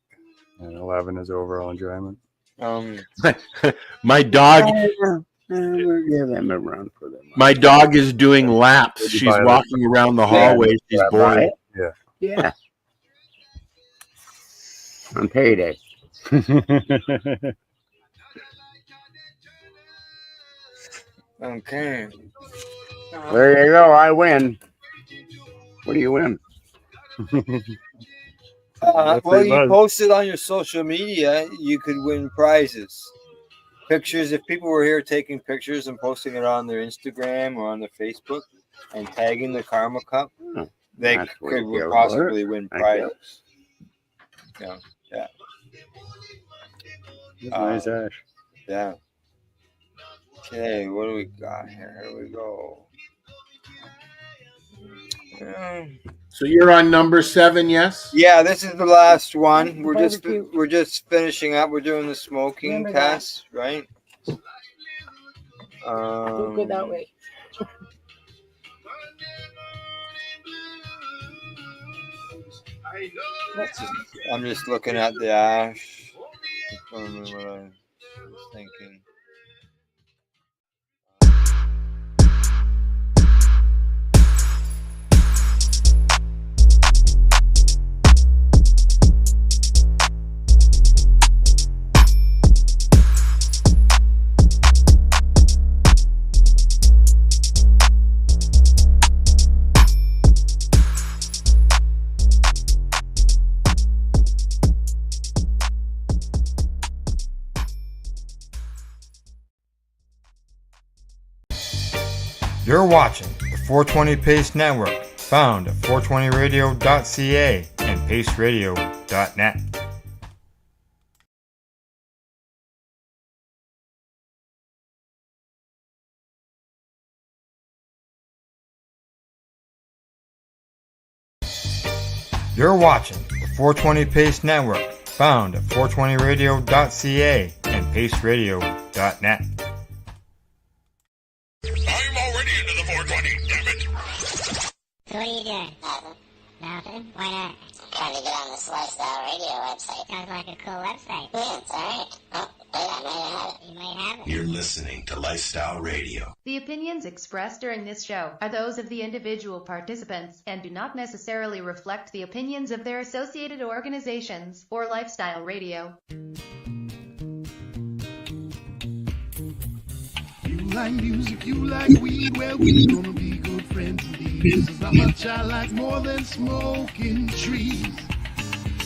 And 11 is overall enjoyment. My dog. Give them a run for their money. My dog is doing laps. She's walking around the hallway. She's bored. Yeah. Yeah. On payday. Okay. There you go. I win. What do you win? Well, you post it on your social media, you could win prizes. Pictures, if people were here taking pictures and posting it on their Instagram or on their Facebook and tagging the Karma Cup, they could possibly win prizes. Yeah. Nice ash. Yeah. Okay, what do we got here? Here we go. So you're on number 7, yes? Yeah, this is the last one. We're just finishing up. We're doing the smoking test, right? Go that way. I'm just looking at the ash. I don't remember what I was thinking. You're watching the 420 Pace Network, found at 420radio.ca and paceradio.net. You're watching the 420 Pace Network, found at 420radio.ca and paceradio.net. I'm already into the 420, damn it. So what are you doing? Nothing. Why not? Trying to get on this lifestyle radio website. Sounds like a cool website. Yeah, it's alright. Oh, wait, I might have it. You might have it. You're listening to Lifestyle Radio. The opinions expressed during this show are those of the individual participants and do not necessarily reflect the opinions of their associated organizations or Lifestyle Radio. You like music, you like weed, well, we gonna be good friends indeed. This is how much I like more than smoking trees.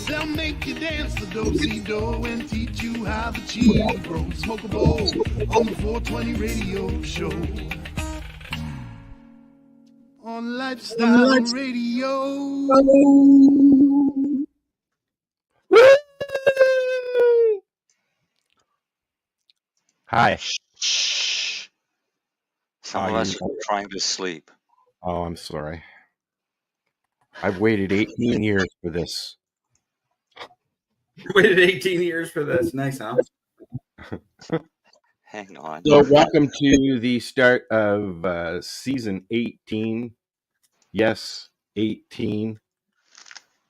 They'll make you dance the do-si-do and teach you how the cheese grows. Smoke a bowl on the 420 radio show. On Lifestyle Radio. Hi. Shh. Some of us are trying to sleep. Oh, I'm sorry. I've waited 18 years for this. You waited 18 years for this. Nice, huh? Hang on. So, welcome to the start of season 18. Yes, 18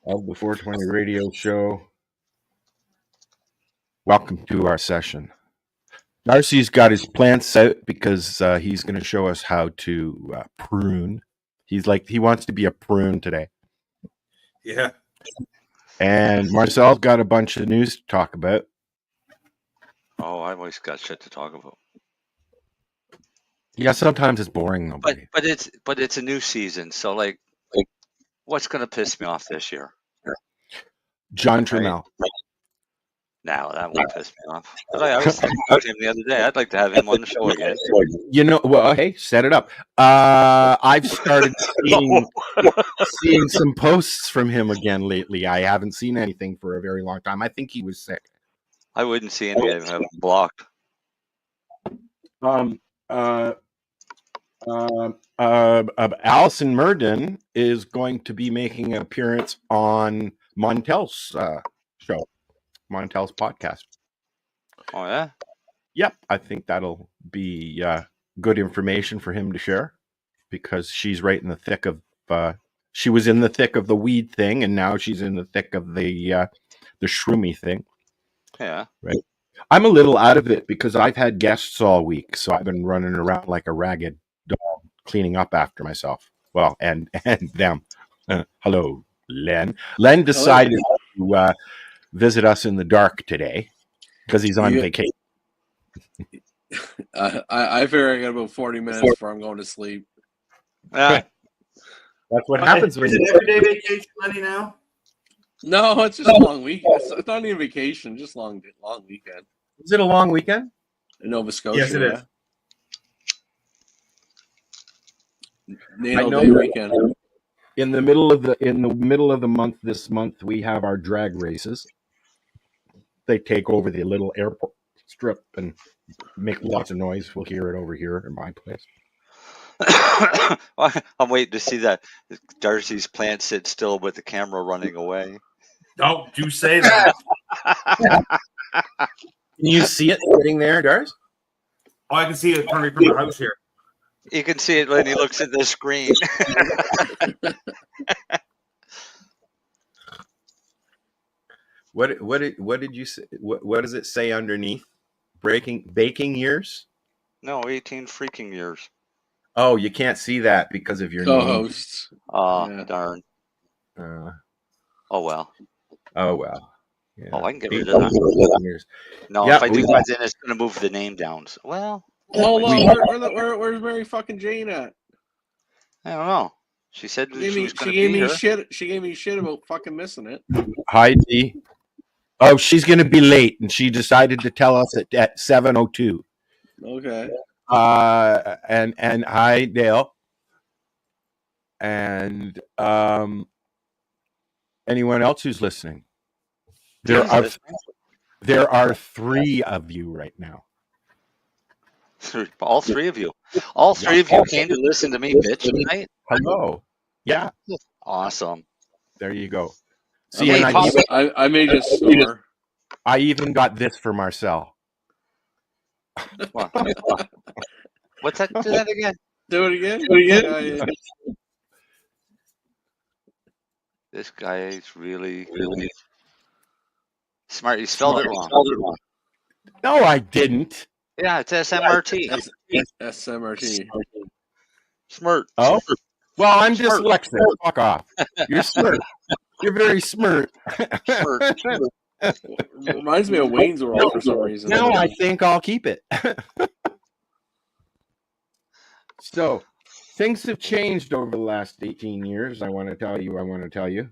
of the 420 radio show. Welcome to our session. Darcy's got his plants out because he's going to show us how to prune. He wants to be a prune today. Yeah. And Marcel's got a bunch of news to talk about. Oh, I've always got shit to talk about. Yeah, sometimes it's boring though. But it's a new season, so like what's gonna piss me off this year? John Trammell. Now that won't piss me off. But I was thinking about him the other day. I'd like to have him on the show again. You know, well, hey, set it up. I've started seeing some posts from him again lately. I haven't seen anything for a very long time. I think he was sick. I wouldn't see any of him blocked. Allison Murden is going to be making an appearance on Montel's show. Montel's podcast. Oh yeah. Yep, I think that'll be good information for him to share because she's right in the thick of. She was in the thick of the weed thing, and now she's in the thick of the shroomy thing. Yeah. Right. I'm a little out of it because I've had guests all week, so I've been running around like a ragged dog, cleaning up after myself. Well, and them. Hello, Len. Len decided to visit us in the dark today because he's on vacation. I figure I got about 40 minutes before I'm going to sleep. That's what happens when you everyday vacation, Lenny. Now, no, it's just a long weekend. It's not even vacation, just long weekend. Is it a long weekend in Nova Scotia? Yes, it is. NATO Day weekend. In the middle of the month, this month we have our drag races. They take over the little airport strip and make lots of noise. We'll hear it over here in my place. I'm waiting to see that Darcy's plant sit still with the camera running away. Don't you say that. Can you see it sitting there, Darcy? Oh, I can see it coming from the house here. You can see it when he looks at the screen. What did you say? What does it say underneath? Baking years? No, 18 freaking years. Oh, you can't see that because of your co-hosts. Oh, Yeah. darn. name. Oh well. Oh well. Yeah. Oh, I can get rid of that. Years. No, Yeah, if I do we- that, then it's going to move the name down. So, well, Hold on, where's Mary fucking Jane at? I don't know. She said She she was going to gave be me here. shit. She gave me shit about fucking missing it. Hi, Dee. Oh, she's going to be late, and she decided to tell us at 7:02. Okay. And hi, Dale. And anyone else who's listening? There are 3 of you right now. All 3 of you. All 3 of you came to listen to me bitch tonight. Hello. Yeah. Awesome. There you go. I See, may, and I may just snore. I even got this for Marcel. What? What's that? Do that again. Do it again. This guy is really smart. You spelled it wrong. No, I didn't. Yeah, it's SMRT. SMRT. Smart. Oh, well, I'm Smart. dyslexic. Fuck off. You're smart. You're very smart. Reminds me of Wayne's World for some reason. Now I think I'll keep it. So, things have changed over the last 18 years. I want to tell you.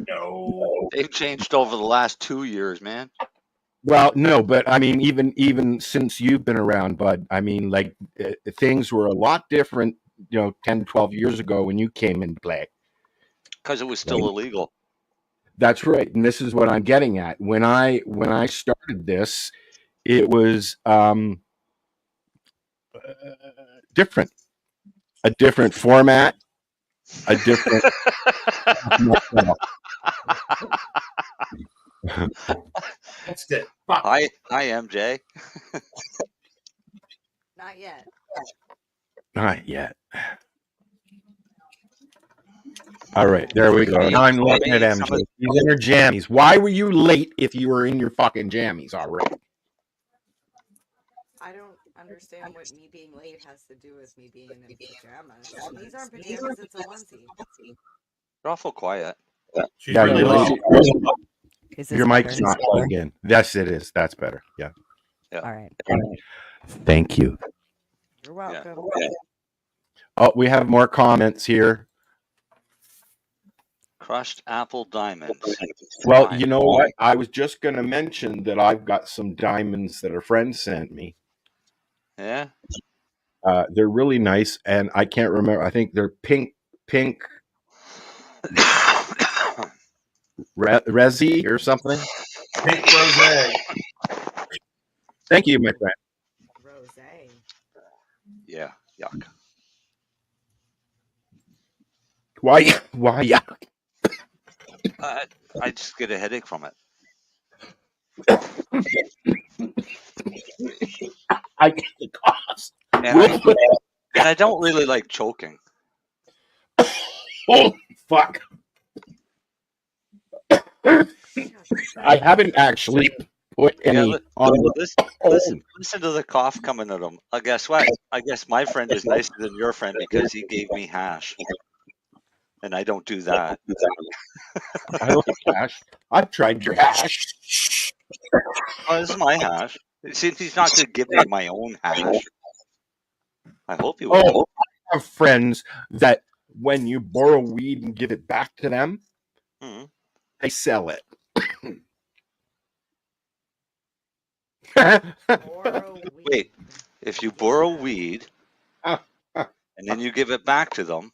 No. They've changed over the last 2 years, man. Well, no, but I mean, even since you've been around, Bud, I mean, like, things were a lot different, 10, 12 years ago when you came into play. Because it was still illegal. That's right. And this is what I'm getting at. When I started this, it was different. A different format, a different That's it. Hi, MJ. Not yet. Not yet. All right, there we go. Now I'm looking at MJ. He's in her jammies. Why were you late if you were in your fucking jammies already? I don't understand what me being late has to do with me being in pajamas. These aren't pajamas, it's a onesie. You're awful quiet. Yeah, your mic's better? not plugged in. Yes, it is. That's better. Yeah. All right. Thank you. You're welcome. Oh, we have more comments here. Crushed apple diamonds. Well, you know what? I was just going to mention that I've got some diamonds that a friend sent me. Yeah. They're really nice, and I can't remember. I think they're pink resi or something. Pink rosé. Thank you, my friend. Rosé. Yeah. Yuck. Why yuck? I just get a headache from it. I get the cost. And I don't really like choking. Oh, fuck. I haven't actually put any on. Listen to the cough coming at him. Guess what? I guess my friend is nicer than your friend because he gave me hash. And I don't do that. I like hash. I've tried your hash. Oh, this is my hash. Since he's not going to give me my own hash. I hope he will. Oh, I have friends that when you borrow weed and give it back to them, they sell it. Wait, if you borrow weed and then you give it back to them,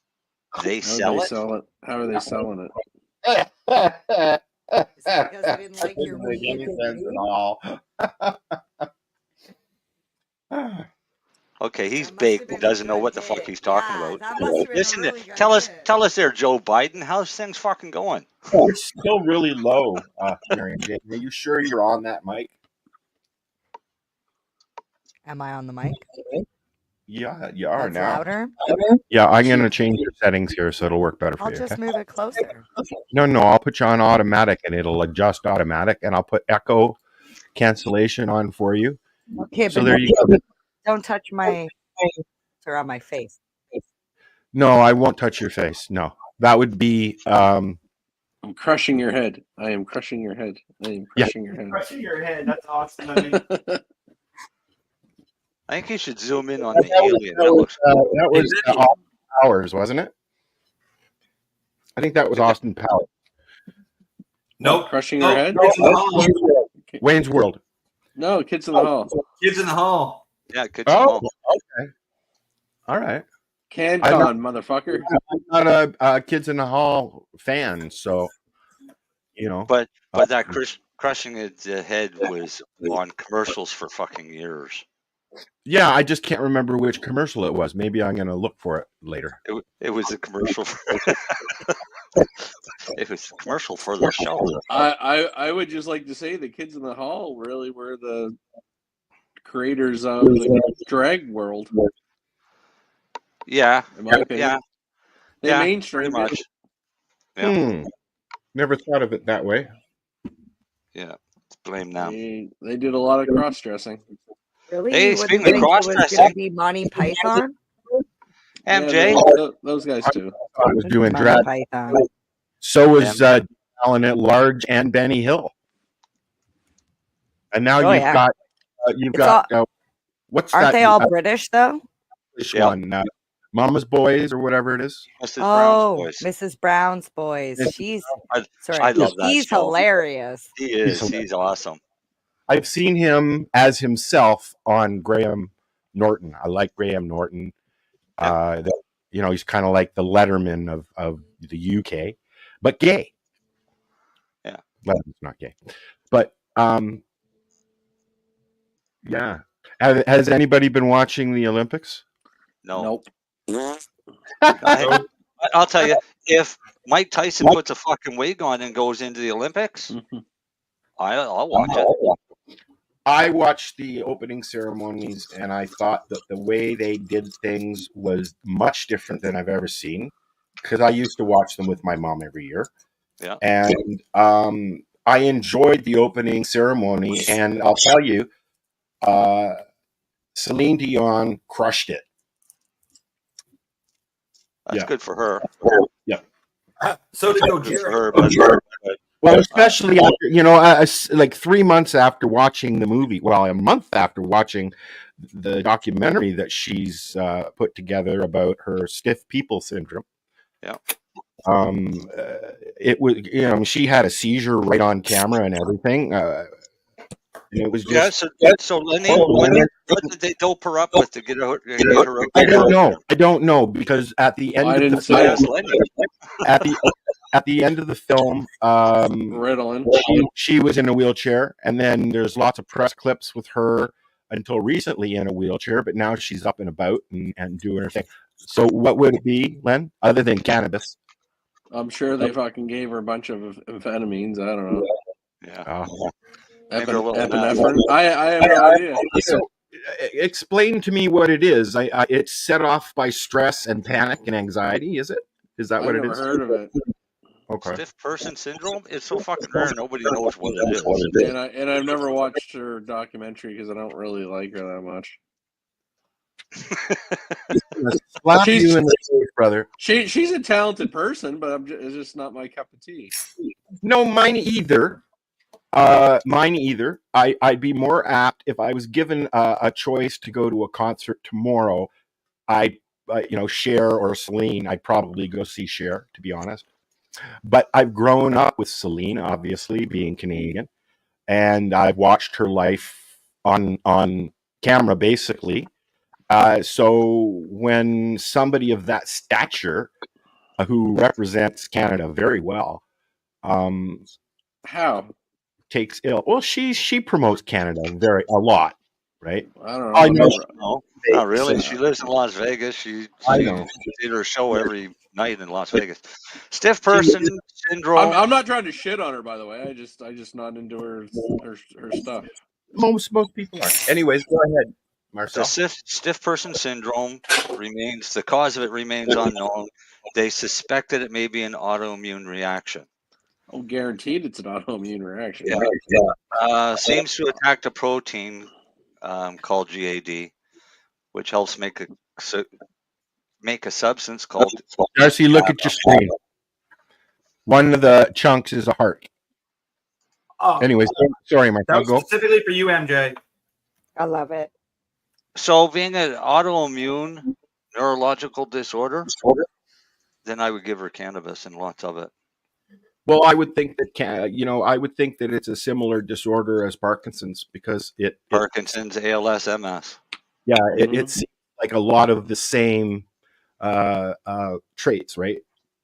they sell it? How are they selling it? Is that because I didn't like your Doesn't make any weed? sense at all. Okay, he's baked and doesn't know what the fuck he's talking about. That must have been Listen, a really good tell us there, Joe Biden. How's things fucking going? Oh, it's still really low, Mary Jane. Are you sure you're on that mic? Am I on the mic? Yeah, you are That's now. louder? Yeah, I'm going to change your settings here so it'll work better for I'll you. just Okay? move it closer. No, I'll put you on automatic and it'll adjust automatic, and I'll put echo cancellation on for you. Okay, So but there you go. don't touch my or on my face. No, I won't touch your face. No, that would be. I'm crushing your head. I am crushing your head. I am crushing your head. Crushing your head. That's awesome. I mean, I think you should zoom in on the That alien. was Austin Powers, wasn't it? I think that was Austin Powers. nope. Crushing your head? Kids in the Hall. Wayne's World. No, Kids in the Hall. Kids in the Hall. Yeah, Kids in the Hall. Okay. All right. CanCon, motherfucker. I'm not a Kids in the Hall fan, so But that crushing its head was on commercials for fucking years. Yeah, I just can't remember which commercial it was. Maybe I'm going to look for it later. It was a commercial. It was a commercial for the show. I would just like to say the Kids in the Hall really were the creators of the drag world. Yeah, in my opinion. yeah, They yeah, mainstreamed pretty much. it. Yeah. Never thought of it that way. Yeah. Blame them. They did a lot of cross dressing. Really? Hey, You wouldn't speaking of think it was cross-dressing, going to be Monty Python? MJ. Those guys too. I was doing Monty drag. Python. So was Alan at Large and Benny Hill. And now Oh, you've yeah. got It's all- what's Aren't that? they all British though? British one, Mama's Boys or whatever it is. Mrs. Brown's Oh, Boys. Mrs. Brown's Boys. She's I love that He's show. hilarious. He is. He's awesome. I've seen him as himself on Graham Norton. I like Graham Norton. He's kind of like the Letterman of the UK, but gay. Yeah, Letterman's not gay, but yeah. Has anybody been watching the Olympics? No. Nope. I'll tell you, if Mike Tyson puts a fucking wig on and goes into the Olympics, I'll watch it. I watched the opening ceremonies and I thought that the way they did things was much different than I've ever seen, because I used to watch them with my mom every year. Yeah. And I enjoyed the opening ceremony, and I'll tell you, Celine Dion crushed it. That's good for her. Yeah. So did Good Gojira. for her, but Well, especially after, like 3 months after watching the movie, well, a month after watching the documentary that she's put together about her stiff people syndrome. Yeah. It was, she had a seizure right on camera and everything. And it was just. So Lenny, what did they dope her up with to get her out? I don't know because at the end of the film, at the end of the film, Ritalin. She was in a wheelchair, and then there's lots of press clips with her until recently in a wheelchair, but now she's up and about and doing her thing. So what would it be, Len, other than cannabis? I'm sure they fucking gave her a bunch of amphetamines. I don't know. Yeah. Epinephrine. I have no idea. So, explain to me what it is. It's set off by stress and panic and anxiety. Is it? Is that what it is? I've never heard of it. Okay. Stiff person syndrome? It's so fucking rare. Nobody knows what it is. And I've never watched her documentary because I don't really like her that much. Slap you in the face, brother. She's a talented person, but it's just not my cup of tea. No, mine either. I'd be more apt if I was given a choice to go to a concert tomorrow. Cher or Celine, I'd probably go see Cher, to be honest. But I've grown up with Celine, obviously, being Canadian, and I've watched her life on camera, basically. So when somebody of that stature, who represents Canada very well, takes ill. Well, she promotes Canada a lot, right? I don't know. I know. No, not really. She lives in Las Vegas. She did her show every night in Las Vegas. Stiff person syndrome. I'm not trying to shit on her, by the way. I just not into her stuff. Most people are. Anyways, go ahead, Marcel. The stiff person syndrome remains. The cause of it remains unknown. They suspect that it may be an autoimmune reaction. Oh, guaranteed it's an autoimmune reaction. Yeah. Seems to attack a protein called GAD, which helps make a substance called. Darcy, look at your screen. One of the chunks is a heart. Oh, anyways, sorry, Mark. That I'll was go. specifically for you, MJ. I love it. So, being an autoimmune neurological disorder, then I would give her cannabis and lots of it. Well, I would think that it's a similar disorder as Parkinson's because Parkinson's, ALS, MS. Yeah, it seems like a lot of the same traits, right?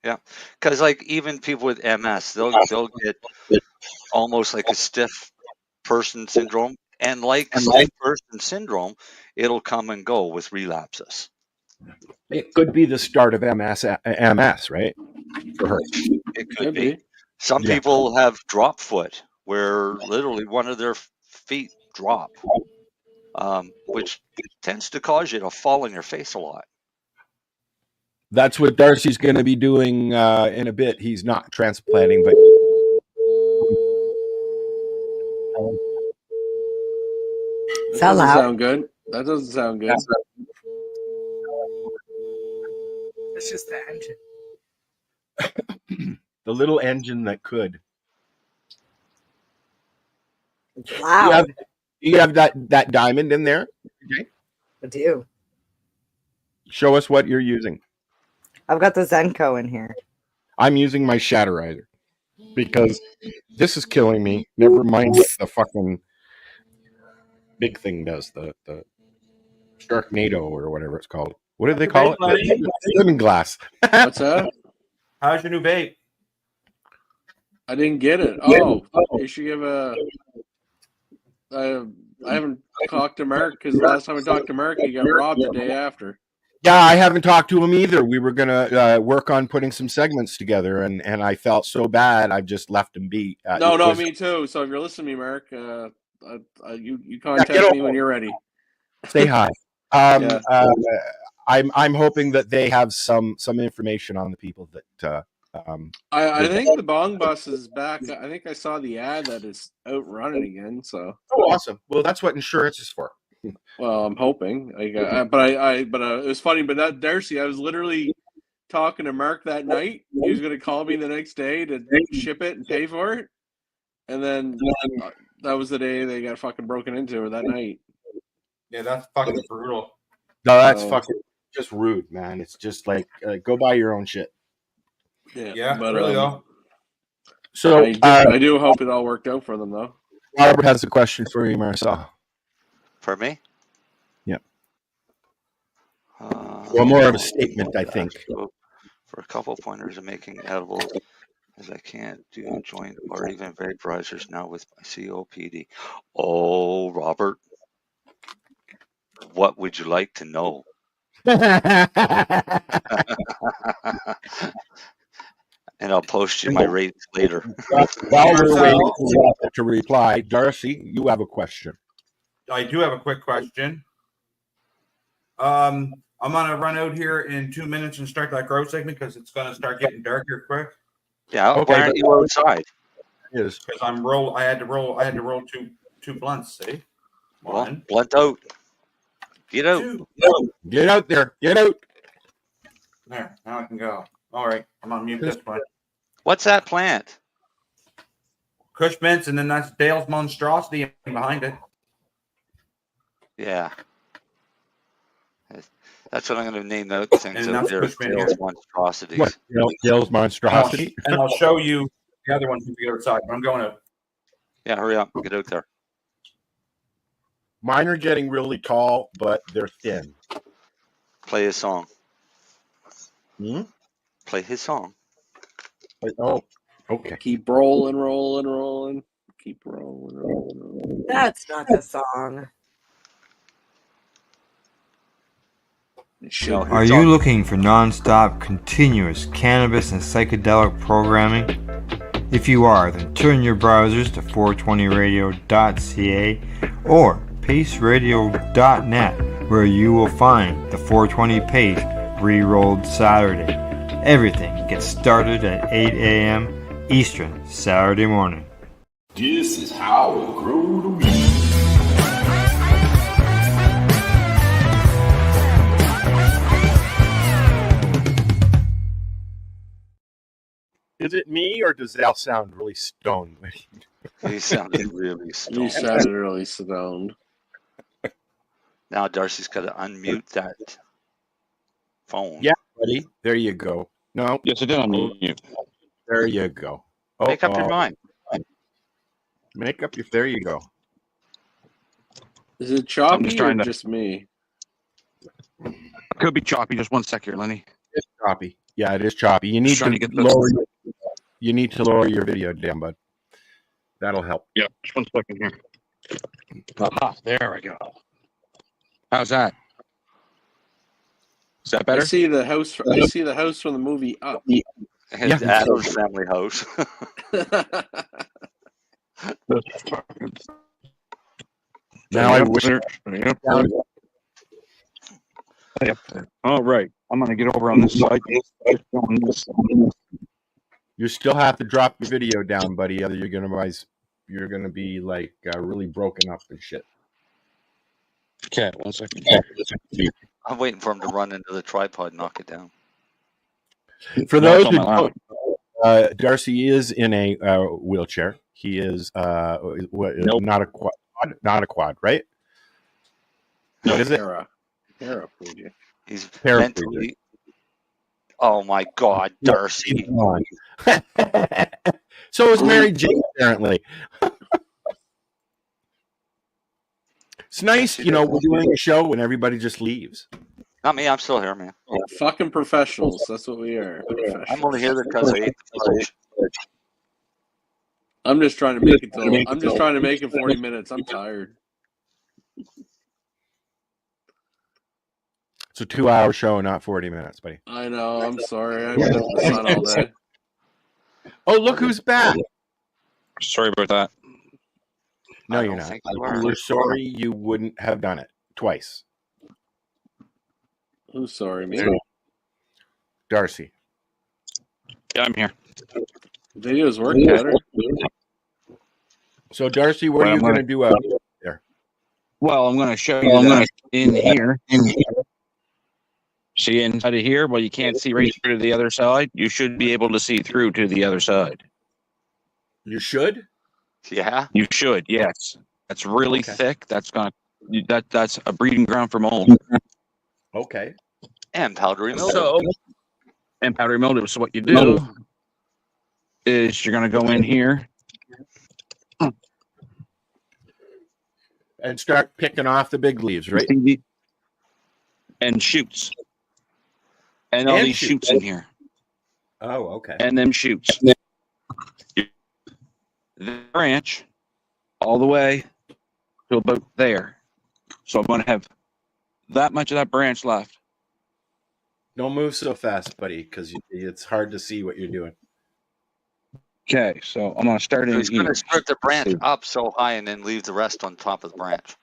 Yeah, because like even people with MS, they'll get almost like a stiff person syndrome, and like stiff person syndrome, it'll come and go with relapses. It could be the start of MS, right? For her, it could be. Some people have drop foot, where literally one of their feet drop, which tends to cause you to fall on your face a lot. That's what Darcy's going to be doing in a bit. He's not transplanting, but That doesn't sound good. That doesn't sound good. It's just the engine. the little engine that could. Loud. You have that diamond in there? Okay. I do. Show us what you're using. I've got the Zenko in here. I'm using my Shatterizer because this is killing me. Never mind what the fucking big thing does, the Sharknado or whatever it's called. What do they call it? Living glass. What's that? How's your new vape? I didn't get it. Oh, you should give a. I haven't talked to Mark because the last time I talked to Mark, he got robbed the day after. Yeah, I haven't talked to him either. We were gonna work on putting some segments together, and I felt so bad. I just left him be. No, me too. So if you're listening to me, Mark, you contact me when you're ready. Say hi. Yeah. I'm hoping that they have some information on the people that. I think the Bong Bus is back. I think I saw the ad that it's out running again. So. Oh, awesome! Well, that's what insurance is for. Well, I'm hoping. But it was funny. But that Darcy, I was literally talking to Mark that night. He was going to call me the next day to ship it and pay for it, and then that was the day they got fucking broken into, or that night. Yeah, that's fucking brutal. No, that's fucking just rude, man. It's just like go buy your own shit. Yeah, but really though. So I do hope it all worked out for them, though. Robert has a question for you, Marcel. For me? Yeah. Well, more of a statement, I think. For a couple pointers of making edibles, as I can't do joint or even vaporizers now with my COPD. Oh, Robert, what would you like to know? And I'll post you my rates later. While we're waiting for Robert to reply, Darcy, you have a question. I do have a quick question. I'm gonna run out here in 2 minutes and start that grow segment because it's gonna start getting dark here quick. Yeah, okay, why aren't you outside? Yes, because I had to roll two blunts. See, well, blunt out. Get out. Get out there. Get out. There. Now I can go. All right, I'm on mute this one. What's that plant? Kush mints, and then that's Dale's monstrosity behind it. Yeah. That's what I'm going to name those things. And that's Dale's monstrosities. What? Dale's monstrosity? And I'll show you the other ones if you get outside. But I'm going to. Yeah, hurry up. Get out there. Mine are getting really tall, but they're thin. Play his song. Hmm? Play his song. Oh, okay. Keep rolling. Keep rolling. That's not the song. Are you looking for non-stop, continuous cannabis and psychedelic programming? If you are, then turn your browsers to 420radio.ca or paceradio.net, where you will find the 420 Pace re-rolled Saturday. Everything gets started at 8 a.m. Eastern Saturday morning. This is how we grow the weed. Is it me, or does Al sound really stoned? He sounded really stoned. You sounded really stoned. Now Darcy's got to unmute that phone. Yeah, buddy. There you go. No. Yes, I did unmute. There you go. Oh, Make up your mind. Make up your. There you go. Is it choppy I'm just trying or to- just me? Could be choppy. Just 1 sec here, Lenny. It's choppy. Yeah, it is choppy. You need Just trying to to get this- lower. You need to lower your video down, bud. That'll help. Yeah, just 1 second here. Aha, there we go. How's that? Is that better? I see the house. I see the house from the movie Up. His Adam's family house. Now I wish. Yep. All right. I'm gonna get over on this side. Just going this. You still have to drop the video down, buddy. Other you're gonna be like really broken up and shit. Okay, 1 second. I'm waiting for him to run into the tripod and knock it down. For No, those it's on who my lap. don't, Darcy is in a wheelchair. He is Nope. not a quad, right? What is it? Paraplegic. He's Paraplegic. mentally. Oh my God, Darcy! So is Mary Jane, apparently. It's nice, we're doing a show when everybody just leaves. Not me. I'm still here, man. Fucking professionals. That's what we are. I'm only here because I ate the fish. I'm just trying to make it. I'm just trying to make it 40 minutes. I'm tired. It's a 2-hour show, not 40 minutes, buddy. I know. I'm sorry. I've been in the sun all day. Oh, look who's back. Sorry about that. No, you're not. You're sorry you wouldn't have done it twice. Who's sorry, man? Darcy. Yeah, I'm here. Videos work better. So, Darcy, what are you going to do out there? Well, I'm going to show you that in here. See inside of here? Well, you can't see right through to the other side. You should be able to see through to the other side. You should? Yeah. You should, yes. That's really thick. That's that's a breeding ground for mold. Okay. And powdery mildew. And powdery mildew. So what you do is you're going to go in here and start picking off the big leaves, right? And shoots. And all these shoots in here. Oh, okay. And them shoots. The branch all the way to about there. So I'm going to have that much of that branch left. Don't move so fast, buddy, because it's hard to see what you're doing. Okay, so I'm going to start in He's going here. to start the branch up so high and then leave the rest on top of the branch.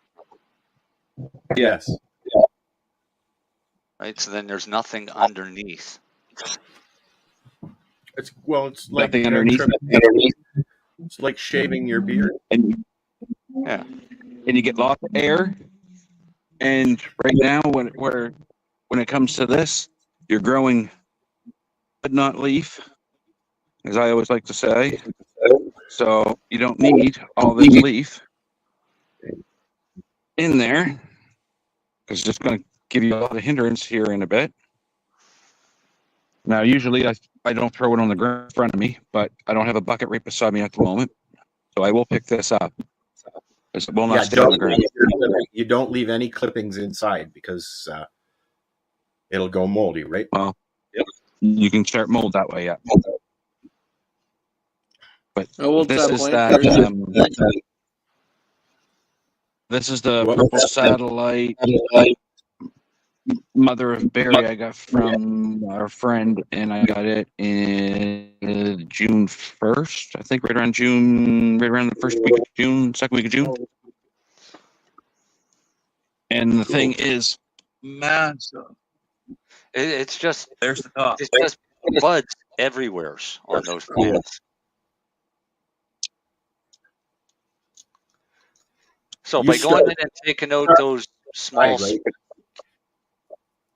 Yes. Right, so then there's nothing underneath. It's like Nothing underneath. It's like shaving your beard. And you get lots of air. And right now, when it comes to this, you're growing bud, not leaf, as I always like to say. So you don't need all this leaf in there, because it's just going to give you a lot of hindrance here in a bit. Now, usually I don't throw it on the ground in front of me, but I don't have a bucket right beside me at the moment, so I will pick this up. It will not stay on the ground. You don't leave any clippings inside because it'll go moldy, right? Well, you can start mold that way, yeah. But this is that. This is the purple satellite mother of berry I got from our friend, and I got it in June 1st. I think right around the first week of June, second week of June. And the thing is massive. It's just there's the top. It's just buds everywhere on those plants. So by going in and taking out those small,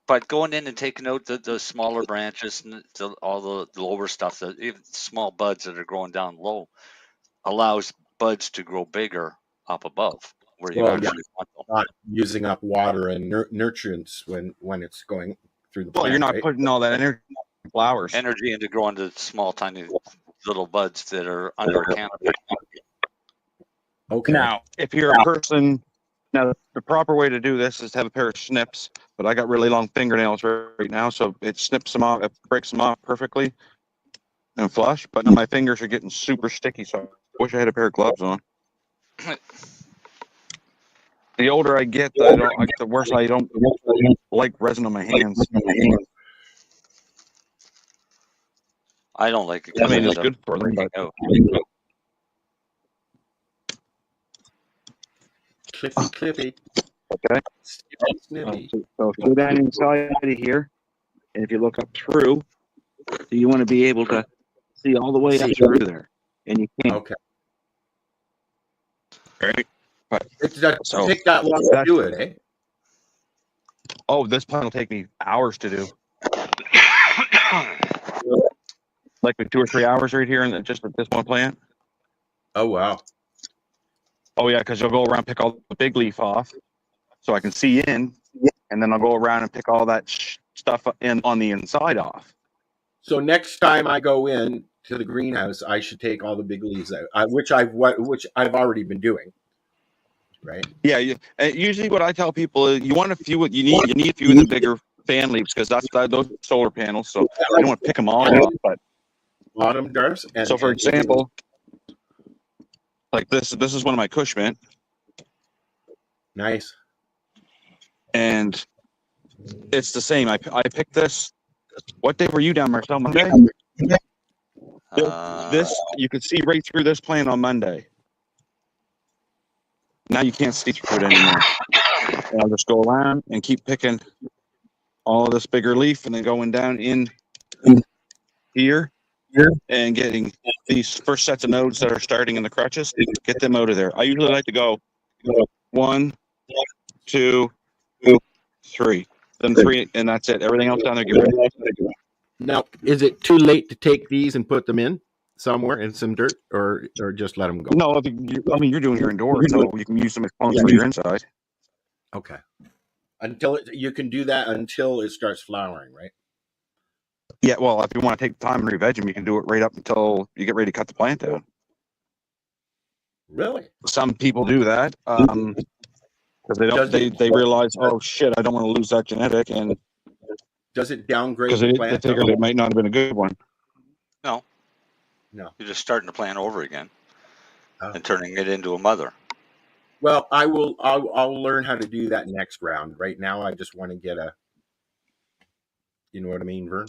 but going in and taking out the smaller branches and all the lower stuff, even small buds that are growing down low, allows buds to grow bigger up above where you actually want them. Not using up water and nutrients when it's going through the plant. Well, you're not putting all that energy in flowers. Energy into growing the small, tiny little buds that are under a canopy. Okay. Now, if you're a person, now the proper way to do this is to have a pair of snips, but I got really long fingernails right now, so it snips them off, it breaks them off perfectly and flush, but my fingers are getting super sticky, so I wish I had a pair of gloves on. The older I get, the worse I don't like resin on my hands. I don't like it. I mean, it's good for them, but Clippy. Okay. Snippy. So go down inside of here, And if you look up through, you want to be able to see all the way up through there, and you can't. Okay. Right? But It doesn't so take that long to do it, eh? oh, this plant will take me hours to do. Like with 2 or 3 hours right here, and just with this one plant. Oh wow. Oh yeah, because you'll go around and pick all the big leaf off, so I can see in, and then I'll go around and pick all that stuff in on the inside off. So next time I go in to the greenhouse, I should take all the big leaves out, which I've already been doing. Right. Yeah. Usually, what I tell people is, you want a few. You need a few of the bigger fan leaves because that's those solar panels. So I don't want to pick them all off, but autumn darts. So for example, like this is one of my Kush mint. Nice. And it's the same. I picked this. What day were you down, Marcel? Monday? This you could see right through this plant on Monday. Now you can't see through it anymore. And I'll just go around and keep picking all of this bigger leaf and then going down in here and getting these first sets of nodes that are starting in the crutches, get them out of there. I usually like to go 1, 2, 3. Then 3, and that's it. Everything else down there, get rid of. Now, is it too late to take these and put them in somewhere in some dirt, or just let them go? No, you're doing your indoors, so you can use them as clones for your inside. Okay. You can do that until it starts flowering, right? Yeah, well, if you want to take the time and re-veg them, you can do it right up until you get ready to cut the plant down. Really? Some people do that because they realize, oh shit, I don't want to lose that genetic, and does it downgrade because the they plant? figured it might not have been a good one. No. No. You're just starting the plant over again and turning it into a mother. Well, I'll learn how to do that next round. Right now, I just want to get you know what I mean, Vern?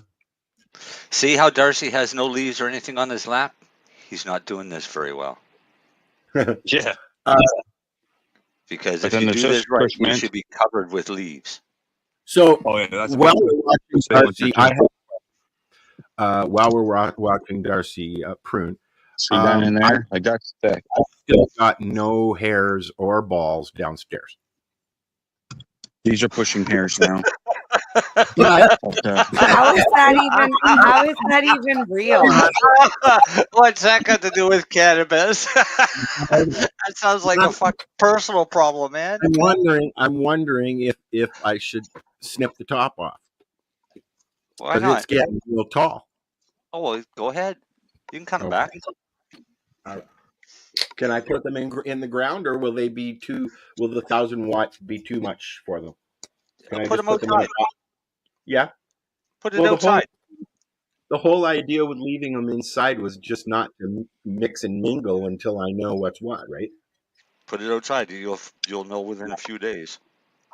See how Darcy has no leaves or anything on his lap? He's not doing this very well. Yeah. Because But if then you there's do this just right, Kush you mint. should be covered with leaves. So that's while good. we're watching Stay with Darcy, while we're watching Darcy prune, See down in there, like that's thick. I still got no hairs or balls downstairs. These are pushing hairs now. How is that even real? What's that got to do with cannabis? That sounds like a fucking personal problem, man. I'm wondering if I should snip the top off. Why Because not? it's getting real tall. Oh, well, go ahead. You can cut them back. Can I put them in the ground, or will they be too? Will the 1,000 watts be too much for them? Can I Put just them outside. Yeah. Put it outside. The whole idea with leaving them inside was just not to mix and mingle until I know what's what, right? Put it outside. You'll know within a few days.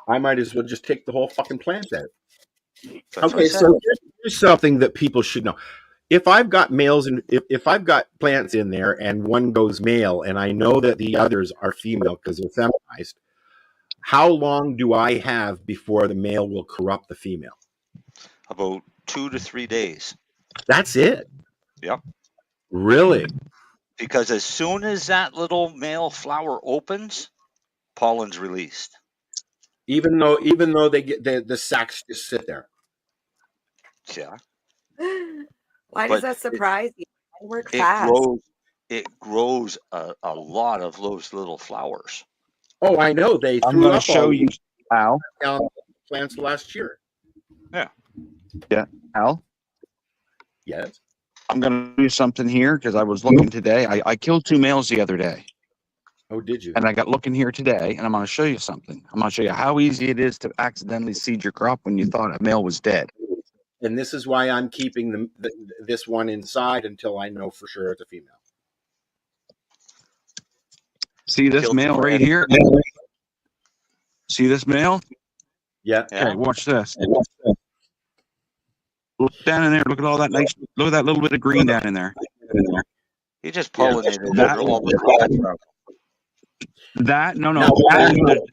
I might as well just take the whole fucking plant out. That's what I Okay, said. so here's something that people should know. If I've got males and if I've got plants in there and one goes male and I know that the others are female because they're feminized, how long do I have before the male will corrupt the female? About 2 to 3 days. That's it. Yep. Really? Because as soon as that little male flower opens, pollen's released. Even though they get the sacs just sit there. Yeah. Why But does that surprise you? I work It fast. grows a lot of those little flowers. Oh, I know. They I'm threw going to up show all you, Al. down plants last year. Yeah. Yeah, Al. Yes. I'm going to do something here because I was looking today. I killed 2 males the other day. Oh, did you? And I got looking here today, and I'm going to show you something. I'm going to show you how easy it is to accidentally seed your crop when you thought a male was dead. And this is why I'm keeping this one inside until I know for sure it's a female. See this Killed male two right here? See this male? Yeah. Okay, watch this. Look down in there. Look at all that nice. Look at that little bit of green down in there. He just pollinated That- it.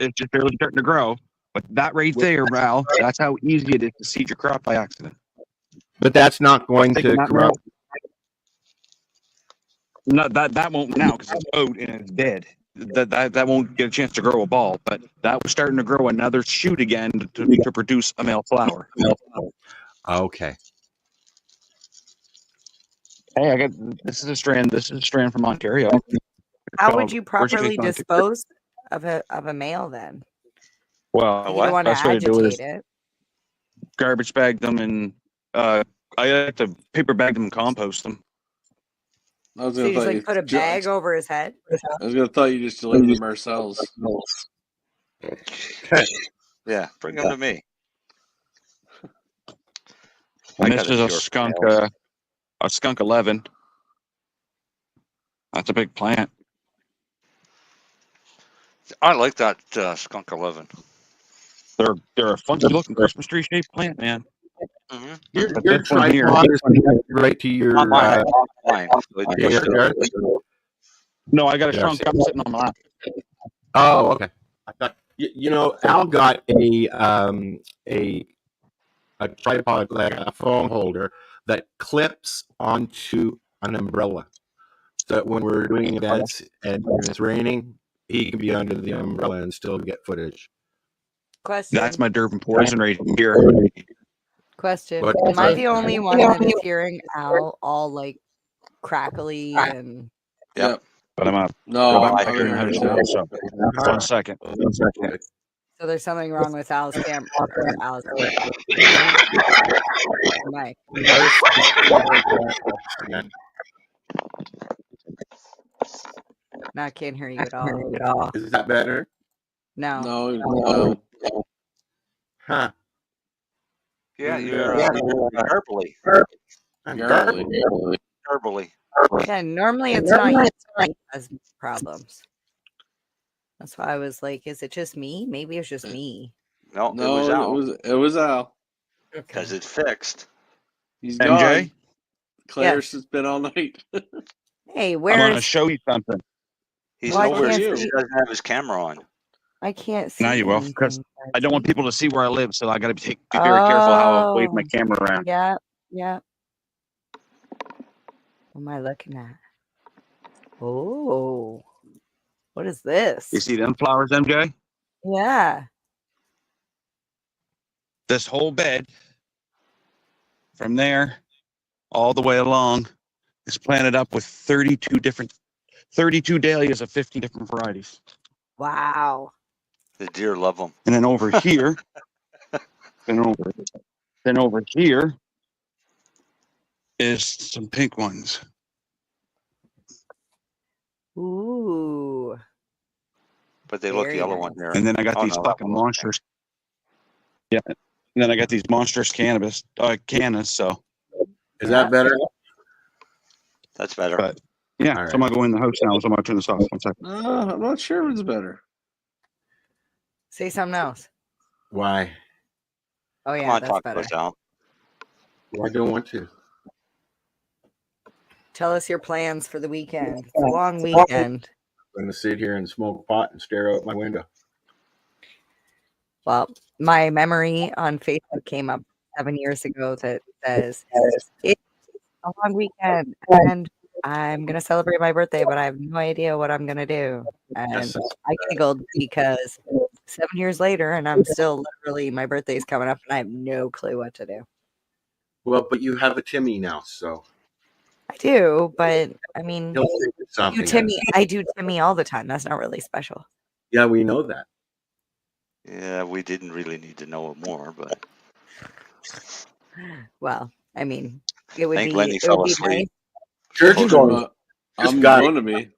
It's just barely starting to grow. But that right there, Val, that's how easy it is to seed your crop by accident. But that's not going to corrupt. No, that won't now because it's out and it's dead. That won't get a chance to grow a ball, but that was starting to grow another shoot again to produce a male flower. Okay. Hey, I got this is a strand. This is a strand from Ontario. How would you properly dispose of a male then? Well, You don't want to best way to do it agitate is it. garbage bag them and I like to paper bag them and compost them. I was So gonna you just thought like put a bag over his head? I was gonna thought you just delivered the Marcel's. Yeah, bring them to me. And this is a skunk 11. That's a big plant. I like that skunk 11. They're a funky looking Christmas tree shaped plant, man. Mm-hmm. But Your this one here, tripod is right to your. Not mine. Mine. No, I got a Yeah, shrunk up sitting on my lap. Oh, okay. I thought Al got a tripod like a phone holder that clips onto an umbrella, so that when we're doing events and when it's raining, he can be under the umbrella and still get footage. Question. That's my Durban poison right here. Question. What? Am I the only one that is hearing Al all like crackly and Yep. But I'm up. No, I'm I'm back here in the hearing house it now. So 1 second. so there's something wrong with Al's camera or Al's mic. No, I can't hear you at all. Is that better? No. No. Huh. Yeah, you're garbly. Garbly. Yeah, normally it's not you that has problems. That's why I was like, is it just me? Maybe it's just me. No, No, it was Al. it was Al. Because it's fixed. He's MJ? gone. Claire's has been all night. Hey, I'm going to where's show you something. He's Well, I nowhere. can't He see- doesn't have his camera on. I can't see Now you will, anything. because I don't want people to see where I live, so I got to be very careful how I wave my camera around. Yeah, yeah. What am I looking at? Oh, what is this? You see them flowers, MJ? Yeah. This whole bed, from there all the way along, is planted up with 32 dahlias of 50 different varieties. Wow. The deer love them. And then over here, then over here is some pink ones. Ooh. But they look Very yellow nice. on here. And then I got Oh, these no, that fucking one looks monsters. Yeah. And then I got these monstrous cannabis cannas. So Is that better? That's better. But yeah, All so I'm gonna go in the house now. So I'm gonna turn this off. 1 second. I'm not sure what's better. Say something else. Why? Oh yeah, Come on, that's talk better. to us, Al. I don't want to. Tell us your plans for the weekend. It's a long weekend. I'm going to sit here and smoke pot and stare out my window. Well, my memory on Facebook came up 7 years ago that says it's a long weekend and I'm gonna celebrate my birthday, but I have no idea what I'm gonna do. And Yes. I giggled because 7 years later, and I'm still literally my birthday's coming up, and I have no clue what to do. Well, but you have a Timmy now, so. I do, but I mean, He'll think it's something. I do Timmy all the time. That's not really special. Yeah, we know that. Yeah, we didn't really need to know it more, but Well, I mean, it would Thank be. Lenny It fell would be asleep. nice. Church Close going. him up. I'm got going it. to be.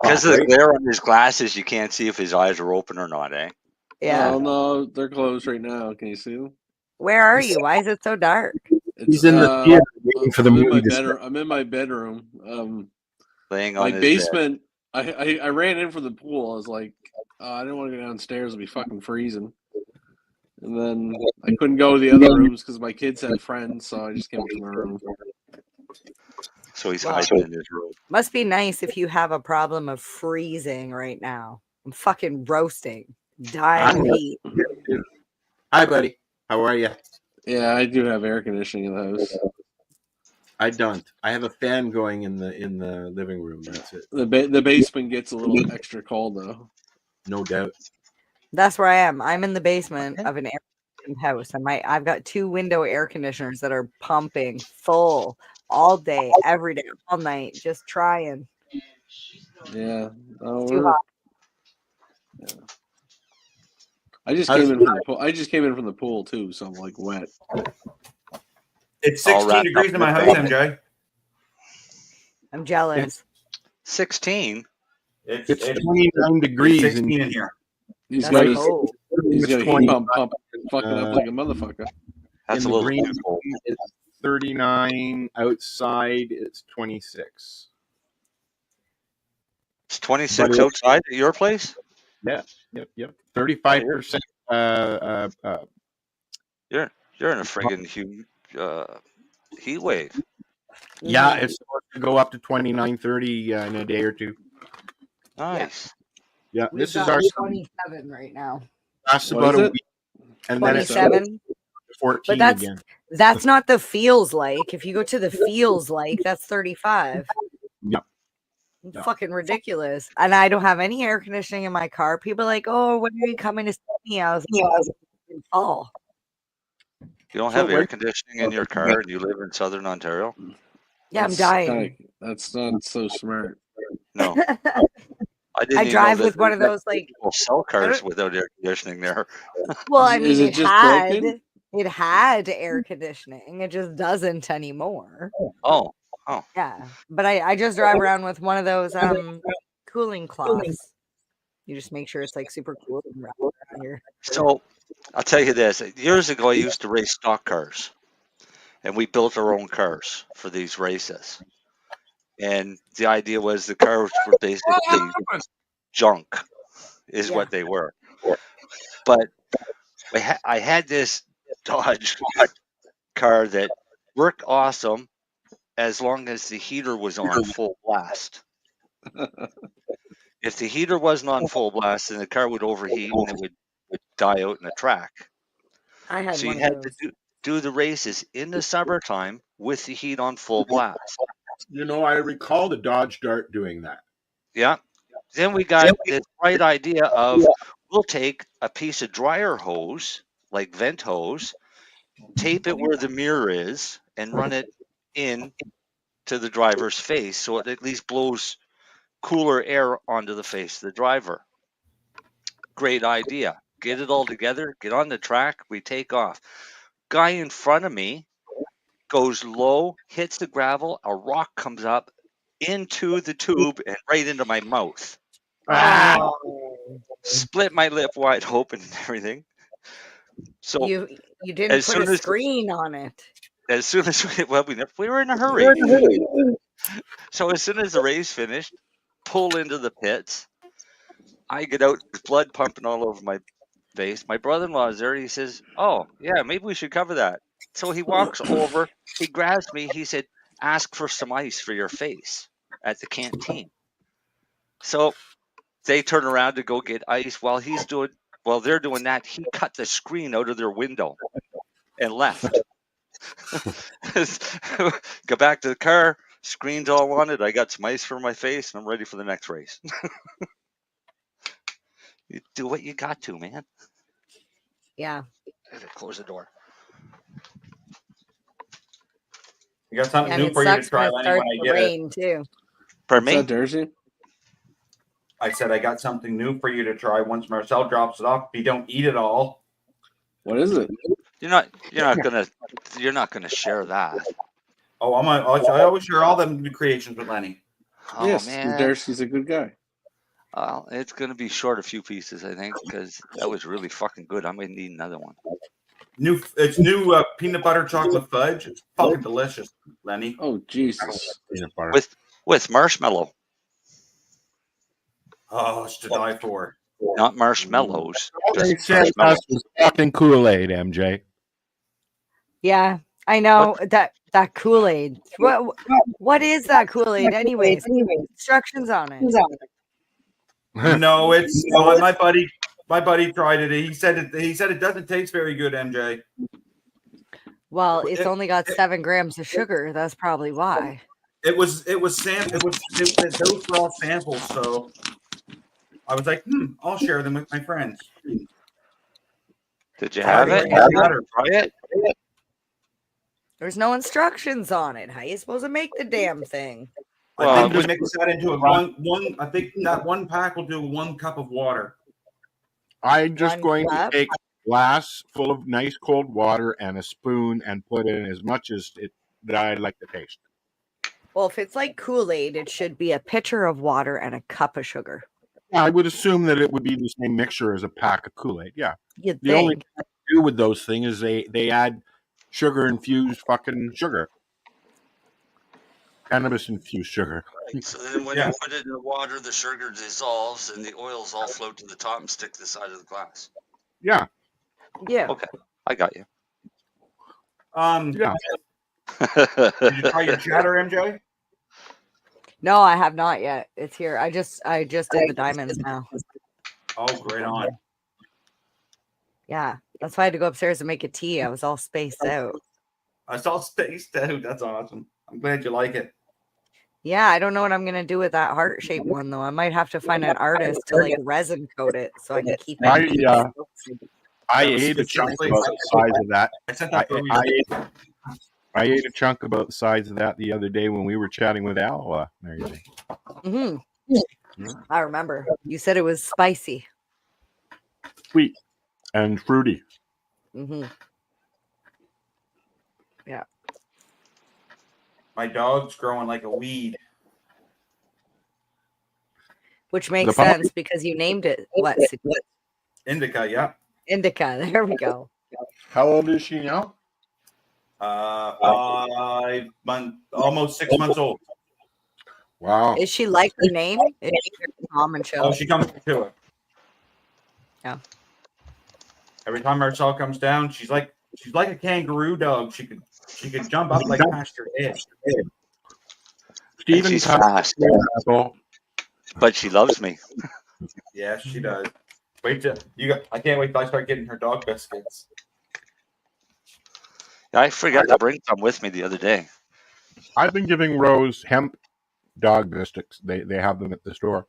Because of the glare on his glasses, you can't see if his eyes are open or not, eh? Yeah. Oh, no, they're closed right now. Can you see them? Where are you? Why is it so dark? He's in the theater waiting for the I'm in movie my to bedroom. I'm in my bedroom. Laying on My his basement. I ran in from the pool. I was like, I didn't want to go downstairs. It'd be fucking freezing. And then I couldn't go to the other rooms because my kids had friends, so I just came to my room. So he's Wow. hiding in his room. Must be nice if you have a problem of freezing right now. I'm fucking roasting, dying of heat. Hi, buddy. How are you? Yeah, I do have air conditioning in the house. I don't. I have a fan going in the living room. That's it. The basement gets a little extra cold though. No doubt. That's where I am. I'm in the basement of an air-conditioned house, and I've got 2 window air conditioners that are pumping full all day, every day, all night, just trying. Yeah. It's too hot. I just came in from the pool. I just came in from the pool too, so I'm like wet. It's 16 degrees in my house, MJ. I'm jealous. 16. It's 29 degrees 16 in here. He's That's got his, cold. he's got a heat 20, pump fucking up like a motherfucker. That's in a the little green too cold. room, it's 39. Outside, it's 26. It's 26 outside at your place? Yeah. Yep. 35%. You're in a friggin' heat wave. Yeah, it's supposed to go up to 29, 30 in a day or two. Nice. Yeah, We've this is got our 27 right now. lasts What about is a it? week, and then it's 27. 14 But again. that's not the feels like. If you go to the feels like, that's 35. Yeah. Fucking ridiculous. And I don't have any air conditioning in my car. People are like, oh, when are you coming to see me? I was in fall. You don't have air conditioning in your car and you live in southern Ontario? Yeah, I'm dying. That's not so smart. No. I didn't I even drive know with that one of those, like, people sell cars without air conditioning there. well, I mean, Is it just broken? it had air conditioning. It just doesn't anymore. Oh. Yeah. But I just drive around with one of those cooling cloths. You just make sure it's like super cool around here. So I'll tell you this. Years ago, I used to race stock cars, and we built our own cars for these races. And the idea was the cars were basically junk, is what they were. But I had this Dodge car that worked awesome as long as the heater was on full blast. If the heater wasn't on full blast, then the car would overheat and it would die out in the track. I had So one you of had those. to do the races in the summertime with the heat on full blast. You know, I recall the Dodge Dart doing that. Yeah. Then we got this bright idea of we'll take a piece of dryer hose, like vent hose, tape it where the mirror is, and run it in to the driver's face so it at least blows cooler air onto the face of the driver. Great idea. Get it all together, get on the track, we take off. Guy in front of me goes low, hits the gravel, a rock comes up into the tube and right into my mouth. Split my lip wide open and everything. So You didn't as put soon a as screen on it. as soon as we were in a hurry. So as soon as the race finished, pull into the pits. I get out, blood pumping all over my face. My brother-in-law is there. He says, "Oh, yeah, maybe we should cover that." So he walks over. He grabs me. He said, "Ask for some ice for your face at the canteen." So they turn around to go get ice. While they're doing that, he cut the screen out of their window and left. Go back to the car. Screen's all on it. I got some ice for my face, and I'm ready for the next race. You do what you got to, man. Yeah. I gotta close the door. You got something And new it for you to sucks try, when it Lenny, when starts I to get it. rain too. Pardon me? What's that, Darcy? I said I got something new for you to try once Marcel drops it off. If you don't eat it all. What is it? You're not gonna share that. Oh, I always share all them new creations with Lenny. Oh Yes, man, Darcy's a good guy. well, it's gonna be short a few pieces, I think, because that was really fucking good. I might need another one. It's new peanut butter chocolate fudge. It's fucking delicious, Lenny. Oh Jesus! Peanut butter. With marshmallow, Oh, it's to die for. not marshmallows. They Just said marshmallow. us was fucking Kool-Aid, MJ. Yeah, I know that Kool-Aid. What is that Kool-Aid anyways? Instructions on it. No, it's not. My buddy tried it. He said it doesn't taste very good, MJ. Well, it's only got 7 grams of sugar. That's probably why. Those were all samples, so I was like, I'll share them with my friends. Did you have it? Try it? There's no instructions on it. How you supposed to make the damn thing? I think we mix that into one. I think that one pack will do 1 cup of water. I'm just 1 going cup? to take a glass full of nice cold water and a spoon and put in as much as that I'd like to taste. Well, if it's like Kool-Aid, it should be a pitcher of water and a cup of sugar. I would assume that it would be the same mixture as a pack of Kool-Aid. Yeah. You'd the only think. thing they do with those things is they add sugar infused fucking sugar. Cannabis infused sugar. So then when you put it in the water, the sugar dissolves and the oils all float to the top and stick to the side of the glass. Yeah. Yeah. Okay. I got you. Yeah. Did you try your chatter, MJ? No, I have not yet. It's here. I just did the diamonds now. Oh, great on. Yeah. That's why I had to go upstairs and make a tea. I was all spaced out. I saw spaced out. That's awesome. I'm glad you like it. Yeah, I don't know what I'm gonna do with that heart-shaped one though. I might have to find an artist to like resin coat it so I can keep it. I ate a chunk about the size of that. I ate a chunk about the size of that the other day when we were chatting with Al. Mary Jane. I remember. You said it was spicy. Sweet and fruity. Yeah. My dog's growing like a weed. Which makes sense because you named it what? Indica, yeah. Indica. There we go. How old is she now? 5 months, almost 6 months old. Wow. Is she like the name? Is she very calm and chill? Oh, she comes to it. Yeah. Every time Marcel comes down, she's like a kangaroo dog. She could jump up like past your head. Stephen, she's fast, but she loves me. Yes, she does. I can't wait till I start getting her dog biscuits. I forgot to bring some with me the other day. I've been giving Rose hemp dog biscuits. They have them at the store.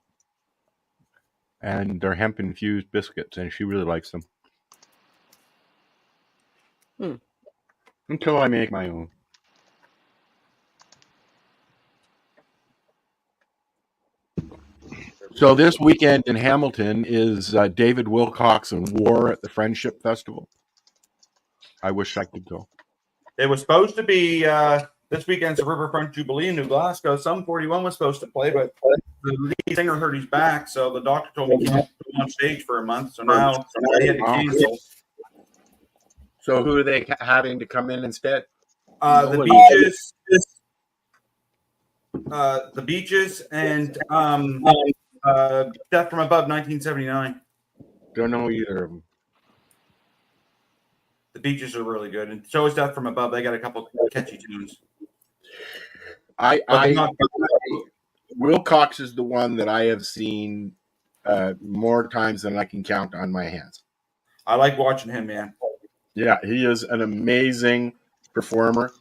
And they're hemp infused biscuits, and she really likes them. Until I make my own. So this weekend in Hamilton is David Wilcox and War at the Friendship Festival. I wish I could go. It was supposed to be this weekend's a Riverfront Jubilee in New Glasgow. Some 41 was supposed to play, but the lead singer hurt his back, so the doctor told me he can't go on stage for a month. So now they had to cancel. So who are they having to come in instead? The Beaches and Death from Above 1979. Don't know either of them. The Beaches are really good, and so is Death from Above. They got a couple catchy tunes. Wilcox is the one that I have seen more times than I can count on my hands. I like watching him, man. Yeah, he is an amazing performer,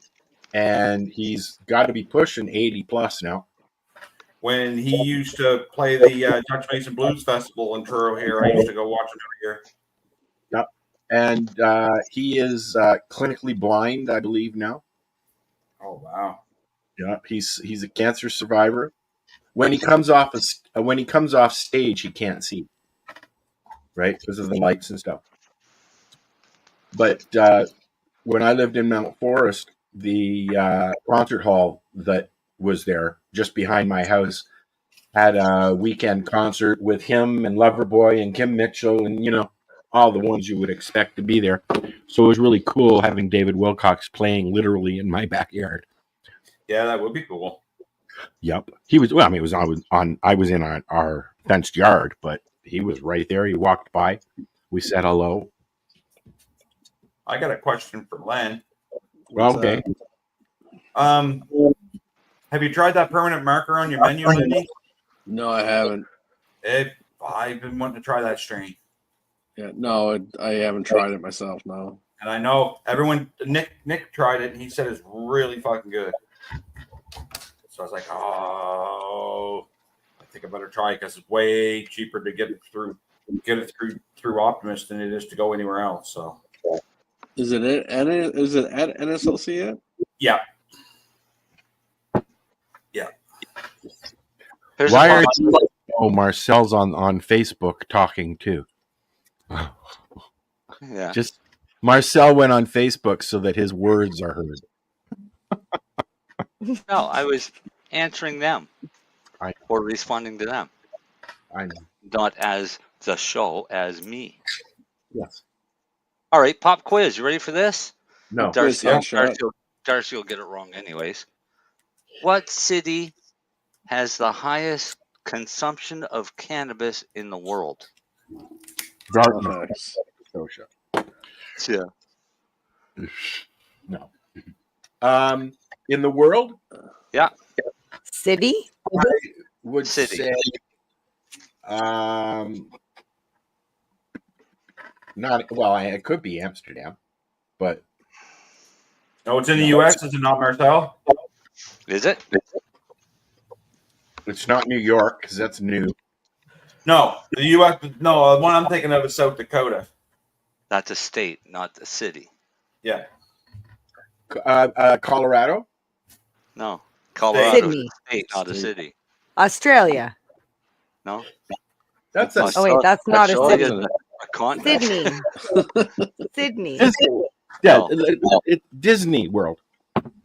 and he's got to be pushing 80 plus now. When he used to play the Dutch Mason Blues Festival in Truro here, I used to go watch him every year. Yep. And he is clinically blind, I believe, now. Oh, wow. Yeah, he's a cancer survivor. When he comes off stage, he can't see, right, because of the lights and stuff. But when I lived in Mount Forest, the concert hall that was there just behind my house had a weekend concert with him and Loverboy and Kim Mitchell and, all the ones you would expect to be there. So it was really cool having David Wilcox playing literally in my backyard. Yeah, that would be cool. Yep. He was, well, I mean, I was in our fenced yard, but he was right there. He walked by. We said hello. I got a question for Len. Okay. Have you tried that permanent marker on your menu, Lindy? No, I haven't. I've been wanting to try that strain. Yeah, no, I haven't tried it myself. No. And I know everyone. Nick tried it, and he said it's really fucking good. So I was like, oh, I think I better try it because it's way cheaper to get it through Optimus than it is to go anywhere else. So Is it at NSLC yet? yeah. Yeah. Why are you? Oh, Marcel's on Facebook talking too. Yeah. Just Marcel went on Facebook so that his words are heard. No, I was answering them or responding to them. I know. Not as the show, as me. Yes. All right, pop quiz. You ready for this? No. Darcy Sure. will get it wrong anyways. What city has the highest consumption of cannabis in the world? Dartmouth. Yeah. No. In the world? Yeah. City? I would City. say not well, it could be Amsterdam, but No, it's in the U.S. Is it not, Marcel? Is it? it's not New York because that's new. No, the U.S. No, the one I'm thinking of is South Dakota. That's a state, not a city. Yeah. Colorado? No. Colorado is Sydney. a state, not a city. Australia. No. That's a. Oh wait, that's not a Australia city. is a continent. Sydney. Sydney. Yeah, No. it's Disney World.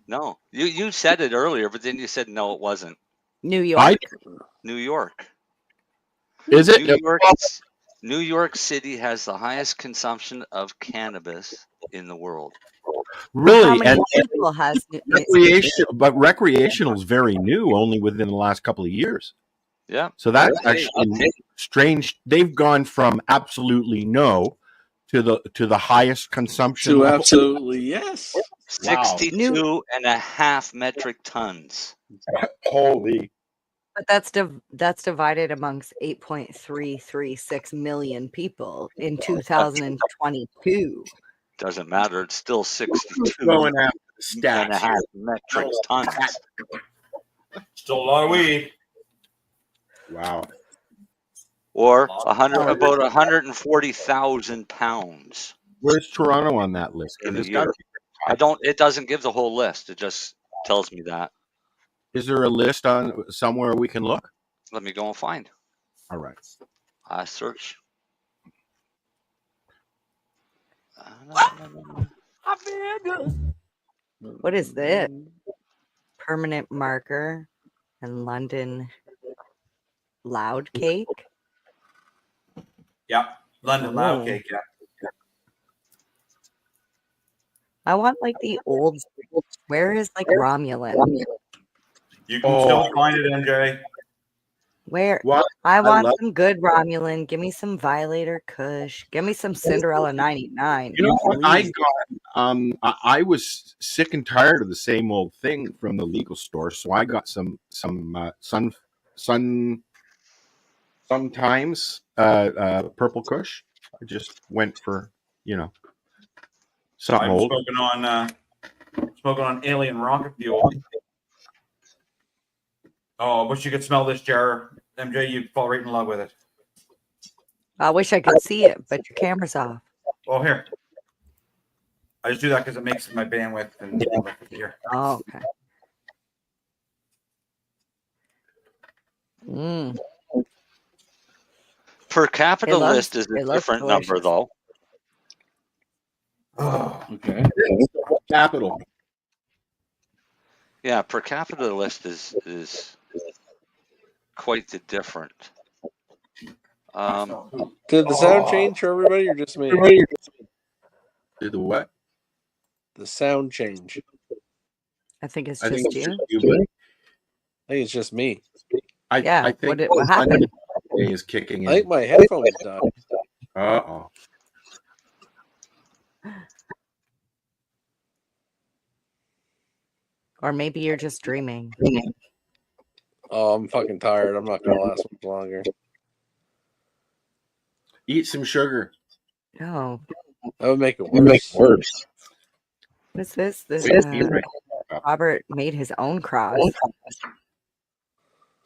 No. You said it earlier, but then you said no, it wasn't. New York. New York. Is it? New York City has the highest consumption of cannabis in the world. Really? How many And people has recreational is very new, only within the last couple of years. Yeah. So that's actually strange. They've gone from absolutely no to the highest consumption. To level. absolutely yes. 62.5 metric tons. Holy. But that's divided amongst 8.336 million people in 2022. Doesn't matter. It's still 62 Going after the and a stats. half metric tons. Still a lot of weed. Wow. Or about 140,000 pounds Where's Toronto on that list? in a It's gotta year. be- It doesn't give the whole list. It just tells me that. Is there a list on somewhere we can look? Let me go and find. All right. Search. What is this? Permanent marker and London loud cake. Yeah. London loud Oh. cake. Yeah. I want like the old. Where is like Romulan? You can still find it, MJ. Where What? I want love- some good Romulan. Give me some Violator Kush. Give me some Cinderella 99. You know what I please. got? I was sick and tired of the same old thing from the legal store, so I got some sometimes purple Kush. I just went for something I'm old. smoking on alien rocket fuel. Oh, I wish you could smell this jar, MJ. You'd fall right in love with it. I wish I could see it, but your camera's off. Oh, here. I just do that because it makes my bandwidth and here. Oh, okay. Mm. Per capita It looks- list is a it looks different number, delicious. though. Oh, Okay. Capital. Yeah, per capita list is quite the different. Did the sound change for everybody or just me? Did the what? The sound change. I think it's I just think it's you. just you, buddy. I think it's just me. Yeah, I think what happened? is kicking I think in. my headphones died. Uh-oh. Or maybe you're just dreaming. Oh, I'm fucking tired. I'm not gonna last much longer. Eat some sugar. Oh, That would make it worse. What is this? This Wait, you're right. Robert made his own cross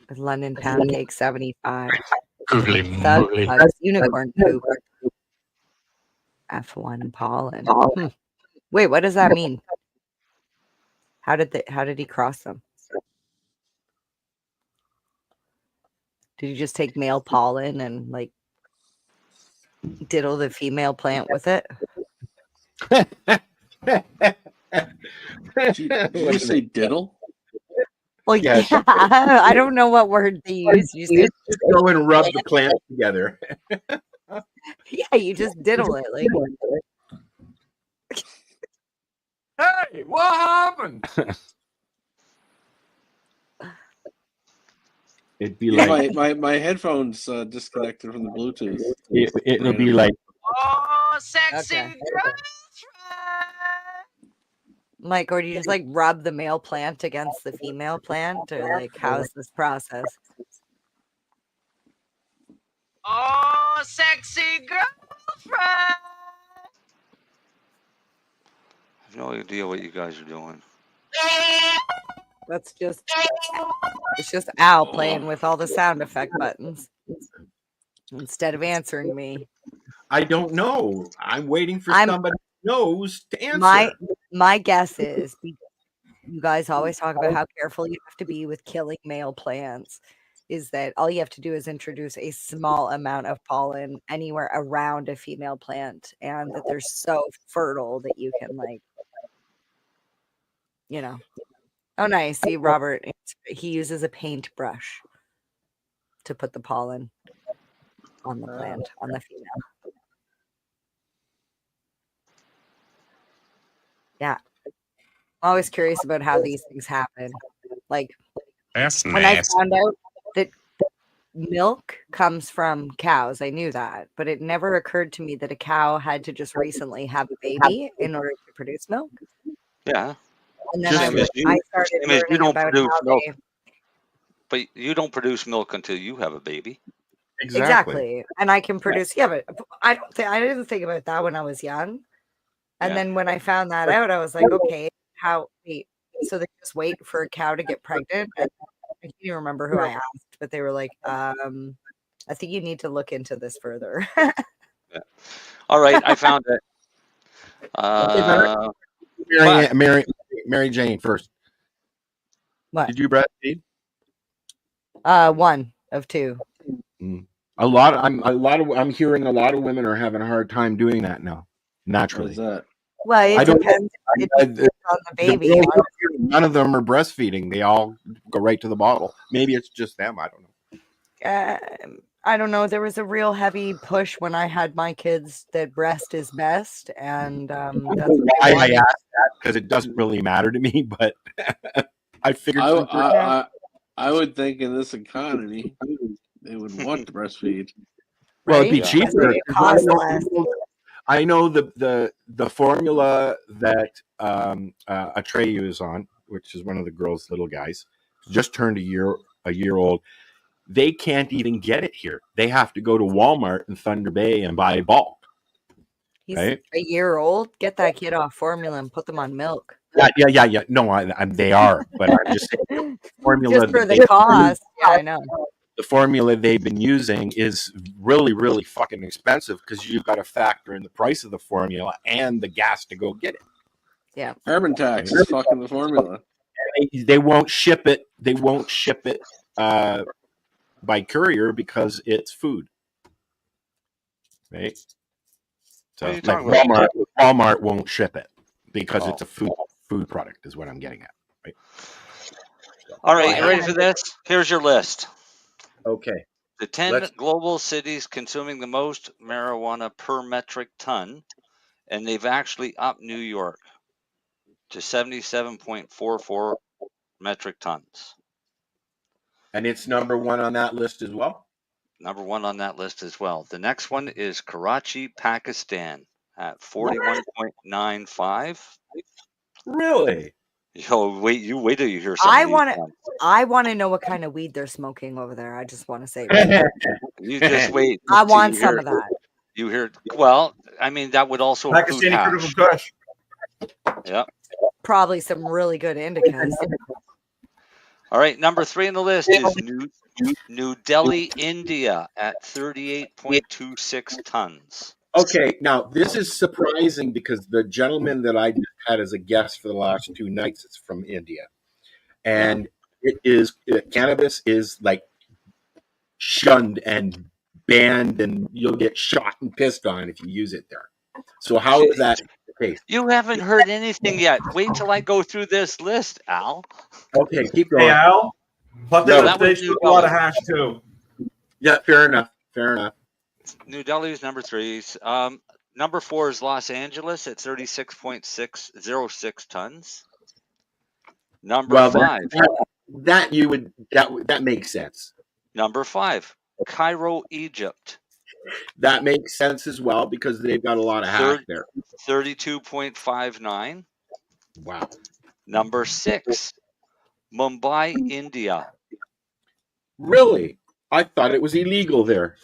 with London pound cake 75. Holy Thug moly. Bugs, unicorn poop. F1 pollen. Wait, what does that mean? How did he cross them? Did he just take male pollen and like diddle the female plant with it? Did you say diddle? Well, yeah, I don't know what word they use. You said Just go and rub the plants together. yeah, you just diddle it like. Hey, what happened? It'd be like My headphones disconnected from the Bluetooth. it'll be like Oh, sexy Okay. Like, or do you just like rub the male plant against the female plant, or like how's this process? Oh, sexy girlfriend. I have no idea what you guys are doing. That's just it's just Al playing with all the sound effect buttons instead of answering me. I don't know. I'm waiting for somebody who knows to answer. My guess is you guys always talk about how careful you have to be with killing male plants. Is that all you have to do is introduce a small amount of pollen anywhere around a female plant, and that they're so fertile that you can like, you know. Oh, nice. See, Robert, he uses a paintbrush to put the pollen on the plant, on the female. Yeah. I'm always curious about how these things happen. Like, That's when I found out that milk comes from cows, I knew that, but it never occurred to me that a cow had to just recently have a baby in order to produce milk. Yeah. And then I started learning about how milk, they... but you don't produce milk until you have a baby. Exactly. And I can produce, yeah, but I didn't think about that when I was young. And then when I found that out, I was like, okay, so they just wait for a cow to get pregnant? And I can't even remember who I asked, but they were like, I think you need to look into this further. Yeah. All right, I found it. Mary Jane first. What? Did you breastfeed? 1 of 2. I'm hearing a lot of women are having a hard time doing that now. Naturally. Well, it depends. It depends on the baby. None of them are breastfeeding. They all go right to the bottle. Maybe it's just them. I don't know. I don't know. There was a real heavy push when I had my kids that breast is best, and that's what I asked that because it doesn't really matter to me, but I figured. I would think in this economy they would want to breastfeed. Well, it'd be cheaper. It costs less. I know the formula that Atreyu is on, which is one of the girls' little guys, just turned a year old. They can't even get it here. They have to go to Walmart in Thunder Bay and buy bulk. He's right? a year old. Get that kid off formula and put them on milk. Yeah. No, they are, but I'm just saying formula. Just for the cost. Yeah, I know. The formula they've been using is really, really fucking expensive because you've got to factor in the price of the formula and the gas to go get it. Yeah. Carbon tax is fucking the formula. They won't ship it. They won't ship it by courier because it's food. Right? So like Walmart won't ship it because it's a food product is what I'm getting at. Right? All right, you ready for this? Here's your list. Okay. The 10 global cities consuming the most marijuana per metric ton, and they've actually upped New York to 77.44 metric tons. And it's number 1 on that list as well? Number 1 on that list as well. The next one is Karachi, Pakistan at 41.95. Really? Yo, wait till you hear something. I want to know what kind of weed they're smoking over there. I just want to say you just wait. I want some of that. You hear? Well, I mean, that would also include Pakistani critical hash. kush. Yeah. Probably some really good indicas. All right, number 3 on the list is New Delhi, India, at 38.26 tons. Okay, now this is surprising because the gentleman that I just had as a guest for the last 2 nights is from India, and cannabis is like shunned and banned, and you'll get shot and pissed on if you use it there. So how is that the case? You haven't heard anything yet. Wait till I go through this list, Al. Okay, keep Hey, going. Al. Plus, No, they that was smoke New a lot of Delhi. hash too. Yeah, fair enough. Fair enough. New Delhi is number 3. Number 4 is Los Angeles at 36.606 tons. Number Well, 5. that makes sense. Number 5, Cairo, Egypt. That makes sense as well because they've got a lot of hash there. 32.59. Wow. Number 6, Mumbai, India. Really? I thought it was illegal there.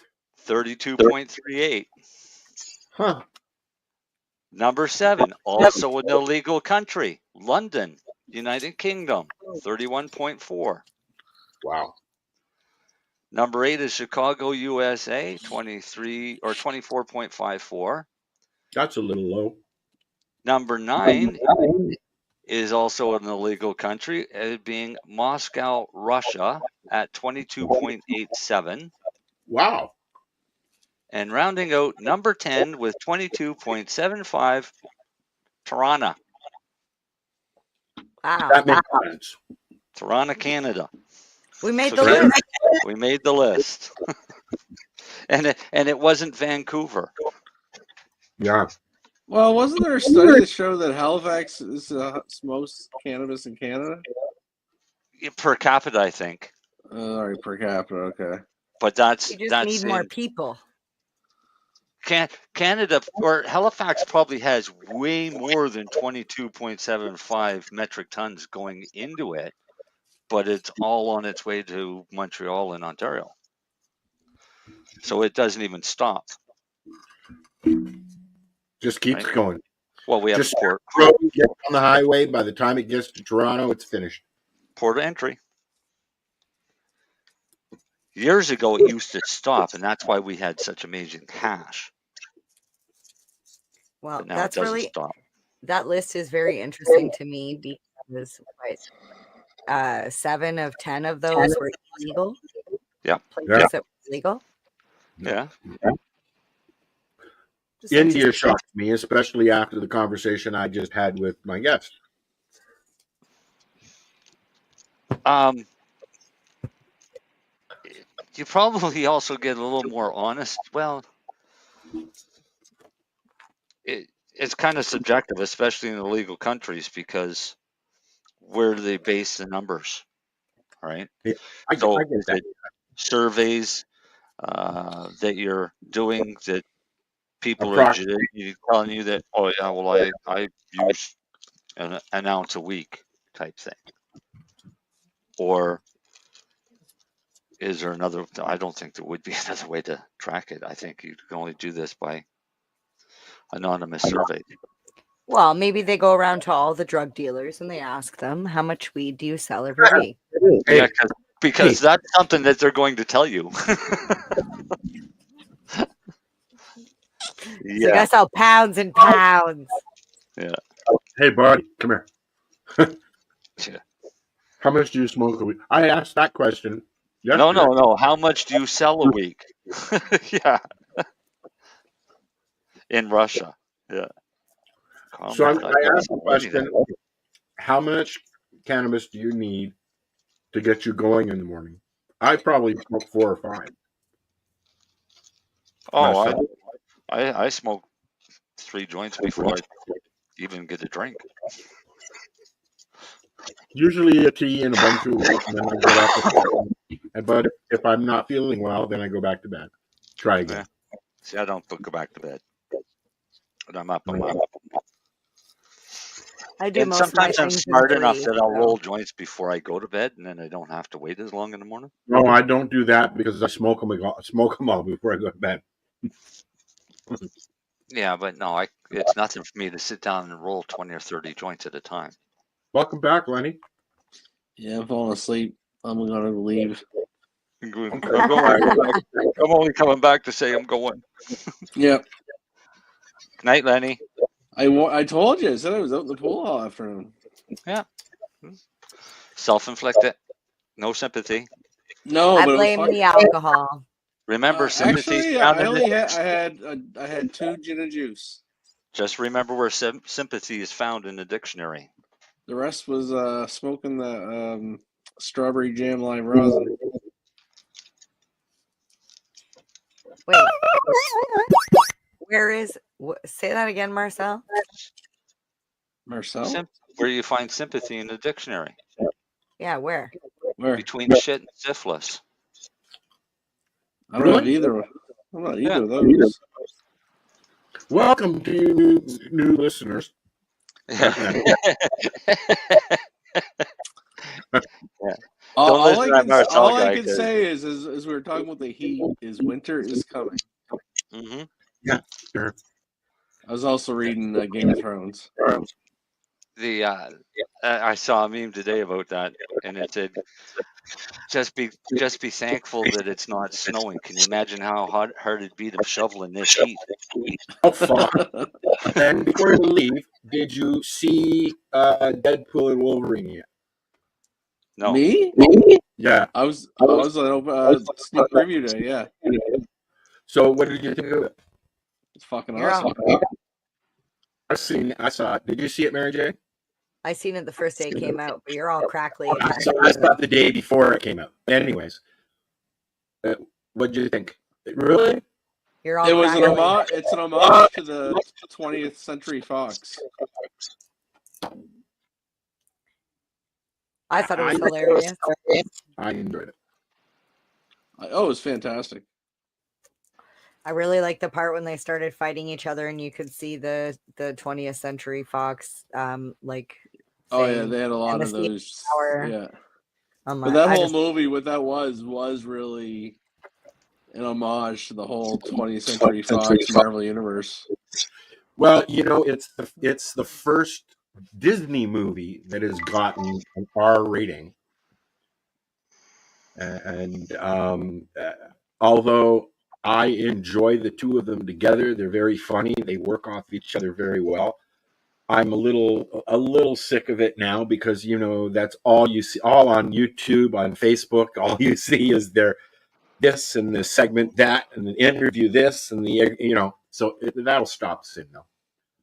32.38. Huh. Number 7, also an illegal country, London, United Kingdom, 31.4. Wow. Number 8 is Chicago, USA, 24.54. That's a little low. Number 9 is also an illegal country, it being Moscow, Russia, at 22.87. Wow. And rounding out number 10 with 22.75, Toronto. Wow. That makes sense. Toronto, Canada. We made So the Canada- list. We made the list. and it wasn't Vancouver. Yeah. Well, wasn't there a study that showed that Halifax smokes cannabis in Canada? Per capita, I think. All right, per capita, okay. But that's You just need more in people. Canada, or Halifax probably has way more than 22.75 metric tons going into it, but it's all on its way to Montreal and Ontario. So it doesn't even stop. Just keeps going. Well, we have Just port get on the highway. By the time it gets to Toronto, it's finished. of entry. Years ago, it used to stop, and that's why we had such amazing hash. Well, But now that's it doesn't really stop. that list is very interesting to me because 7 of 10 of those were illegal. Yeah. Places that were illegal. Yeah. Just India interesting. shocked me, especially after the conversation I just had with my guest. You probably also get a little more honest. Well, it's kind of subjective, especially in illegal countries, because where do they base the numbers, right? Yeah, I get Is that. it surveys that you're doing that people are telling you that, oh yeah, well I use an ounce a week type thing, or is there another? I don't think there would be another way to track it. I think you can only do this by anonymous survey. Well, maybe they go around to all the drug dealers and they ask them, how much weed do you sell every week? Yeah, because that's something that they're going to tell you. It's like, I sell pounds and pounds. Yeah. Hey, buddy, come here. Yeah. How much do you smoke a week? I asked that question. No. How much do you sell a week? Yeah. In Russia. Yeah. So I asked the question, how much cannabis do you need to get you going in the morning? I probably smoke 4 or 5. Oh, I smoke 3 joints before I even get a drink. Usually a tea and a bunch of work, and then I get up. But if I'm not feeling well, then I go back to bed. Try again. Yeah. See, I don't go back to bed. But I'm up. I'm up. I do And most of my sometimes I'm things in smart enough 3, that I'll so. roll joints before I go to bed, and then I don't have to wait as long in the morning. No, I don't do that because I smoke them all before I go to bed. Yeah, but no, it's nothing for me to sit down and roll 20 or 30 joints at a time. Welcome back, Lenny. Yeah, I'm falling asleep. I'm gonna leave. I'm only coming back to say I'm going. Yep. Good night, Lenny. I told you. I said I was out in the pool all afternoon. Yeah. Self-inflicted. No sympathy. No, I but blame the alcohol. Remember, sympathy's actually, found I in only the I had 2 gin and juice. Just remember where sympathy is found in the dictionary. The rest was smoking the strawberry jam lime rosin. Wait. Where is? Say that again, Marcel. Marcel? Where you find sympathy in the dictionary? Yeah, where? Where? Between shit and syphilis. I don't have either. I'm not either of those. Welcome to you new listeners. All I can say is as we were talking about the heat, is winter is coming. Mm-hmm. Yeah, sure. I was also reading Game of Thrones. I saw a meme today about that, and it said, "Just be thankful that it's not snowing." Can you imagine how hard it'd be to shovel in this heat? Oh fuck! And before we leave, did you see Deadpool and Wolverine yet? No. Me? Yeah. I was on sneak preview day. Yeah. So what did you think of it? It's fucking You're awesome. I saw it. Did you see it, Mary Jane? I seen it the first day it came out, but you're all crackly. I saw it the day before it came out. Anyways, what did you think? Really? You're all It was crackly. an homage. It's an homage to the 20th Century Fox. I thought it was hilarious. I enjoyed it. Oh, it was fantastic. I really liked the part when they started fighting each other, and you could see the 20th Century Fox, like. Oh yeah, they had a lot of the those. power. Yeah. I'm But like, that I whole just- movie, what that was really an homage to the whole 20th Century Fox Marvel universe. Well, you know, it's the first Disney movie that has gotten an R rating, and although I enjoy the two of them together, they're very funny. They work off each other very well. I'm a little sick of it now because, you know, that's all you see, all on YouTube, on Facebook. All you see is this and the segment that and the interview this and the, you know, so that'll stop soon though.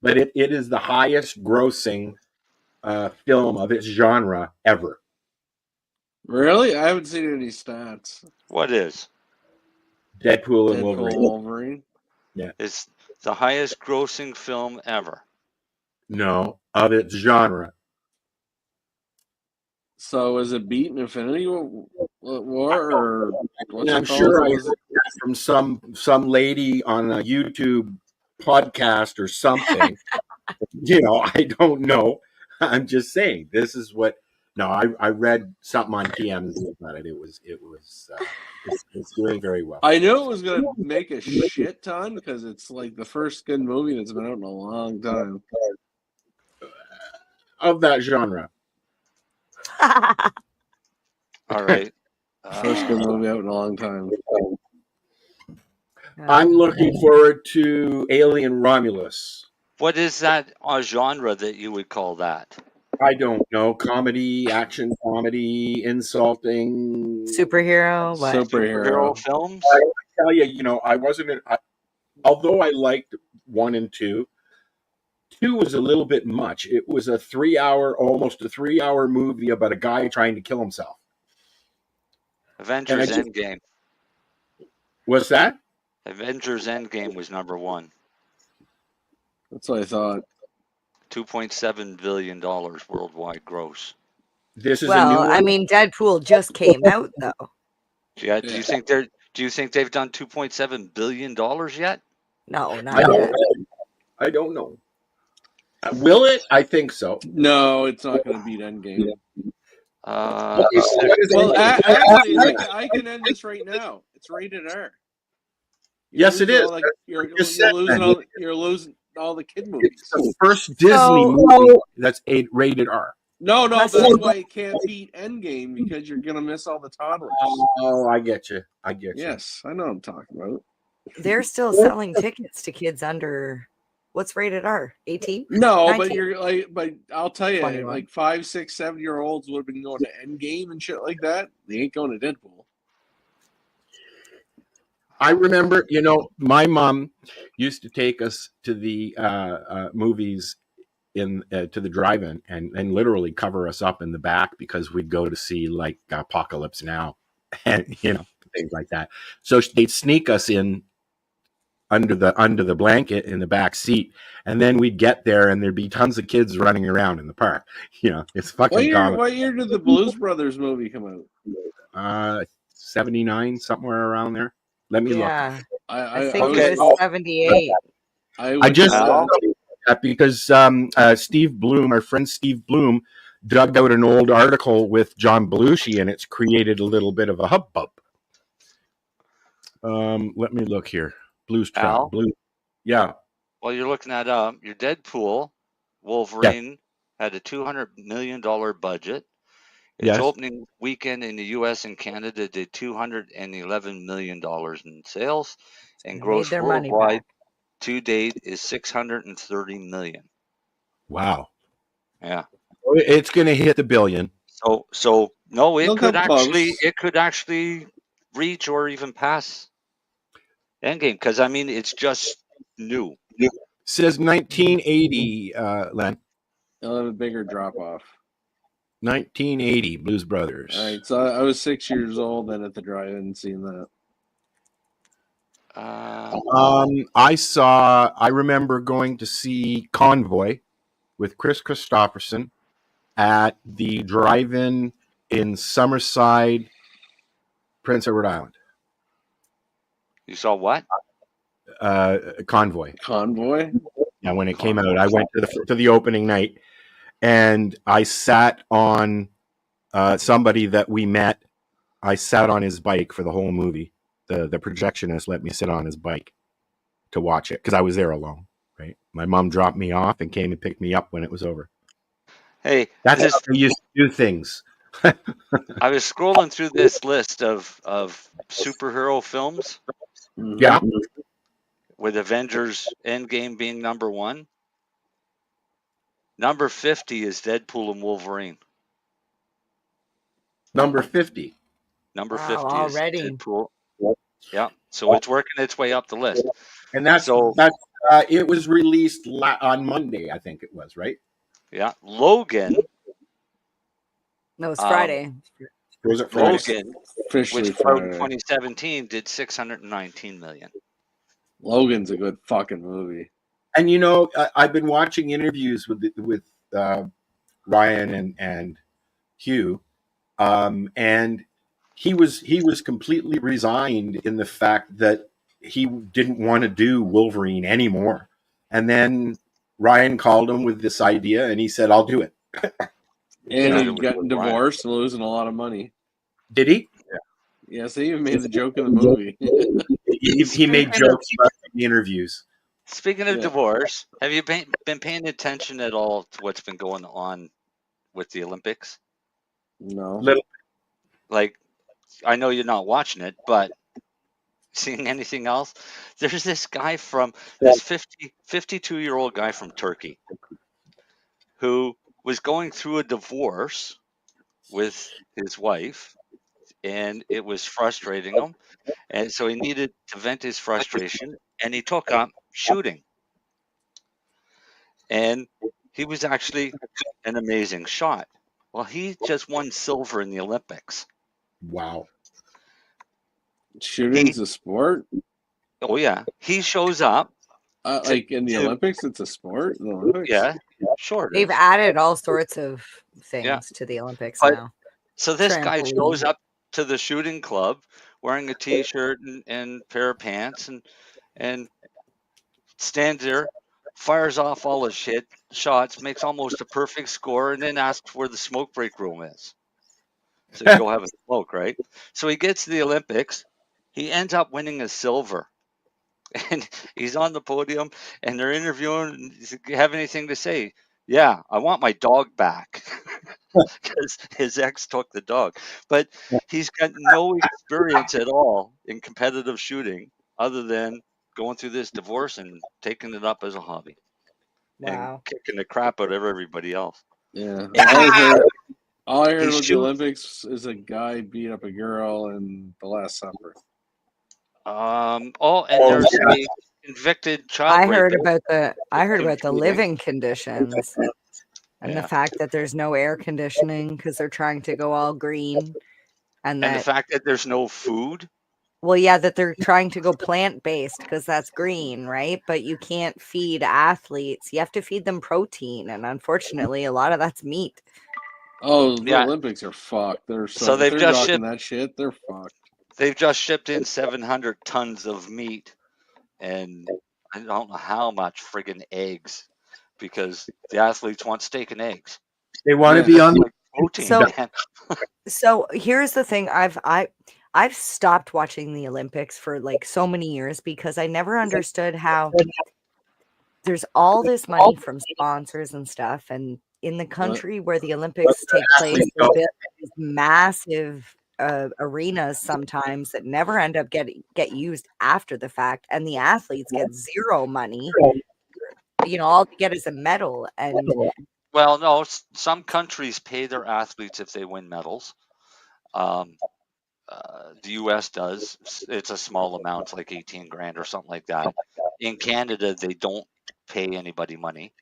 But it is the highest grossing film of its genre ever. Really? I haven't seen any stats. What is? Deadpool and Wolverine. Yeah. It's the highest grossing film ever. No, of its genre. So is it beating Infinity War or what's I'm it called? sure I heard that from some lady on a YouTube podcast or something. You know, I don't know. I'm just saying this is what. No, I read something on TMZ about it. It's doing very well. I knew it was going to make a shit ton because it's like the first good movie that's been out in a long time. Of that genre. All right. First good movie out in a long time. I'm looking forward to Alien Romulus. What is that genre that you would call that? I don't know. Comedy, action comedy, insulting. Superhero? What? Superhero films? I tell you, you know, I wasn't. Although I liked 1 and 2, 2 was a little bit much. It was almost a 3-hour movie about a guy trying to kill himself. Avengers Endgame. What's that? Avengers Endgame was number 1. That's what I thought. $2.7 billion worldwide gross. This is well, a new one? I mean, Deadpool just came out though. Yeah. Do you think they've done $2.7 billion yet? No, not yet. I don't know. Will it? I think so. No, it's not going to beat Endgame. Well, actually, I can end this right now. It's rated R. Yes, it losing is. all the- You're, I just you're said losing that. all. You're losing all the kid movies. It's the first Disney movie that's rated R. No, that's Question. why it can't beat Endgame because you're gonna miss all the toddlers. Oh, I get you. I get you. Yes, I know what I'm talking about. They're still selling tickets to kids under what's rated R? 18? No, but 19? you're like, but I'll tell you, 21. like 5, 6, 7-year-olds would have been going to Endgame and shit like that. They ain't going to Deadpool. I remember, my mom used to take us to the movies to the drive-in and literally cover us up in the back because we'd go to see like Apocalypse Now and things like that. So they'd sneak us in under the blanket in the back seat, and then we'd get there and there'd be tons of kids running around in the park. It's fucking comical. What year did the Blues Brothers movie come out? 79, somewhere around there. Let me look. Yeah. I think was- it was 78. I just that because Steve Bloom, our friend Steve Bloom, dug out an old article with John Belushi, and it's created a little bit of a hubbub. Let me look here. Blues Track. Al? Blue. Yeah. While you're looking that up, your Deadpool Wolverine had a $200 million budget. Its Yes. opening weekend in the U.S. and Canada did $211 million in sales, and They gross made their money worldwide back. to date is $630 million. Wow. Yeah. It's going to hit the billion. So no, They'll come close. it could actually reach or even pass Endgame because I mean it's just new. Says 1980, Len. They'll have a bigger drop off. 1980, Blues Brothers. All right, so I was 6 years old then at the drive-in seeing that. I remember going to see Convoy with Chris Christopherson at the drive-in in Summerside, Prince Edward Island. You saw what? Convoy. Convoy? Yeah, when it came out, I went to the opening night, and I sat on somebody that we met. I sat on his bike for the whole movie. The projectionist let me sit on his bike to watch it because I was there alone. Right, my mom dropped me off and came and picked me up when it was over. Hey, That's how they used to do things. I was scrolling through this list of superhero films. Yeah. With Avengers Endgame being number 1. Number 50 is Deadpool and Wolverine. Number 50. Number Wow, 50 already. is Deadpool. Yeah, so it's working its way up the list. And that's it was released on Monday, I think it was, right? Yeah, Logan. No, it's Friday. Was it Friday? Logan, Officially which came out in Friday. 2017, did $619 million. Logan's a good fucking movie. And I've been watching interviews with Ryan and Hugh, and he was completely resigned in the fact that he didn't want to do Wolverine anymore. And then Ryan called him with this idea, and he said, "I'll do it." And he got divorced and losing a lot of money. Did he? Yeah. Yes, he even made the joke in the movie. he made jokes about the interviews. Speaking of divorce, have you been paying attention at all to what's been going on with the Olympics? No. Like, I know you're not watching it, but seeing anything else? There's this guy this 52-year-old guy from Turkey who was going through a divorce with his wife, and it was frustrating him. And so he needed to vent his frustration, and he took up shooting. And he was actually an amazing shot. Well, he just won silver in the Olympics. Wow. Shooting's a sport? Oh, yeah. He shows up. Like in the Olympics, it's a sport? In the Olympics? Yeah, sure. They've added all sorts of things to the Olympics now. So this guy Trampoline. shows up to the shooting club wearing a T-shirt and pair of pants and stands there, fires off all his shots, makes almost a perfect score, and then asks where the smoke break room is. So you go have a smoke, right? So he gets to the Olympics. He ends up winning a silver. and he's on the podium, and they're interviewing. Does he have anything to say? Yeah, I want my dog back because his ex took the dog. But he's got no experience at all in competitive shooting other than going through this divorce and taking it up as a hobby and Wow. kicking the crap out of everybody else. Yeah. And All I heard he about the shoots. Olympics is a guy beat up a girl in The Last Supper. Oh, and there's a convicted child I heard rapist. about the living conditions and the Yeah. fact that there's no air conditioning because they're trying to go all green, and And the that fact that there's no food. well, yeah, that they're trying to go plant-based because that's green, right? But you can't feed athletes. You have to feed them protein, and unfortunately, a lot of that's meat. Oh, the Yeah. Olympics are fucked. They're So if they've they're just docking shipped. that shit, they're fucked. They've just shipped in 700 tons of meat, and I don't know how much friggin' eggs, because the athletes want steak and eggs. They want to Yeah. be on. Like protein, So, man. so here's the thing: I've stopped watching the Olympics for like so many years because I never understood how there's all this money from sponsors and stuff, and in the What? country where the Olympics take place, they build these massive arenas sometimes that never end up get used after the fact, and the athletes get zero money. You know, all they get is a medal, and Well, no, some countries pay their athletes if they win medals. Um, the U.S. does. It's a small amount, it's like 18 grand or something like that. In Canada, they don't pay anybody money.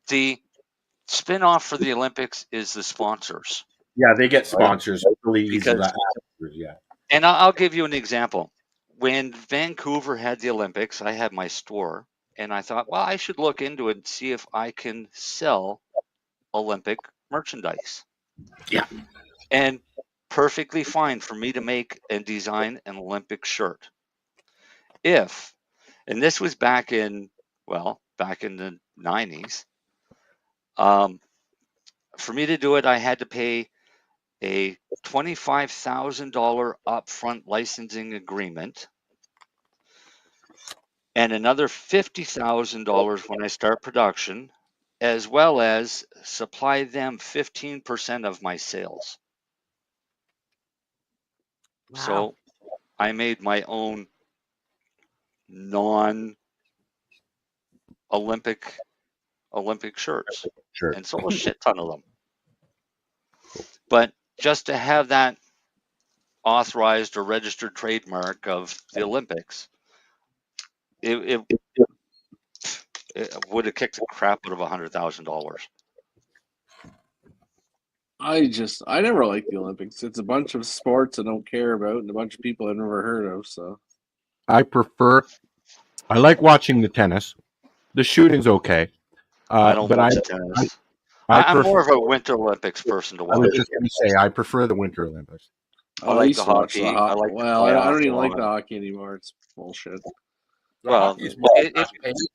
The spin-off for the Olympics is the sponsors. Yeah, they get sponsors really easy. Because, Yeah. and I'll give you an example. When Vancouver had the Olympics, I had my store, and I thought, well, I should look into it and see if I can sell Olympic merchandise. Yeah. And perfectly fine for me to make and design an Olympic shirt. And this was back in the 90s. For me to do it, I had to pay a $25,000 upfront licensing agreement and another $50,000 when I start production, as well as supply them 15% of my sales. wow. So I made my own non-Olympic shirts and sold a shit ton of them. But just to have that authorized or registered trademark of the Olympics, it would have kicked the crap out of $100,000. I never liked the Olympics. It's a bunch of sports I don't care about and a bunch of people I've never heard of. So I like watching the tennis. The shooting's okay. I don't but watch tennis. I'm more of a Winter Olympics person to I was watch. just going to say, I prefer the Winter Olympics. I like the watch hockey. the I like to well, play I don't hockey even a like lot. the hockey anymore. It's bullshit. Well, hockey's more it fast-paced.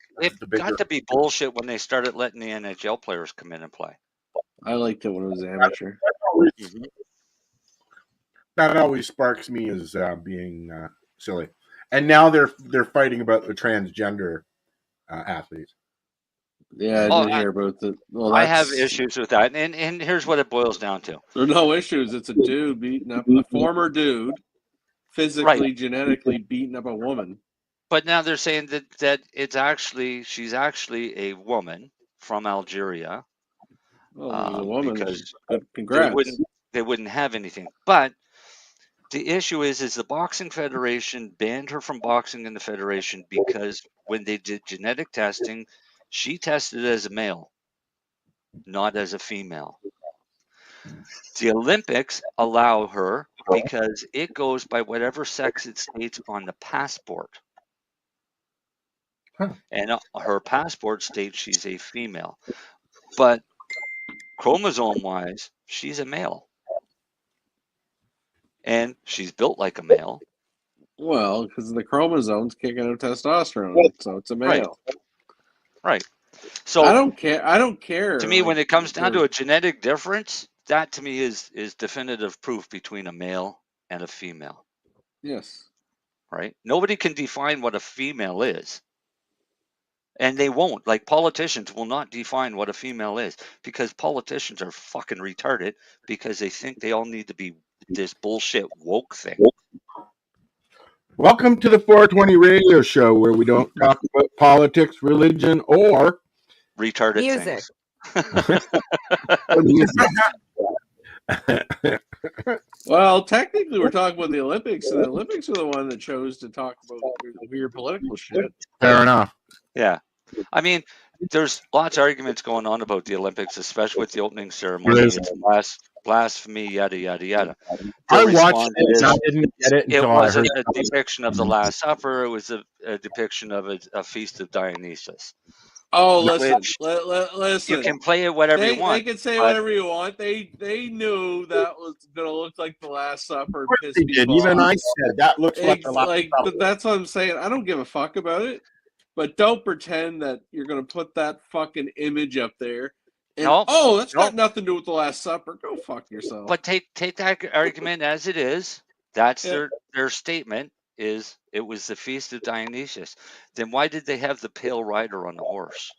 got to be bullshit when they started letting the NHL players come in and play. I liked it when it was amateur. Mhm. That always sparks me as being silly. And now they're fighting about the transgender athletes. Yeah, I Oh, did hear about the. Well, I have that's issues with that, and here's what it boils down to. there are no issues. It's a dude beating up a former dude, physically, genetically beating up a woman. But now they're saying that she's actually a woman from Algeria. Well, if it was a woman. Because Good, congrats. they wouldn't have anything. But the issue is the boxing federation banned her from boxing in the federation because when they did genetic testing, she tested as a male, not as a female. The Olympics allow her because it goes by whatever sex it states on the passport. And her passport states she's a female. But chromosome-wise, she's a male. And she's built like a male. Well, because the chromosomes kicking out testosterone, so it's a male. Right. So I don't care. I don't care. To me, when it comes down to a genetic difference, that to me is definitive proof between a male and a female. Yes. right? Nobody can define what a female is. And they won't. Like, politicians will not define what a female is because politicians are fucking retarded because they think they all need to be this bullshit woke thing. Welcome to the 420 radio show where we don't talk about politics, religion, or Retarded Music. things. Well, technically, we're talking about the Olympics, and the Olympics are the one that chose to talk about weird political shit. Fair enough. Yeah. I mean, there's lots of arguments going on about the Olympics, especially with the opening ceremony. It's blasphemy, yada, yada, yada. I The watched response it and I is, didn't get it it until I wasn't heard a depiction of the Last Supper. It was a depiction of a feast of Dionysus. Oh, listen, Which listen. you can play it whatever you They want. can say but whatever you want. They knew that was gonna look like the Last Supper. Piss they did. people Even off. I said that looks like the Last Supper. But that's what I'm saying. I don't give a fuck about it. But don't pretend that you're gonna put that fucking image up there. And that's got nothing to do with the Last Supper. Go fuck yourself. But take that argument as it is. That's their statement. Is it was the feast of Dionysus? Then why did they have the pale rider on the horse?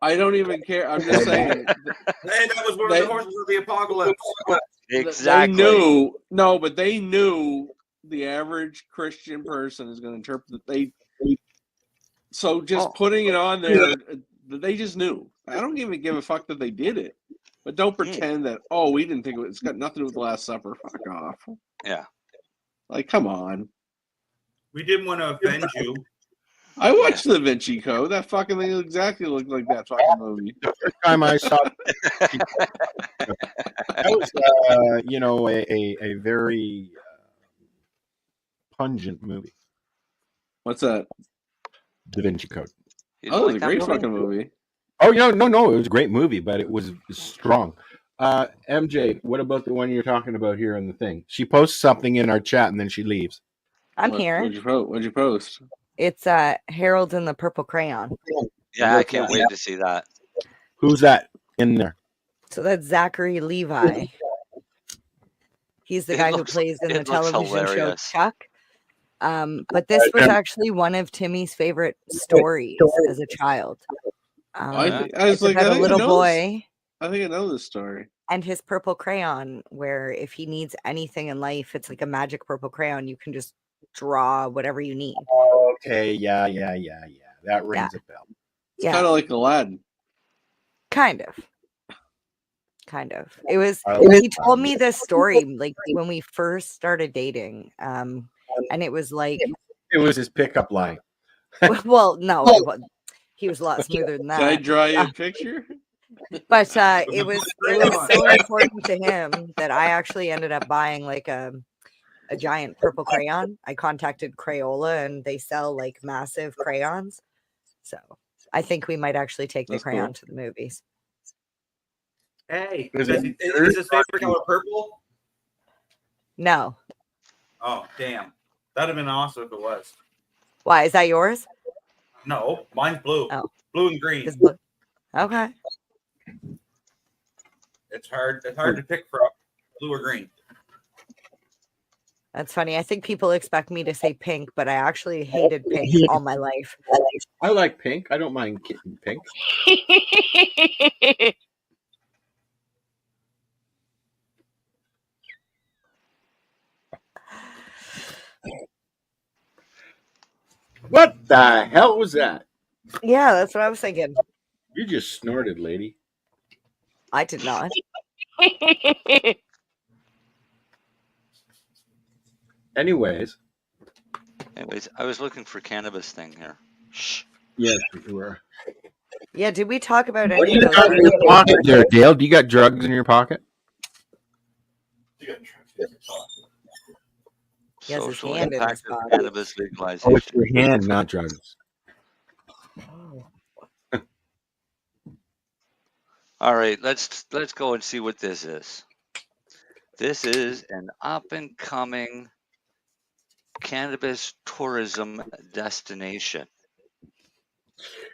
I don't even care. I'm just saying. Hey, that was one of the horses of the apocalypse. Exactly. They knew. No, but they knew the average Christian person is going to interpret that So just putting it on there, they just knew. I don't even give a fuck that they did it. But don't pretend that, we didn't think it's got nothing to do with the Last Supper. Fuck off. Yeah. Like, come on. We didn't want to offend you. I watched the Da Vinci Code. That fucking thing exactly looked like that fucking movie. The first time I saw that was, a very pungent movie. What's that? Da Vinci Code. It was a great fucking movie. Oh, no. It was a great movie, but it was strong. MJ, what about the one you're talking about here in the thing? She posts something in our chat and then she leaves. I'm here. What'd you post? It's Harold in the Purple Crayon. Yeah, I can't wait to see that. Who's that in there? So that's Zachary Levi. He's the guy who plays in the television show Chuck. But this was actually one of Timmy's favorite stories as a child. It's about a little boy. I think I know this story. And his purple crayon, where if he needs anything in life, it's like a magic purple crayon. You can just draw whatever you need. Okay, yeah. That rings a bell. It's kind of like Aladdin. Kind of. It was. He told me this story like when we first started dating, and it was like it was his pickup line. Well, no, he was a lot smoother than that. Can I draw you a picture? But it was so important to him that I actually ended up buying like a giant purple crayon. I contacted Crayola and they sell like massive crayons. So I think we might actually take the crayon to the movies. Hey, is his favorite color purple? No. Oh, damn. That'd have been awesome if it was. Why? Is that yours? No, mine's blue. Oh. Blue and green. Okay. It's hard to pick from blue or green. That's funny. I think people expect me to say pink, but I actually hated pink all my life. I like pink. I don't mind getting pink. What the hell was that? Yeah, that's what I was thinking. You just snorted, lady. I did not. Anyways, I was looking for cannabis thing here. Shh. Yes, you were. Yeah, did we talk about What do any you of got in your those? pocket there, Dale? Do you got drugs in your pocket? He has his Social hand in his impact of pocket. cannabis legalization. Oh, it's your hand, not drugs. All right, let's go and see what this is. This is an up and coming cannabis tourism destination.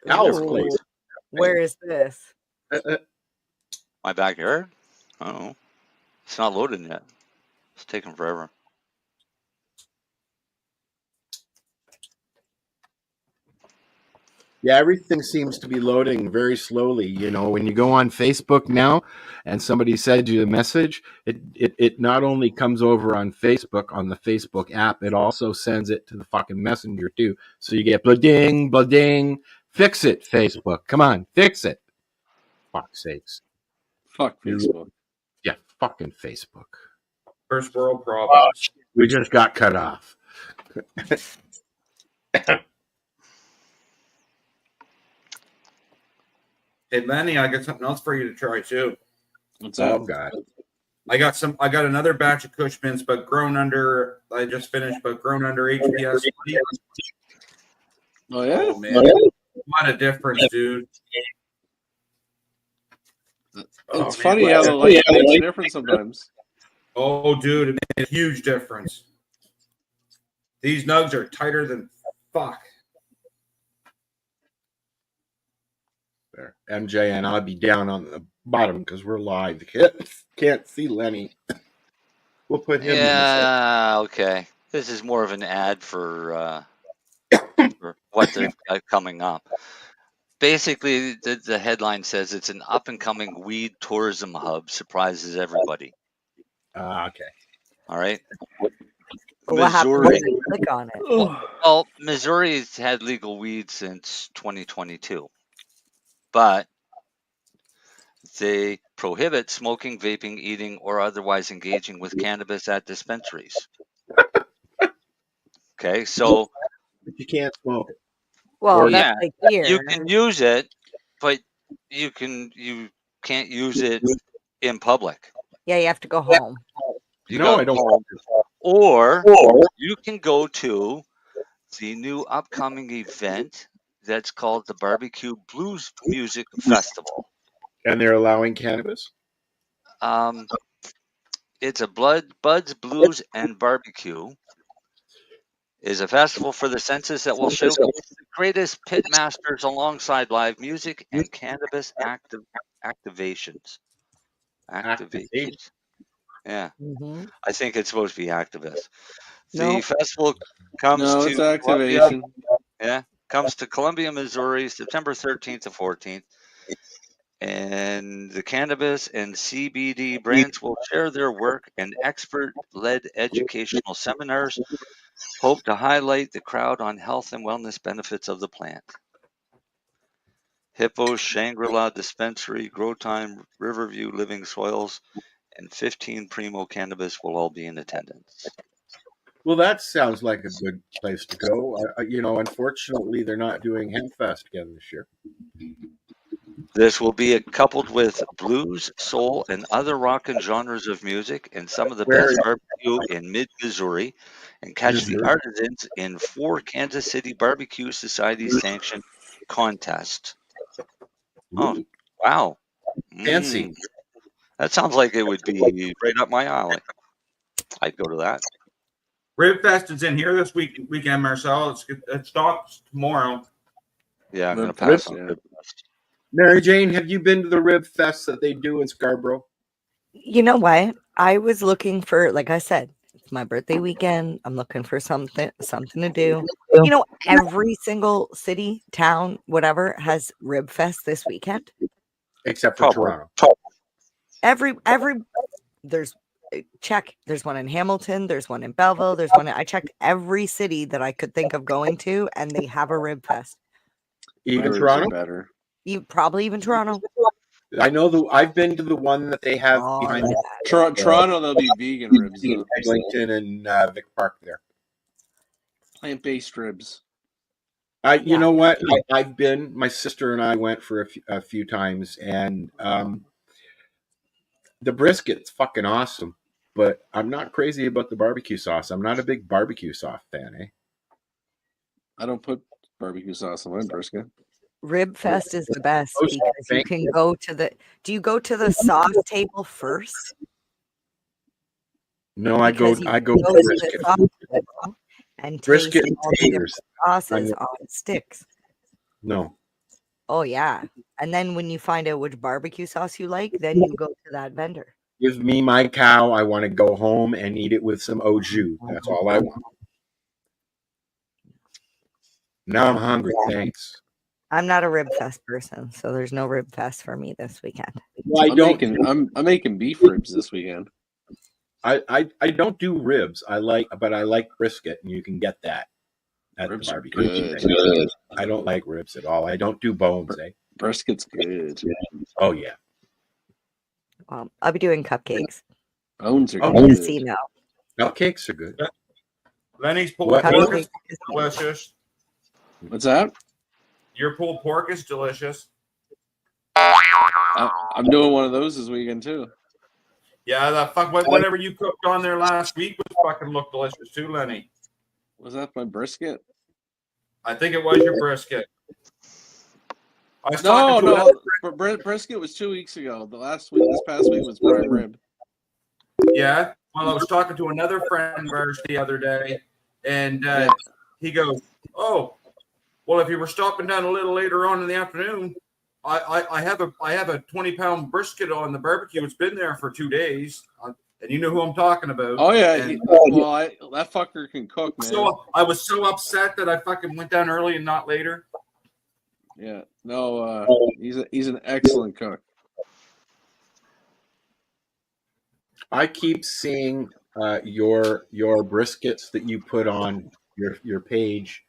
Al's place. Where is this? My backyard? Oh, it's not loaded yet. It's taking forever. Yeah, everything seems to be loading very slowly. You know, when you go on Facebook now and somebody sends you a message, it not only comes over on Facebook, on the Facebook app, it also sends it to the fucking messenger too. So you get blah-ding, blah-ding. Fix it, Facebook. Come on, fix it. Fuck's sakes. Fuck Facebook. Yeah, fucking Facebook. First world problems. We just got cut off. Hey Lenny, I got something else for you to try too. What's that? Oh God. I got another batch of Kush mints, but grown under. I just finished, but grown under HPS. Oh yeah. Oh man, what a difference, dude. It's funny how the light makes a difference sometimes. Oh, dude, it made a huge difference. These nugs are tighter than fuck. There. MJ and I'll be down on the bottom because we're live. Can't see Lenny. We'll put him in the Yeah, okay. This is more of an ad for what they're coming up. Basically, the headline says it's an up-and-coming weed tourism hub, surprises everybody. Okay. All right. What happens Missouri. when you click on it? Well, Missouri's had legal weed since 2022, but they prohibit smoking, vaping, eating, or otherwise engaging with cannabis at dispensaries. Okay, so But you can't smoke it. Well, yeah, that's like here. you can use it, but you can't use it in public. Yeah, you have to go home. You No, got I don't. home. Or you can go to the new upcoming event that's called the Barbecue Blues Music Festival. And they're allowing cannabis? It's a Buds, Blues, and Barbecue is a festival for the senses that will showcase the greatest pit masters alongside live music and cannabis activations. Activations. Yeah. I think it's supposed to be activists. The No. festival comes No, to it's activation. comes to Columbia, Missouri, September 13th to 14th. And the cannabis and CBD brands will share their work and expert-led educational seminars hope to highlight the crowd on health and wellness benefits of the plant. Hippos, Shangri-La Dispensary, Grow Time, Riverview Living Soils, and 15 Primo Cannabis will all be in attendance. Well, that sounds like a good place to go. Unfortunately, they're not doing Hempfest again this year. This will be coupled with blues, soul, and other rock and genres of music, and some of the best barbecue in mid-Missouri, and catch the artisans in 4 Kansas City Barbecue Society sanctioned contests. Oh, wow. Fancy. That sounds like it would be right up my alley. I'd go to that. Rib Fest is in here this weekend, Marcel. It stops tomorrow. Yeah, I'm going to pass on Rib Fest. Mary Jane, have you been to the Rib Fest that they do in Scarborough? You know what? I was looking for, like I said, it's my birthday weekend. I'm looking for something to do. You know, every single city, town, whatever has Rib Fest this weekend. Except for Toronto. Every there's there's one in Hamilton, there's one in Belleville, there's one I checked every city that I could think of going to, and they have a Rib Fest. Even Toronto? Better. Probably even Toronto. I know I've been to the one that they have behind Toronto. There'll be vegan ribs. In Eglinton and Vic Park there. Plant-based ribs. You know what? I've been. My sister and I went for a few times, and the brisket's fucking awesome. But I'm not crazy about the barbecue sauce. I'm not a big barbecue sauce fan, eh? I don't put barbecue sauce on my brisket. Rib Fest is the best because you can go to the. Do you go to the sauce table first? No, I go to brisket. And Brisket taste and all the different taters. sauces on sticks. No. Oh yeah, and then when you find out which barbecue sauce you like, then you go to that vendor. Give me my cow. I want to go home and eat it with some au jus. That's all I want. Now I'm hungry. Thanks. I'm not a rib fest person, so there's no rib fest for me this weekend. Well, I'm making beef ribs this weekend. I don't do ribs. I like brisket, and you can get that at Ribs the are barbecue. good. I don't like ribs at all. I don't do bones. Brisket's good. Oh yeah. I'll be doing cupcakes. Bones are in good. the casino. Cupcakes are good. Lenny's pulled What? pork is delicious. What's that? Your pulled pork is delicious. I'm doing one of those this weekend too. Yeah, whatever you cooked on there last week was fucking looked delicious too, Lenny. Was that my brisket? I think it was your brisket. I was No, talking to no. another Brisket was 2 weeks ago. This past week was prime rib. Yeah. Well, I was talking to another friend of ours the other day, and he goes, "Oh, well, if you were stopping down a little later on in the afternoon, I have a 20-pound brisket on the barbecue. It's been there for 2 days, and you know who I'm talking about." Oh yeah. And That fucker can cook, man. so I was so upset that I fucking went down early and not later. Yeah. No. He's an excellent cook. I keep seeing your briskets that you put on your page,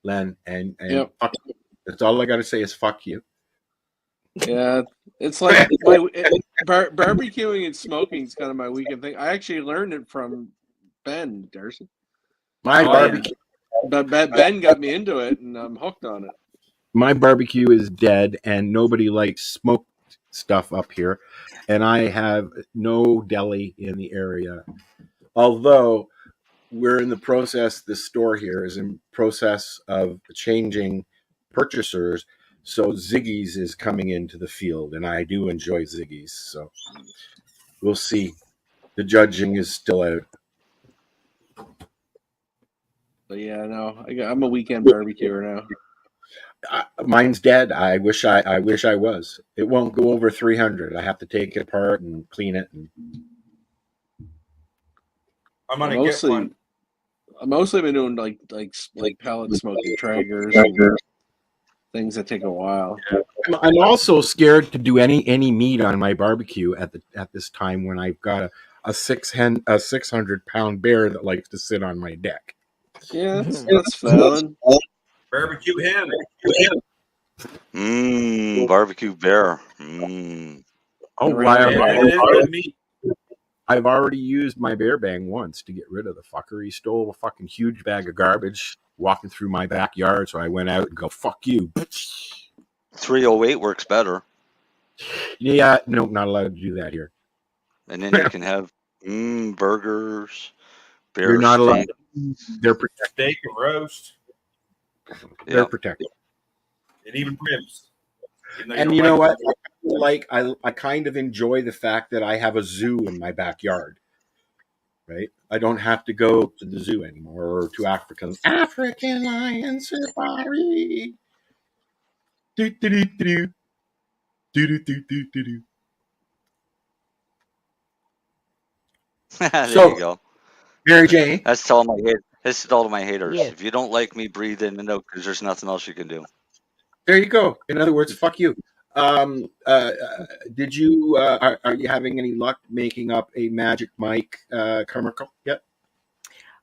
Len, and Yep. fuck you. That's all I got to say is fuck you. Yeah, it's like barbecuing and smoking is kind of my weekend thing. I actually learned it from Ben Darcy. My barbecue. But Ben got me into it, and I'm hooked on it. My barbecue is dead, and nobody likes smoked stuff up here, and I have no deli in the area. Although we're in the process, this store here is in process of changing purchasers, so Ziggy's is coming into the field, and I do enjoy Ziggy's. So we'll see. The judging is still out. But yeah, no, I'm a weekend barbecuer now. Mine's dead. I wish I was. It won't go over 300. I have to take it apart and clean it. And I'm gonna get one. I've mostly been doing like pellet smoking Traegers, things that take a while. I'm also scared to do any meat on my barbecue at this time when I've got a 600-pound bear that likes to sit on my deck. Yeah, that's valid. Barbecue ham. Barbecue bear. Oh, Good meat. I've already used my bear bang once to get rid of the fucker. He stole a fucking huge bag of garbage walking through my backyard, so I went out and go, fuck you. 308 works better. Yeah, no, not allowed to do that here. And then you can have burgers, bear You're not allowed. steak. They're protected. Steak and roast. They're protected. And even ribs. And you know what? I kind of enjoy the fact that I have a zoo in my backyard. Right? I don't have to go to the zoo anymore or to African lion safari. Do do do do do do do do do do. There So, you go. Mary Jane. That's to all my haters. This is all to my haters. Yeah. If you don't like me, breathe in and out because there's nothing else you can do. There you go. In other words, fuck you. Did you are you having any luck making up a Magic Mike commercial yet?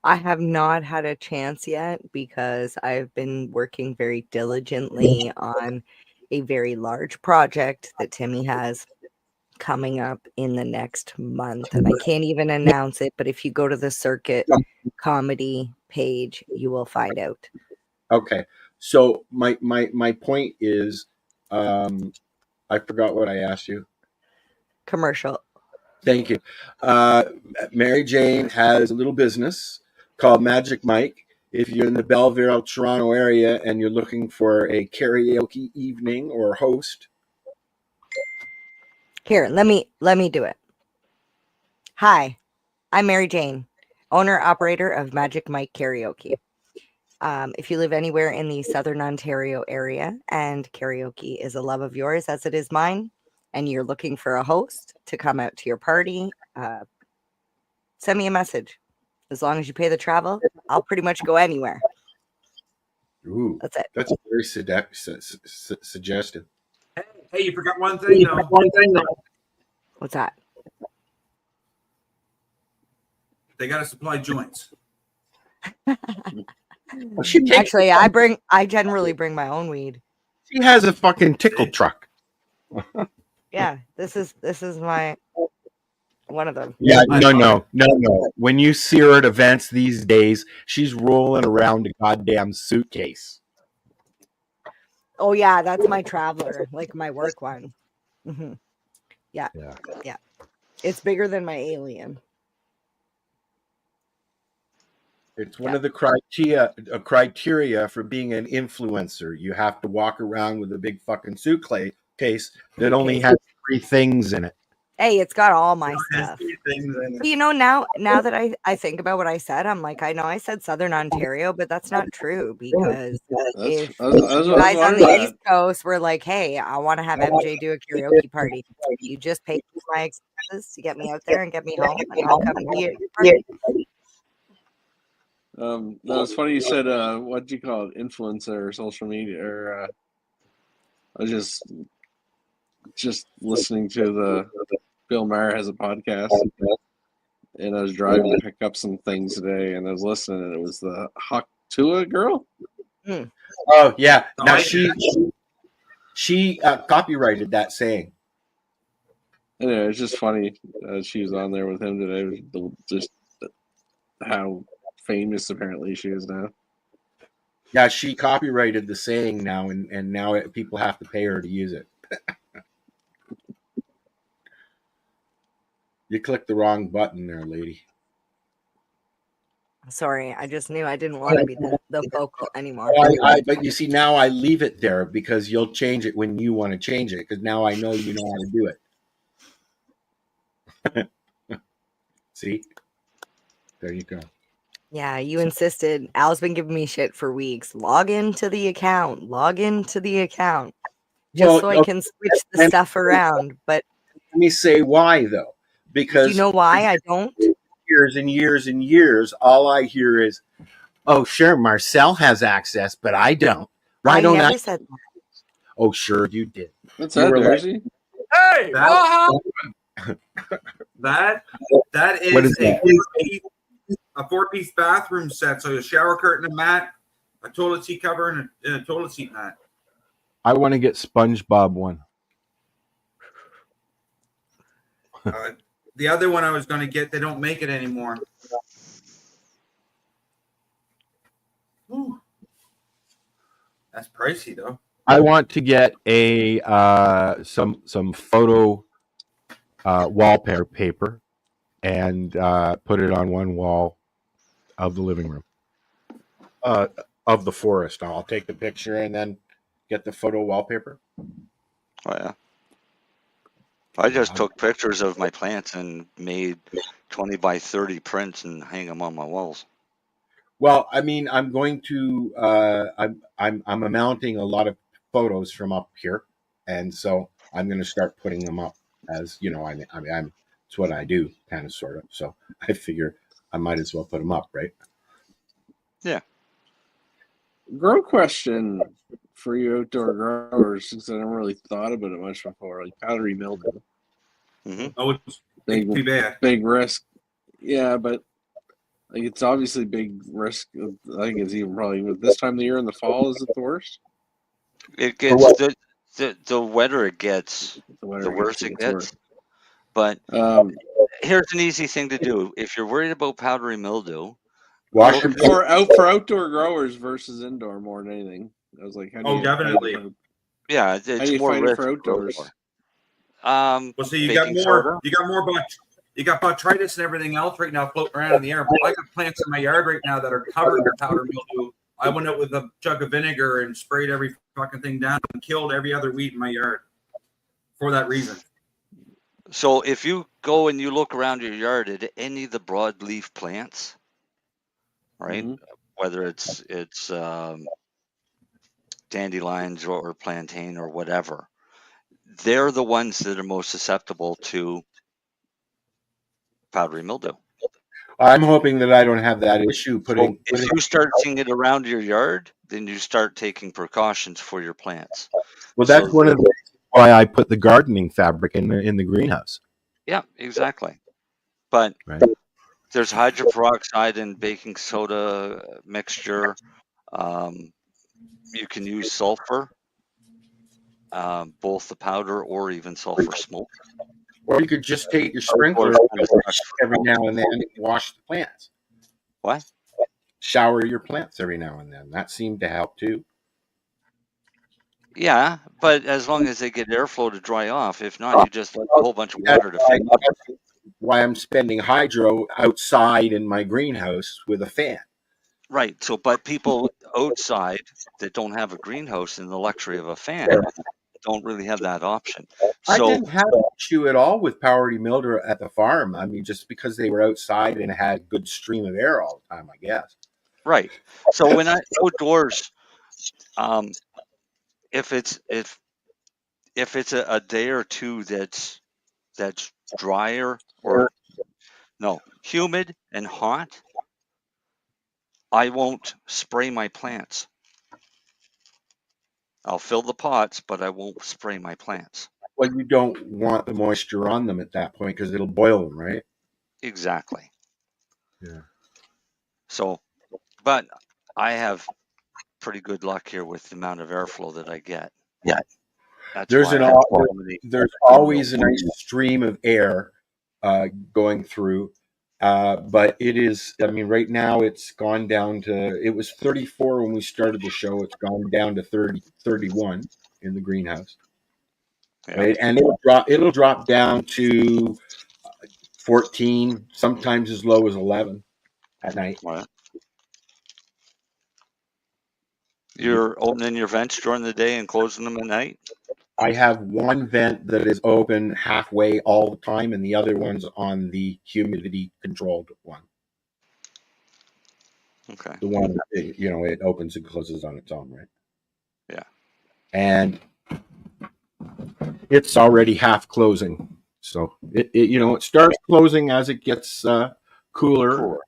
I have not had a chance yet because I've been working very diligently on a very large project that Timmy has coming up in the next month. And I can't even announce it, but if you go to the Circuit Comedy page, you will find out. Okay. So my point is, I forgot what I asked you. Commercial. Thank you. Mary Jane has a little business called Magic Mike. If you're in the Belleville, Toronto area and you're looking for a karaoke evening or host. Here, let me do it. Hi, I'm Mary Jane, owner operator of Magic Mike Karaoke. If you live anywhere in the Southern Ontario area and karaoke is a love of yours as it is mine, and you're looking for a host to come out to your party, send me a message. As long as you pay the travel, I'll pretty much go anywhere. Ooh, That's it. that's very suggestive. Hey, you forgot one thing though. What's that? They got to supply joints. Actually, I generally bring my own weed. She has a fucking tickle truck. Yeah, this is my one of them. Yeah, no. When you see her at events these days, she's rolling around a goddamn suitcase. Oh yeah, that's my traveler, like my work one. Mm-hmm. Yeah. It's bigger than my alien. It's one of the criteria for being an influencer. You have to walk around with a big fucking suitcase that only has 3 things in it. Hey, it's got all my stuff. You know, now that I think about what I said, I'm like, I know I said Southern Ontario, but that's not true because if you guys on the East Coast were like, hey, I want to have MJ do a karaoke party, you just pay for my expenses to get me out there and get me home, and I'll come to your party. No, it's funny you said what do you call it, influencer or social media, or I was just listening to the Bill Maher has a podcast, and I was driving to pick up some things today, and I was listening, and it was the Haktua girl. Oh yeah, now she copyrighted that saying. Anyway, it's just funny she was on there with him today. Just how famous apparently she is now. Yeah, she copyrighted the saying now, and now people have to pay her to use it. You clicked the wrong button there, lady. Sorry, I just knew I didn't want to be the vocal anymore. But you see, now I leave it there because you'll change it when you want to change it, because now I know you know how to do it. See? There you go. Yeah, you insisted. Al's been giving me shit for weeks. Log into the account. Just so I can switch the stuff around. But let me say why, though. Because do you know why I don't? Years and years and years, all I hear is, "Oh, sure, Marcel has access, but I don't." Why don't I? Never said that. Oh, sure, you did. What's that, Darcy? Hey, what happened? That What is is that? a 4-piece bathroom set. So a shower curtain, a mat, a toilet seat cover, and a toilet seat mat. I want to get SpongeBob one. The other one I was going to get, they don't make it anymore. Ooh. That's pricey though. I want to get a some photo wallpaper and put it on one wall of the living room of the forest. I'll take the picture and then get the photo wallpaper. Oh yeah. I just took pictures of my plants and made 20 by 30 prints and hang them on my walls. Well, I mean, I'm going to I'm mounting a lot of photos from up here, and so I'm going to start putting them up as I'm it's what I do, kind of sort of. So I figure I might as well put them up, right? Yeah. Grow question for you outdoor growers, since I never really thought about it much before, like powdery mildew. Mm-hmm. Oh, it's too bad. Big risk. Yeah, but like it's obviously big risk. I think it's even probably this time of the year in the fall. Is it the worst? It gets the wetter it gets, the worse it gets. But here's an easy thing to do. If you're worried about powdery mildew, for outdoor growers versus indoor more than anything. I was like, how do you, definitely. Yeah, it's how do you more fight it risk for outdoors? Well, see, you got botrytis and everything else right now floating around in the air. I got plants in my yard right now that are covered in powdery mildew. I went out with a jug of vinegar and sprayed every fucking thing down and killed every other weed in my yard for that reason. So if you go and you look around your yard at any of the broadleaf plants, right? Mm-hmm. Whether it's dandelions or plantain or whatever, they're the ones that are most susceptible to powdery mildew. I'm hoping that I don't have that issue putting. If you start seeing it around your yard, then you start taking precautions for your plants. Well, that's one of the reasons why I put the gardening fabric in the greenhouse. Yeah, exactly. But Right. there's hydroperoxide and baking soda mixture. You can use sulfur, both the powder or even sulfur smoke. Or you could just take your sprinkler every now and then and wash the plants. What? Shower your plants every now and then. That seemed to help too. Yeah, but as long as they get airflow to dry off. If not, you just let a whole bunch of water to fill up. That's why I'm spending hydro outside in my greenhouse with a fan. Right. So, but people outside that don't have a greenhouse and the luxury of a fan don't really have that option. I So, didn't have an issue at all with powery mildew at the farm. I mean, just because they were outside and had good stream of air all the time, I guess. right. So when I outdoors, if it's a day or two that's drier or humid and hot, I won't spray my plants. I'll fill the pots, but I won't spray my plants. Well, you don't want the moisture on them at that point because it'll boil them, right? Exactly. Yeah. So, but I have pretty good luck here with the amount of airflow that I get. Yeah. That's There's why there's always a nice stream of air going through, but it is. I mean, right now it's gone down to. It was 34 when we started the show. It's gone down to 30, 31 in the greenhouse. Yeah. Right, and it'll drop down to 14, sometimes as low as 11 at night. Right. You're opening your vents during the day and closing them at night? I have one vent that is open halfway all the time, and the other one's on the humidity controlled one. Okay. The one, it opens and closes on its own, right? Yeah. And it's already half closing, so it starts closing as it gets cooler.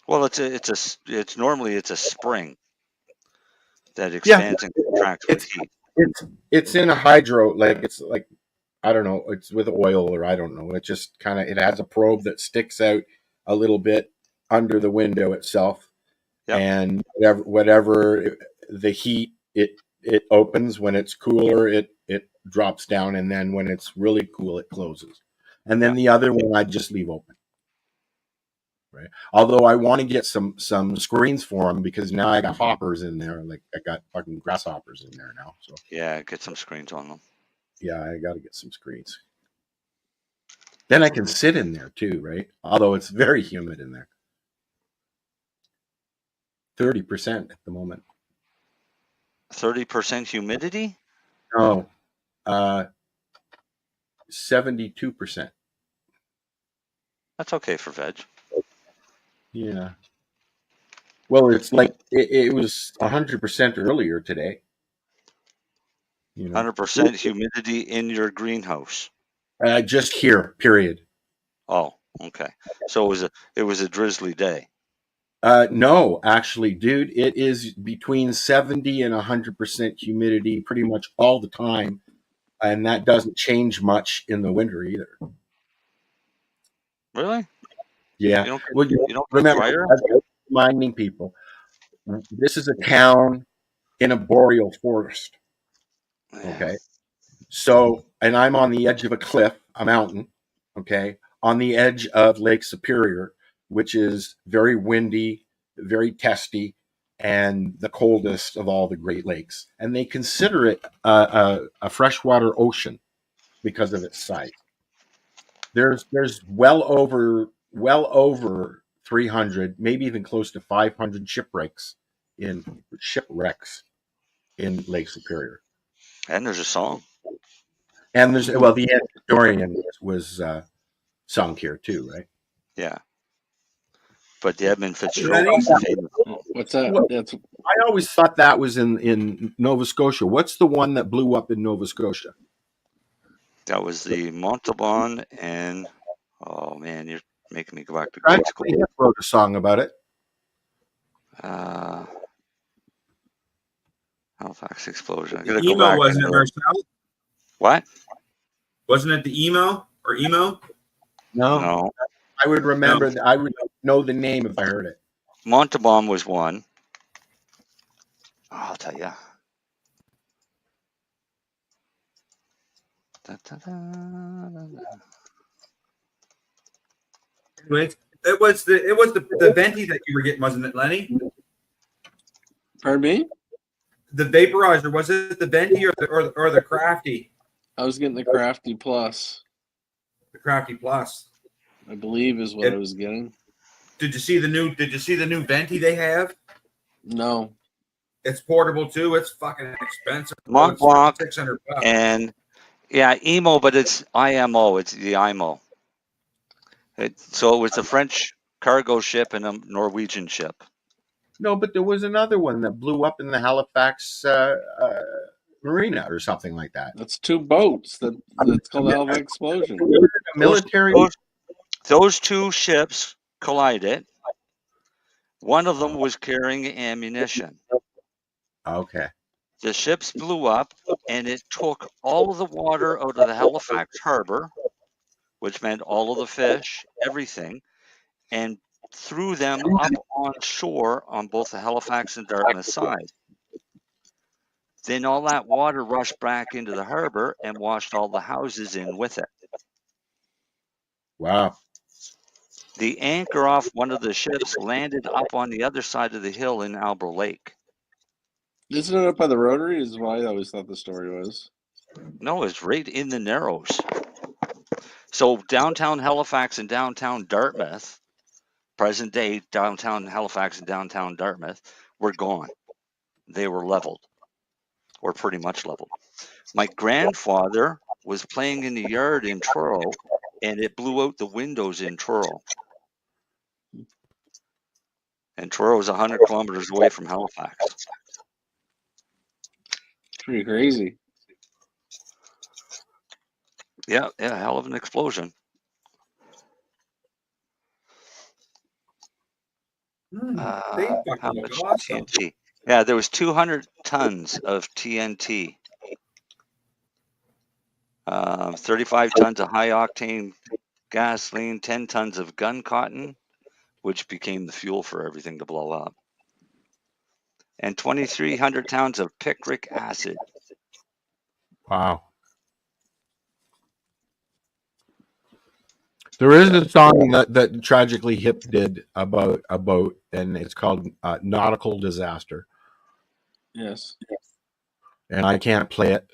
Well, it's normally a spring that expands and contracts with heat. It's in a hydro, it's like I don't know, it's with oil or I don't know. It just it has a probe that sticks out a little bit under the window itself, and whatever the heat it opens. When it's cooler, it drops down, and then when it's really cool, it closes. And then the other one I just leave open. Right. Although I want to get some screens for them because now I got hoppers in there. Like I got fucking grasshoppers in there now. So yeah, get some screens on them. Yeah, I got to get some screens. Then I can sit in there too, right? Although it's very humid in there. 30% at the moment. 30% humidity? No, 72%. That's okay for veg. Yeah. Well, it's like it was 100% earlier today. 100% humidity in your greenhouse. Just here, period. Oh, okay. So it was a drizzly day. No, actually, dude, it is between 70 and 100% humidity pretty much all the time, and that doesn't change much in the winter either. Really? Yeah. You Well, don't remember, drier? I'm reminding people, this is a town in a boreal forest. Okay. So, and I'm on the edge of a cliff, a mountain, okay, on the edge of Lake Superior, which is very windy, very testy, and the coldest of all the Great Lakes. And they consider it a freshwater ocean because of its size. There's well over 300, maybe even close to 500 shipwrecks in Lake Superior. And there's a song. And there's the End Historian was sung here too, right? Yeah. But the Edmund Fitzgerald is the famous. What's that? I always thought that was in Nova Scotia. What's the one that blew up in Nova Scotia? That was the Montalban and Oh man, you're making me go back to grade Tragically school. Hip wrote a song about it. Halifax explosion. I The gotta go emo, back. wasn't it, Marcel? What? Wasn't it the emo or emo? No. I would remember. I would know the name if I heard it. Montalban was one. I'll tell you. Wait, it was the venti that you were getting, wasn't it, Lenny? Pardon me? The vaporizer, was it the venti or the crafty? I was getting the Crafty Plus. The crafty plus, I believe, is what I was getting. Did you see the new venti they have? No. It's portable too. It's fucking expensive. Mont Blanc It's $600. and emo, but it's IMO. It's the IMO. So it was a French cargo ship and a Norwegian ship. No, but there was another one that blew up in the Halifax marina or something like that. That's two boats. That's called the Halifax explosion. Military. Those two ships collided. One of them was carrying ammunition. Okay. The ships blew up, and it took all of the water out of the Halifax harbor, which meant all of the fish, everything, and threw them up on shore on both the Halifax and Dartmouth side. Then all that water rushed back into the harbor and washed all the houses in with it. Wow. The anchor off one of the ships landed up on the other side of the hill in Albro Lake. Isn't it up by the Rotary? Is what I always thought the story was. No, it's right in the Narrows. So downtown Halifax and downtown Dartmouth, present day downtown Halifax and downtown Dartmouth, were gone. They were leveled, or pretty much leveled. My grandfather was playing in the yard in Truro, and it blew out the windows in Truro. And Truro is 100 kilometers away from Halifax. Pretty crazy. Yeah, hell of an explosion. How much TNT? Yeah, there was 200 tons of TNT. 35 tons of high octane gasoline, 10 tons of gun cotton, which became the fuel for everything to blow up, and 2,300 pounds of picric acid. Wow. There is a song that Tragically Hip did about a boat, and it's called Nautical Disaster. Yes. And I can't play it,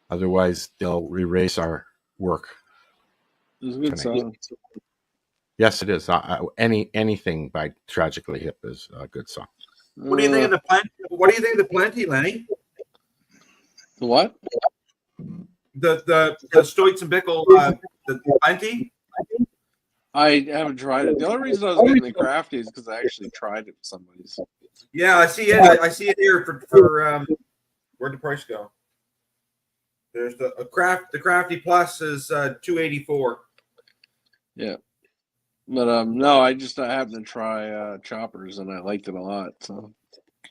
otherwise they'll erase our work. It's a good song. Yes, it is. Anything by Tragically Hip is a good song. What do you think of the plenty? What do you think of the plenty, Lenny? The what? The Stoits and Bickle, the plenty. I haven't tried it. The only reason I was getting the Crafty is because I actually tried it with somebody's. Yeah, I see it. I see it here for where'd the price go? There's the Crafty Plus is $284. Yeah, but no, I happened to try Choppers and I liked it a lot. So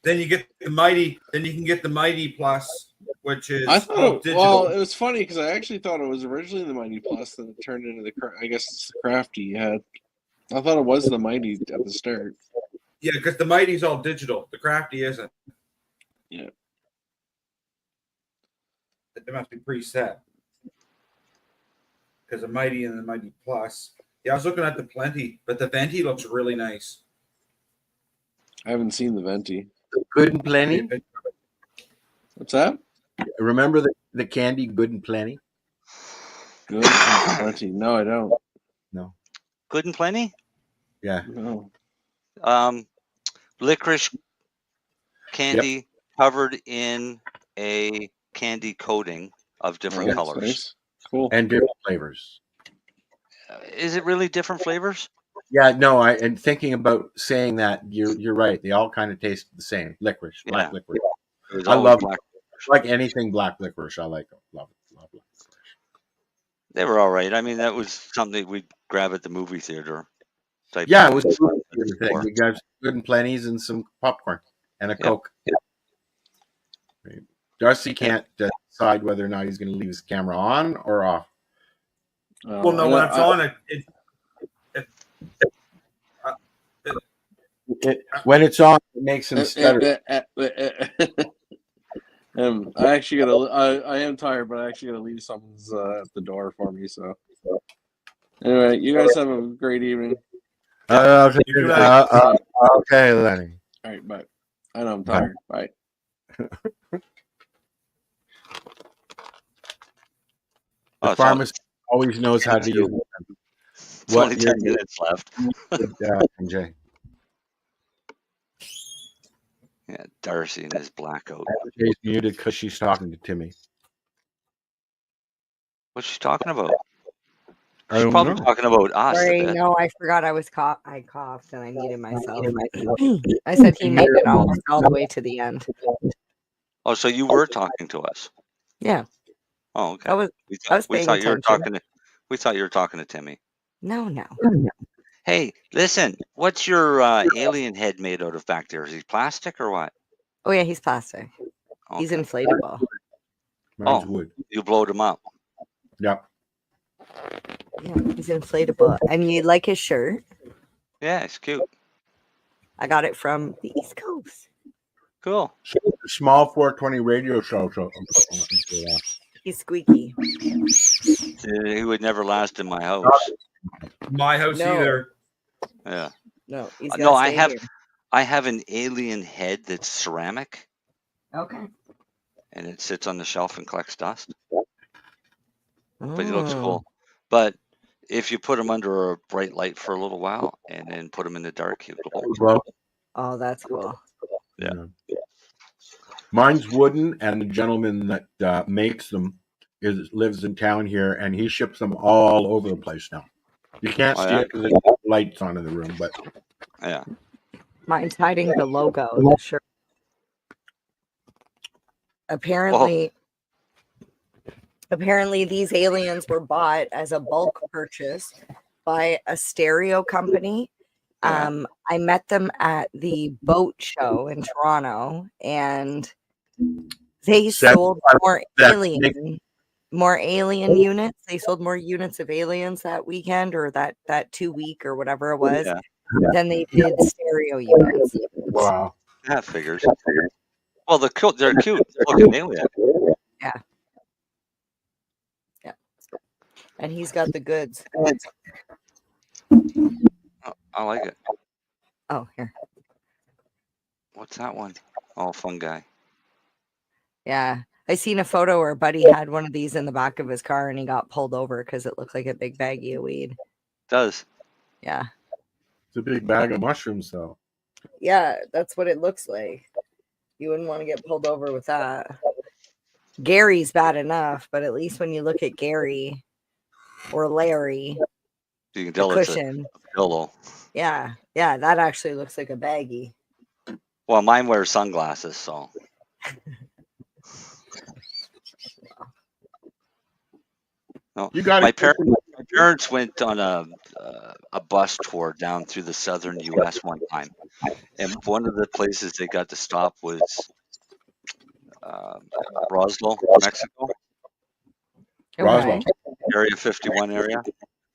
then you get the Mighty. Then you can get the Mighty Plus, which is I thought digital. well, it was funny because I actually thought it was originally the Mighty Plus, then it turned into I guess it's the Crafty you had. I thought it was the Mighty at the start. Yeah, because the Mighty's all digital. The Crafty isn't. Yeah. It must be preset. Because the Mighty and the Mighty Plus. Yeah, I was looking at the Plenty, but the Venti looks really nice. I haven't seen the Venti. Good and Plenty. What's that? Remember the candy Good and Plenty? Good and Plenty. No, I don't. No. Good and Plenty? Yeah. No. Licorice candy covered in a candy coating of different That's colors. nice. Cool. And different flavors. Is it really different flavors? Yeah, no, and thinking about saying that, you're right. They all kind of taste the same. Licorice, black licorice. I love black. Like anything black licorice, I like love licorice. They were all right. I mean, that was something we'd grab at the movie theater. Type Yeah, thing. it was a movie theater thing. We got good and plenties and some popcorn and a Coke. Right. Darcy can't decide whether or not he's going to leave his camera on or off. Well, no, when it's on, When it's on, it makes him stutter. I actually gotta. I am tired, but I actually gotta leave someone's at the door for me. So anyway, you guys have a great evening. Okay, Lenny. All right, bye. I know I'm tired. Bye. The pharmacist always knows how to use it. It's only 10 minutes left. MJ. Yeah, Darcy and his blackout. She's muted because she's talking to Timmy. What's she talking about? I She's don't probably know. talking about us. Sorry, a bit. no, I forgot I coughed and I muted myself. I said he made it almost all the way to the end. Oh, so you were talking to us? Yeah. Oh, okay. I was we paying thought you were attention. talking to. We thought you were talking to Timmy. No. Hey, listen. What's your alien head made out of back there? Is he plastic or what? Oh yeah, he's plastic. He's inflatable. Mine's wood. You blowed him up. Yep. Yeah, he's inflatable. And you like his shirt? Yeah, it's cute. I got it from the East Coast. Cool. Small 420 radio show. He's squeaky. He would never last in my house. My house No. either. Yeah. No, he's No, gotta I stay have. here. I have an alien head that's ceramic, Okay. and it sits on the shelf and collects dust. But he looks Oh. cool. But if you put him under a bright light for a little while and then put him in the dark, he'll glow. Oh, that's cool. Yeah. Mine's wooden, and the gentleman that makes them lives in town here, and he ships them all over the place now. You can't Oh, see yeah? it because there's lights on in the room, but Yeah. Mine's hiding the logo, the shirt. Apparently, these aliens were bought as a bulk purchase by a stereo company. I met them at the boat show in Toronto, and they sold more alien units. They sold more units of aliens that weekend or that 2 week or whatever it was than they did stereo units. Wow. That figures. Well, they're cute. They're cute. Looking alien. Yeah. Yeah. And he's got the goods. Oh, I like it. Oh, here. What's that one? Oh, fun guy. Yeah. I seen a photo where Buddy had one of these in the back of his car and he got pulled over because it looked like a big baggie of weed. Does. Yeah. it's a big bag of mushrooms, though. Yeah, that's what it looks like. You wouldn't want to get pulled over with that. Gary's bad enough, but at least when you look at Gary or Larry, You can the tell it's a cushion. pillow. Yeah, that actually looks like a baggie. Well, mine wears sunglasses, so. No, You got my it. parents went on a bus tour down through the southern U.S. one time, and one of the places they got to stop was Roswell, Mexico, Roswell. Area 51 area.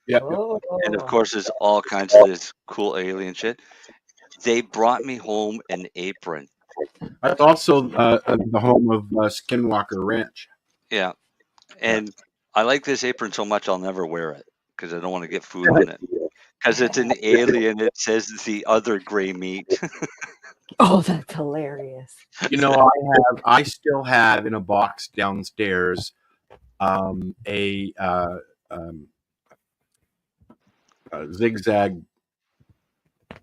Yeah. And of course, there's all kinds of this cool alien shit. They brought me home an apron. That's also the home of Skinwalker Ranch. Yeah, and I like this apron so much I'll never wear it because I don't want to get food on it. Because it's an alien. It says the other gray meat. Oh, that's hilarious. You know, I still have in a box downstairs a zigzag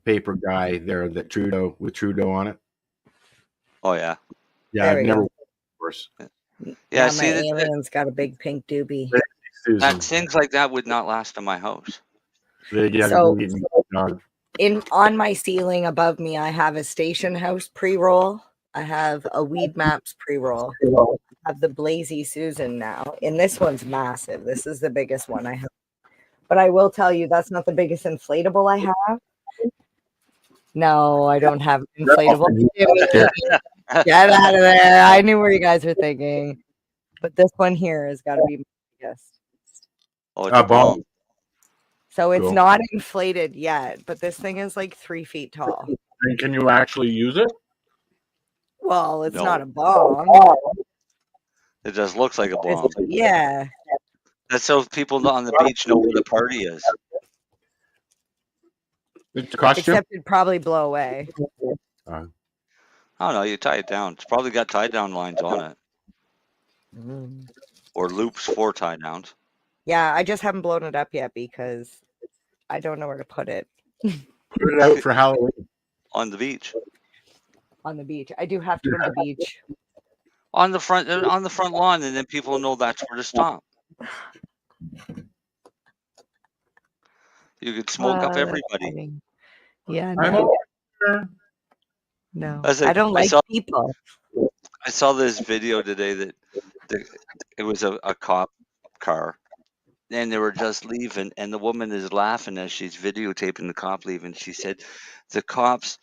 paper guy there that Trudeau on it. Oh yeah. Yeah, There I've we never go. course. Yeah, Now see my alien's got a big pink doobie. that things like that would not last in my house. So on my ceiling above me, I have a station house pre-roll. I have a weed maps pre-roll. have the Blazy Susan now, and this one's massive. This is the biggest one I have. But I will tell you, that's not the biggest inflatable I have. No, I don't have an inflatable. Get out of there. I knew where you guys were thinking. But this one here has got to be my biggest. Oh, it's a bomb. So it's Cool. not inflated yet, but this thing is like 3 feet tall. And can you actually use it? Well, it's No. not a bomb. It just looks like a bomb. Yeah. That's so people on the beach know what a party is. It's a costume. Except it'd probably blow away. I don't know. You tie it down. It's probably got tie down lines on it, or loops for tie downs. Yeah, I just haven't blown it up yet because I don't know where to put it. Put it out for Halloween. On the beach. On the beach. I do have to go to the beach. On the front lawn, and then people know that's where to stop. You could smoke up That's everybody. funny. Yeah, I'm no. over. No. I was like- I don't I like saw- people. I saw this video today that it was a cop car, and they were just leaving, and the woman is laughing as she's videotaping the cop leaving. She said the cops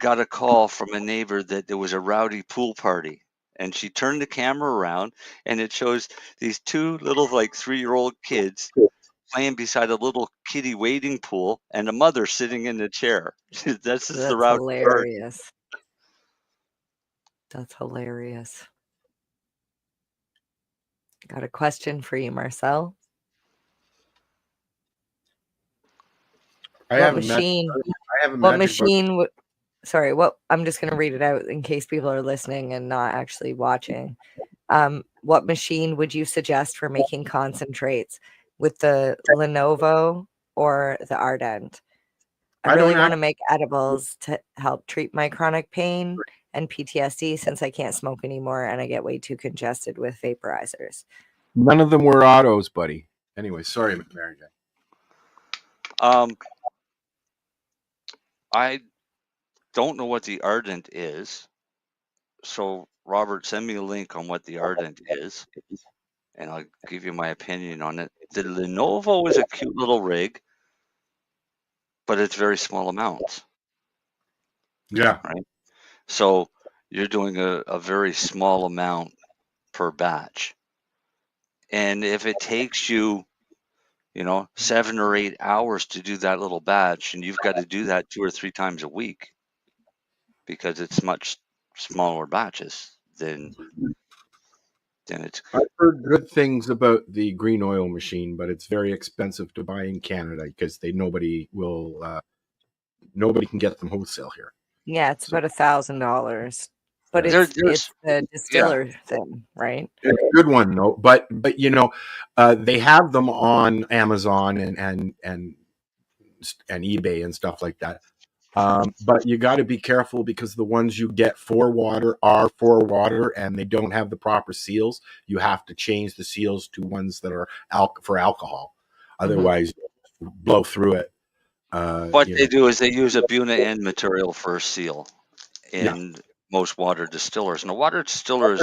got a call from a neighbor that there was a rowdy pool party, and she turned the camera around, and it shows these two little 3-year-old kids playing beside a little kiddie wading pool and a mother sitting in a chair. That's just the rowdy party. hilarious. That's hilarious. Got a question for you, Marcel. I What haven't met- machine? I haven't What magic book. machine? Sorry, what? I'm just going to read it out in case people are listening and not actually watching. What machine would you suggest for making concentrates with the Lenovo or the Ardent? I I don't really want to act- make edibles to help treat my chronic pain and PTSD since I can't smoke anymore and I get way too congested with vaporizers. None of them were autos, buddy. Anyway, sorry, Mary Jane. I don't know what the Ardent is, so Robert, send me a link on what the Ardent is, and I'll give you my opinion on it. The Lenovo is a cute little rig, but it's very small amounts. Yeah. Right. So you're doing a very small amount per batch. And if it takes you, 7 or 8 hours to do that little batch, and you've got to do that 2 or 3 times a week because it's much smaller batches, then it's I've heard good things about the green oil machine, but it's very expensive to buy in Canada because nobody can get them wholesale here. Yeah, it's about $1,000, but There- it's the distiller thing, right? It's a good one though, but they have them on Amazon and eBay and stuff like that. But you got to be careful because the ones you get for water are for water, and they don't have the proper seals. You have to change the seals to ones that are for alcohol, otherwise you blow through it. what they do is they use a Buna N material for a seal in most water distillers. And a water distiller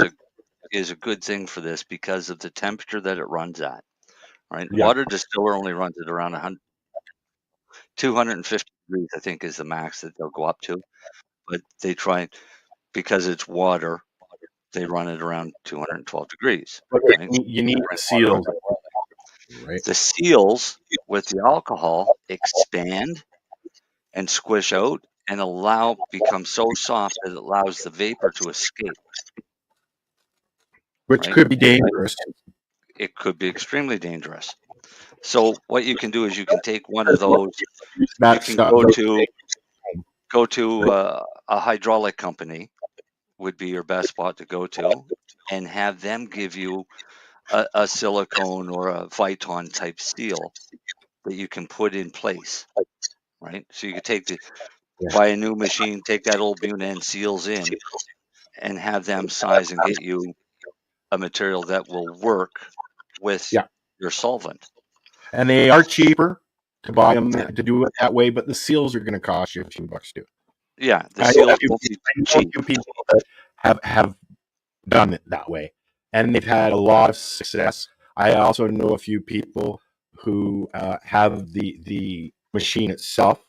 is a good thing for this because of the temperature that it runs at. Right, Yeah. water distiller only runs at around 250 degrees, I think, is the max that they'll go up to. But they try, because it's water, they run it around 212 degrees. But Right? you need the seals, right? The seals with the alcohol expand and squish out and become so soft that it allows the vapor to escape. Which Right? could be dangerous. It could be extremely dangerous. So what you can do is you can take one of those. That You can stuff- go to a hydraulic company would be your best spot to go to, and have them give you a silicone or a Viton type seal that you can put in place. Right. So you could buy a new machine, take that old Buna N seals in, and have them size and get you a material that will work with your solvent. And they are cheaper to buy them to do it that way, but the seals are going to cost you a few bucks too. Yeah, the I seals know won't be a cheap. few people that have done it that way, and they've had a lot of success. I also know a few people who have the machine itself,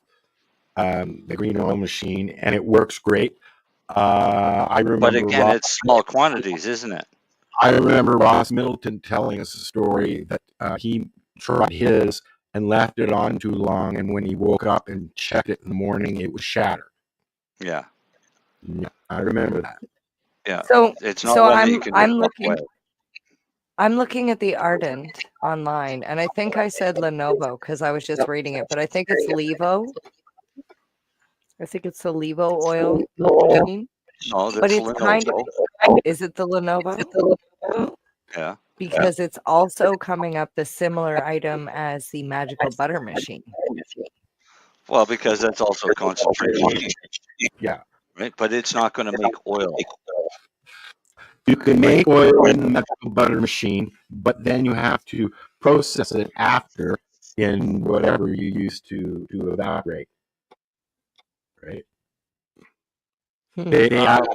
the green oil machine, and it works great. I remember, But again, it's small quantities, isn't it? I remember Ross Middleton telling us a story that he tried his and left it on too long, and when he woke up and checked it in the morning, it was shattered. Yeah. Yeah, I remember that. Yeah. So, It's not one that you can I'm just walk looking. away. I'm looking at the Ardent online, and I think I said Lenovo because I was just reading it, but I think it's Levo. I think it's the Levo oil machine. No, But that's it's kind of. Lenovo. Is it the Lenovo? Yeah. Because it's also coming up the similar item as the magical butter machine. Well, because that's also concentrated heat. Yeah. Right? But it's not going to make oil. You can make oil in the magical butter machine, but then you have to process it after in whatever you use to evaporate. Right? They have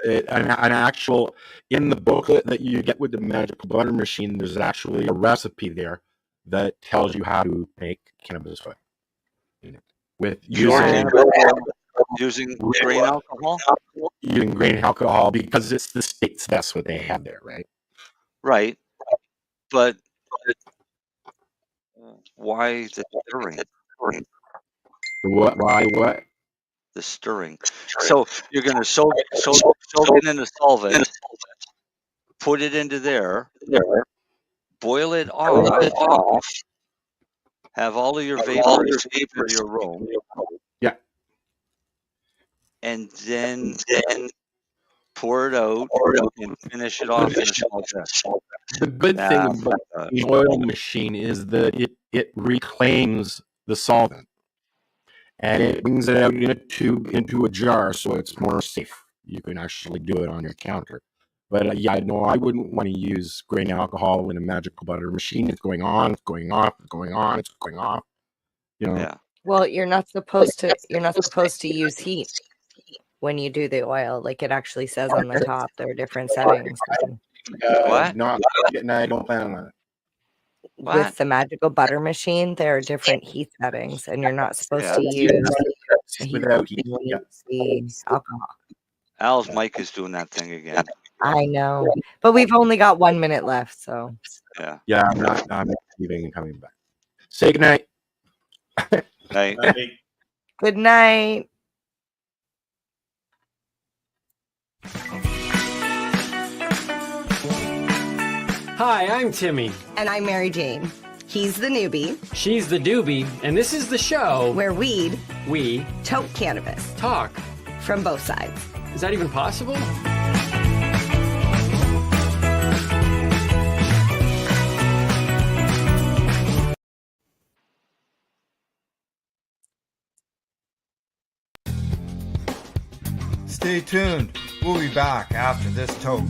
an actual, in the booklet that you get with the magical butter machine, there's actually a recipe there that tells you how to make cannabis oil. With using grain alcohol? Using grain alcohol because it's the States, that's what they have there, right? Right. But why the stirring? Why what? The stirring. So you're going to soak it in a solvent, put it into there, boil it off, have all of your vapor escape with your room. Yeah. And then pour it out and finish it off in a small vessel. The good thing about the oil machine is that it reclaims the solvent and it brings it out in a tube into a jar, so it's more safe. You can actually do it on your counter. But yeah, no, I wouldn't want to use grain alcohol in a magical butter machine. It's going on, it's going off, it's going on, it's going off. You know. Yeah. Well, you're not supposed to use heat when you do the oil. Like it actually says on the top, there are different settings. What? No, I don't plan on it. With the magical butter machine, there are different heat settings, and you're not supposed to use without heat. the alcohol. Al's mic is doing that thing again. I know, but we've only got 1 minute left, so Yeah. Yeah, I'm leaving and coming back. Say goodnight. Night. Good night. Hi, I'm Timmy. And I'm Mary Jane. He's the newbie. She's the doobie, and this is the show where we toke cannabis. Talk. From both sides. Is that even possible? Stay tuned. We'll be back after this toke.